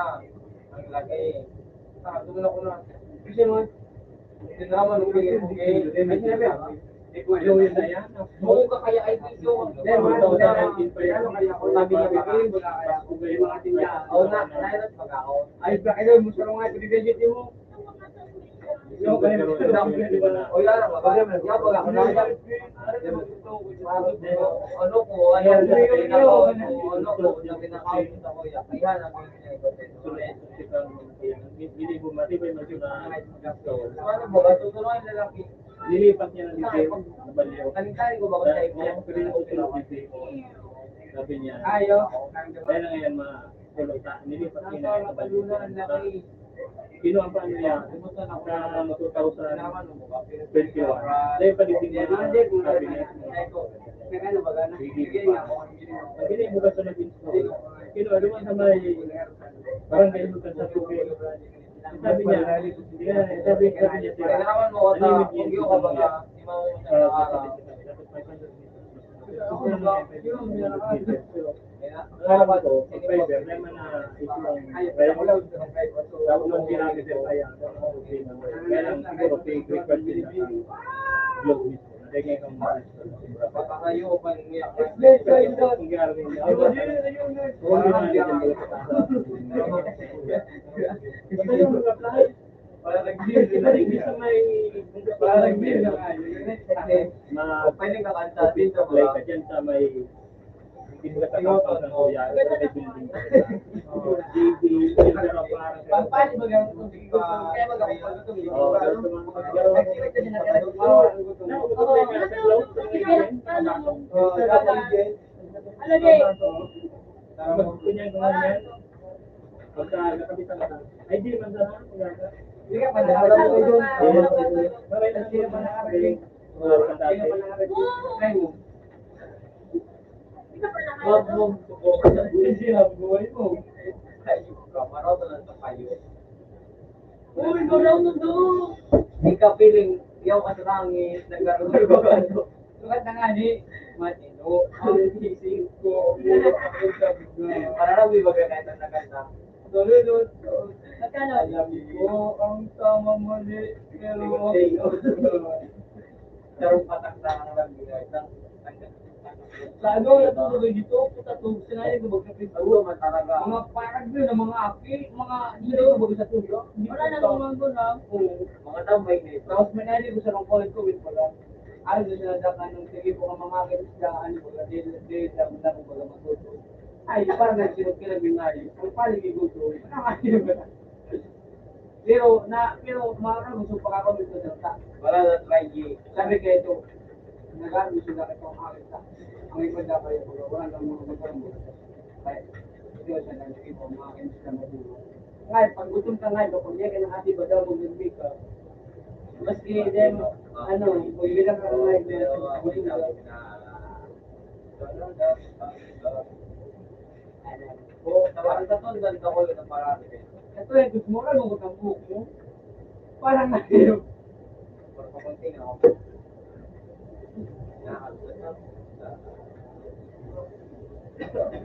ang lalaki. Tumun ako na. Kasi mo, Tinraman ng pili-pili. may sinabi ako. Joey na yan. Buong ka kaya ay video. Then, ano kaya ako sabi niya, bigay mo na kaya ako yung mga tindahan. Oo na, nairat mag-ako. Ay, bakit daw mo sa mga pinigajit mo? Yung kanina mo sa dami di ba na? O yan, mag-ako na. Ano ko, pinaka-out ako. Kaya namin Hindi bumati pa yung ano ba, tuturuan na lang. Lilipat niya ng detail sa baliw. Kalintari ko ba kung sa Kaya ko rin ako sabi niya, Ayaw. dahil na ngayon makulog ta, nilipat niya na sa baliw. Ang laki. Kino ang paano niya, sa 2021. Dahil palitin niya, sabi niya, Ano ba gana? Bigay nga ako. Pag inibukas sa nag-install, kino, naman sa may barangay bukas sa tubig. Sabi niya, sabi niya, Kailangan mo ka sa kungyo ka ba ka, di mo sa nakara. Alam ko, pag fiber, may mga isang tapos ginamit din kaya. Kaya lang siguro, request din sa blog mismo. Hindi ngayon kang mag-install. Pagkakayo pa niya. Kung gano'n niya, basta yung mag-apply, Para hindi sa may pwede ka kanta dito apply ba? ka dyan sa may hindi ka sa compound ng kuya, sa may building ka. JB, pero parang Pampali ba ganun kung sige ko kaya mag-ako Oo, pero sa mga magbaro. Magkunyang ko yan. Pagka nakabitan ka, ay di man sana, maganda. Hindi ka pa nakakalaw ko doon. Maray na siya pa nakakabing. Try mo. Hindi ka pa Wag nakaya. mo subukan sa buhay mo. Kayo ka, marami na sa kayo. Uy, gano'n na doon! Hindi ka feeling, yaw ka sa langit, nagkaroon ka ba ano? Sukat na nga ni Matino, ang isip ko, Para na may bagay kahit ang naganda. Tulunod, alam ko ang tama mali, pero Darong patak-takang lang bigay. sa ano, natutulog dito, tatulog sila yung magkapit Oo, man talaga. mga parag yun, mga aki, mga hindi ko bago sa tulog. Wala na naman doon lang. Mga tambay na ito. Tapos may nari ko sa nung college ko, wait pala. Ay, doon na dakan nung sige po ang mga kinisda, ano ba, dahil lang na ko pala matuto. Ay, parang nagsinod ka lang yung nari. Ang paligid ko to, nakakasino ba na? Pero makakang gusto pa ako dito sa Wala na try G. sabi kayo ito, nag-aaral sila ito ang akin sa ang ipad na kayo ko, wala nang mga magkaroon mo. Kaya, ito sa nandito ko, mga akin sila mabulo. Ngayon, pag gutom ka ngayon, kung niya ka ng ati ba daw mag-nagbi ka, maski din, ano, kung bilang ka ngayon, gutom ka. Tawaran sa to, dali ka ko yun ang marami. Ito yung gusto mo, ano ang buhok mo? Parang nahirap. Para pakunting ako.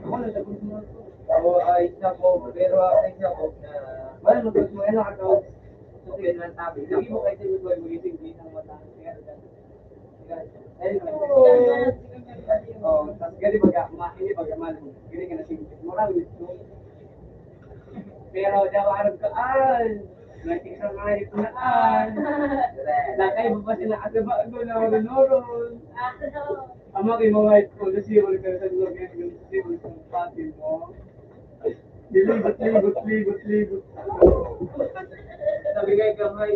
Ako na, sagot mo ito. Ako ay isa ko, pero ako isa ko na Wala, nagos mo, ano ka to? okay lang tabi. Hindi mo kayo sagot mo, magising din ang mata. Oh, tapos gani baga, hindi baga man, gani ka na singkit. Marami ito. Pero daw arap ka ay. Nakik sa kahit na ay. Nakay mo pa sila kasi ba ako na magunoron. Ama kay mga ito, kasi wala ka sa lugar ngayon, kasi wala kang pati mo. Libot. Sabi kay Kamay,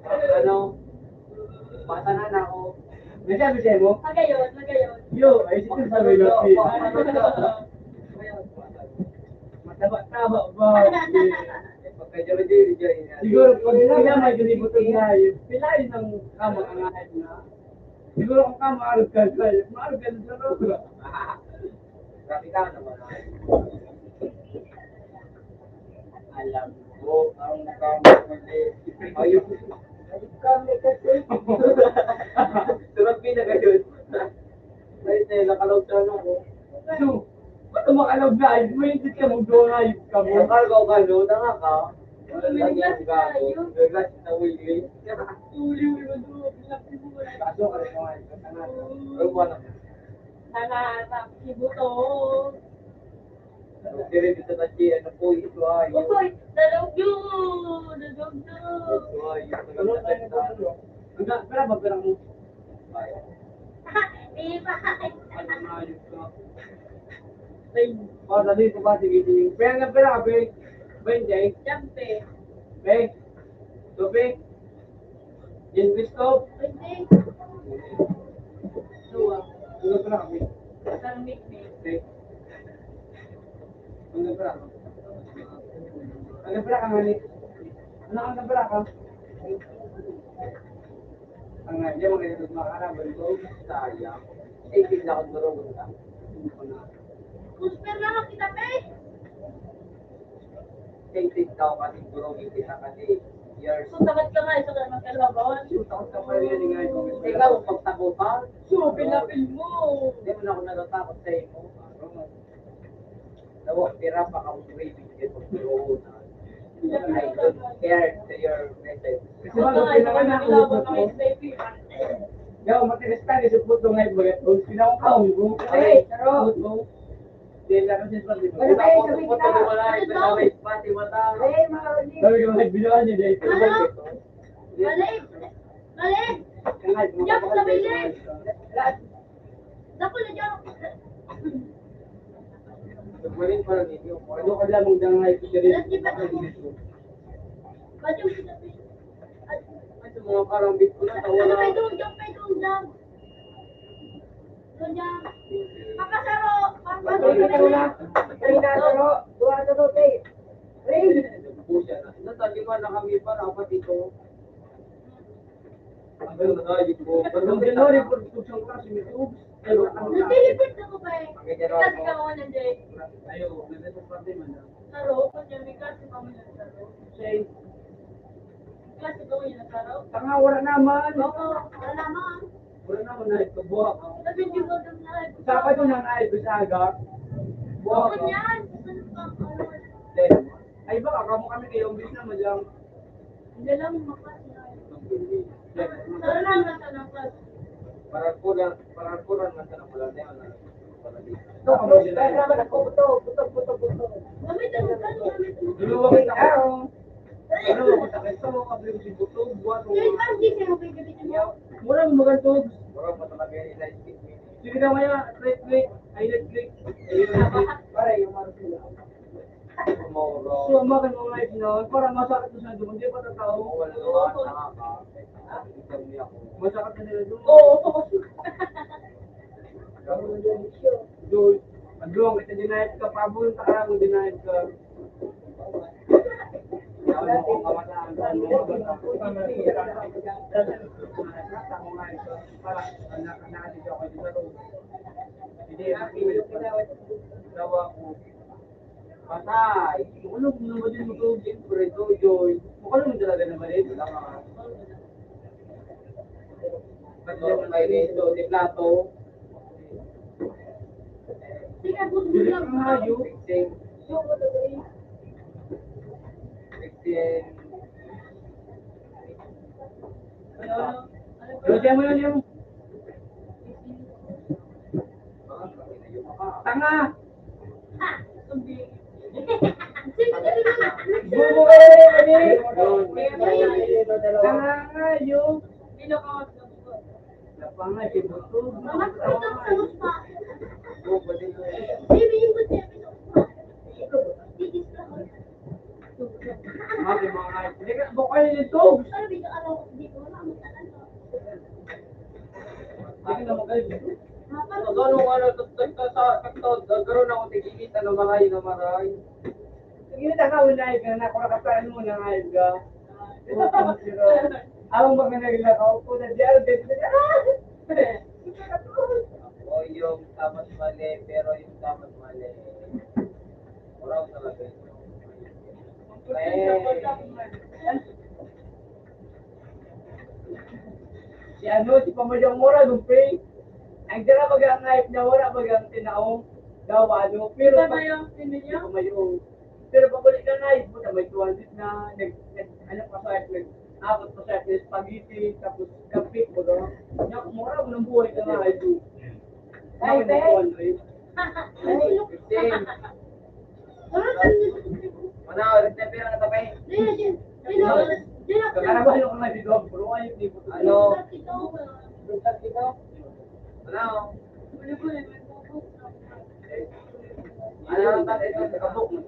ano, bata na ako. Nasabi sa'yo mo? Magayon. Yo, ay siya sabi natin. Mataba-taba ba? Siguro pag sila may ganibutog na yun, pilayin ng kama ang ahit na. Siguro kung kama arap ka sa iyo, maarap ka sa loob. Grabe ka naman. Alam ko, ang kama mali. Ayun. Kami kasi. Surap na kayo. Ay, nakalaw sa ano ko. So, ba't makalaw na ay? May hindi ka mag-donay ka mo. Ang kargo ka, no? Tanga ka. Wala lang yung gago. Naglas na wili. Uli mo doon. Pinapin mo na. Kaso ka rin naman. Pero ko na. Nanganap. Ibuto. Dire dito na siya, ano po, ito ay. Uy, dalog yun. Dalog yun. Ito ay. Ano tayo na po? Pera ba pera mo? Iba. Ano na ayos ka? Oh, dali ko ba sige sige. Pera ka, be. Benjay. Jampe. Be. Tope. Investop. Pwede. Dua. Ano pera ka, be? Isang mikmik. Be. Ano pera ka? Ano pera ka, ngani? Ano pera ka? Ang nga, di mo kayo makarabal ko. Sayang. Eh, bigla akong durong ka. Kusper lang kita, pe. Kaitid daw kasi durong kita kasi years. Kung takat ka nga, isa ka naman kalaban. Takot ka pa rin nga ito. Ikaw, pagtagutan. So, pinapil mo. Hindi mo na ako natatakot sa iyo. Dawa, tira pa ka kung craving dito. Durong na. I don't care to your message. Kasi mga kailangan na ulo ko. Yaw, matigas ka rin sa puto ngayon bagat. Kung sinakong ko. Ay, pero. Dahil lang kasi sa dito. Ano kayo, sabi kita? Pati mata. Eh, mga ulit. Sabi ko, bilawan niya dahil. Balik. Balik. Kahit Diyan, sabay mga din. Dako na dyan. Nagmaling pa lang ninyo. ano ka lang mong dangay ko siya rin. Ba't yung sinabi? Ito mga karambit ko na. Ano may doon dyan? May doon dyan. Doon dyan. Makasaro. Ikaw na. Ikaw na, taro. Dua, taro, tay. Ring. Nataliman na kami pa. Dapat ito. Ano na tayo ko. Ang January po, tugsang klase ni Tubes. Pero ang Nagtilipid ako pa eh. Kasi ka mo nandiyan. ayaw, nandito pa rin man. Saro. Kanya may kasi pa mo yung saro. Say, Kasi ka mo yung saro. tanga wala naman. Oo. Wala naman. Wala naman na ito, buha ka. Sabi niyo ko doon na. Saka doon ang ay bisaga. Buha Bakit ka. yan? Saan ka? Ano? Ay baka kamo kami kayo umbis na madang. Hindi lang makasi. Saro lang na sa nakas. Parang kurang man sa nakulang na yun. Ito kamo sila. Kaya naman ako, buto. Gamit ang gamit. Duluwa kita ko. Ano ako sa keso, kabli ko si Buto, buha to. Guys, parang di kayo gagamitin mo. Mura mo magantog. Kurang pa talaga yung ilang stick me. Sige na maya, right click, highlight click. Para yung maro sila. Tomorrow. So, makan mo live na, para masakit na sa doon, hindi pa tatao. Wala naman, nakaka. Ikaw niya ako. Masakit na sila doon. Oo. Doon, adluang kita dinayat ka, pabulong ka ka, mo dinayat ka. Ano mo kamataan, ano mo para anak natin ako dito sa loob. Hindi, email ko dawa ko. Patay! Ano kung naman din mo to, siyempre, to, Joy. Mukha naman talaga naman eh. Wala ka. Ba't naman kayo dito? Di plato. Sige, buto Dili lang. ka nga, Joy. Fixing. Fixing. Pero siya mo yun yung tanga! Ha! Sabi. Bubo kayo kami. Yun. Nangangayo. Napangay, tibutog. Mati mga kayo. Hindi ka bukay nito. Hindi ka na magaling. Ganun ano, gagkaroon ako tigilita ng maray na maray. Sige na ka, unay ka na. Kung nakasaan mo na ngayon ka. Ang mga naglakaw po na diyan. O yung tamas mali, pero yung tamas mali. Oraw talaga ito. Si ano, si Pamadyang Mora, lumping. Ang dira bagang hype na wala bagang tinaong daw ano. Pero si Pamayong. Pero pabalik na hype mo na may 200 na ano pa sa abot pa sa spaghetti tapos kape mo daw. Nya mura mo ng buhay ka na hype. Ay, be. Mana, ulit na pira na tapay. Kakarabahan ko na dito. Pero ayun, di ko. Ano? Ano? Ano ang tatay ito sa kabuk mo?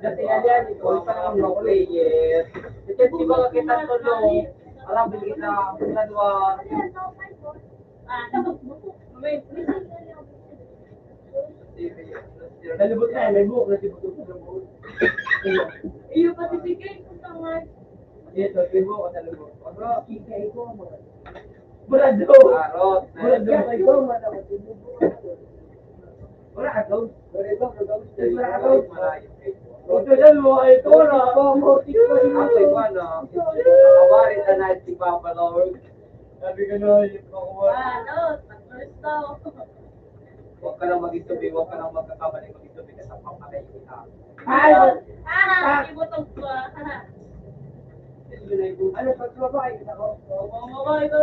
Dati yan, ito ang parang mga player. Ito si mga kita tulong. Alam, bili kita sa dua. Nalibot na, may buhok na si Buto. Iyo pati si Kate, puntangan. Dito, may buhok at nalibot. Bro, kikay ko mo. Bulado! Arot. Bulado ka ito, wala ka daw. Wala ka daw. Ito dyan mo, ay ito na. Ako yung ano, nakabarit na natin si Papa Lord. Sabi ka na, yung kakuha. Huwag ka lang mag-itubi, huwag ka lang magkakamali mag-itubi ka sa pamatay kita. Ay! Ano, Ano, pagbabae ka ako? Oo, ito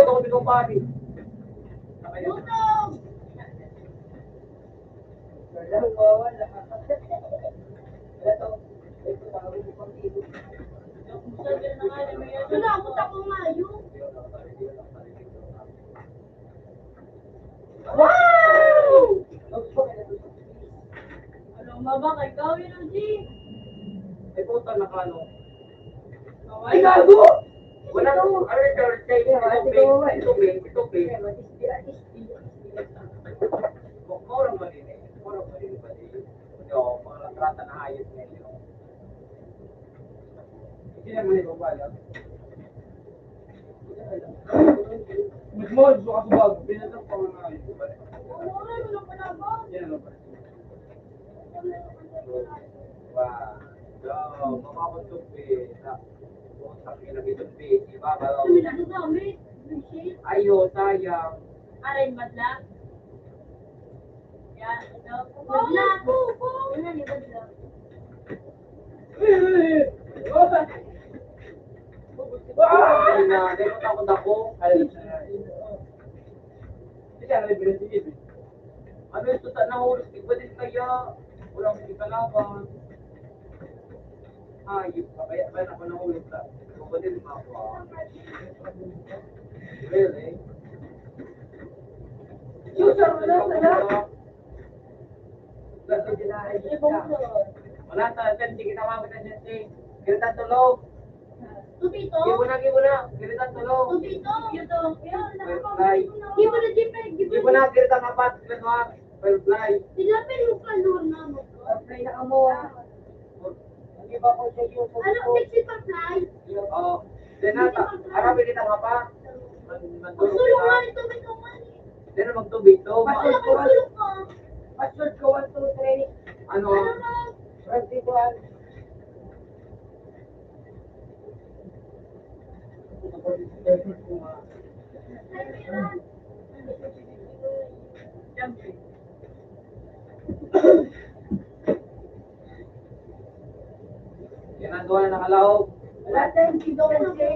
ko bigong pari. Walang wawala. Ito, ito tawag ko pang tito. Wow! Ay, puta na ka, no? Ay, gago! Wala nang, ano yung third time? Itubig. Murang malinis. Murang malinis pa din. Yo, mga latrata na ayos na yun. Hindi naman ito wala. Mas mo, bukas bago. Pinatang pa mga ayos. Yan ano pa. Wow. Yo, mapapatubi. Sa pinag-itubi. Iba ba? Ayo, sayang. Aray madla. Yan, ito. Ay na, di ko takot ako. Hindi ka na ibigay. Ano yung tuta na oras? Iba din kaya. Walang hindi kalaban. Ayop ka. Kaya ako na ulit ka. Iba din makawa. Really? User mo na, wala. Wala ta, hindi kita mamit na siya. Kita tulog. Tupito? Gibo na. Kita tulog. Tupito? Ito. Fly. Gibo na, Jepe. Gibo na, kita kapat. Kita fly. Silapin mo ka, Lorna mo. Play na ka mo. Hindi ba ko sa iyo? Ano, sexy pa, Fly? Oo. Denata, arabi kita kapat. Magsulong nga ito, may kawan. Then magtubig to. Wala kang sulong ka. Password ko 1, 2, 3. Ano? Ano na? 21. Yan ang duwa na nakalaog. Wala tayong dito kasi.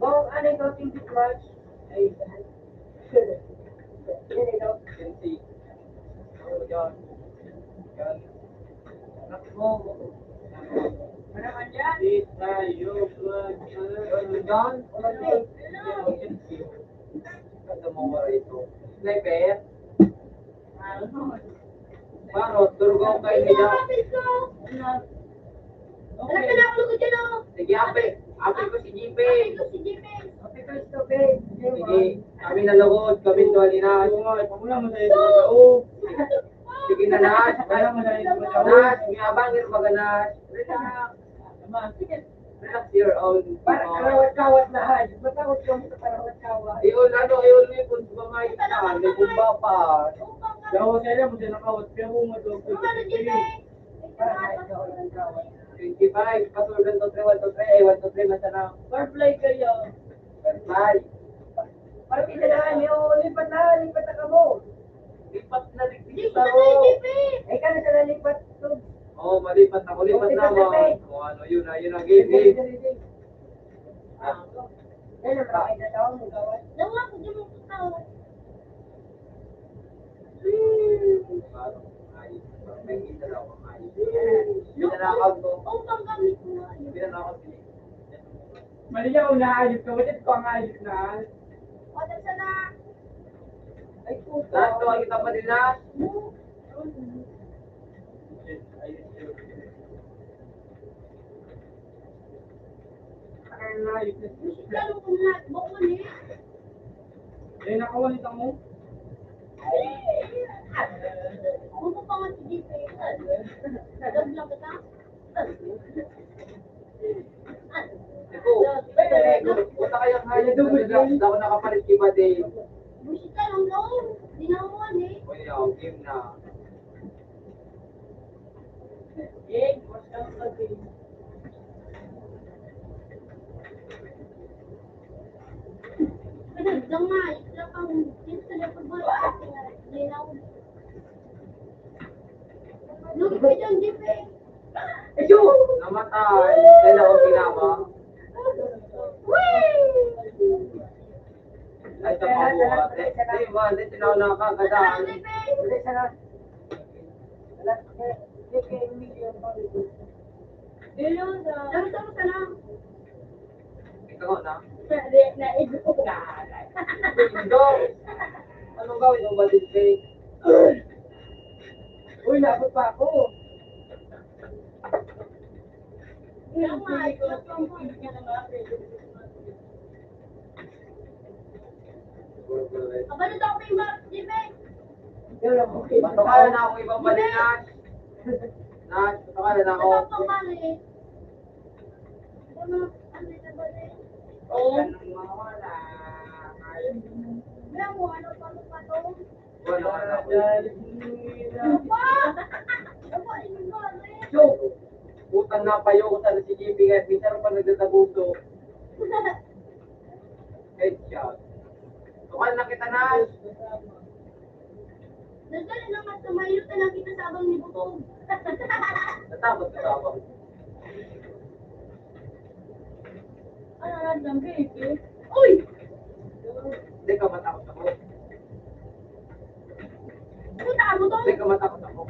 Bong, ano ito, Tinky Crush? Ay, yan ito. Kinsi. Ano yun? Yan. Mo. Ano naman yan? Di tayo mag-down. Kada mo wala ito. Sniper. Parot, turgo kayo nila. Alam ka na ako lugod dyan o. Sige, apel ko si JP. Ito si JP. Okay, guys, okay. Sige, kami nalugod, kami tuwali na. Pamula mo sa ito mag-ao. Sige na, Nash. Kaya mo sa ito mag-ao. Nash, may abangin mga Nash. Relax your own. Parang karawat-kawat lahat. Matawad ka mo sa karawat-kawat. Ayun, ayun, kung sumamay na, may bumba pa. Daw sa ila mo sa nakawat kaya mo matulog. Ano JP? Parang karawat-kawat. 25, kasulgan to 3, 1 to 3, 1 to 3, masarap. Barfly kayo. Bye. Parang pinalahan niyo. Lipat na ka mo. Lipat na rin Hindi kita ko na JP. Ay, ka na sa nalipat. Oo, malipat ako, lipat na ako. O ano, yun na, game. Yan ang mga inalaw mo gawat. Dawa ko dyan mo tao. Parang ayos. Parang may kita lang ako ayos. Pinanakaw ko. O, panggamit ko nga. Pinanakaw ko. Mali niya kung naayos ka, bakit ko ang ayos na? O, dagsa na. Ay, puto. Nash, tuwag kita pa din, Nash. Ang ayos na. Lalo ko na. Bukol eh. Eh, nakawalit ako. Ano pa nga si JP? Nagablang ka ka? Iko, punta kayang hayag na nila. Ako nakapalit kay Badeng. Busit ka lang noon. Dinawan eh. O game na. Pinagdang nga. Isla pang dito sa lapag ba? Dinawan. Lugi ka dyan, JP. Ayun! Namatay. Kaya ako ginama. Ay, sa pabuhat. Di ba, hindi sinaw na kakadaan. JP. Hindi sa na. Alas, million pa rin. Laro-laro ka na. Ikaw na. Naigo ko ka. Indo! Anong gawin mo ba din kay? Uy, labot pa ako. Kaya nga, isla pang Kabalot ako may map, JP. Yun lang, okay. Bato kaya na akong ibang balik, Nash. Nash, bato kaya na ako. Natapang ka na eh. Ano na ba eh? Oo. Kaya mo, ano pa to? Wala na ako. Ano pa? Ano pa, ano ba eh? So, utang na payo ko sa si JP kahit minsan pa nagtatabuso. Headshot. Tukal na kita, Nash. Nagdali naman sa mayo na lang kita sa abang ni Butong. Natakot ka ba? Ano na lang, baby? Uy! Hindi ka matakot ako. Puta ka, Butong! Hindi ka matakot ako.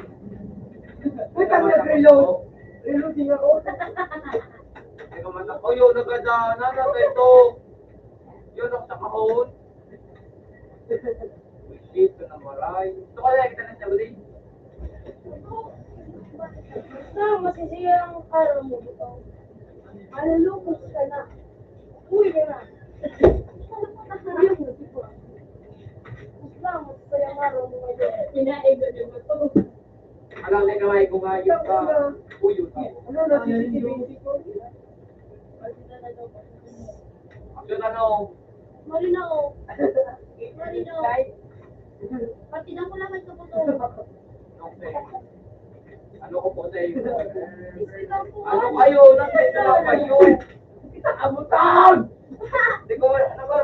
Uy, pag nag-reload. Reloading ako. Hindi ka matakot. Oh, yun, nagkadana na ito. Yun, ako sa kahon. Shit, ito na maray. Ito kaya kita na siya, Bali. Basta, masisiya ang araw mo, Butong. Malulukos ka na. Uy, ka na. Ayaw mo, di ba? Basta, masisiya ang araw mo ngayon. Inaigo niyo ba ito? Alam na kamay kung ayun ka. Uyo ka. Ano na, CCTV ko? Action ano? Marinaw. Marinaw. Kahit, Pati na ko lang ito, Butong. Okay. Ano ko po sa iyo? Isigaw ko. Ano kayo? Nakita na kayo? Kita abutan! Hindi ko, ano ba?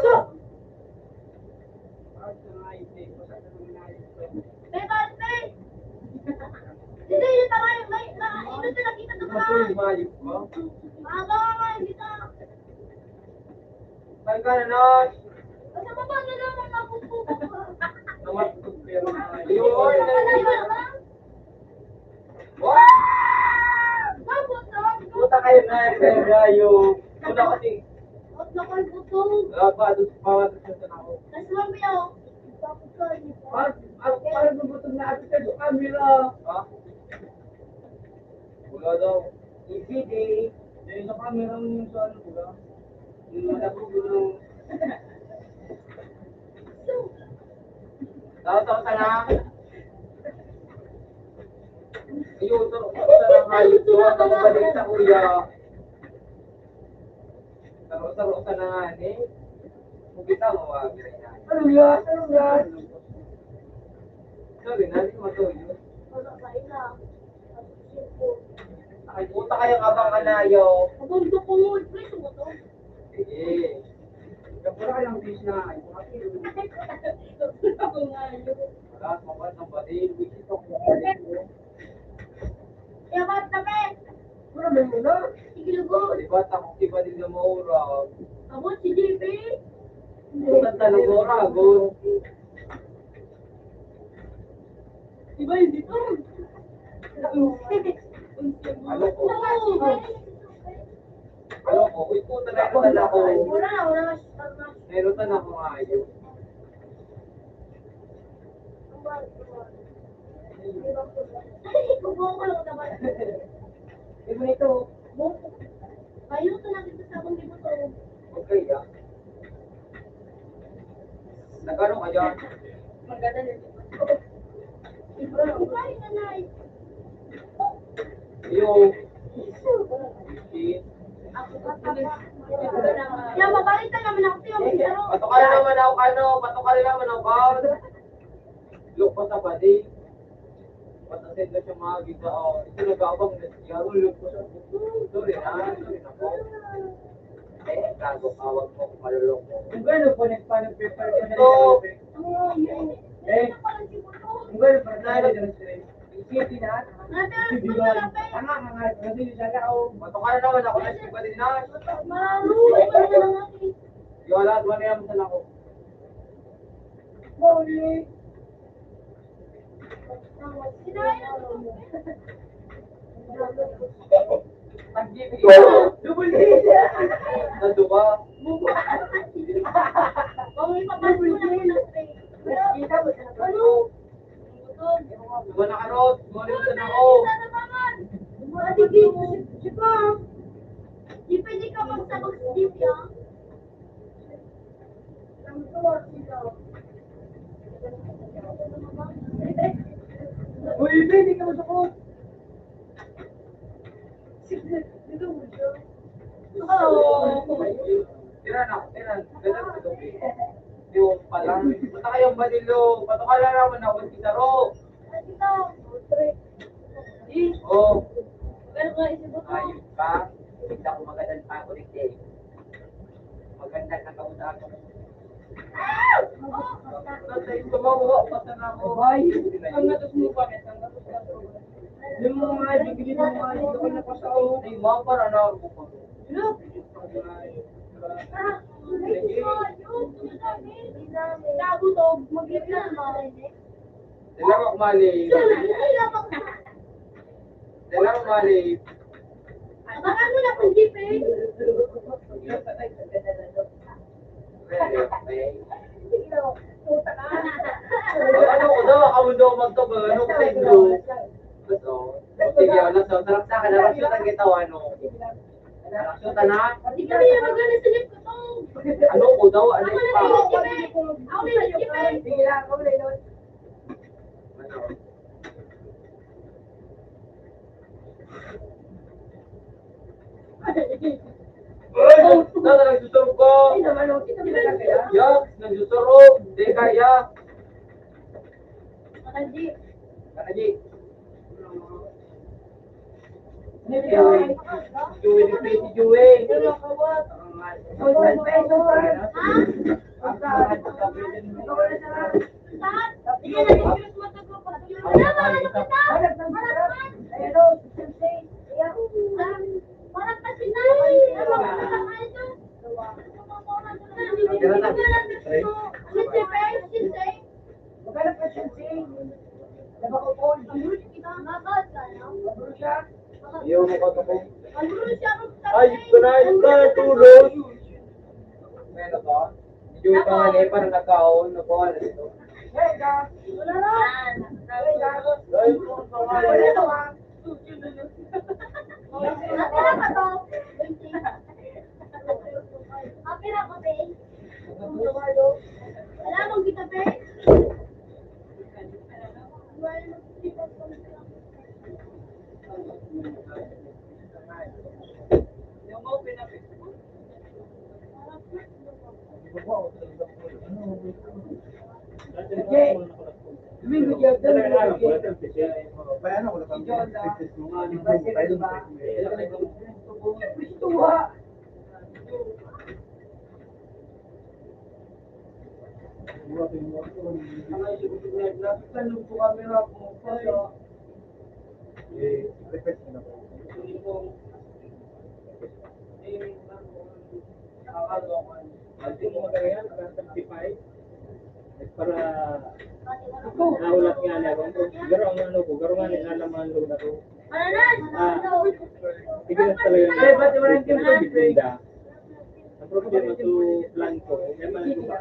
May bante! Hindi, yun tama yun. Ito sila kita ito ba? Mayip ka? Maaga ka nga, kita. Saan ka na, Nash? Basta baba na lang ang napupupo ko. Namatutog pero na. Ayun! Ayun! Wow! kayo kayo. Wala kasi. Huwag na kayo butong. Pawatos na ako. Tapos mamaya, tapos ka, di ba? Parang bubutog na ate sa camera. Ha? Wala daw. Easy day. Yung sa camera mo yung sa ano ko. Yung nabubulong. Tawa-tawa ka na. Ayun, tawa-tawa ka na nga. Yung tawa-tawa ka din sa kuya. Tawa-tawa ka na nga eh. Kung kita mo, Anong yan? Anong yan? sorry na, hindi ko matuloy. Wala kayo na. Ay, puta kayo kabang kanayo. Mabundo ko mo, please, mo to. Sige. Kapura ka lang fish na. Ako nga yun. Wala, mabat ng badil. Wikit ako. Kaya ba't kami? Pura may muna. Sige, lugod. Diba, takot si badil na maura. Abot si JP. Puta talaga maura, go. Diba yun dito? Ano ko? Ano ko? Uy, puta na ito na ako. Wala na, wala na. Meron na ako nga ayun. Kubuha ko lang naman. Iba nito. Ayun, ito natin sa sabong dito to. Okay, ah. Nagano ka dyan? Maganda din. Iba, yun na na. Yung... Shit. Yan, babalitan naman ako sa'yo. Pero, Patukal naman ako, ano? Patukal naman ako. Look pa sa badil. Patasin na siya mga gita. Ito nag-abang na siya. Look pa sa sorry na po. Gago ka. Huwag mo malulok mo. Kung gano'n po, nagpa-prepare ka na Ito. Kung gano'n pa, nalala ka na sila. Isipin na. natin, maglalapay. Tama ka nga. Kasi yung sana ako. Patukal naman ako na si badil na. Marunong pa na lang natin. Yung lahat, wala yan mo ako. Bawli. Sinayin na mo. Pag-ibig. Dubuli. Nando ba? Bawal pa pa mo na ng tray. Kita mo sa Ano? Diba na karot? Gumalit na ako. Sana naman. Ate Gip, si Pam. Di pwede ka magsabog si Gip, ya? Ang tuwag sila. Uy, hindi ka masukot. Dito mo siya. Tiran ako, tiran. Ganun sa gabi. Yung pala. Punta kayong badilo. Patukala naman ako si Taro. Ito. Oh. Pero nga isip ko. Ayun ka. Hindi ako magandang pa ako rin eh. Maganda na kauna ako. Tumawa pa sa ako. Ay, ang natos mo pa. Yung mga bibili mo mga ito na pa sa ako. Ay, mga para na ako pa. Nabutog, mag-ibig na. Dalang ako mali. Dalang ako mali. Abangan mo na kung jeep eh. Ano ko daw? Ako daw magtabang. Ano ko sa inyo? Ito. Sige, ano sa sarap sa akin. Narasyon ang gitawan. Narasyon ka na? Hindi kami yung magaling sa jeep ko to. Ano ko daw? Ano Ako na pa? yung jeep eh. Ako na yung jeep eh. Sige lang, ako na yun. Ano? Ay! Nasa nagsusurog ko! Ay naman, kita mo na kaya. Yak! Nagsusurog! Di kaya! Ako jeep. Kanaji! Nilawin. Juwe ni Pay si Juwe! Sobrang peso pa. Ha? Saan? Sige na yung shoes mo to ko. Wala, wala na kita. Hanap ng sarap. Ayan o, sensei. Ayan. Parang kasi na eh. Ano ba na ito? Maghanap ka sensei. Nabakupon. Mabot ka, no? Maburo siya. Iyo mo ka to ko. Malulog siya ako Ulod. Meron ba? Medyo ito nga na parang nagkaon, nakuha na dito. Wala na. Nakira ka to. Nakira ko, te. Wala mong kita, te. Domingo dyan, Paano ko lang Pistuha. Tanong po kami na kung paano. request na po. Para naulat nga niya garo ang ano ko, garo nga ni alaman lo na to. Sige na talaga ni Brenda. Ang problema to plan ko, may man ko ba?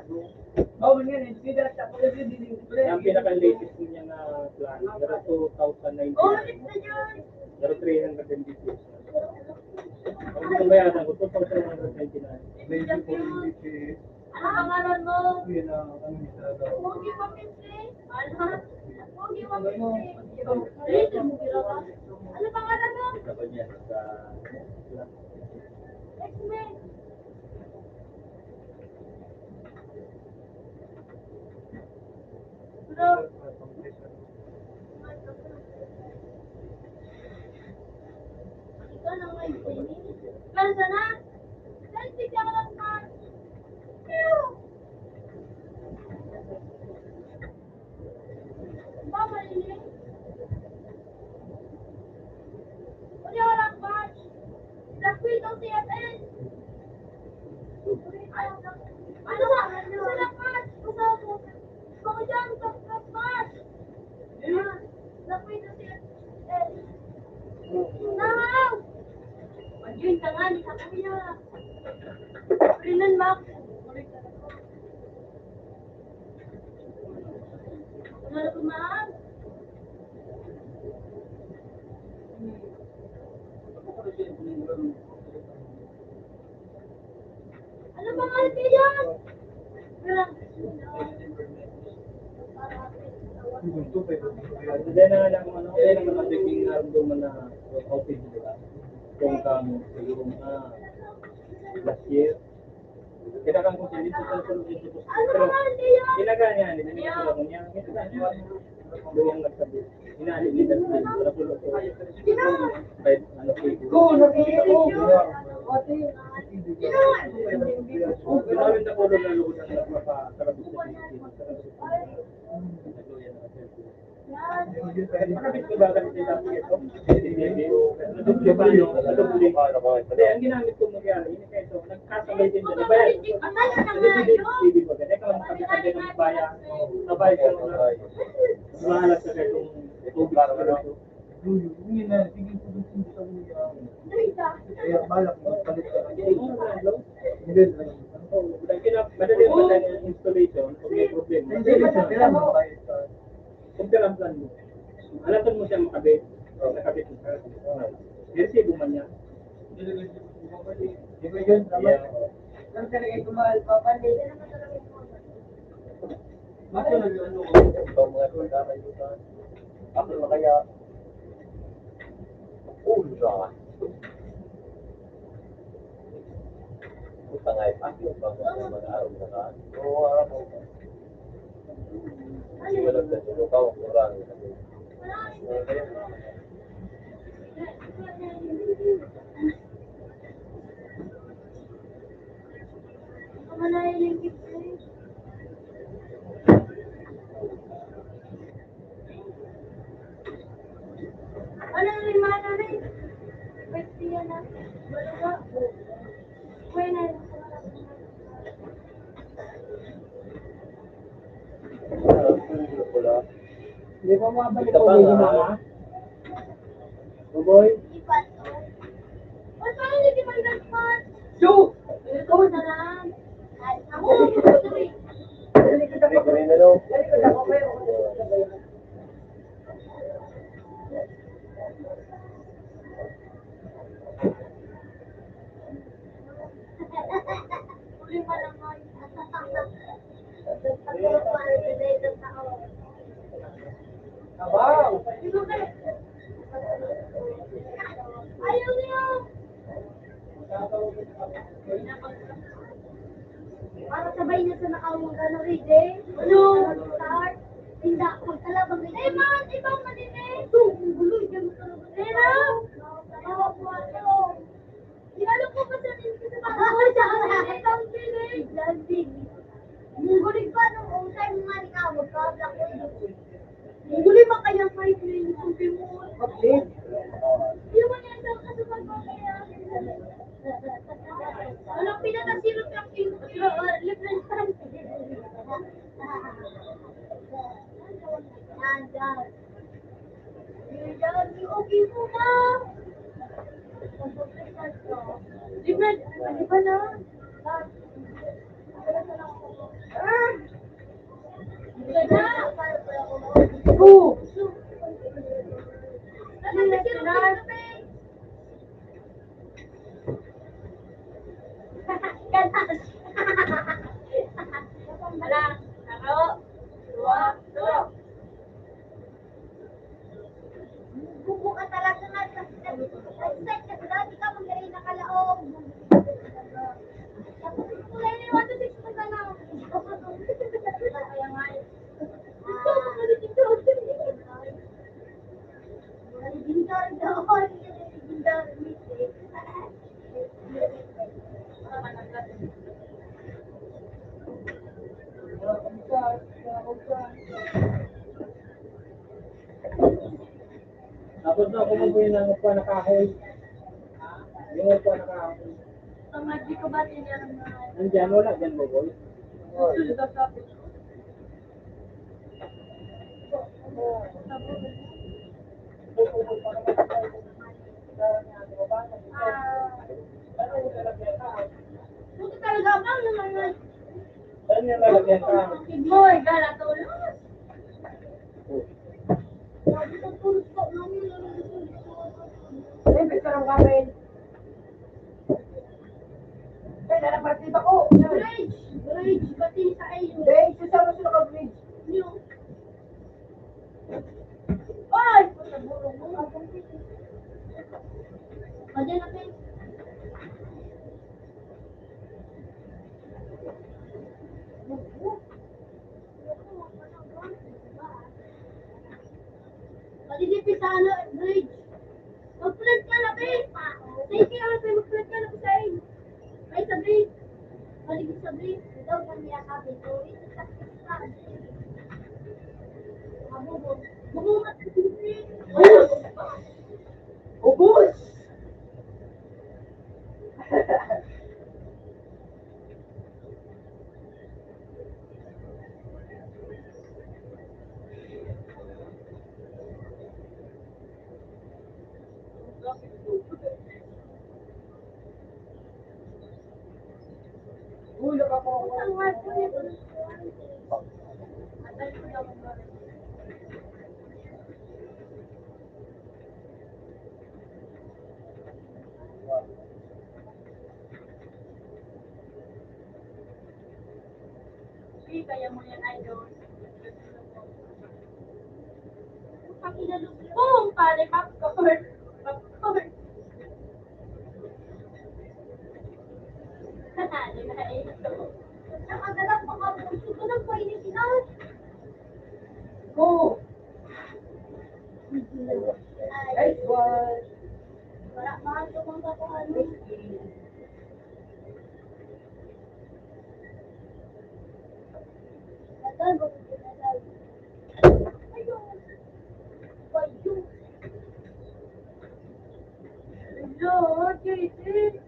Oh, ganyan, hindi na sa pagkakas din. Ang pinaka-latest niya na plan, garo 2019. Garo 300 pesos. Ang bayaran ko 2,199. Medyo po hindi Ano pangalan mo? yun ang ano ni talaga. Pogi Mapinsi? Ano? Pogi Mapinsi? Ano pangalan mo? Ito niya sa X-Men. Bro. Ikaw na nga yung training. Kansa na? Kansi ka lang na. Mama, ini. Uli orang batch. Lakwit ang CFN. Ano ba? Sila batch. Kasama mo. Kung dyan, sa batch. Lakwit ang CFN. Now! Ayun, tangan. Sa kanya. Rinan, Max. Ano kumaan? Ano ba nga ito yan? Hindi na lang ano, kaya naman ang biging naramdaman na okay diba? Kung kamo siguro na last year. Kita kan kung sino sa sunod dito po. Ano ba nga ito yan? Inaganyan din niya ko niya. Kita niya doon nagsabi. Inali ni Dan para pulo ko. By ano Go, nakikita ko. Ate, Ginawin na ko doon na lugod ang nagpapakarabos sa Nakabit ko ba kasi sa ito? Hindi, ang ginamit ko magyari, ini kayo ito, nagkasabay din na bayan. Hindi ba ganyan, kung nakabit ng bayan, nabay ka na mahalas sa itong tubig. hindi na, sige po dun sa mga. Kaya balak mo, palit ka. Hindi na. Madali ang installation, kung may problema. Hindi na siya, kailan mo ba ito? Kung plan mo, alatan mo siya makabit, nakabit mo siya. Resibo man niya. Di ba yun? Saan ka nagay kumahal, papalit? Ba't yun ano? Ito mga kundara ito. Ako na kaya ulra. Buta nga ito. Ako yung mga araw na ka. Oo, araw mo. Kasi wala na siya. Ikaw ang kurang. Ano yung limana na eh? Pwede yan na. Baluga. Pwede. Hindi pa mabalik ako dito na. Boy. Ipat to. Ba't parang hindi man nagpat? Joe! Ikaw na lang. Ako, tuloy. Nalikod ako. Nalikod ako. Pero ako sabay. Tuloy pa naman. Ako, para sila itong tao. Abang! Sino ka? Ayaw niyo. Para sabay na sa nakawang gano'n, eh. Ano? Start. Tinda, magkalabang rin. Eh, man, ibang maninig. Ito, ang gulo, dyan mo talaga. Pero, tawag mo ako. Sinalo ko pa sa nilin sa mga ang pinig. Landing. Munggulig pa nung usay mo nga ni ka, magkabla ko. Munggulig pa kaya sa ito yung sabi mo. Update. Hindi mo niya daw kasi magmamaya. Walang pinatasilot ang libreng time. Nandang. Nandang, okay po ma. Libreng, ano ba na? Oo. Bubo ka talaga nga. Nag-set ka dati ka magaling na kalaong. Tapos kulay na yung 1 to 6 mo ka na. Kaya nga eh. Ito, legendary daw. Legendary. Tapos na ako mabuhay ng upo na kahoy. Yung upo na kahoy. Sa magdi ko ba niya naman? Nandyan, wala dyan mo, boy. Sulit sa kapit. Buti talaga ako naman. Saan yung lalagyan ka? Boy, gala tulog. Sabi ko tulog po namin. Siyempre, sarang kamin. Eh, nalapartid ako. Bridge, pati sa iyo. Bridge, susama sila ka bridge. Yung. Ay! Pagkabulong mo. Madyan na kayo. Malilipit sa ano, bridge. Mag-flirt ka na, babe. Sige, mag-flirt ka na sa iyo. Ay, sa bridge. Maligid sa bridge. Ikaw na niya sabi ko. Ito sa bridge. Mabubog. Bumungat sa bridge. Ubus! Hulog ako. Ang hard ko nito. Atay ko daw ang hard. Sige, kaya mo yan, idol. Boom! Pare, popcorn. Popcorn. Di ba ito? Nakagalang pa ka. Gusto ko ng painin sinahod. Go! Ay, Nice one. wala mahal ko mga ko ano. Tagal, bakit pinalay? Ayun. Ayun. Hello, Katie.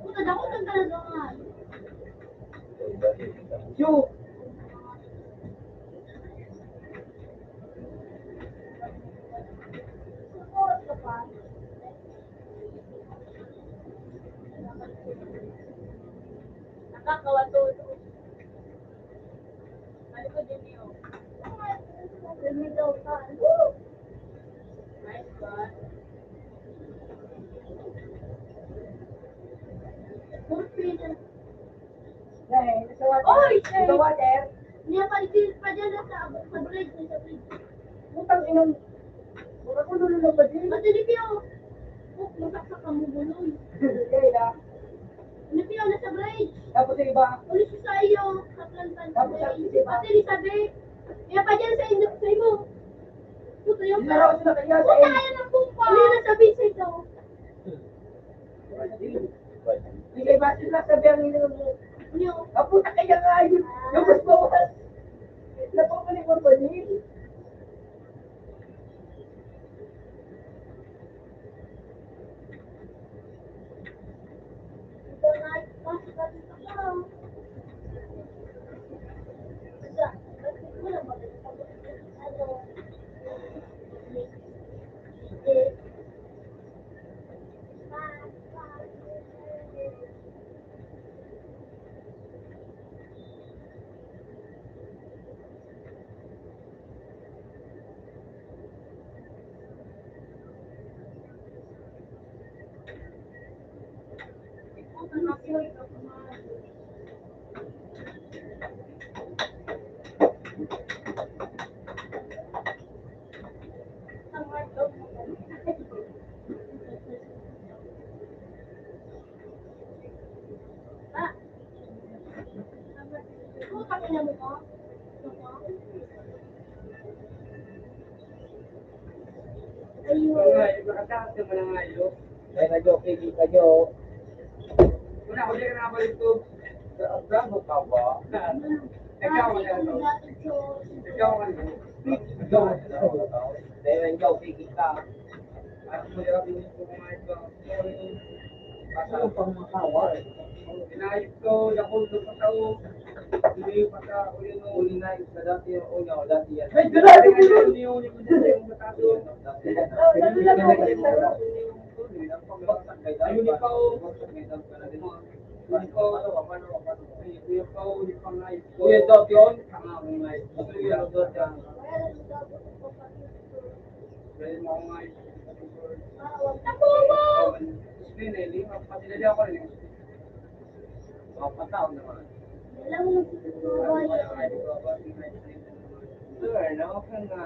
Puta, ako nang talaga nga. Shoot! Support ka pa. Kakawatulo. Ano ko din yun? Lumigaw ka. Nice one. Dahil, sa water. Oy, Sa water. Niya paligid pa dyan sa bridge. Sa bridge. Butang inang. Mura ko nulo lang ba din? Ba't hindi piyo? Masaksak ka mo guloy. Kaya na. Hindi piyo na sa bridge. Tapos yung iba. Ulit siya sa iyo. Sa plantan sa bridge. Ba't hindi sabi? Niya pa dyan sa inyo. Sa iyo. Puto yung Laro sila kanya sa Puta kayo ng pumpa. Hindi na sabi sa ito. Hindi kayo ba sila sabi ang ininom mo? Niyo. Kaputa kaya nga yun. Yung mas bawas. Napapalik mo pa din. Ito na. Bakit ka dito ka? Bakit mo lang ano? Ayun. Nakatakas naman ang ayo. Kaya na-joke, kayo. Una, huli ka na balik to. Bravo ka ba? Ikaw ang ano? Ikaw ang ano? Ikaw ang ano? Dahil ikaw, pigil ka. At mahirap yung kumain ka. Ano pang makawa? Pinayip ko, nakulto pa tao. Hindi pa sa uli na isa dati yung una o dati yan. Ay, grabe ko yun! Uli mo dati yung matato. Ayun ikaw. Kuya Dot yun? Kuya Dot yan. Dahil mo ako nga Patao naman. Alam mo, Sir, no ka nga.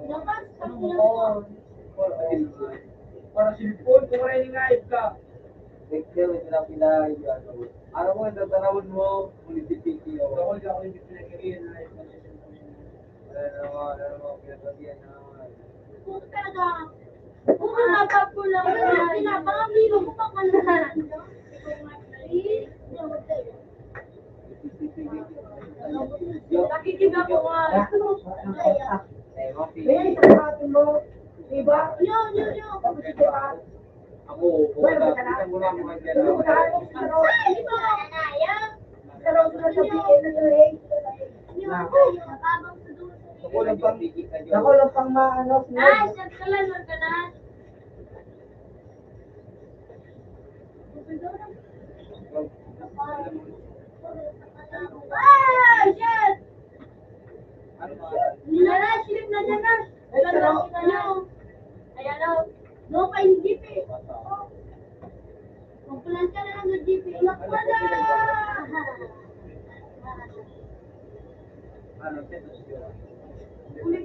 dapat sa Para silpon, kung rin nga ka. Picture, ito na pila. Ano mo, tatanawin mo, munisipiki. Ako, hindi ako hindi pinagkiriyan na ito. Ano mo, pinagkiriyan na. Puto talaga. Puto napapulang na. Pinapakabilo ko pa ka na. Nakikinig ako nga. Kaya isang natin mo. Diba? Yo. Tapos diba? Ako, isang mula mo kanya. Ay, di ba? Pero sa sabihin na yun Abang sa dulo. Ako lang pang Ako lang pang maano. Ay, shit ka lang, wag ka na. Ay, shit! Ano ba? Nilala, silip na dyan na. Ayan o. No, pa yung jeep eh. Magpulan ka na lang ng jeep eh. Magpala! Ano, tetos yun?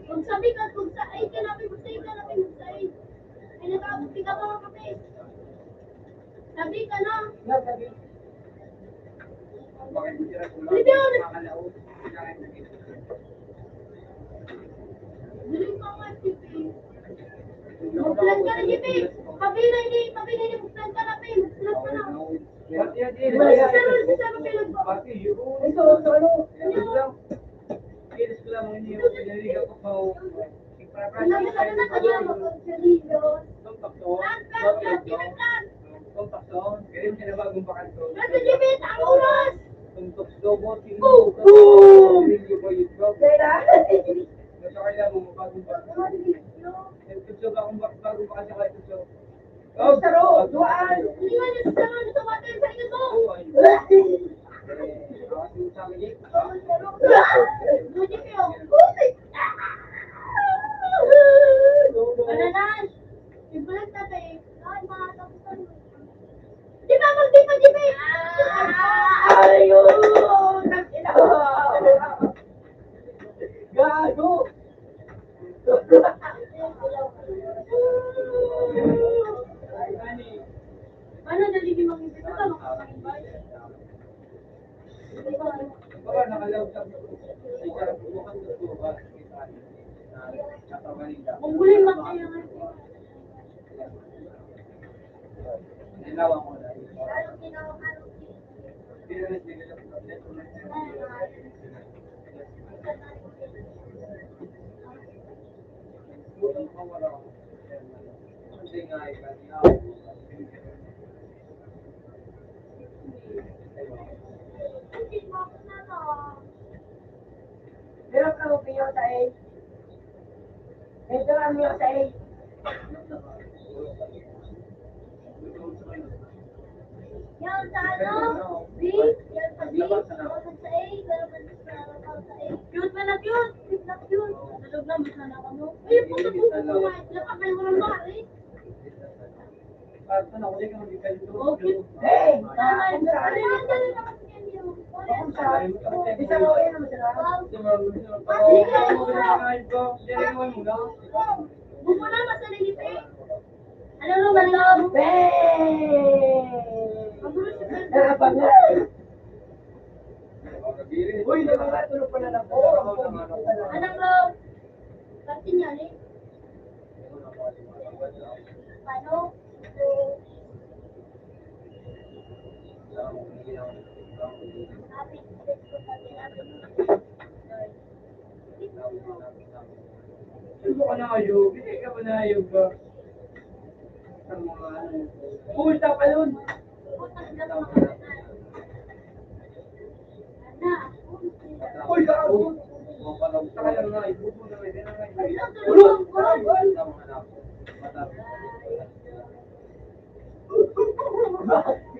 Kung sabi ka, kung sa ay kanapin, magsaid. Ay, nakabuti ka ba mga kape? Sabi ka na. Bakit mo sila kung Hindi ako makakalaot? Dilim ka nga, jeep eh. Magpulan ka na jeep eh. Pabila ni, magpulan ka na pe. Magpulan ka na. Pati yan, Sa mapilog ko. Pati yun. Ito, ano? Kinis ko lang yung pinaligaw ko pa. Sabi ka na kanya, mag-serino. Ganyan siya na bagong bakanto. Nasa jeep eh, ang oras! Tuntok dobo, Boom! tingin ko yung Kaya Nasa kaya mo, bago pa. Tutso ka kung bago pa kasi kaya tutso. Oh, Saro, duaan. Hindi nga niya sa ano sa water sa inyo to. Buti kayo. Bananas. Ibulat natin. Ay, mga tapusan. Di ba, di ba, di ba? Ayun! Tangina! Gago! Ano, dali yung mga ibig ito? Makakaimbay. Baka nakalaw sa ay sarap bukas sa tuwa. Kung gulay makaya nga. Nilawan ko na. Anong ginawa ka? Meron kang opinion sa A? Medyo kami yung sa A. Yan sa ano? B? Yan sa B? Yan sa A? Yan sa A? Cute ba na cute? Cute na cute. Tulog na, mas na mo. Ay, puto po ko nga. Nakakay mo ng bari. Oh, cute. Hey! Tama, Kung saan? dali na kasi yan yun. Kung saan? Isang OA naman sila. Buko na, masaligit eh. Ano naman lang? Bang! Magulo si Ben. Nakapangal! Uy, nakakatulog pala na po. Anong love? Kasi niya eh. Paano? Ano ka na ayog? Hindi ka ba na ayog ba? Ang mga ano. Uy, tapalon! Uy, gago! Kaya nga, ibuto na may Tulong, tulong.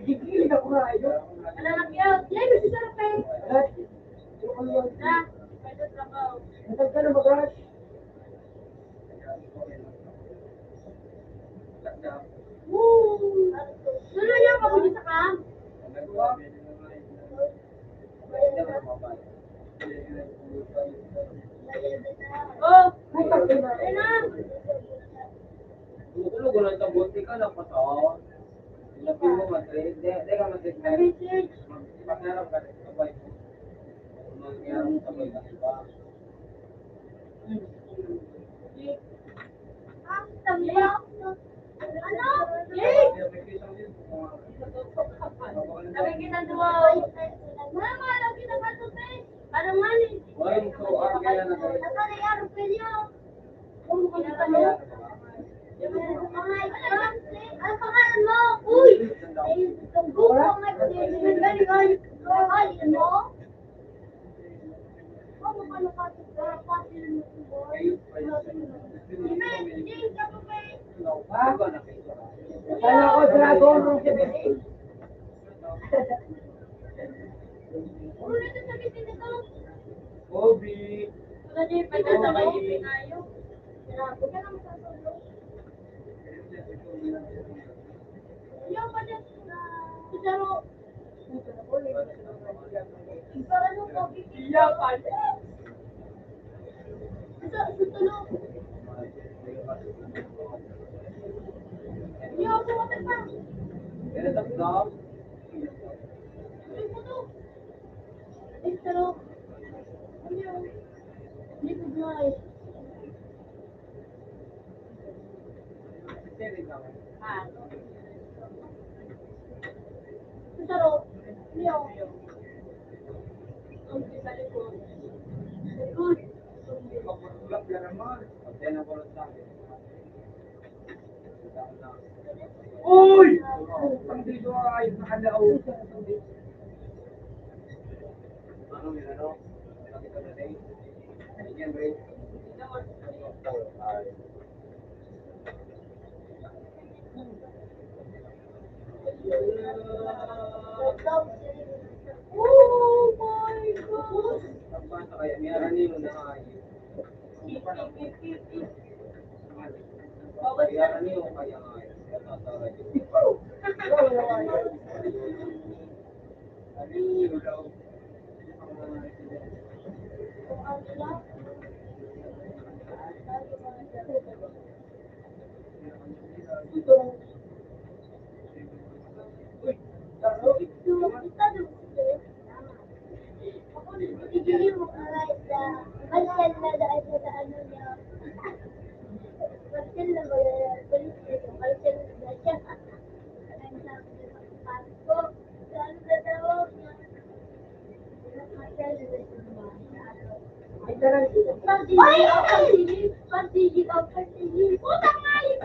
Gigilin ako nga yun. Ano na yun? Yan, gusto sa rape. Na, pwede trabaho. Matag ka na mag-rush. Woo! Tuloy yan, pag-uwi sa kam. Oh, Putak na. ayun na. Tulog ko lang sa buti ka lang pa to. Hindi mo matrin. Hindi ka matrin. Research. Pagharap ka rin sabay mo. Mangyarap sabay ka ba? Ang tamba. Ano? Yay! Sabi ginagawa. Mama, lagi na ba ito, te? Ano nga ni? Walang so, kaya na kayo. Ano na yan? Pwede yun. Ano pangalan mo? Uy! Itong buko nga galing ay mo? Ano ka nakapasil mo ito? Hindi ka pa Kala ko dragon ng 17. Ulo nito sa bitin nito. Bobby! Kasi pagkasabay yung pinayo. Huwag ka naman satulog. Yung pa dyan na... Pero... Ano ko? Iya pa. Sa tulog. Yung ako matag pa. Kaya tapos Yung puto. Pero... Ano yun? Hindi ko buhay. Ah. Pero... Leo. Ang sa likod. Good. Kapag ka naman. Pagkaya na ko lang sa akin. Uy! Ang dito ay nakalaw. Ano yun ano? Nakita na rin. Ayan, Ray. Oh my God! Tapos kaya meron nino na ay. Kaya nino kaya ay. Hindi mo balikan na dahil sa ano niya. Balikan na ba yan? Balikan na siya. Ang sabi niya sa pasko. Saan na daw niya? Putang nga yun!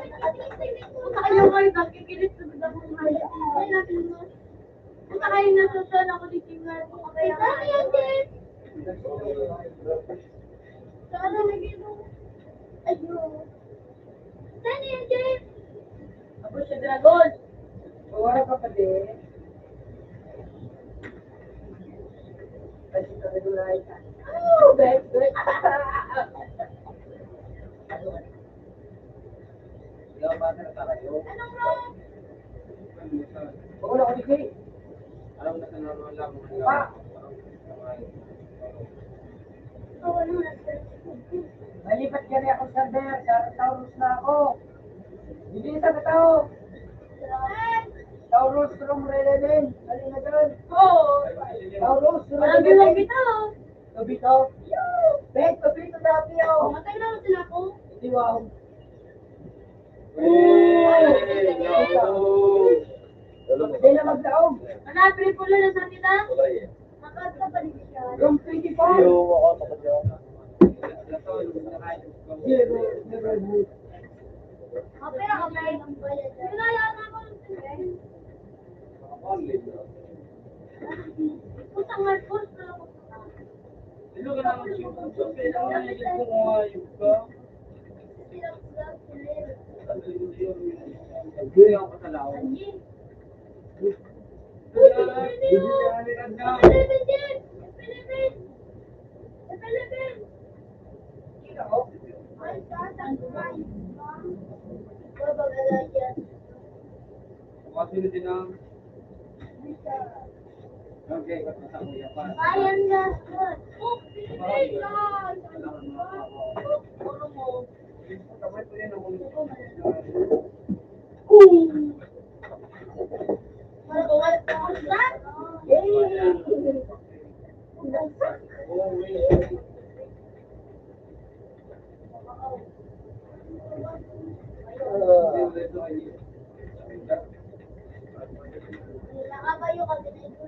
Ayaw kayo nakikilit sa mga Punta kayo nasusun ako di tingnan ko kaya Saan yan, Jeff? Saan na lagi mo? Ayun. Saan yan, Jeff? Ako siya dragon. Wala ka pa din. Kasi ka nagulay ka. Oh, bet. Yung bata na tayo. Anong wrong? Wala ko di Alam na sa naman lang. Pa. Oh, ano na sir? Nalipat ka rin ako sa Ber. Sa Taurus na ako. Hindi sa katao. Saan? Taurus from Relevin. Dali na doon. Oo. Taurus from Malagyan Relevin. kita. Tubito. Bet, tubito dati ako. Matay na sila ako. Hindi wow. Hindi na magdaong. Hanapin ko lang sa kita. Nakasa pa rin siya. Room 24. Zero boot. Pero kamay ng bayan. Sinayaan ako ng sir. Putang nga po. Hindi ako kasalaw. Kasi din ang okay, kasi sa kuya pa. Ayan na. Oh, Pilipin lang. Puro mo. Tapos ko din ako. Nakabayo kami na ito.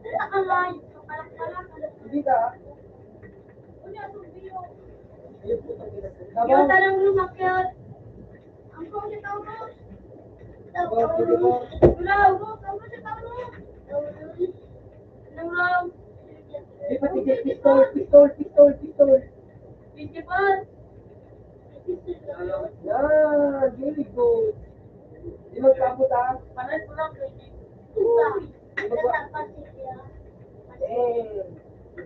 Nakalayo. Kalak-kalak. Hindi ka. Yung talang lumakyat. Ang kong si Taurus. Tulaw. Taurus si Taurus. Anong raw? Di pati pistol. 24. Yan, very good. Di magkabot ah. Panas mo lang. 20.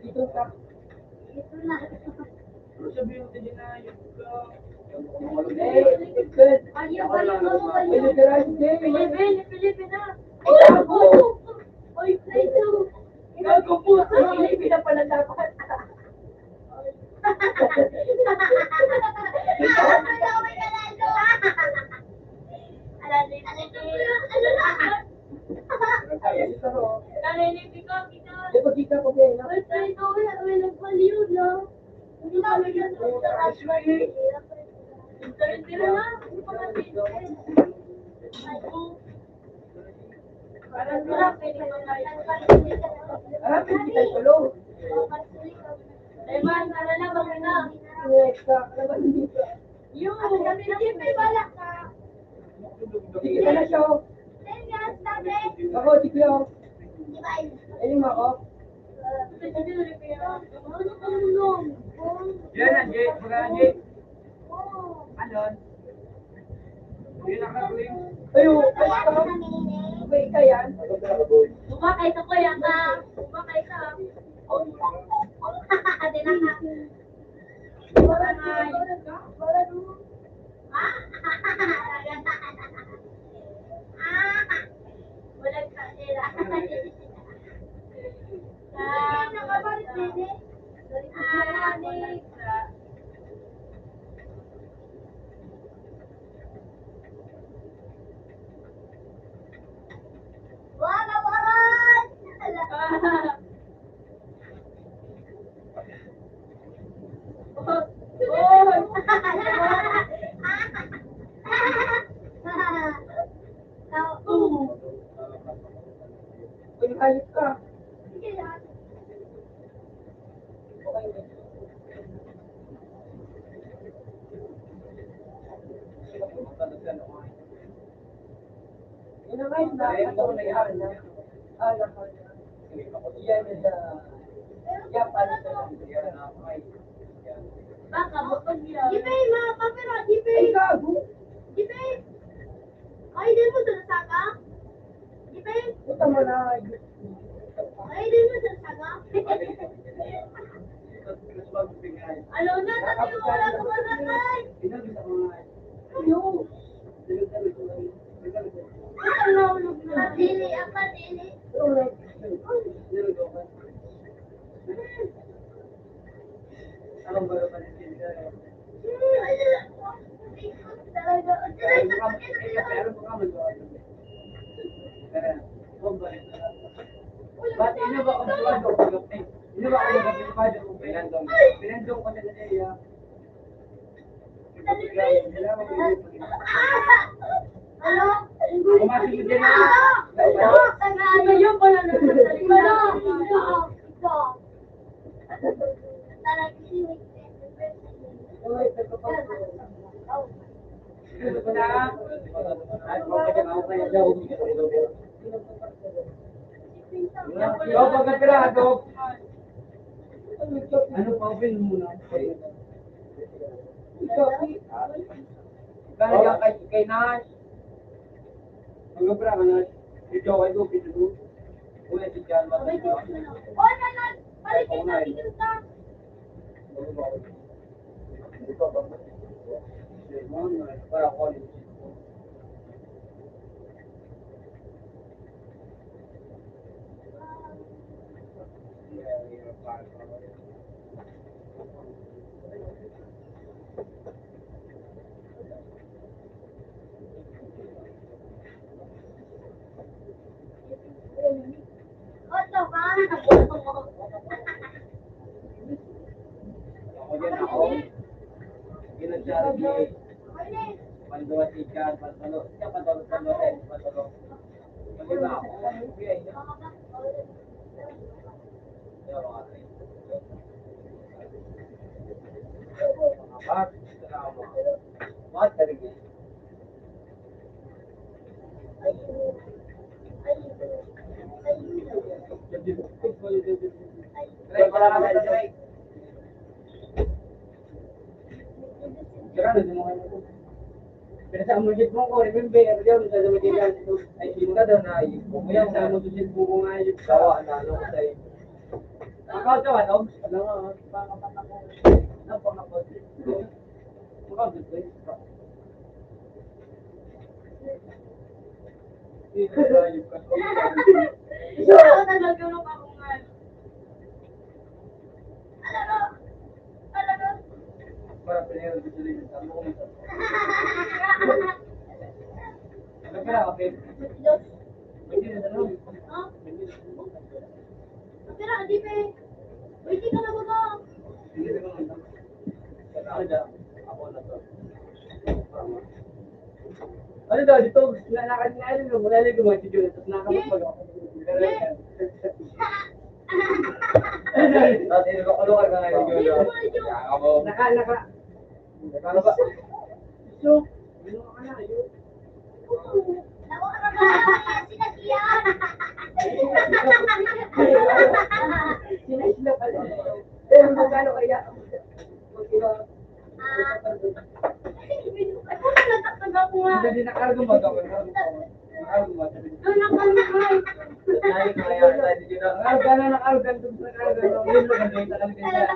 Dito ka. Ito na. It's good. Ayaw, ayaw, ayaw. Militarized day. Pilipin na. Ay, ako! Oy, play two. Gago po. Sa Pilipin na pala dapat. Nalilipin ko, kita. Di ba kita ko din? Ay, play two. May nagpaliw na. Hindi kami ganun sa Rashmore. Tira na. Hindi pa natin. Parang wala, pwede ka kayo. Harapin kita tulo. Ay, man, tara na, baka na. Next ka. Ano ba hindi ka? Yung, kami na may balak ka. Sige na siya. Serious, sabi. Ako, si Cleo. Di ba? Ayun mo ako. Yan, Anjay. Mga Anjay. Anon. Hindi nakatuwing. Ayun, Kaya ako. namin May ka yan. Bumakay ka kuya ka. Bumakay ka. Ate na ka. Bumakay. Bulag ka sila. Nakabalik din eh. Wala waran! Uy, hayop ka. Yun na ngayon na. Ito na yan. Nako na. Yan na. Yan pala sa Baka bukod yan. Jipay, mga kapero, Jipay. Ay, gago. Jipay. Ay, din mo sa saka? Jipay. Puta mo na. Ay, din mo sa saka? Alo na, tayo wala ka masakay. Ayun. Dili, apa, dili. Anong ba naman yung Talaga. Ba't ino ba kung suwado? Ino ba kung magpapado kung pinandong? Pinandong ko na niya. Ano? Kumasin mo din na. Ngayon ko na nagsasalita. Talaga si Uy, pagkapag Ino ko na. At magkakang ako kaya daw. Yo, pagkakirado. Ano pa open muna? Kaya diyan kay Nash. Ang gabra ka Nash. Dito kay Go, dito do. Una si Jan ba? Oh, nanan! Balikin na dito ka! Para college. Oto ka! Ako din ako. Ginagsabi. Panduwa si Jan, pandulo. Siya pandulo. Mag-iba ako. Biyay niya. Kaya mga tayo. Mga bat, salamat. Bat ka rin eh. Right, wala ka na right. Grabe mo ngayon ito. Pero sa amulgit mo ko, remember, diyan sa material ay kita daw na ayun. Kaya sa amulgit mo ko nga ayun. Sawa na ano ko sa'yo. Makaw ka ba, Tom? Alam mo, pangapat ako. Napangapot. Makaw ka ba? Dito sa ayun ka. Ako nagagulong ako nga. Alam mo? Para pinero dito rin. Sabi ko nito. Ano kaya, okay? Pwede na tanong. Ha? Pero, di ba? Wait, ka na ba ba? Sige, sige naman. Ano dyan? Ako na to. Ano daw, dito, nakakinain mo, mula lang gumawa si Juliet, tapos nakamapag ako. Tapos inukulungan ka ngayon, Juliet. Ako. Naka. Ano ba? So, ano ka na, yun. Sinasla pala. Pero magkano kaya? Ay, kung nagkakag ako nga. Hindi nakargo mo daw. Nakargo mo. Doon ako naman. Dahil kaya tayo dito na. Nakarga na nakarga. Nakarga na. Hindi mo ganito yung talagang ganyan.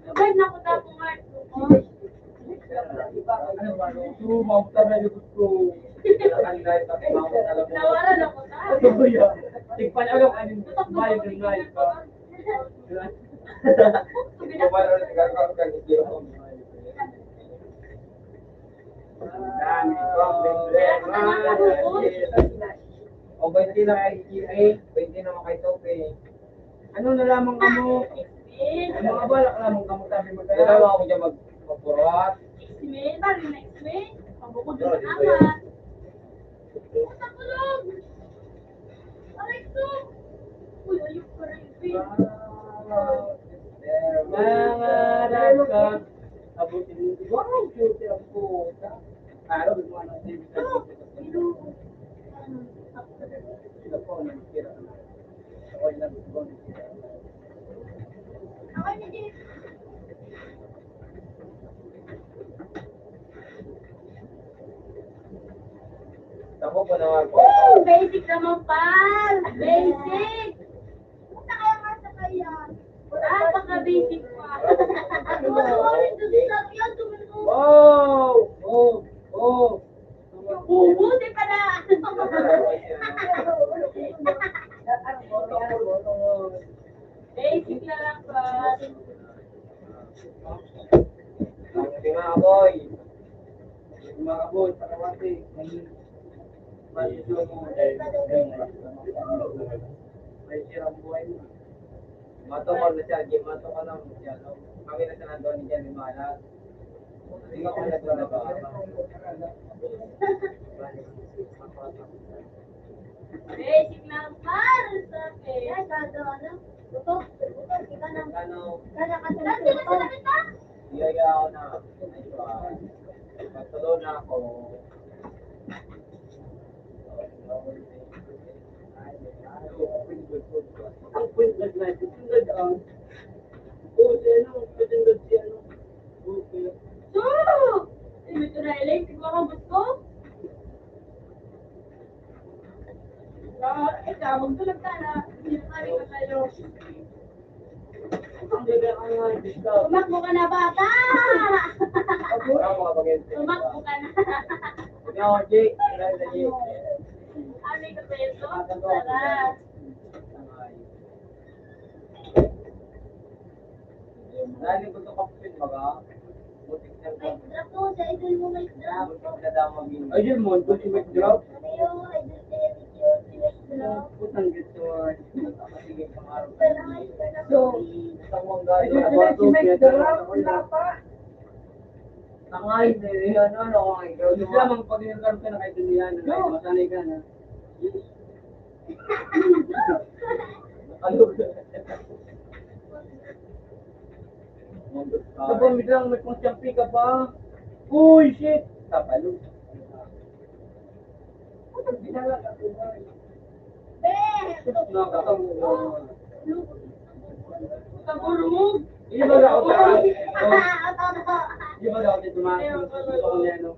Sabay na ko dapo nga. Ano ba? Sumamta na yung gusto. Nawaran ako ta. Ano yan? Tigpanalang aning bayad ng life ka. Dami problema. O 20 na kay GA, 20 naman kay Tope. Ano na lamang kamo? Ano nga balak lamang kamo sabi mo Kaya lang ako dyan magpurat. X-Men, bali na X-Men. Pabukod doon sa amat. Sa kulog. Aray ko. Uy, ayok ko rin. Mangarap ka. Abutin mo. Wow, cute ang puta. Araw, gusto mo ng TV sa sila po ang nagkira. Ako yung gusto ko nagkira. Ako na din. Ako po naman po. Woo! Basic naman, pal! Basic! Punta kaya nga sa kaya. Napaka-basic pa. Sorry, sa yan, tumulong. Wow! Oh! Oh! Buti pa na. Basic na lang, pal. Hindi mga boy. Mga boy, parawati. Masisyo mo. May sirang buhay mo. Matokol na siya, Jim. Matokol na siya. No? Kami na siya nandun ni Jan Malas. Hindi ko na ito na ba? Basic lang, pal. Sabi. Ay, gado, ano? Buto. Buto, kita na. Ano? Kasi na sila kita. Iyaya ako na. Pagtulo na ako. Ang pwintag na ito. Pwintag ang. Oo, si ano. Pwintag si ano. Okay. So, ito na electric mga gusto. Ikaw, magtulog ka na. Sinasari ka kayo. Ang gaga ang mga discount. Tumakbo ka na, bata! Wala mga pag-ibig. Tumakbo ka na. Hindi ako, Jake. Wala na, Jake. Ami ka peso? Sarap. Dahil gusto ko pin mga butik na May drop to, sa idol mo may drop. butik na daw maging Ayun mo, ito si McDrop. Ano yung idol kaya ni Kyo, si may drop? Putang gusto. sige pangarap. So, Isang mangga. Ito sila si McDrop. wala pa. Tangay, ano, ang ikaw. Gusto lamang pag nagkaroon ka na kahit hindi yan. Masanay ka na. Ano? Sa bumit lang, may konsyampi ka pa. Uy, shit! Kapalo. Tabulog! Hindi ba daw ako Hindi ba daw ako tumakas? Gusto ko niya, no?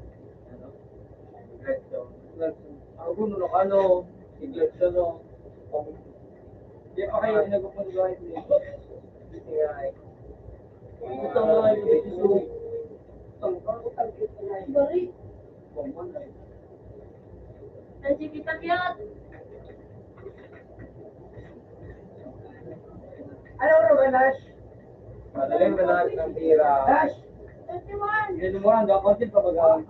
Ako kuno ano, siglat sa no. Hindi pa kayo nagpupunta sa ito. Ito nga yung ito. Bari. Nanti kita lihat. Ano ro ba, Nash? Madaling na lahat ng tira. Nash? 31. Hindi mo lang, daw kontin pa baga.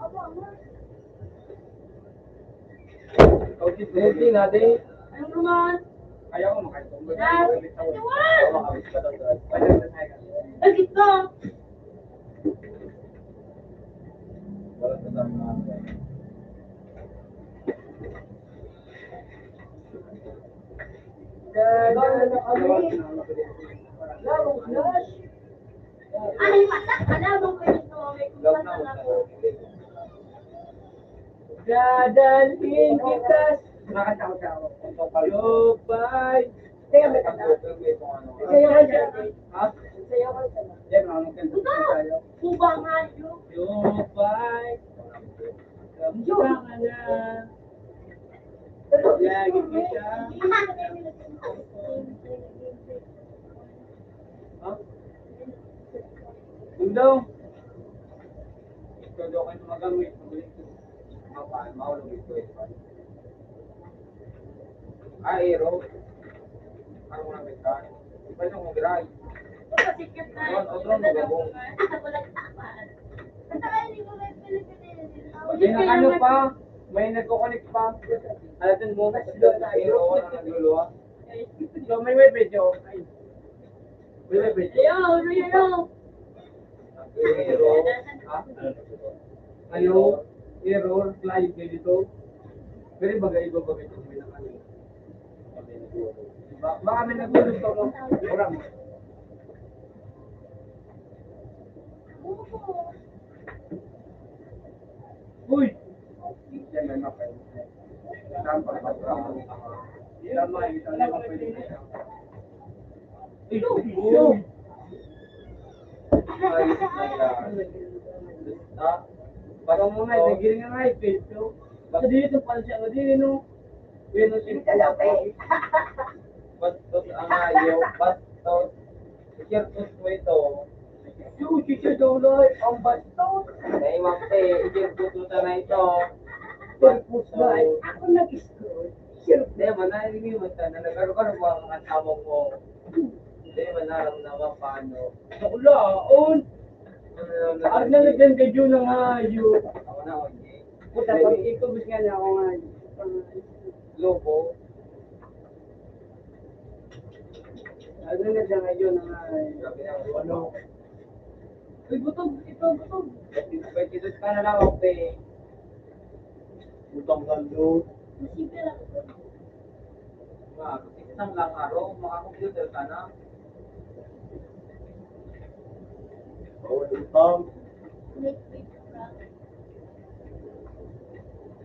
Kontin pa Hindi natin. Anong naman? Ayaw ko makaitom. Nas, 31. Makabit ka daw doon. Lagi to. Wala sa tama. Ay, matak. Alam mo ko ito. May Love kumpasa na na ako. Dadalhin kita Nakatawa-tawa. Yo, bye! Kaya may kanta. Sayo ka dyan. Ha? Sayo ka dyan. Yan, mga kanta tayo. Kubangan yun. Yo, bye! Kamusta ka na? Lagi kita. Ha? Mundo? Ito daw kayo magamit. Mapaan, maulog ito eh. Aero. Ano mo namin ka? Iba yung mag-ride. Pasikat na yun. Walang tamaan. Basta kayo hindi ko may Pilipinas. May ano pa? May nagko-connect pa. Alatin mo, aero na nagluluwa. So, may video. Ay. May video. Ayaw, ayaw. Aero. Ha? Ano? Error, slide kayo dito. Pero bagay iba bagay ito. May nakano. Baka may nagulog to, no? Orang. Uy! Yan may mapay. Tampak na pra. Tama, isang na pwede na. Uy! Ayos na yan. Ha? Parang muna, nagiling nga nga, peso. Basta dito, parang siya, dito, no? Yun ang sinipalapay. Bastos ang ayaw, bastos. Ikirtos mo ito. Yung chicha dolay, ang bastos. Naimang te, ikirtos na ito. Pagpus ba? Ako nag-scroll. Hindi, manahingin mo na nagkaroon mo ang kasamang mo. Hindi, manaramdaman paano. Naulaon! Ang nalagyan kay Jun ng hayo. Ako na, okay. Puta, pag ikubos nga na ako nga. Lobo. Ang nalagyan ngayon ng Sabi na, ano? Uy, butog! Ito, butog! Pwede ka na lang, okay. Butang gando. Masipil ako. Isang lang araw, makakomputer ka na. Oh, butang. Wait, wait, bro.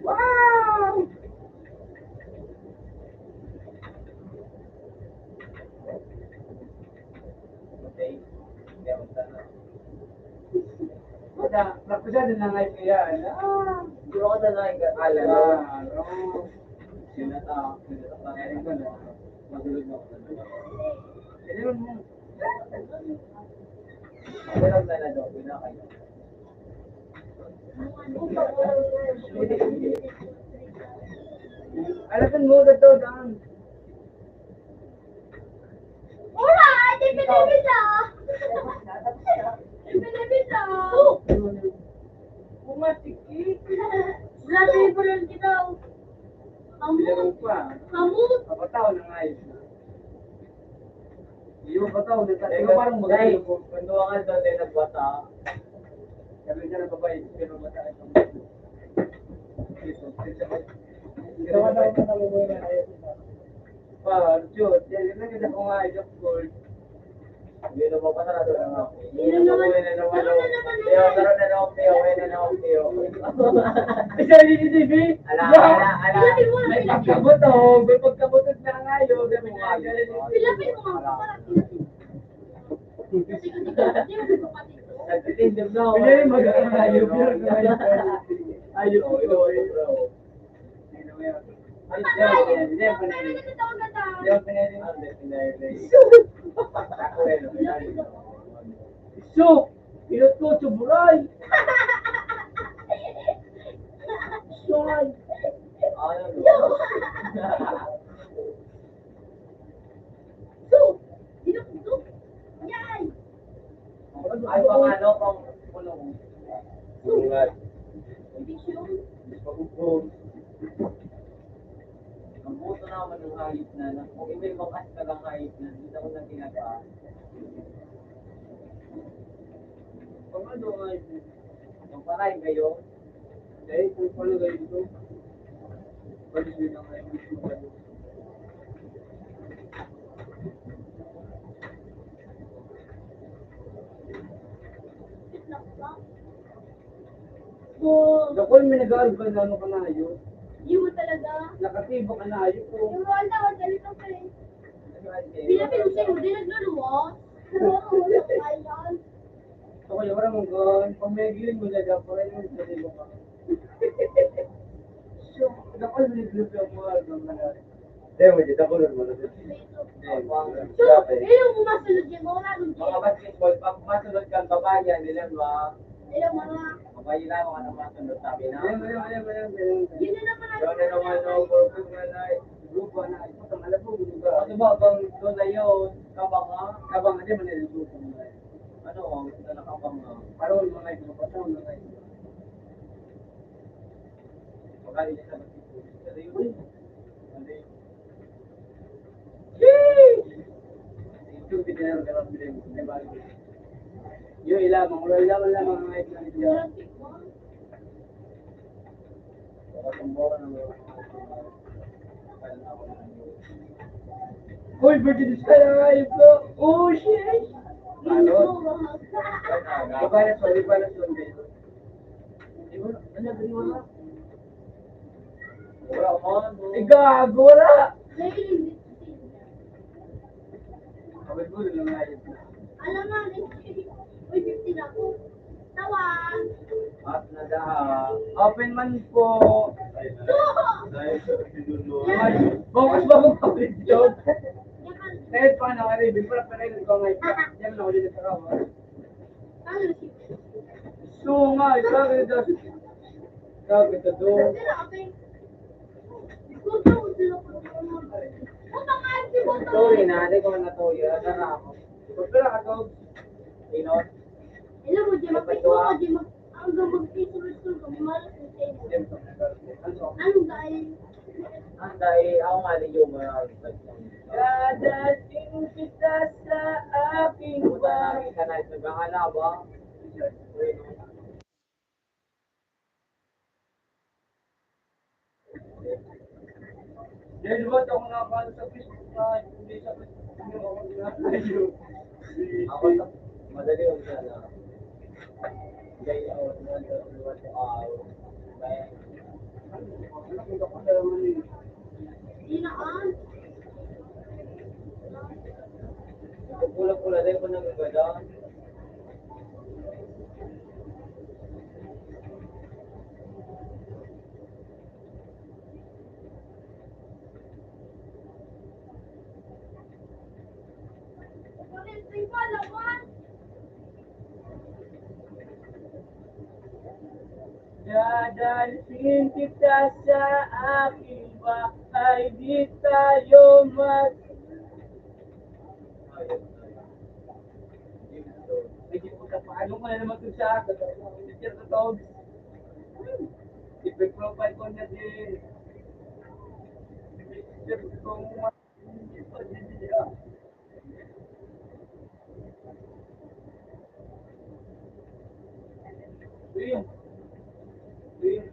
Wow! Okay. Kaya magtana. Basta, nakusya din na ngayon kaya. Siguro ka na lang yung ala. Sinata na rin ko na. Magulog na ako na. Kaya mo. Pero na na daw, pinakayo. Alasan mo na to, Dan. Ura! Hindi pinibisa! Pinibisa! Pumatiki. Grabe po lang kita. Bilaro Hamot! pa. Hamot! Kapataw na nga yun. Iyo pataw na tayo. Ikaw parang magay. Kung duwangan doon tayo nagbata. Sabi ka na babae, pero mataas ang Ito ka daw na nabubuhay na kayo. pa, Jod, yan na kita kung nga job goal. Hindi na mo pa na doon ang ako. Meron naman. Uwi na naman. Meron na naman. Teo, karoon na naman. Teo, uwi na naman. Teo. Isa rin ni TV. Ala. Pilapin mo May lang. pagkabutog, may pagkabutog na nga yun. Sabi nga, Pilapin mo nga. Parang pilapin. Kasi kung di mo kapatid ko. Nagtitindim na ako. Pwede rin mag-ayop yun. Ayop Oo, ito. ito, bro. Ay, Patay! hindi, Patay pinili. na kita ang ganda. Hindi ako pinili. Ande, pinay. Ako rin, pinay. So, pilot ko, suburay. Soy. Ano, So, sino ko? Yan! ay, pang ano, pang punong. Bungat. Conviction. Pagpupong. Ang buto naman ng hayop na. Kung iba ibang kasi tagang hayop na, hindi ako na ginagawa. Pag ano nga ito? Yung paray kayo, Dahil kung paano kayo ito, paligid na kayo dito kayo. Titlak ba? Dakol, may nag-aalba na ano ka na yun. Yun. talaga. Nakatibok ka na, ayun po. Yung wala, ganito pa eh. Pinapinusin mo, di nagluluwas. Oo, ayan. Ako yung wala mong gawin. Pag may giling mo dyan, pa rin yung sarili mo. So, nakal mo yung group yung mga gawin. Hindi mo dyan, ako nun mo. So, yung umasunod yan, mga nalun Mga dyan. basketball, pag masunod kang babayan, nila ba? Ayun, mga, Babayi lang ako na masunod sabi na. yun na naman ang Doon na naman ako, group na grupo na, ito alam mo, ano ba, bang doon na yun, kabang, hindi man nila grupo na. Ano, ito na kabang, parang mga ito, parang mga ito. Pagkali niya sa basketball, kasi yun, ano yun. Ito, pinag ganun din, di ba? Yung ilang, mga ilang lang mga ito na niya. Uy, virgin ka na nga yun bro. Oh, shit! Ano? Di ba na Sunday? Di ba? Ano, di ba na? Wala man. Gago, wala! Kabit ko lang nga yun. Alam nga, uy, 15 ako. Tawan! At nadaha. Open man po. Bukas ba kung kapit yun? Kahit pa na ka rin, para pa rin ko ngayon. Yan na ako dito sa kawa. Ano si? So nga, sabi ito. Sabi ito doon. Sorry na, hindi ko na to. Yan na ako. Pero ako, Inon. Alam mo, di mapito ko, di hanggang mag-tituloy-tuloy ko, malas na sa'yo. Anong dahil? Dahil ako nga din yung mga dadating kita sa aking bahay. Ka na, nagkakala ba? Dahil ba ito ako nakapalo sa Facebook na hindi sa Facebook. Ako sa madali yung sana. Dahil ako naman sa Dinaan. pula-pula din ko nagagada. Pag-isip ko, lawan. Dadalhin kita sa aking bahay, di tayo mag... Paano ko na naman ito siya? Picture ko to. Ipe-profile ko na din. Picture ko mo. Green. Green.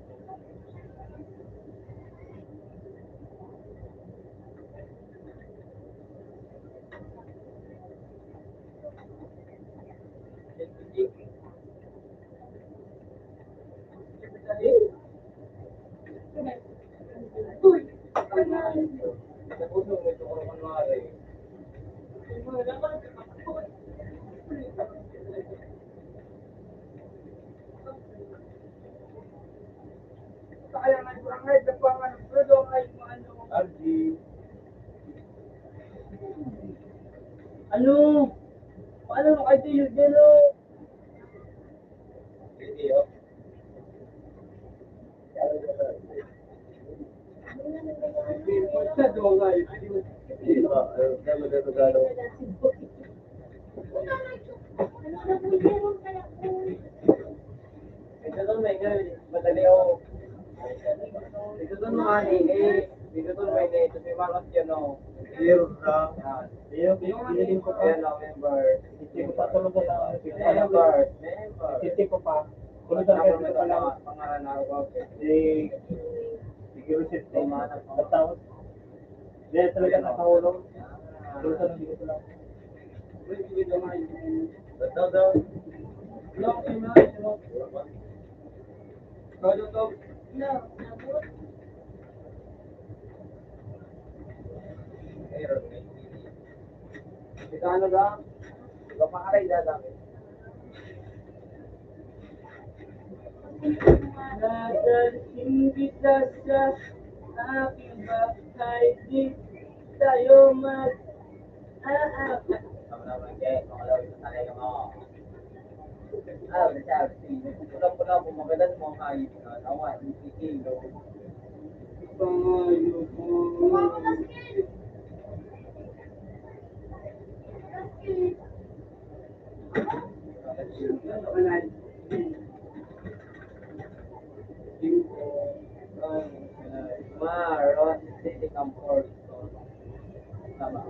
Ano? Paano mo kayo yung gano? Video. Ito to may madali ako. Ito to mga nini. Dito to may nini. Ito may mga yun o. Zero lang. Yan ko pa. Yan member. Hindi ko pa tulog na. Member. Hindi ko pa. Tulog na ito pa lang. Pangalan ako. Sige, receipt ko. Tapos. Hindi talaga nakahulog. Tulog na dito ko lang. Betul daw. Long email mo. Kado to. No, nabot. Meron may ito ano ba? Ikaw pangaray dadami. Nadalhin kita sa aking bahay, di tayo mag-aawat. Kamu naman kayo, makalawin sa tanay ka mo. Ah, sabi, pula-pula mo, magalan mo ang hayop na. Awan, ikilo. Pangayo ko. Maros, city comfort. Tama.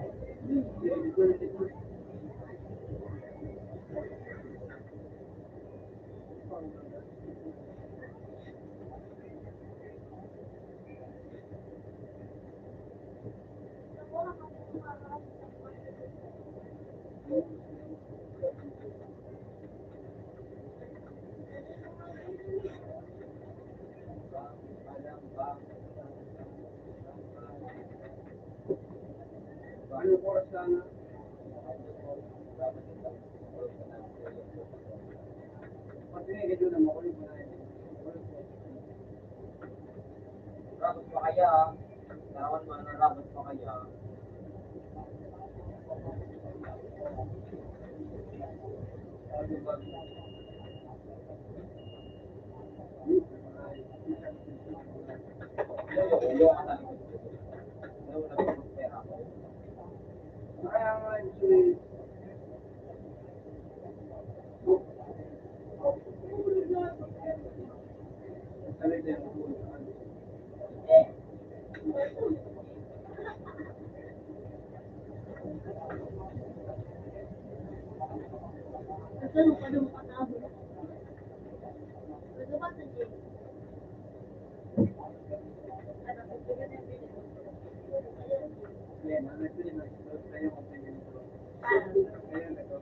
Ano oras sana? Pati nga ganyan naman ako yung panay. Rabot pa kaya? Narawan mo na rabot pa kaya? Sabi ba? Ulo ka sa likod ko. Ano mo nagpapagpera ko? Kaya nga actually, talaga yung ulo. Nagtanong ka ng katabo. Ano ba sa Jay? Ano ba sa Jay? Yan, actually, tayo kung tingin ko. Ayun, ito.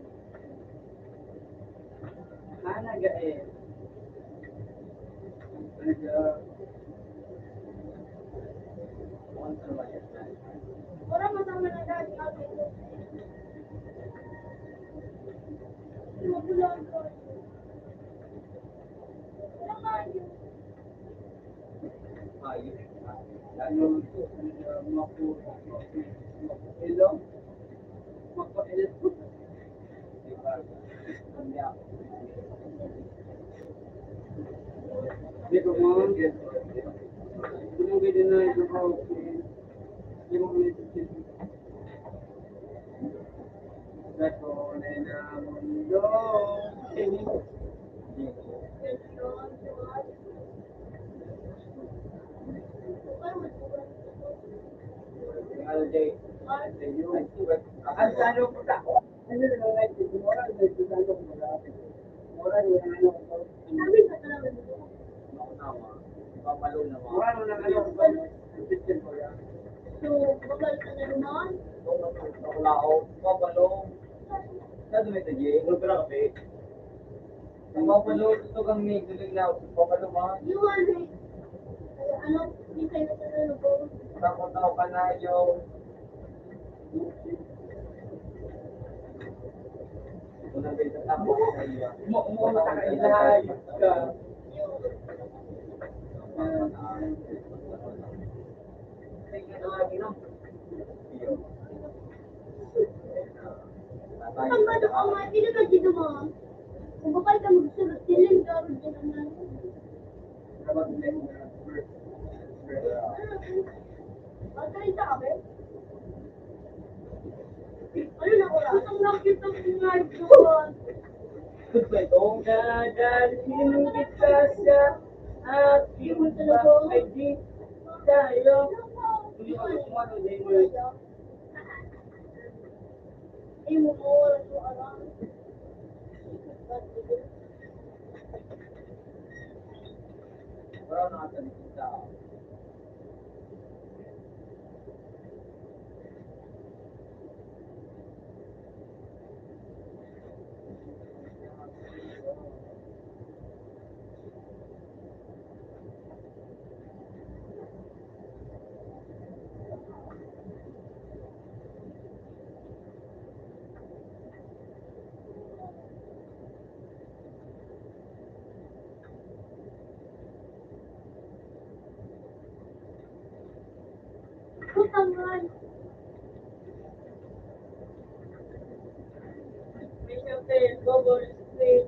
Hanaga eh. Once or twice. Wala masama na dahil ako. Magulang ko. Wala nga yun. Hayop. Ano, makuilo? Makuilo? Hindi ako. Hindi ko mga pinagay din na ito ko. Hindi mo ulit ito. Dako na mundo. Ano, Jay? Ano po ka? Ano na lang ito? Moral na ito. Ano ko malapit? Moral na ano ko. Sabi ka talaga dito. Nakunawa. Papalo na mga. Moral na ano ko. System ko yan. So, bagal ka na naman. Nakulao. Papalo. Sa dumi ito, Jay? Ano pala kape? Ang papalo, ito kang may guling na. Papalo ba? Yung ano, hindi kayo na talaga ko. Tao ka na yung... Unang beses na ako sa iyo. Umuuna ka ilahay ka. Ang ba ako nga, hindi ka dito mo. Kung bakal ka magsulat, siling gawin din naman. Dapat ulit na first. Magaling ka kami? Ano na wala? Ang nakita ko nga doon. Good ba ito? Dadalhin kita sa aking bahay, di tayo. Hindi ko sumano, di mo yun. Ay mo mo, wala ko alam. Wala nakatalikod sa ako. naman. May hotel, Google Street.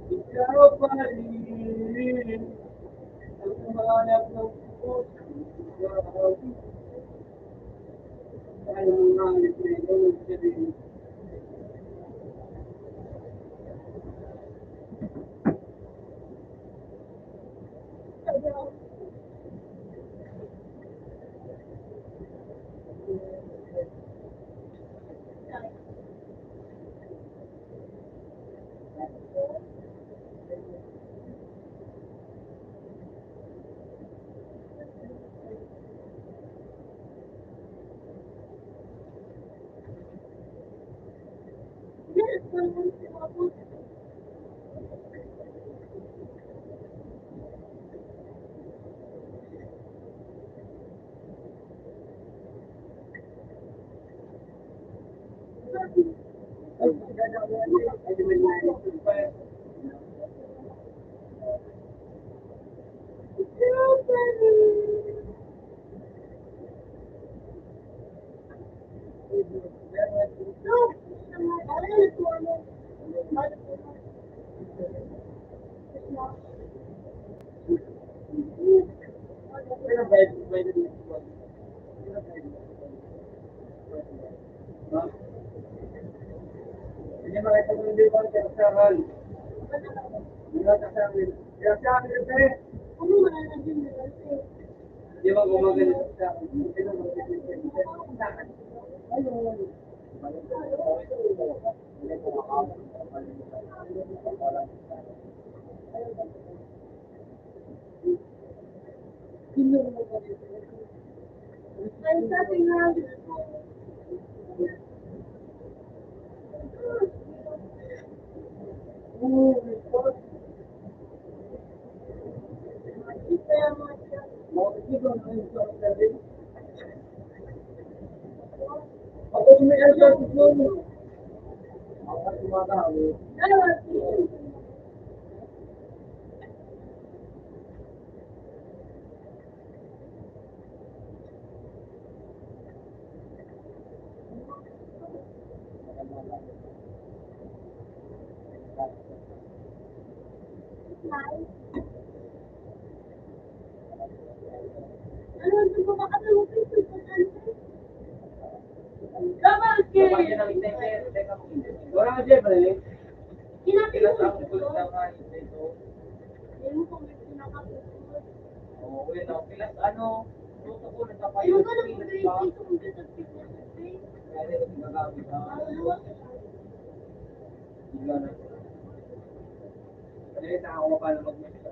Ikaw pa rin ang umanap ng puso. Ay, mga ipinong sabihin. Hindi makita mo hindi ko sa kasal. Hindi ko sa kasal. Kaya sa akin kasi, Ano na din na kasi? di ba gumaganit sa akin? Hindi na magkikita sa akin. Ayun. Ay, sabi nga, Ako may answer sa mo. Ako tumatawa. Ano, hindi ko makalulupin ko sa kanila. Dapat Kapag kay... yan ang intender, teka mo. Wala ka dyan, pala eh. Kinapin Ilas ko ang ito. kulit na nga ito. Hindi mo kung may pinakapulot. Oo, yun ang pilas ano. Tuto ko na sa Ayaw kayo. ka lang mag-grade dito kung dito sa fitness. Kaya nila ginagamit ha. Bigla na. Kasi ako pa paano mag-mess ka.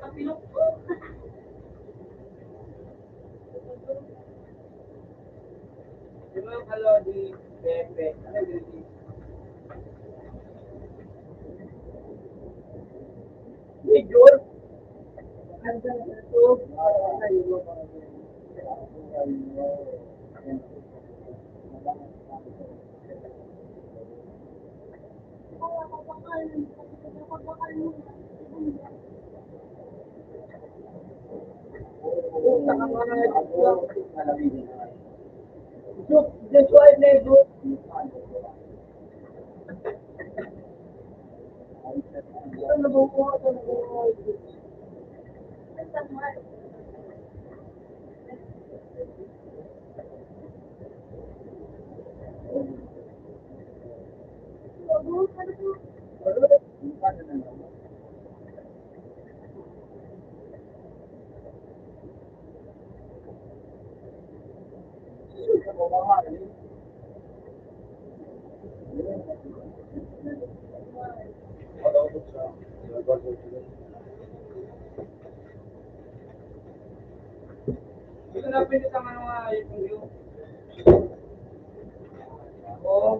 Kapilok ko. Di ba yung kalo di Pepe? Ano yung di? Major? Ano na ito? Ay, iba pa rin. That's why they do. Ano ba ko? Ano ba ko? Ito na pinit ang ano nga yung view. Oo.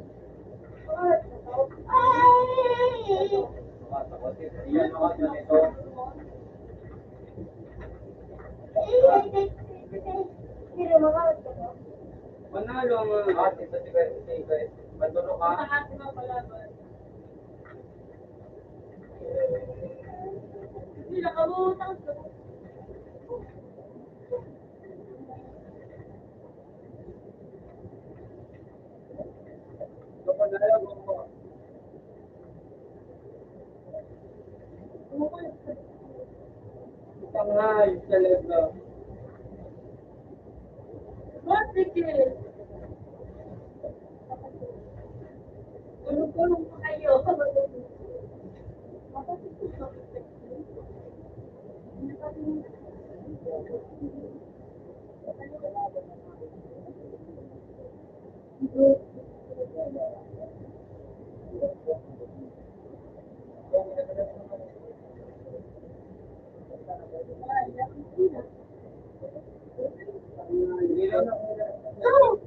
Yan mga ganito. Pero mga Manalo ang mga atin sa tiga. Bandulo ka. ating mga palaban. Hindi nakabutang ko. Kapag nalaw mo. Sanghay, talaga. What the kill? Tulong-tulong pa kayo. Hindi lang na. No!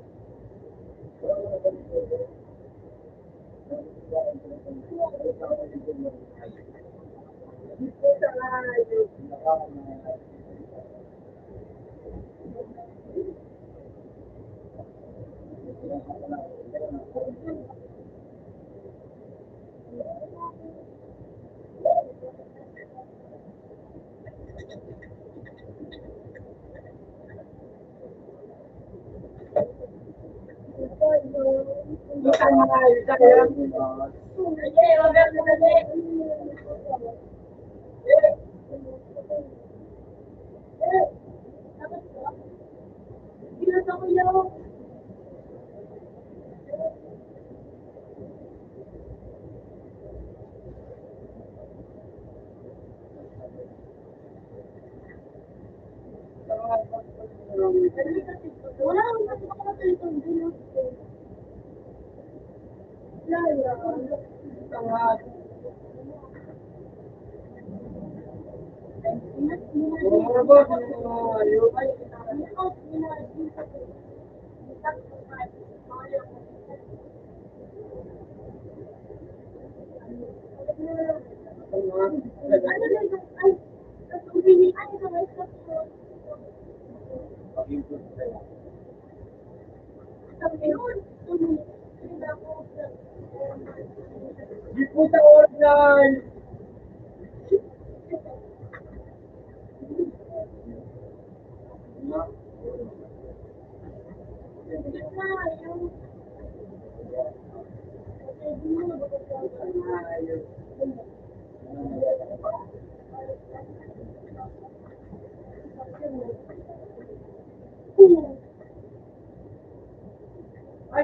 Sige, wag ka na Ginasa ko yun. Wala akong nakakasal itong ginasa. Di po sa ordinal. Ay,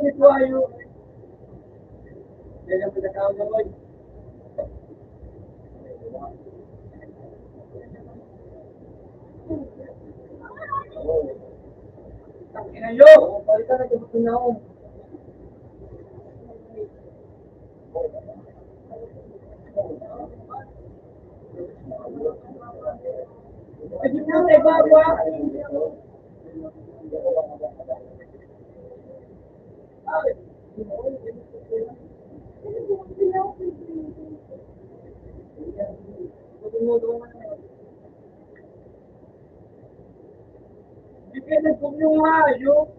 ito ayo. Yan ang pinatawag mo. Ina yo, balikan na gusto niya ako. Hindi mo na ibawa. Depende kung yung ayo.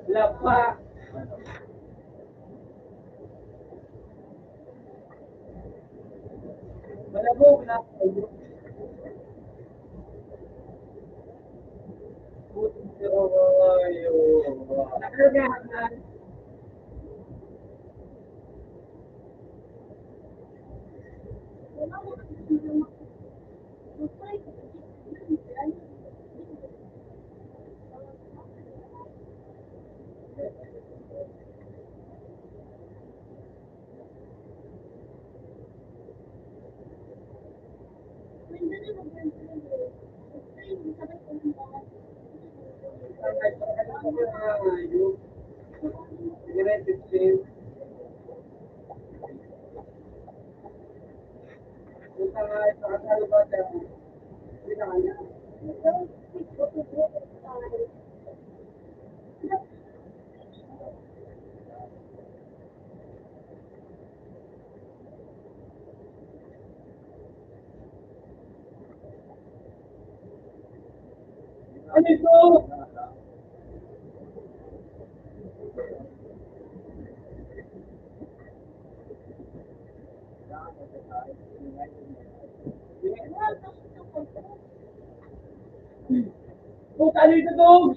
Lapa. Malabog na. Nakaragahan. Ano ito? Puta, ano ito to?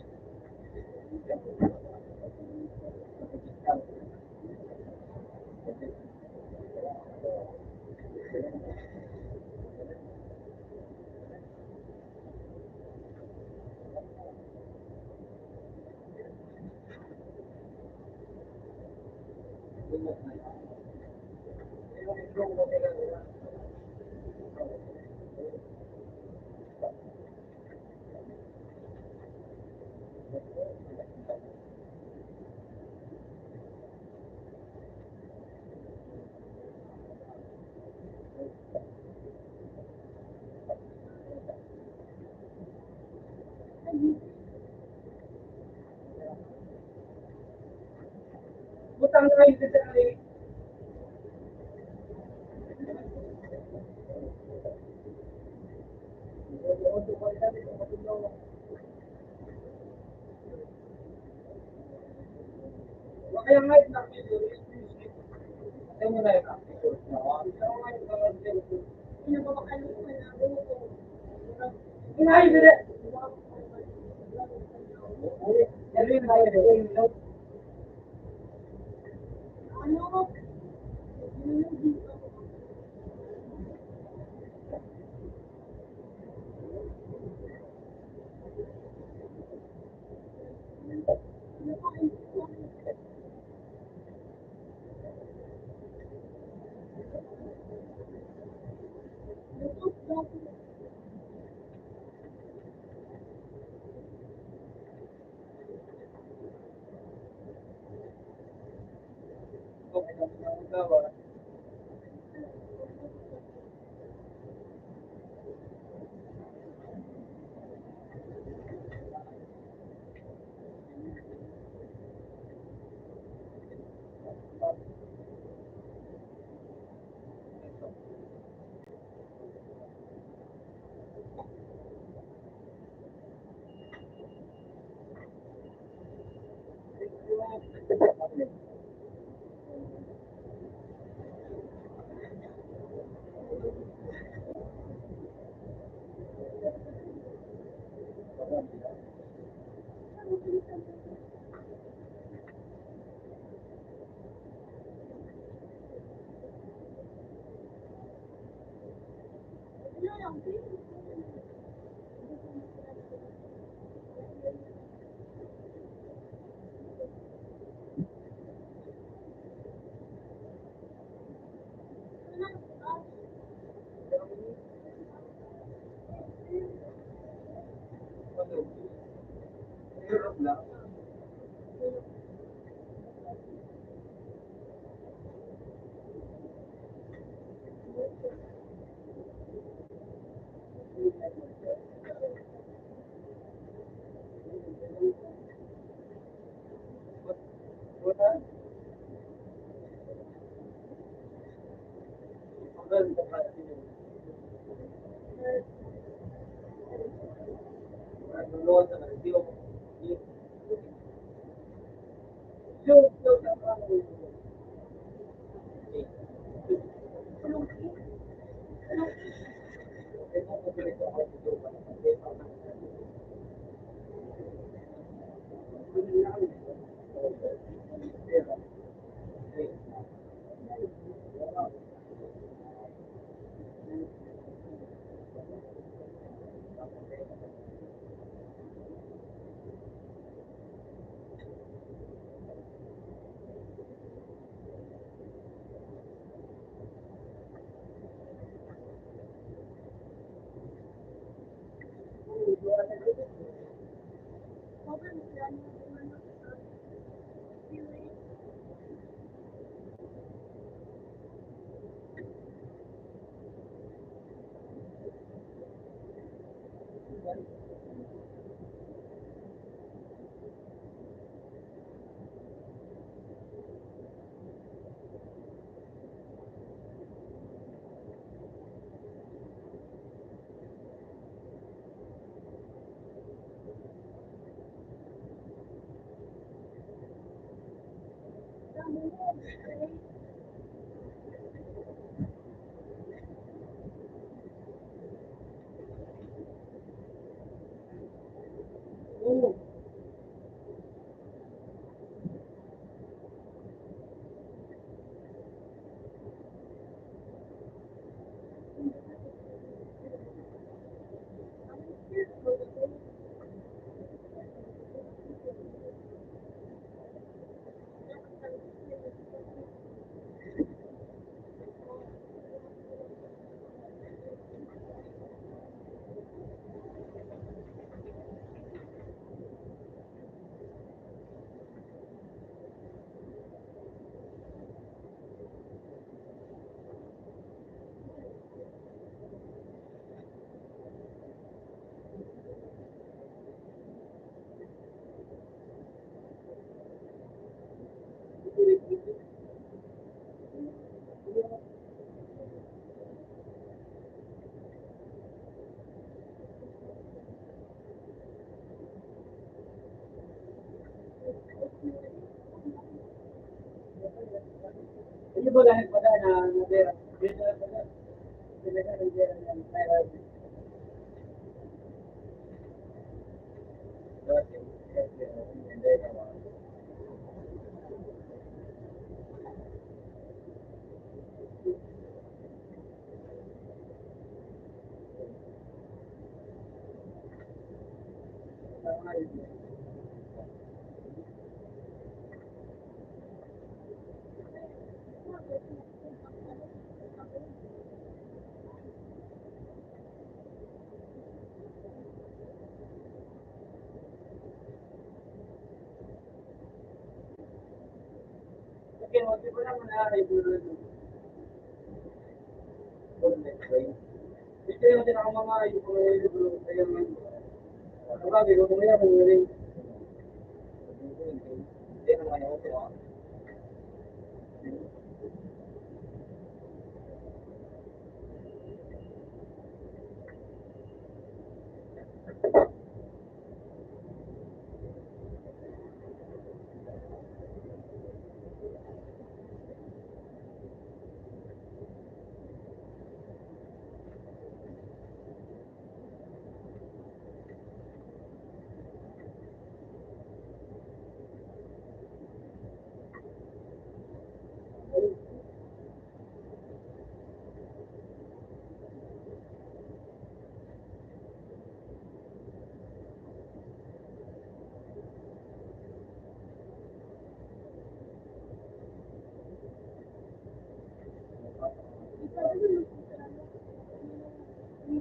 Butang na ito sa akin. Kaya nga ito mo na ito. Inahay, bile. Ano? Hindi ba dahil pa na nabera? Dito na pala. Talaga nabera na yung thyroid. Dati, kasi, hindi na Okay, hindi ko naman na-review. Ito yung mga libro kaya man. Ano ka, bigo mo yan, kung rin. Hindi naman ako ito.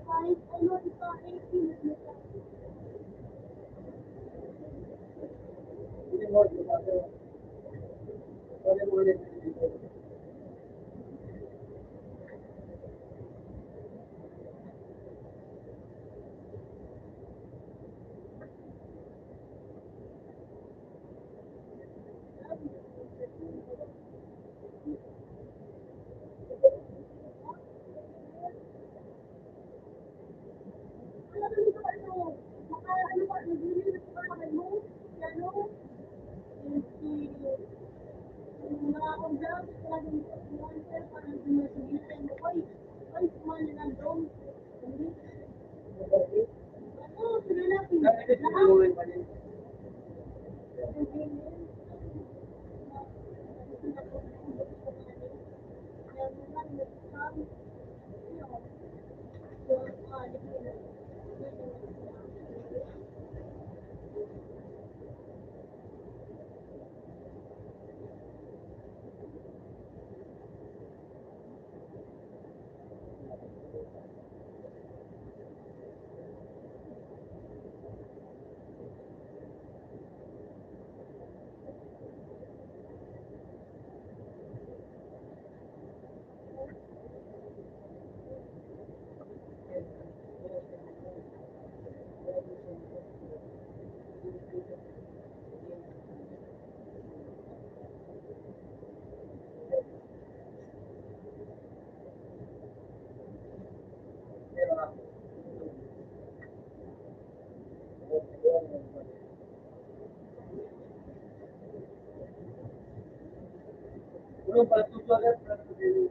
Kahit ano, kahit Hindi mo rin ako. Sorry mo ulit. Kasi tinulungan pa din. Uno para tu agad para tu dili.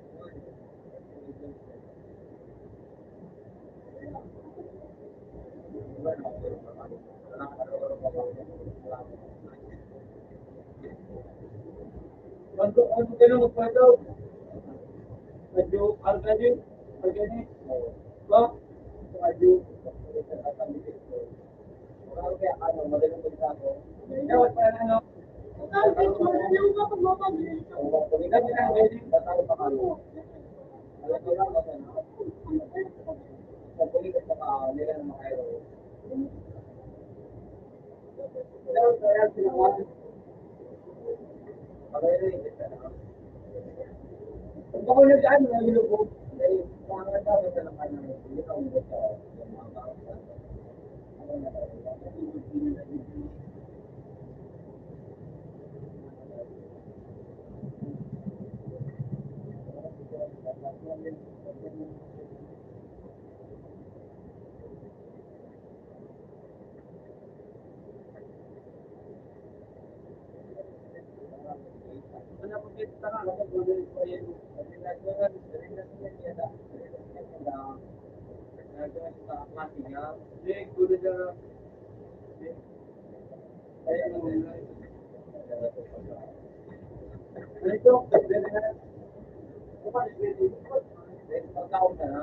Ano kailan magpwede? Medyo organic. Ba? Medyo kaya ano, madaling pagkako. Dapat pa ano, pagkakalikan nila ang pwede, tatalo pa kami. Alam ko lang, pagkalikan pa ka, nila na makairo. Dapat kaya sila pag-airo yung isa na. Kung ako nag-ano, nalulubog, dahil pangat dapat sa naman ng hindi ka umubot sa mga bawat. Ano na Ano po kita ka, ano po din po yun. Kasi nagkaroon niya na, nagkaroon sa klase niya. Hindi, gulo siya. Ay, ano mo yun? Ano ito? Pwede na. Pagkaon na na.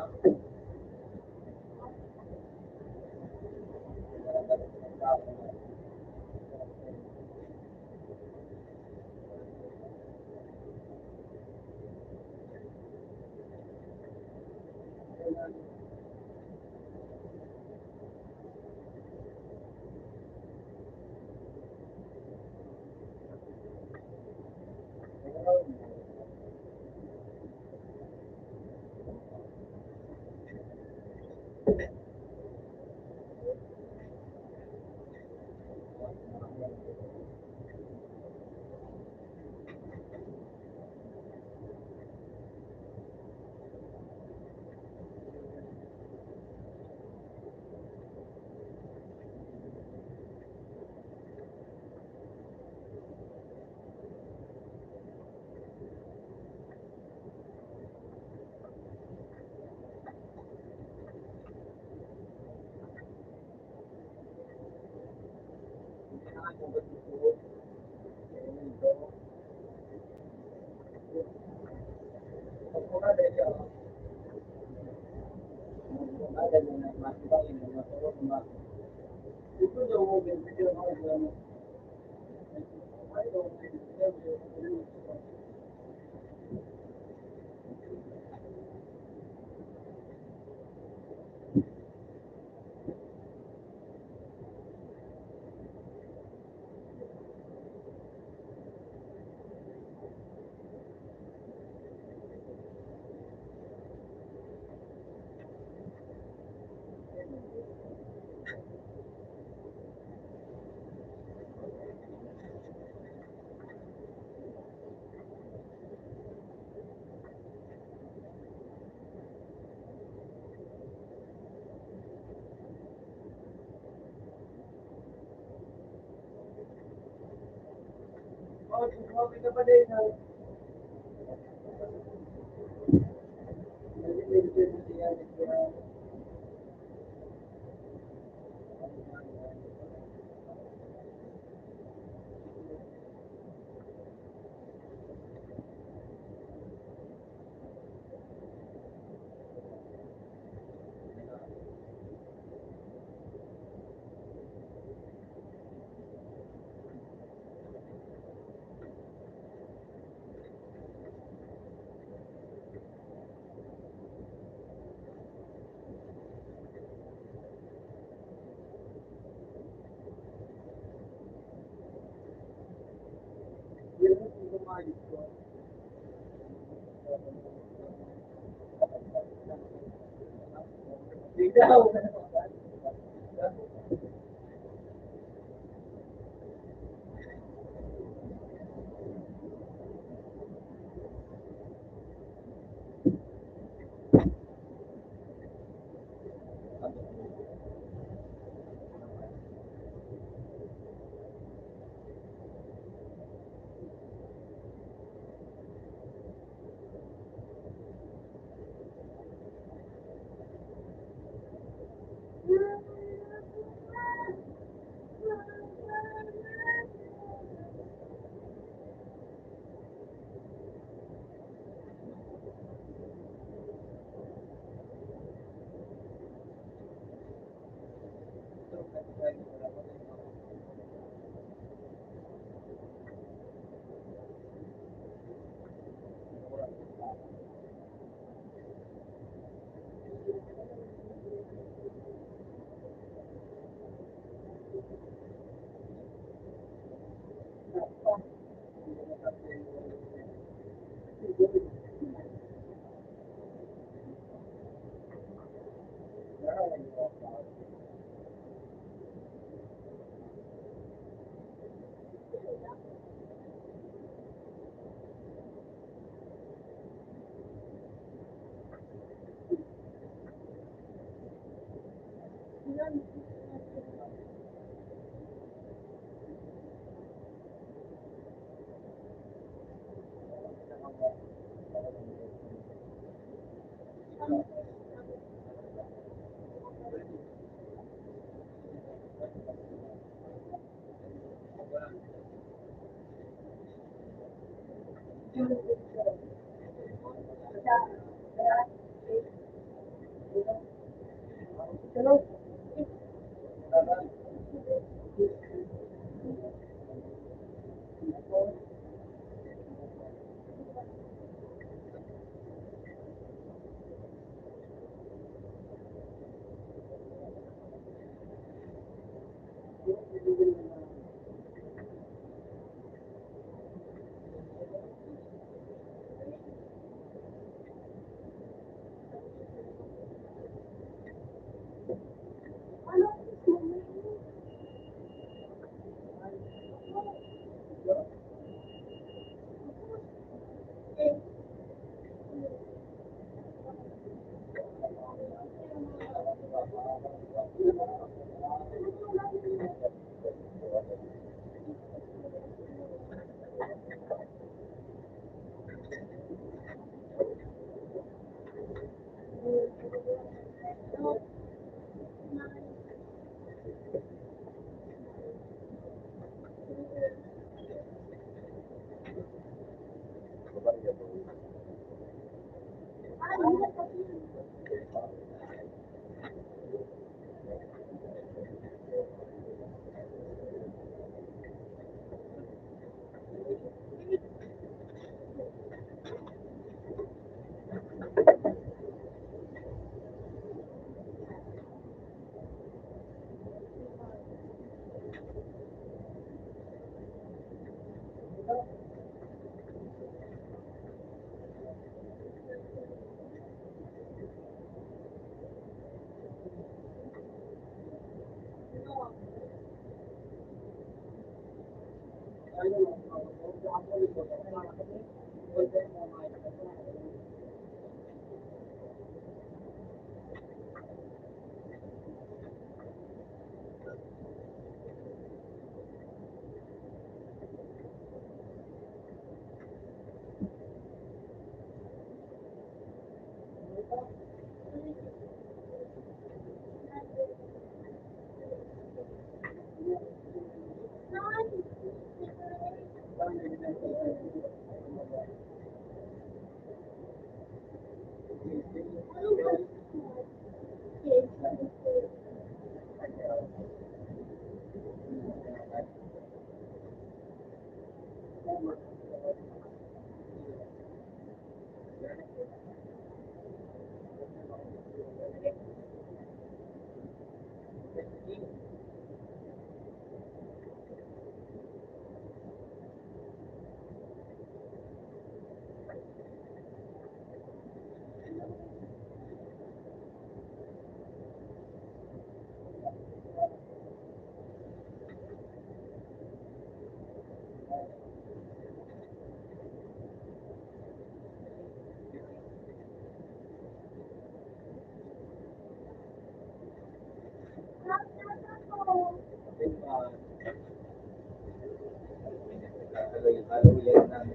Halo ulit natin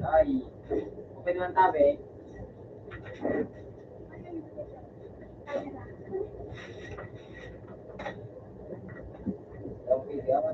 ay okay naman tabi. Okay, siapa?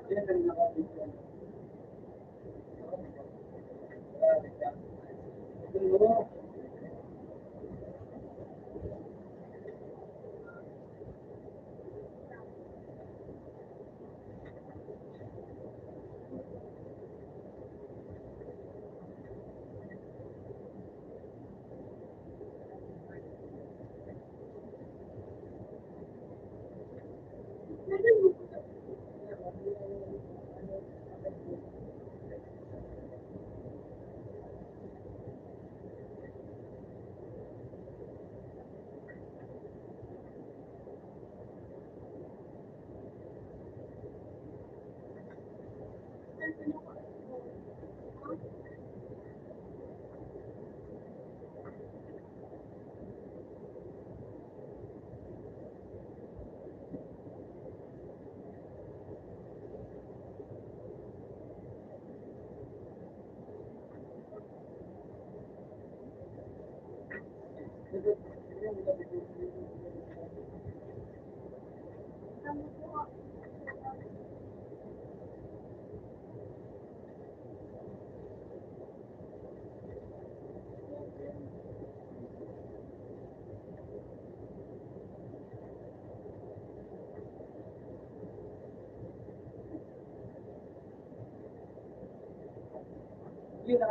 Yun na.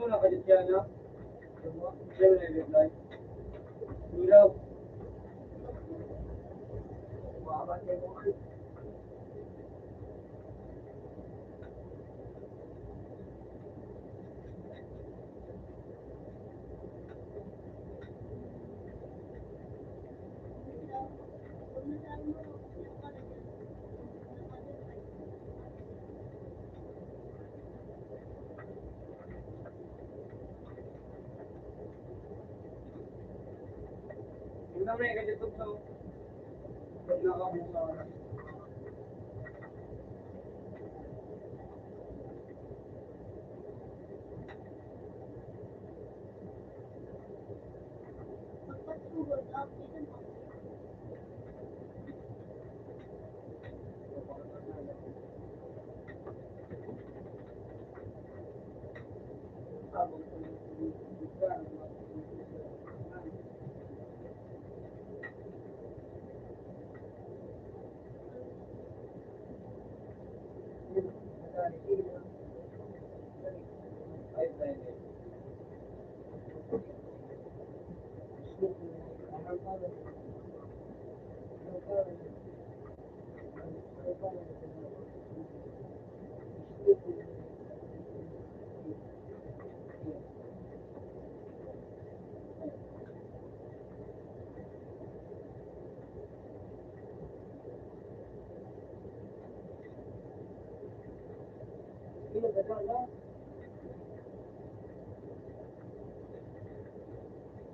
mo na kasi siya na. Siya na reply. Ilaw. Makakasya mo. Yung naman yung kasi sa nakabuka.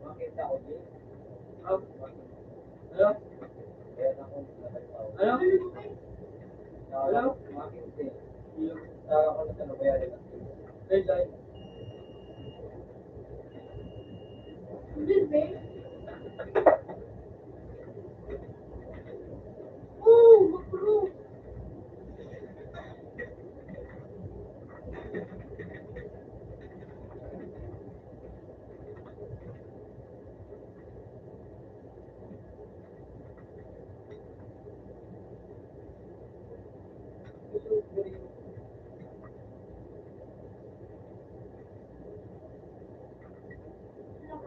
Makita ko din. Ano? Ano? Ano? Makita. Tawa ko na sa nabayari na. Hey, guys. Oh, makro.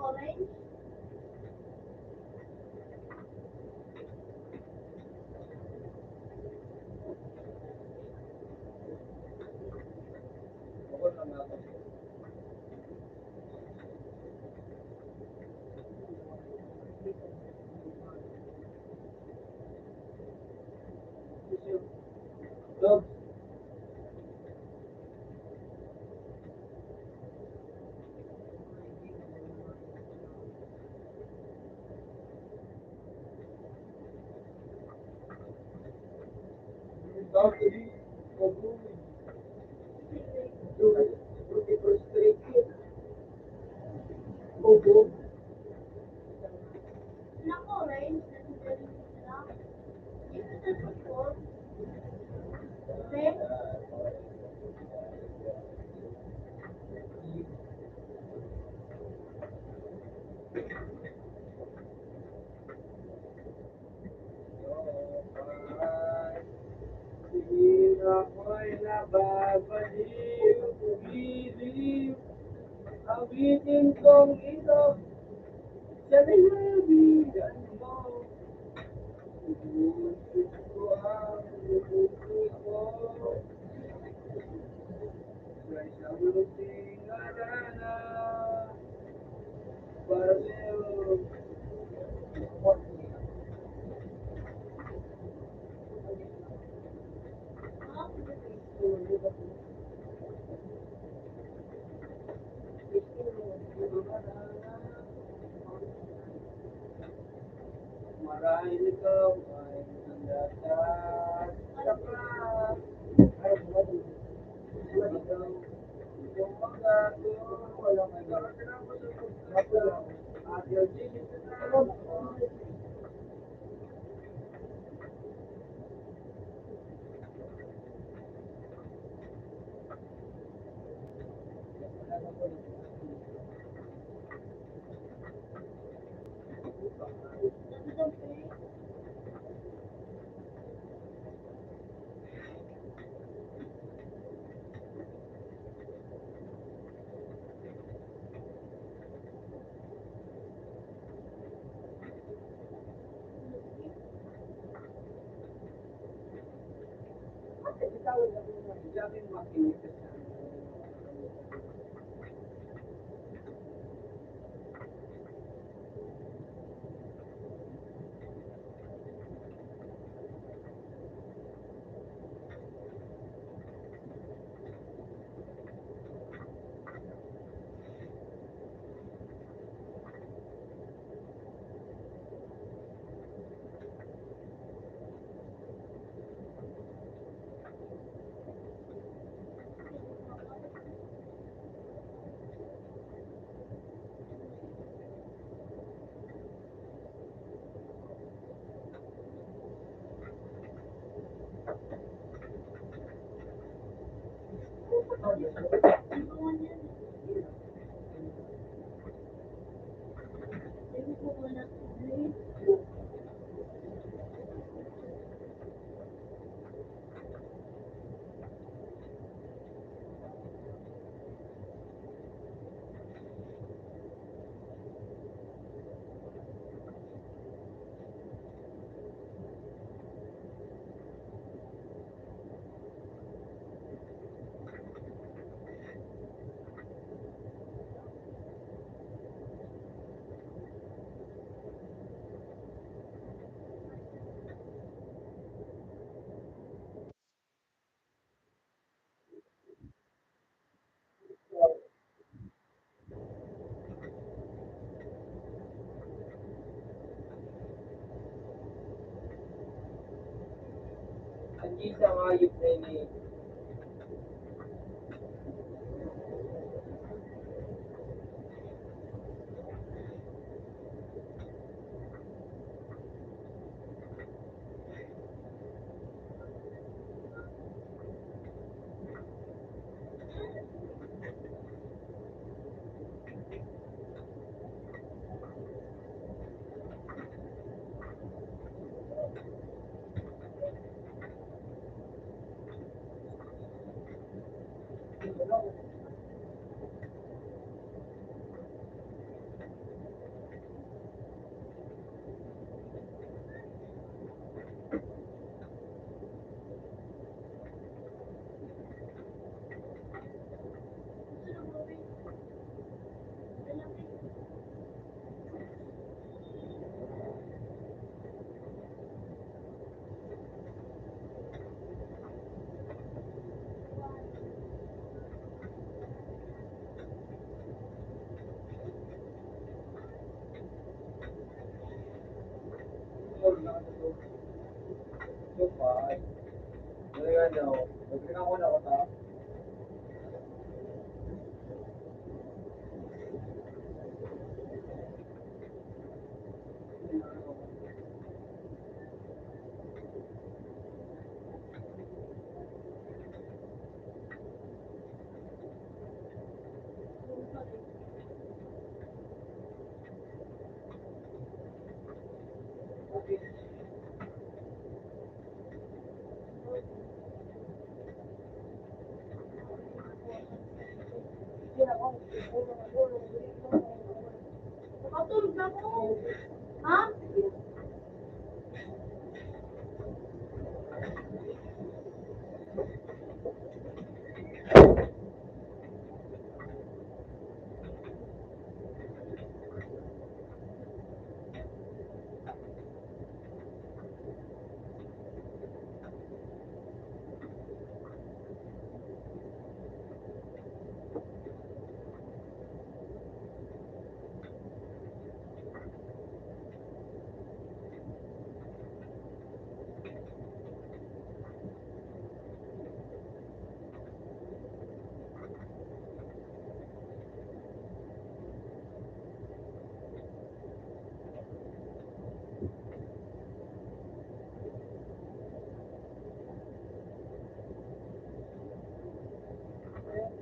Orange. Ako na nga ako. Love. Love to be pag-uwi. Frustrated. Obo. Nako, orange. Nandun sila. Dito sa support. Red. Sige ako'y nababaliw, bumiliw, awitin kong ito, sa lalabigan mo. Ibusin ko ang bubuti ko, sa isang luting arana, para sa'yo. Marahil ikaw ay nandatas sa pag. Ikaw, yung mga walang nagkakaroon. At yung sinis na Laging makinig. Ang isa nga yung ni Supay. Ano, nagpinang ko na ko ta. Nakatulog na ako. Ha?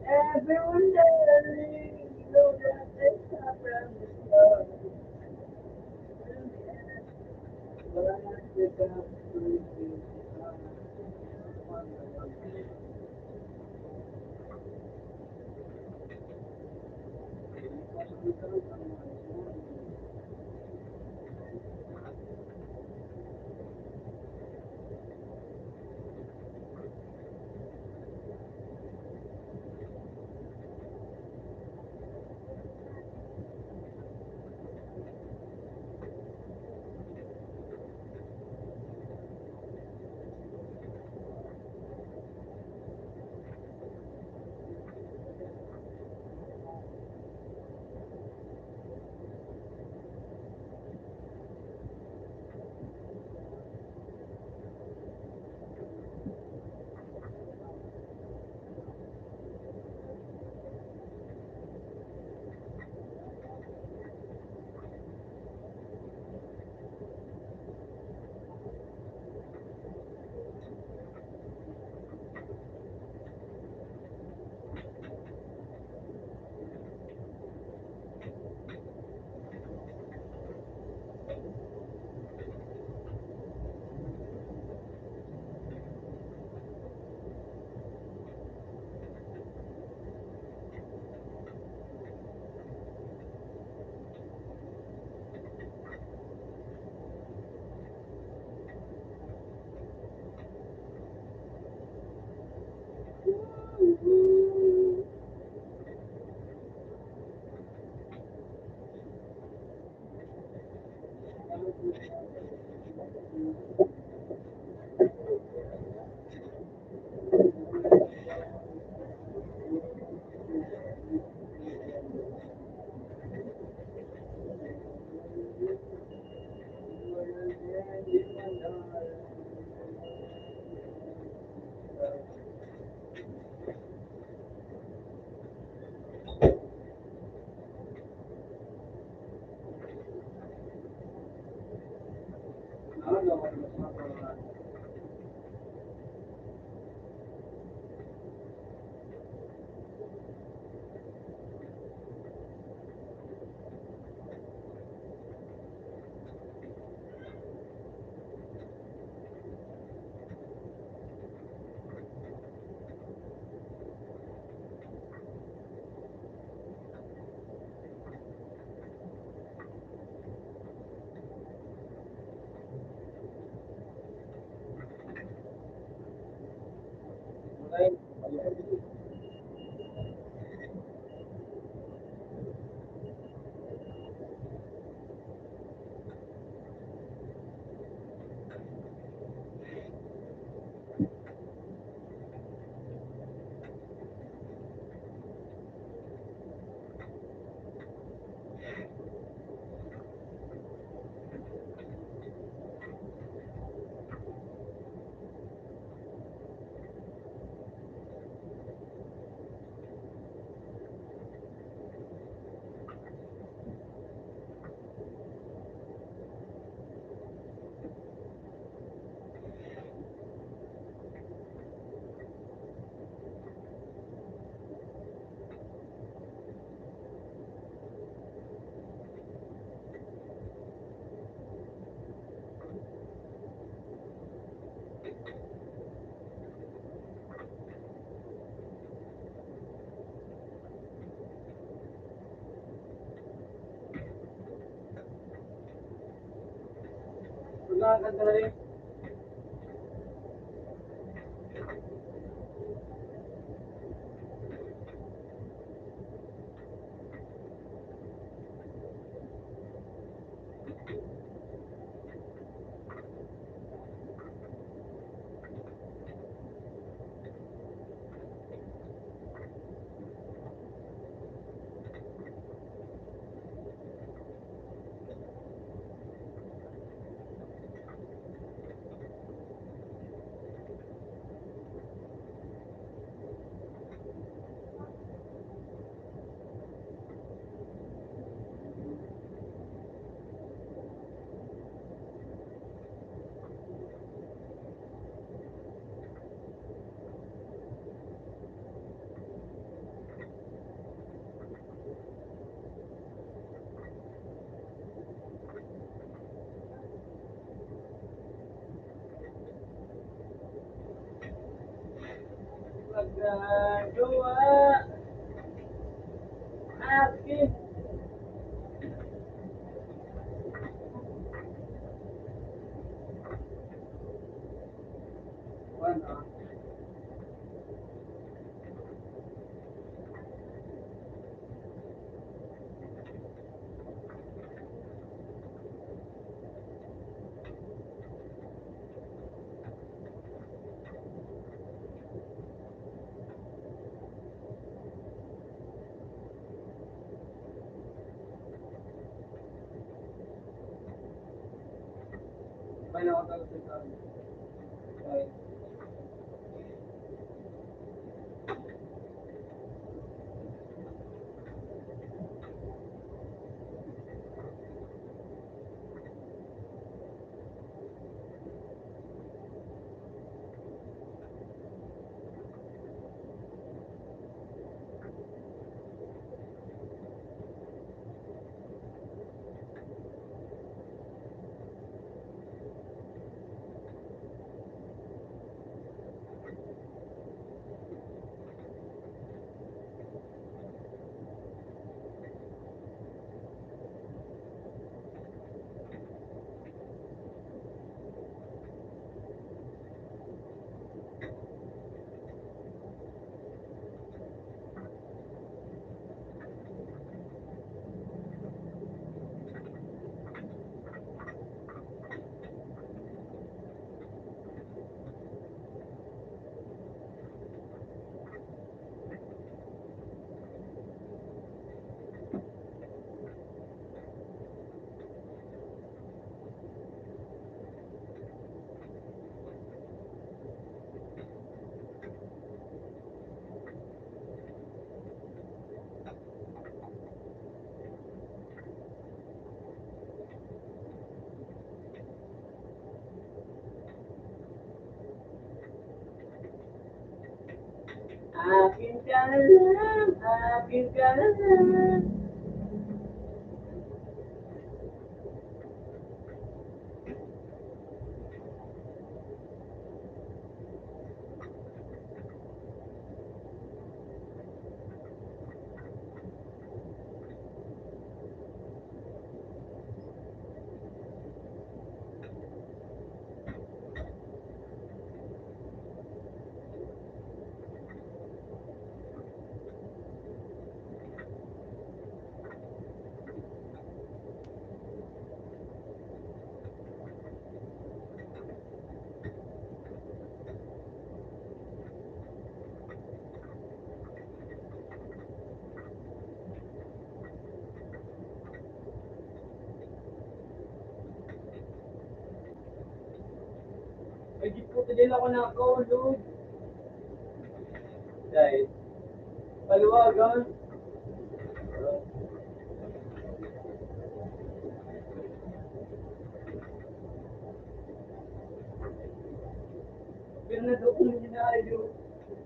Everyone there, know that they come from the stars. But I have to go through Magkakanta na rin. Magagawa akin. Ano? Paano ako tapos ito? Okay. Akin ka na lang, akin ka na lang. Ay, di po, tadil ako na ako, Lord. Dahil, paliwagan. Fernando kung niya ayo.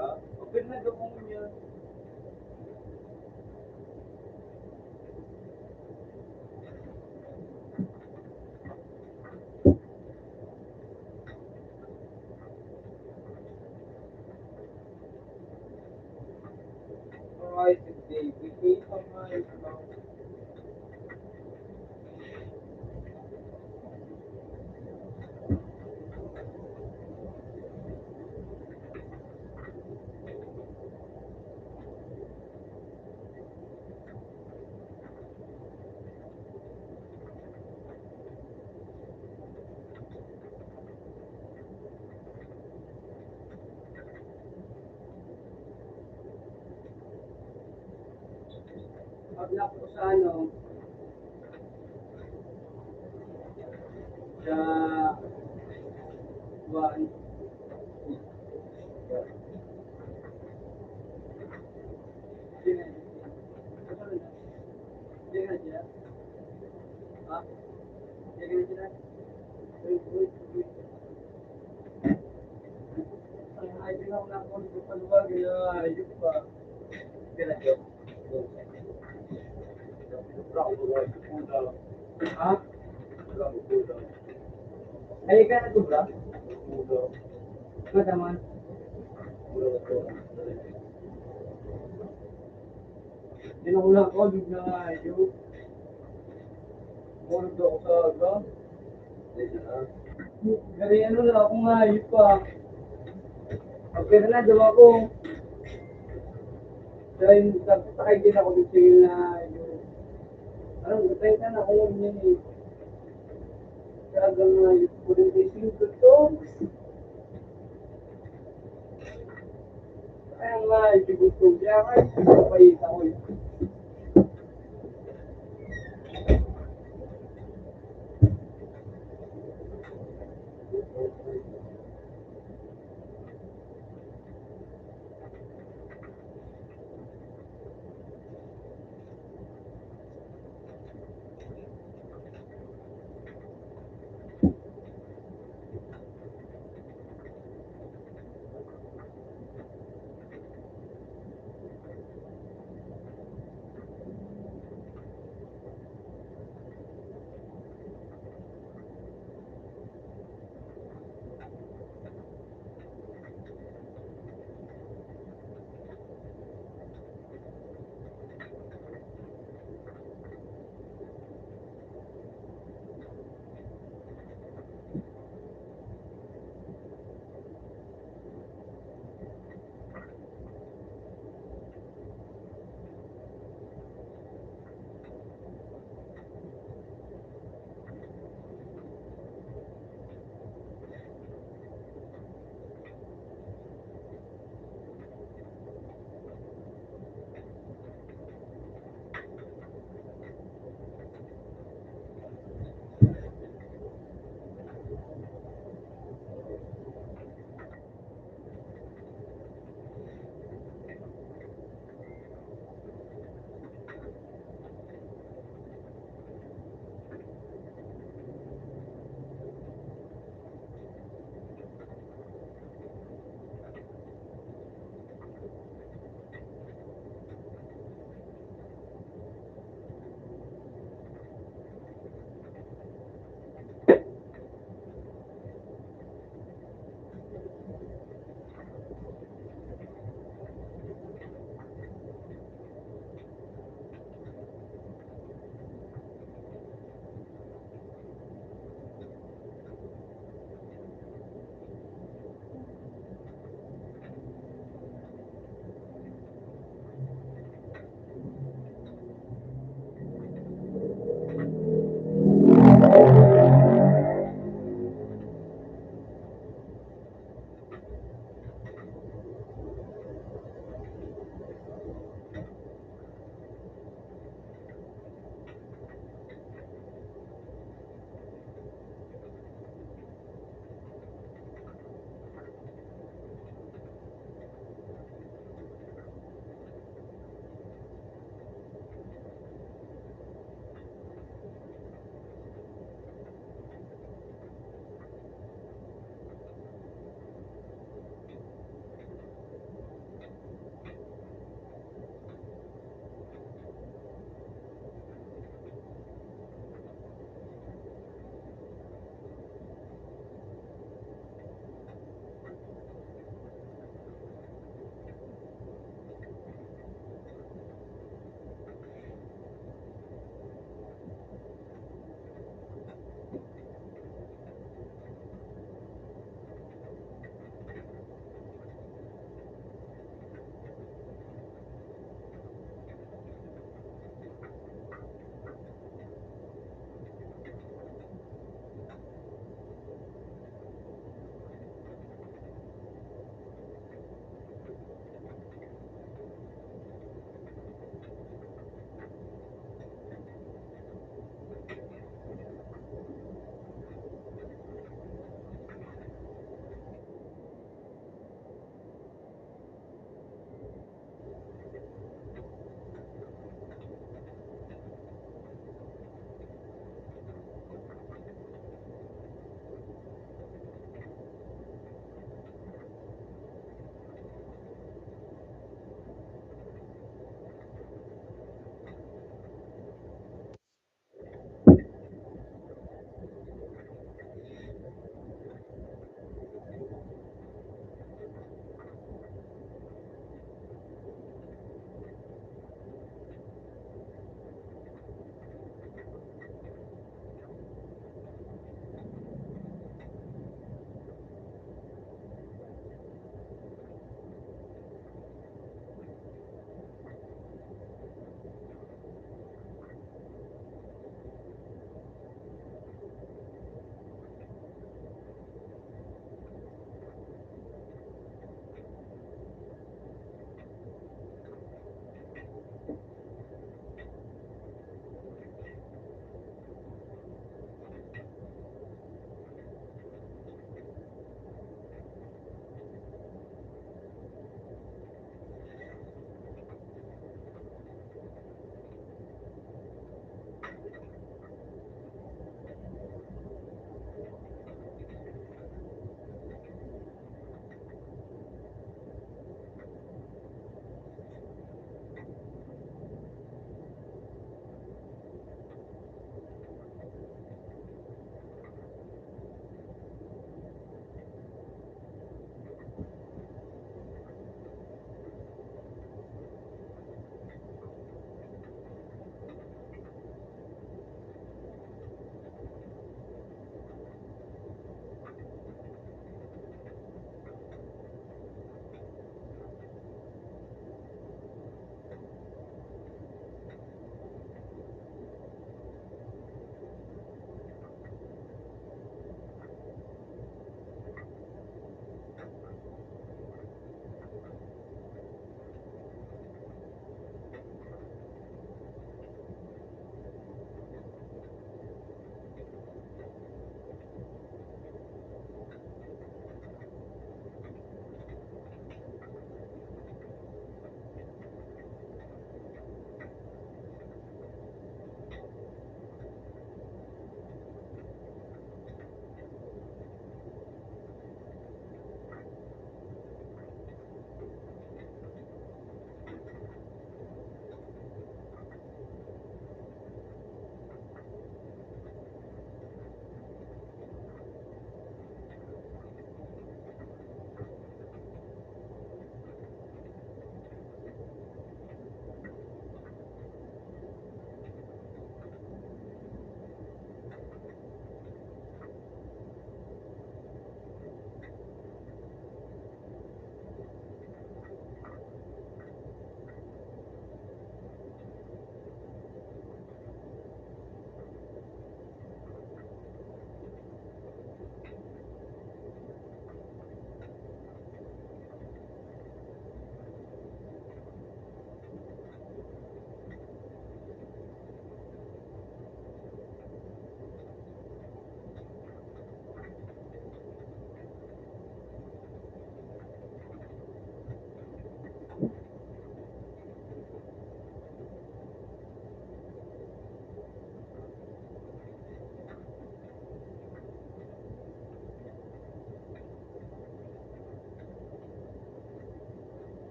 Ha? Fernando kung niya. Alright, today we need some pag-lock ko sa ano, sa one. Ha? Ay, di na ako nakakulit ko paluwag. Ayun pa. Pinadyo. Ha? Ay, ka na ito, bro? Madaman. Di na ako nakakulit na ayun. Kulog ako sa aga. Gari ano na ako nga, ayun pa. Pagkira na, daw ako. Dahil sakay din ako dito na ayun. Ano, gutay ka na ako yun eh. Kaya nga, yung puling racing ko to. Kaya nga, yung gusto. Kaya nga, yung pahit ako eh.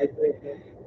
high pressure.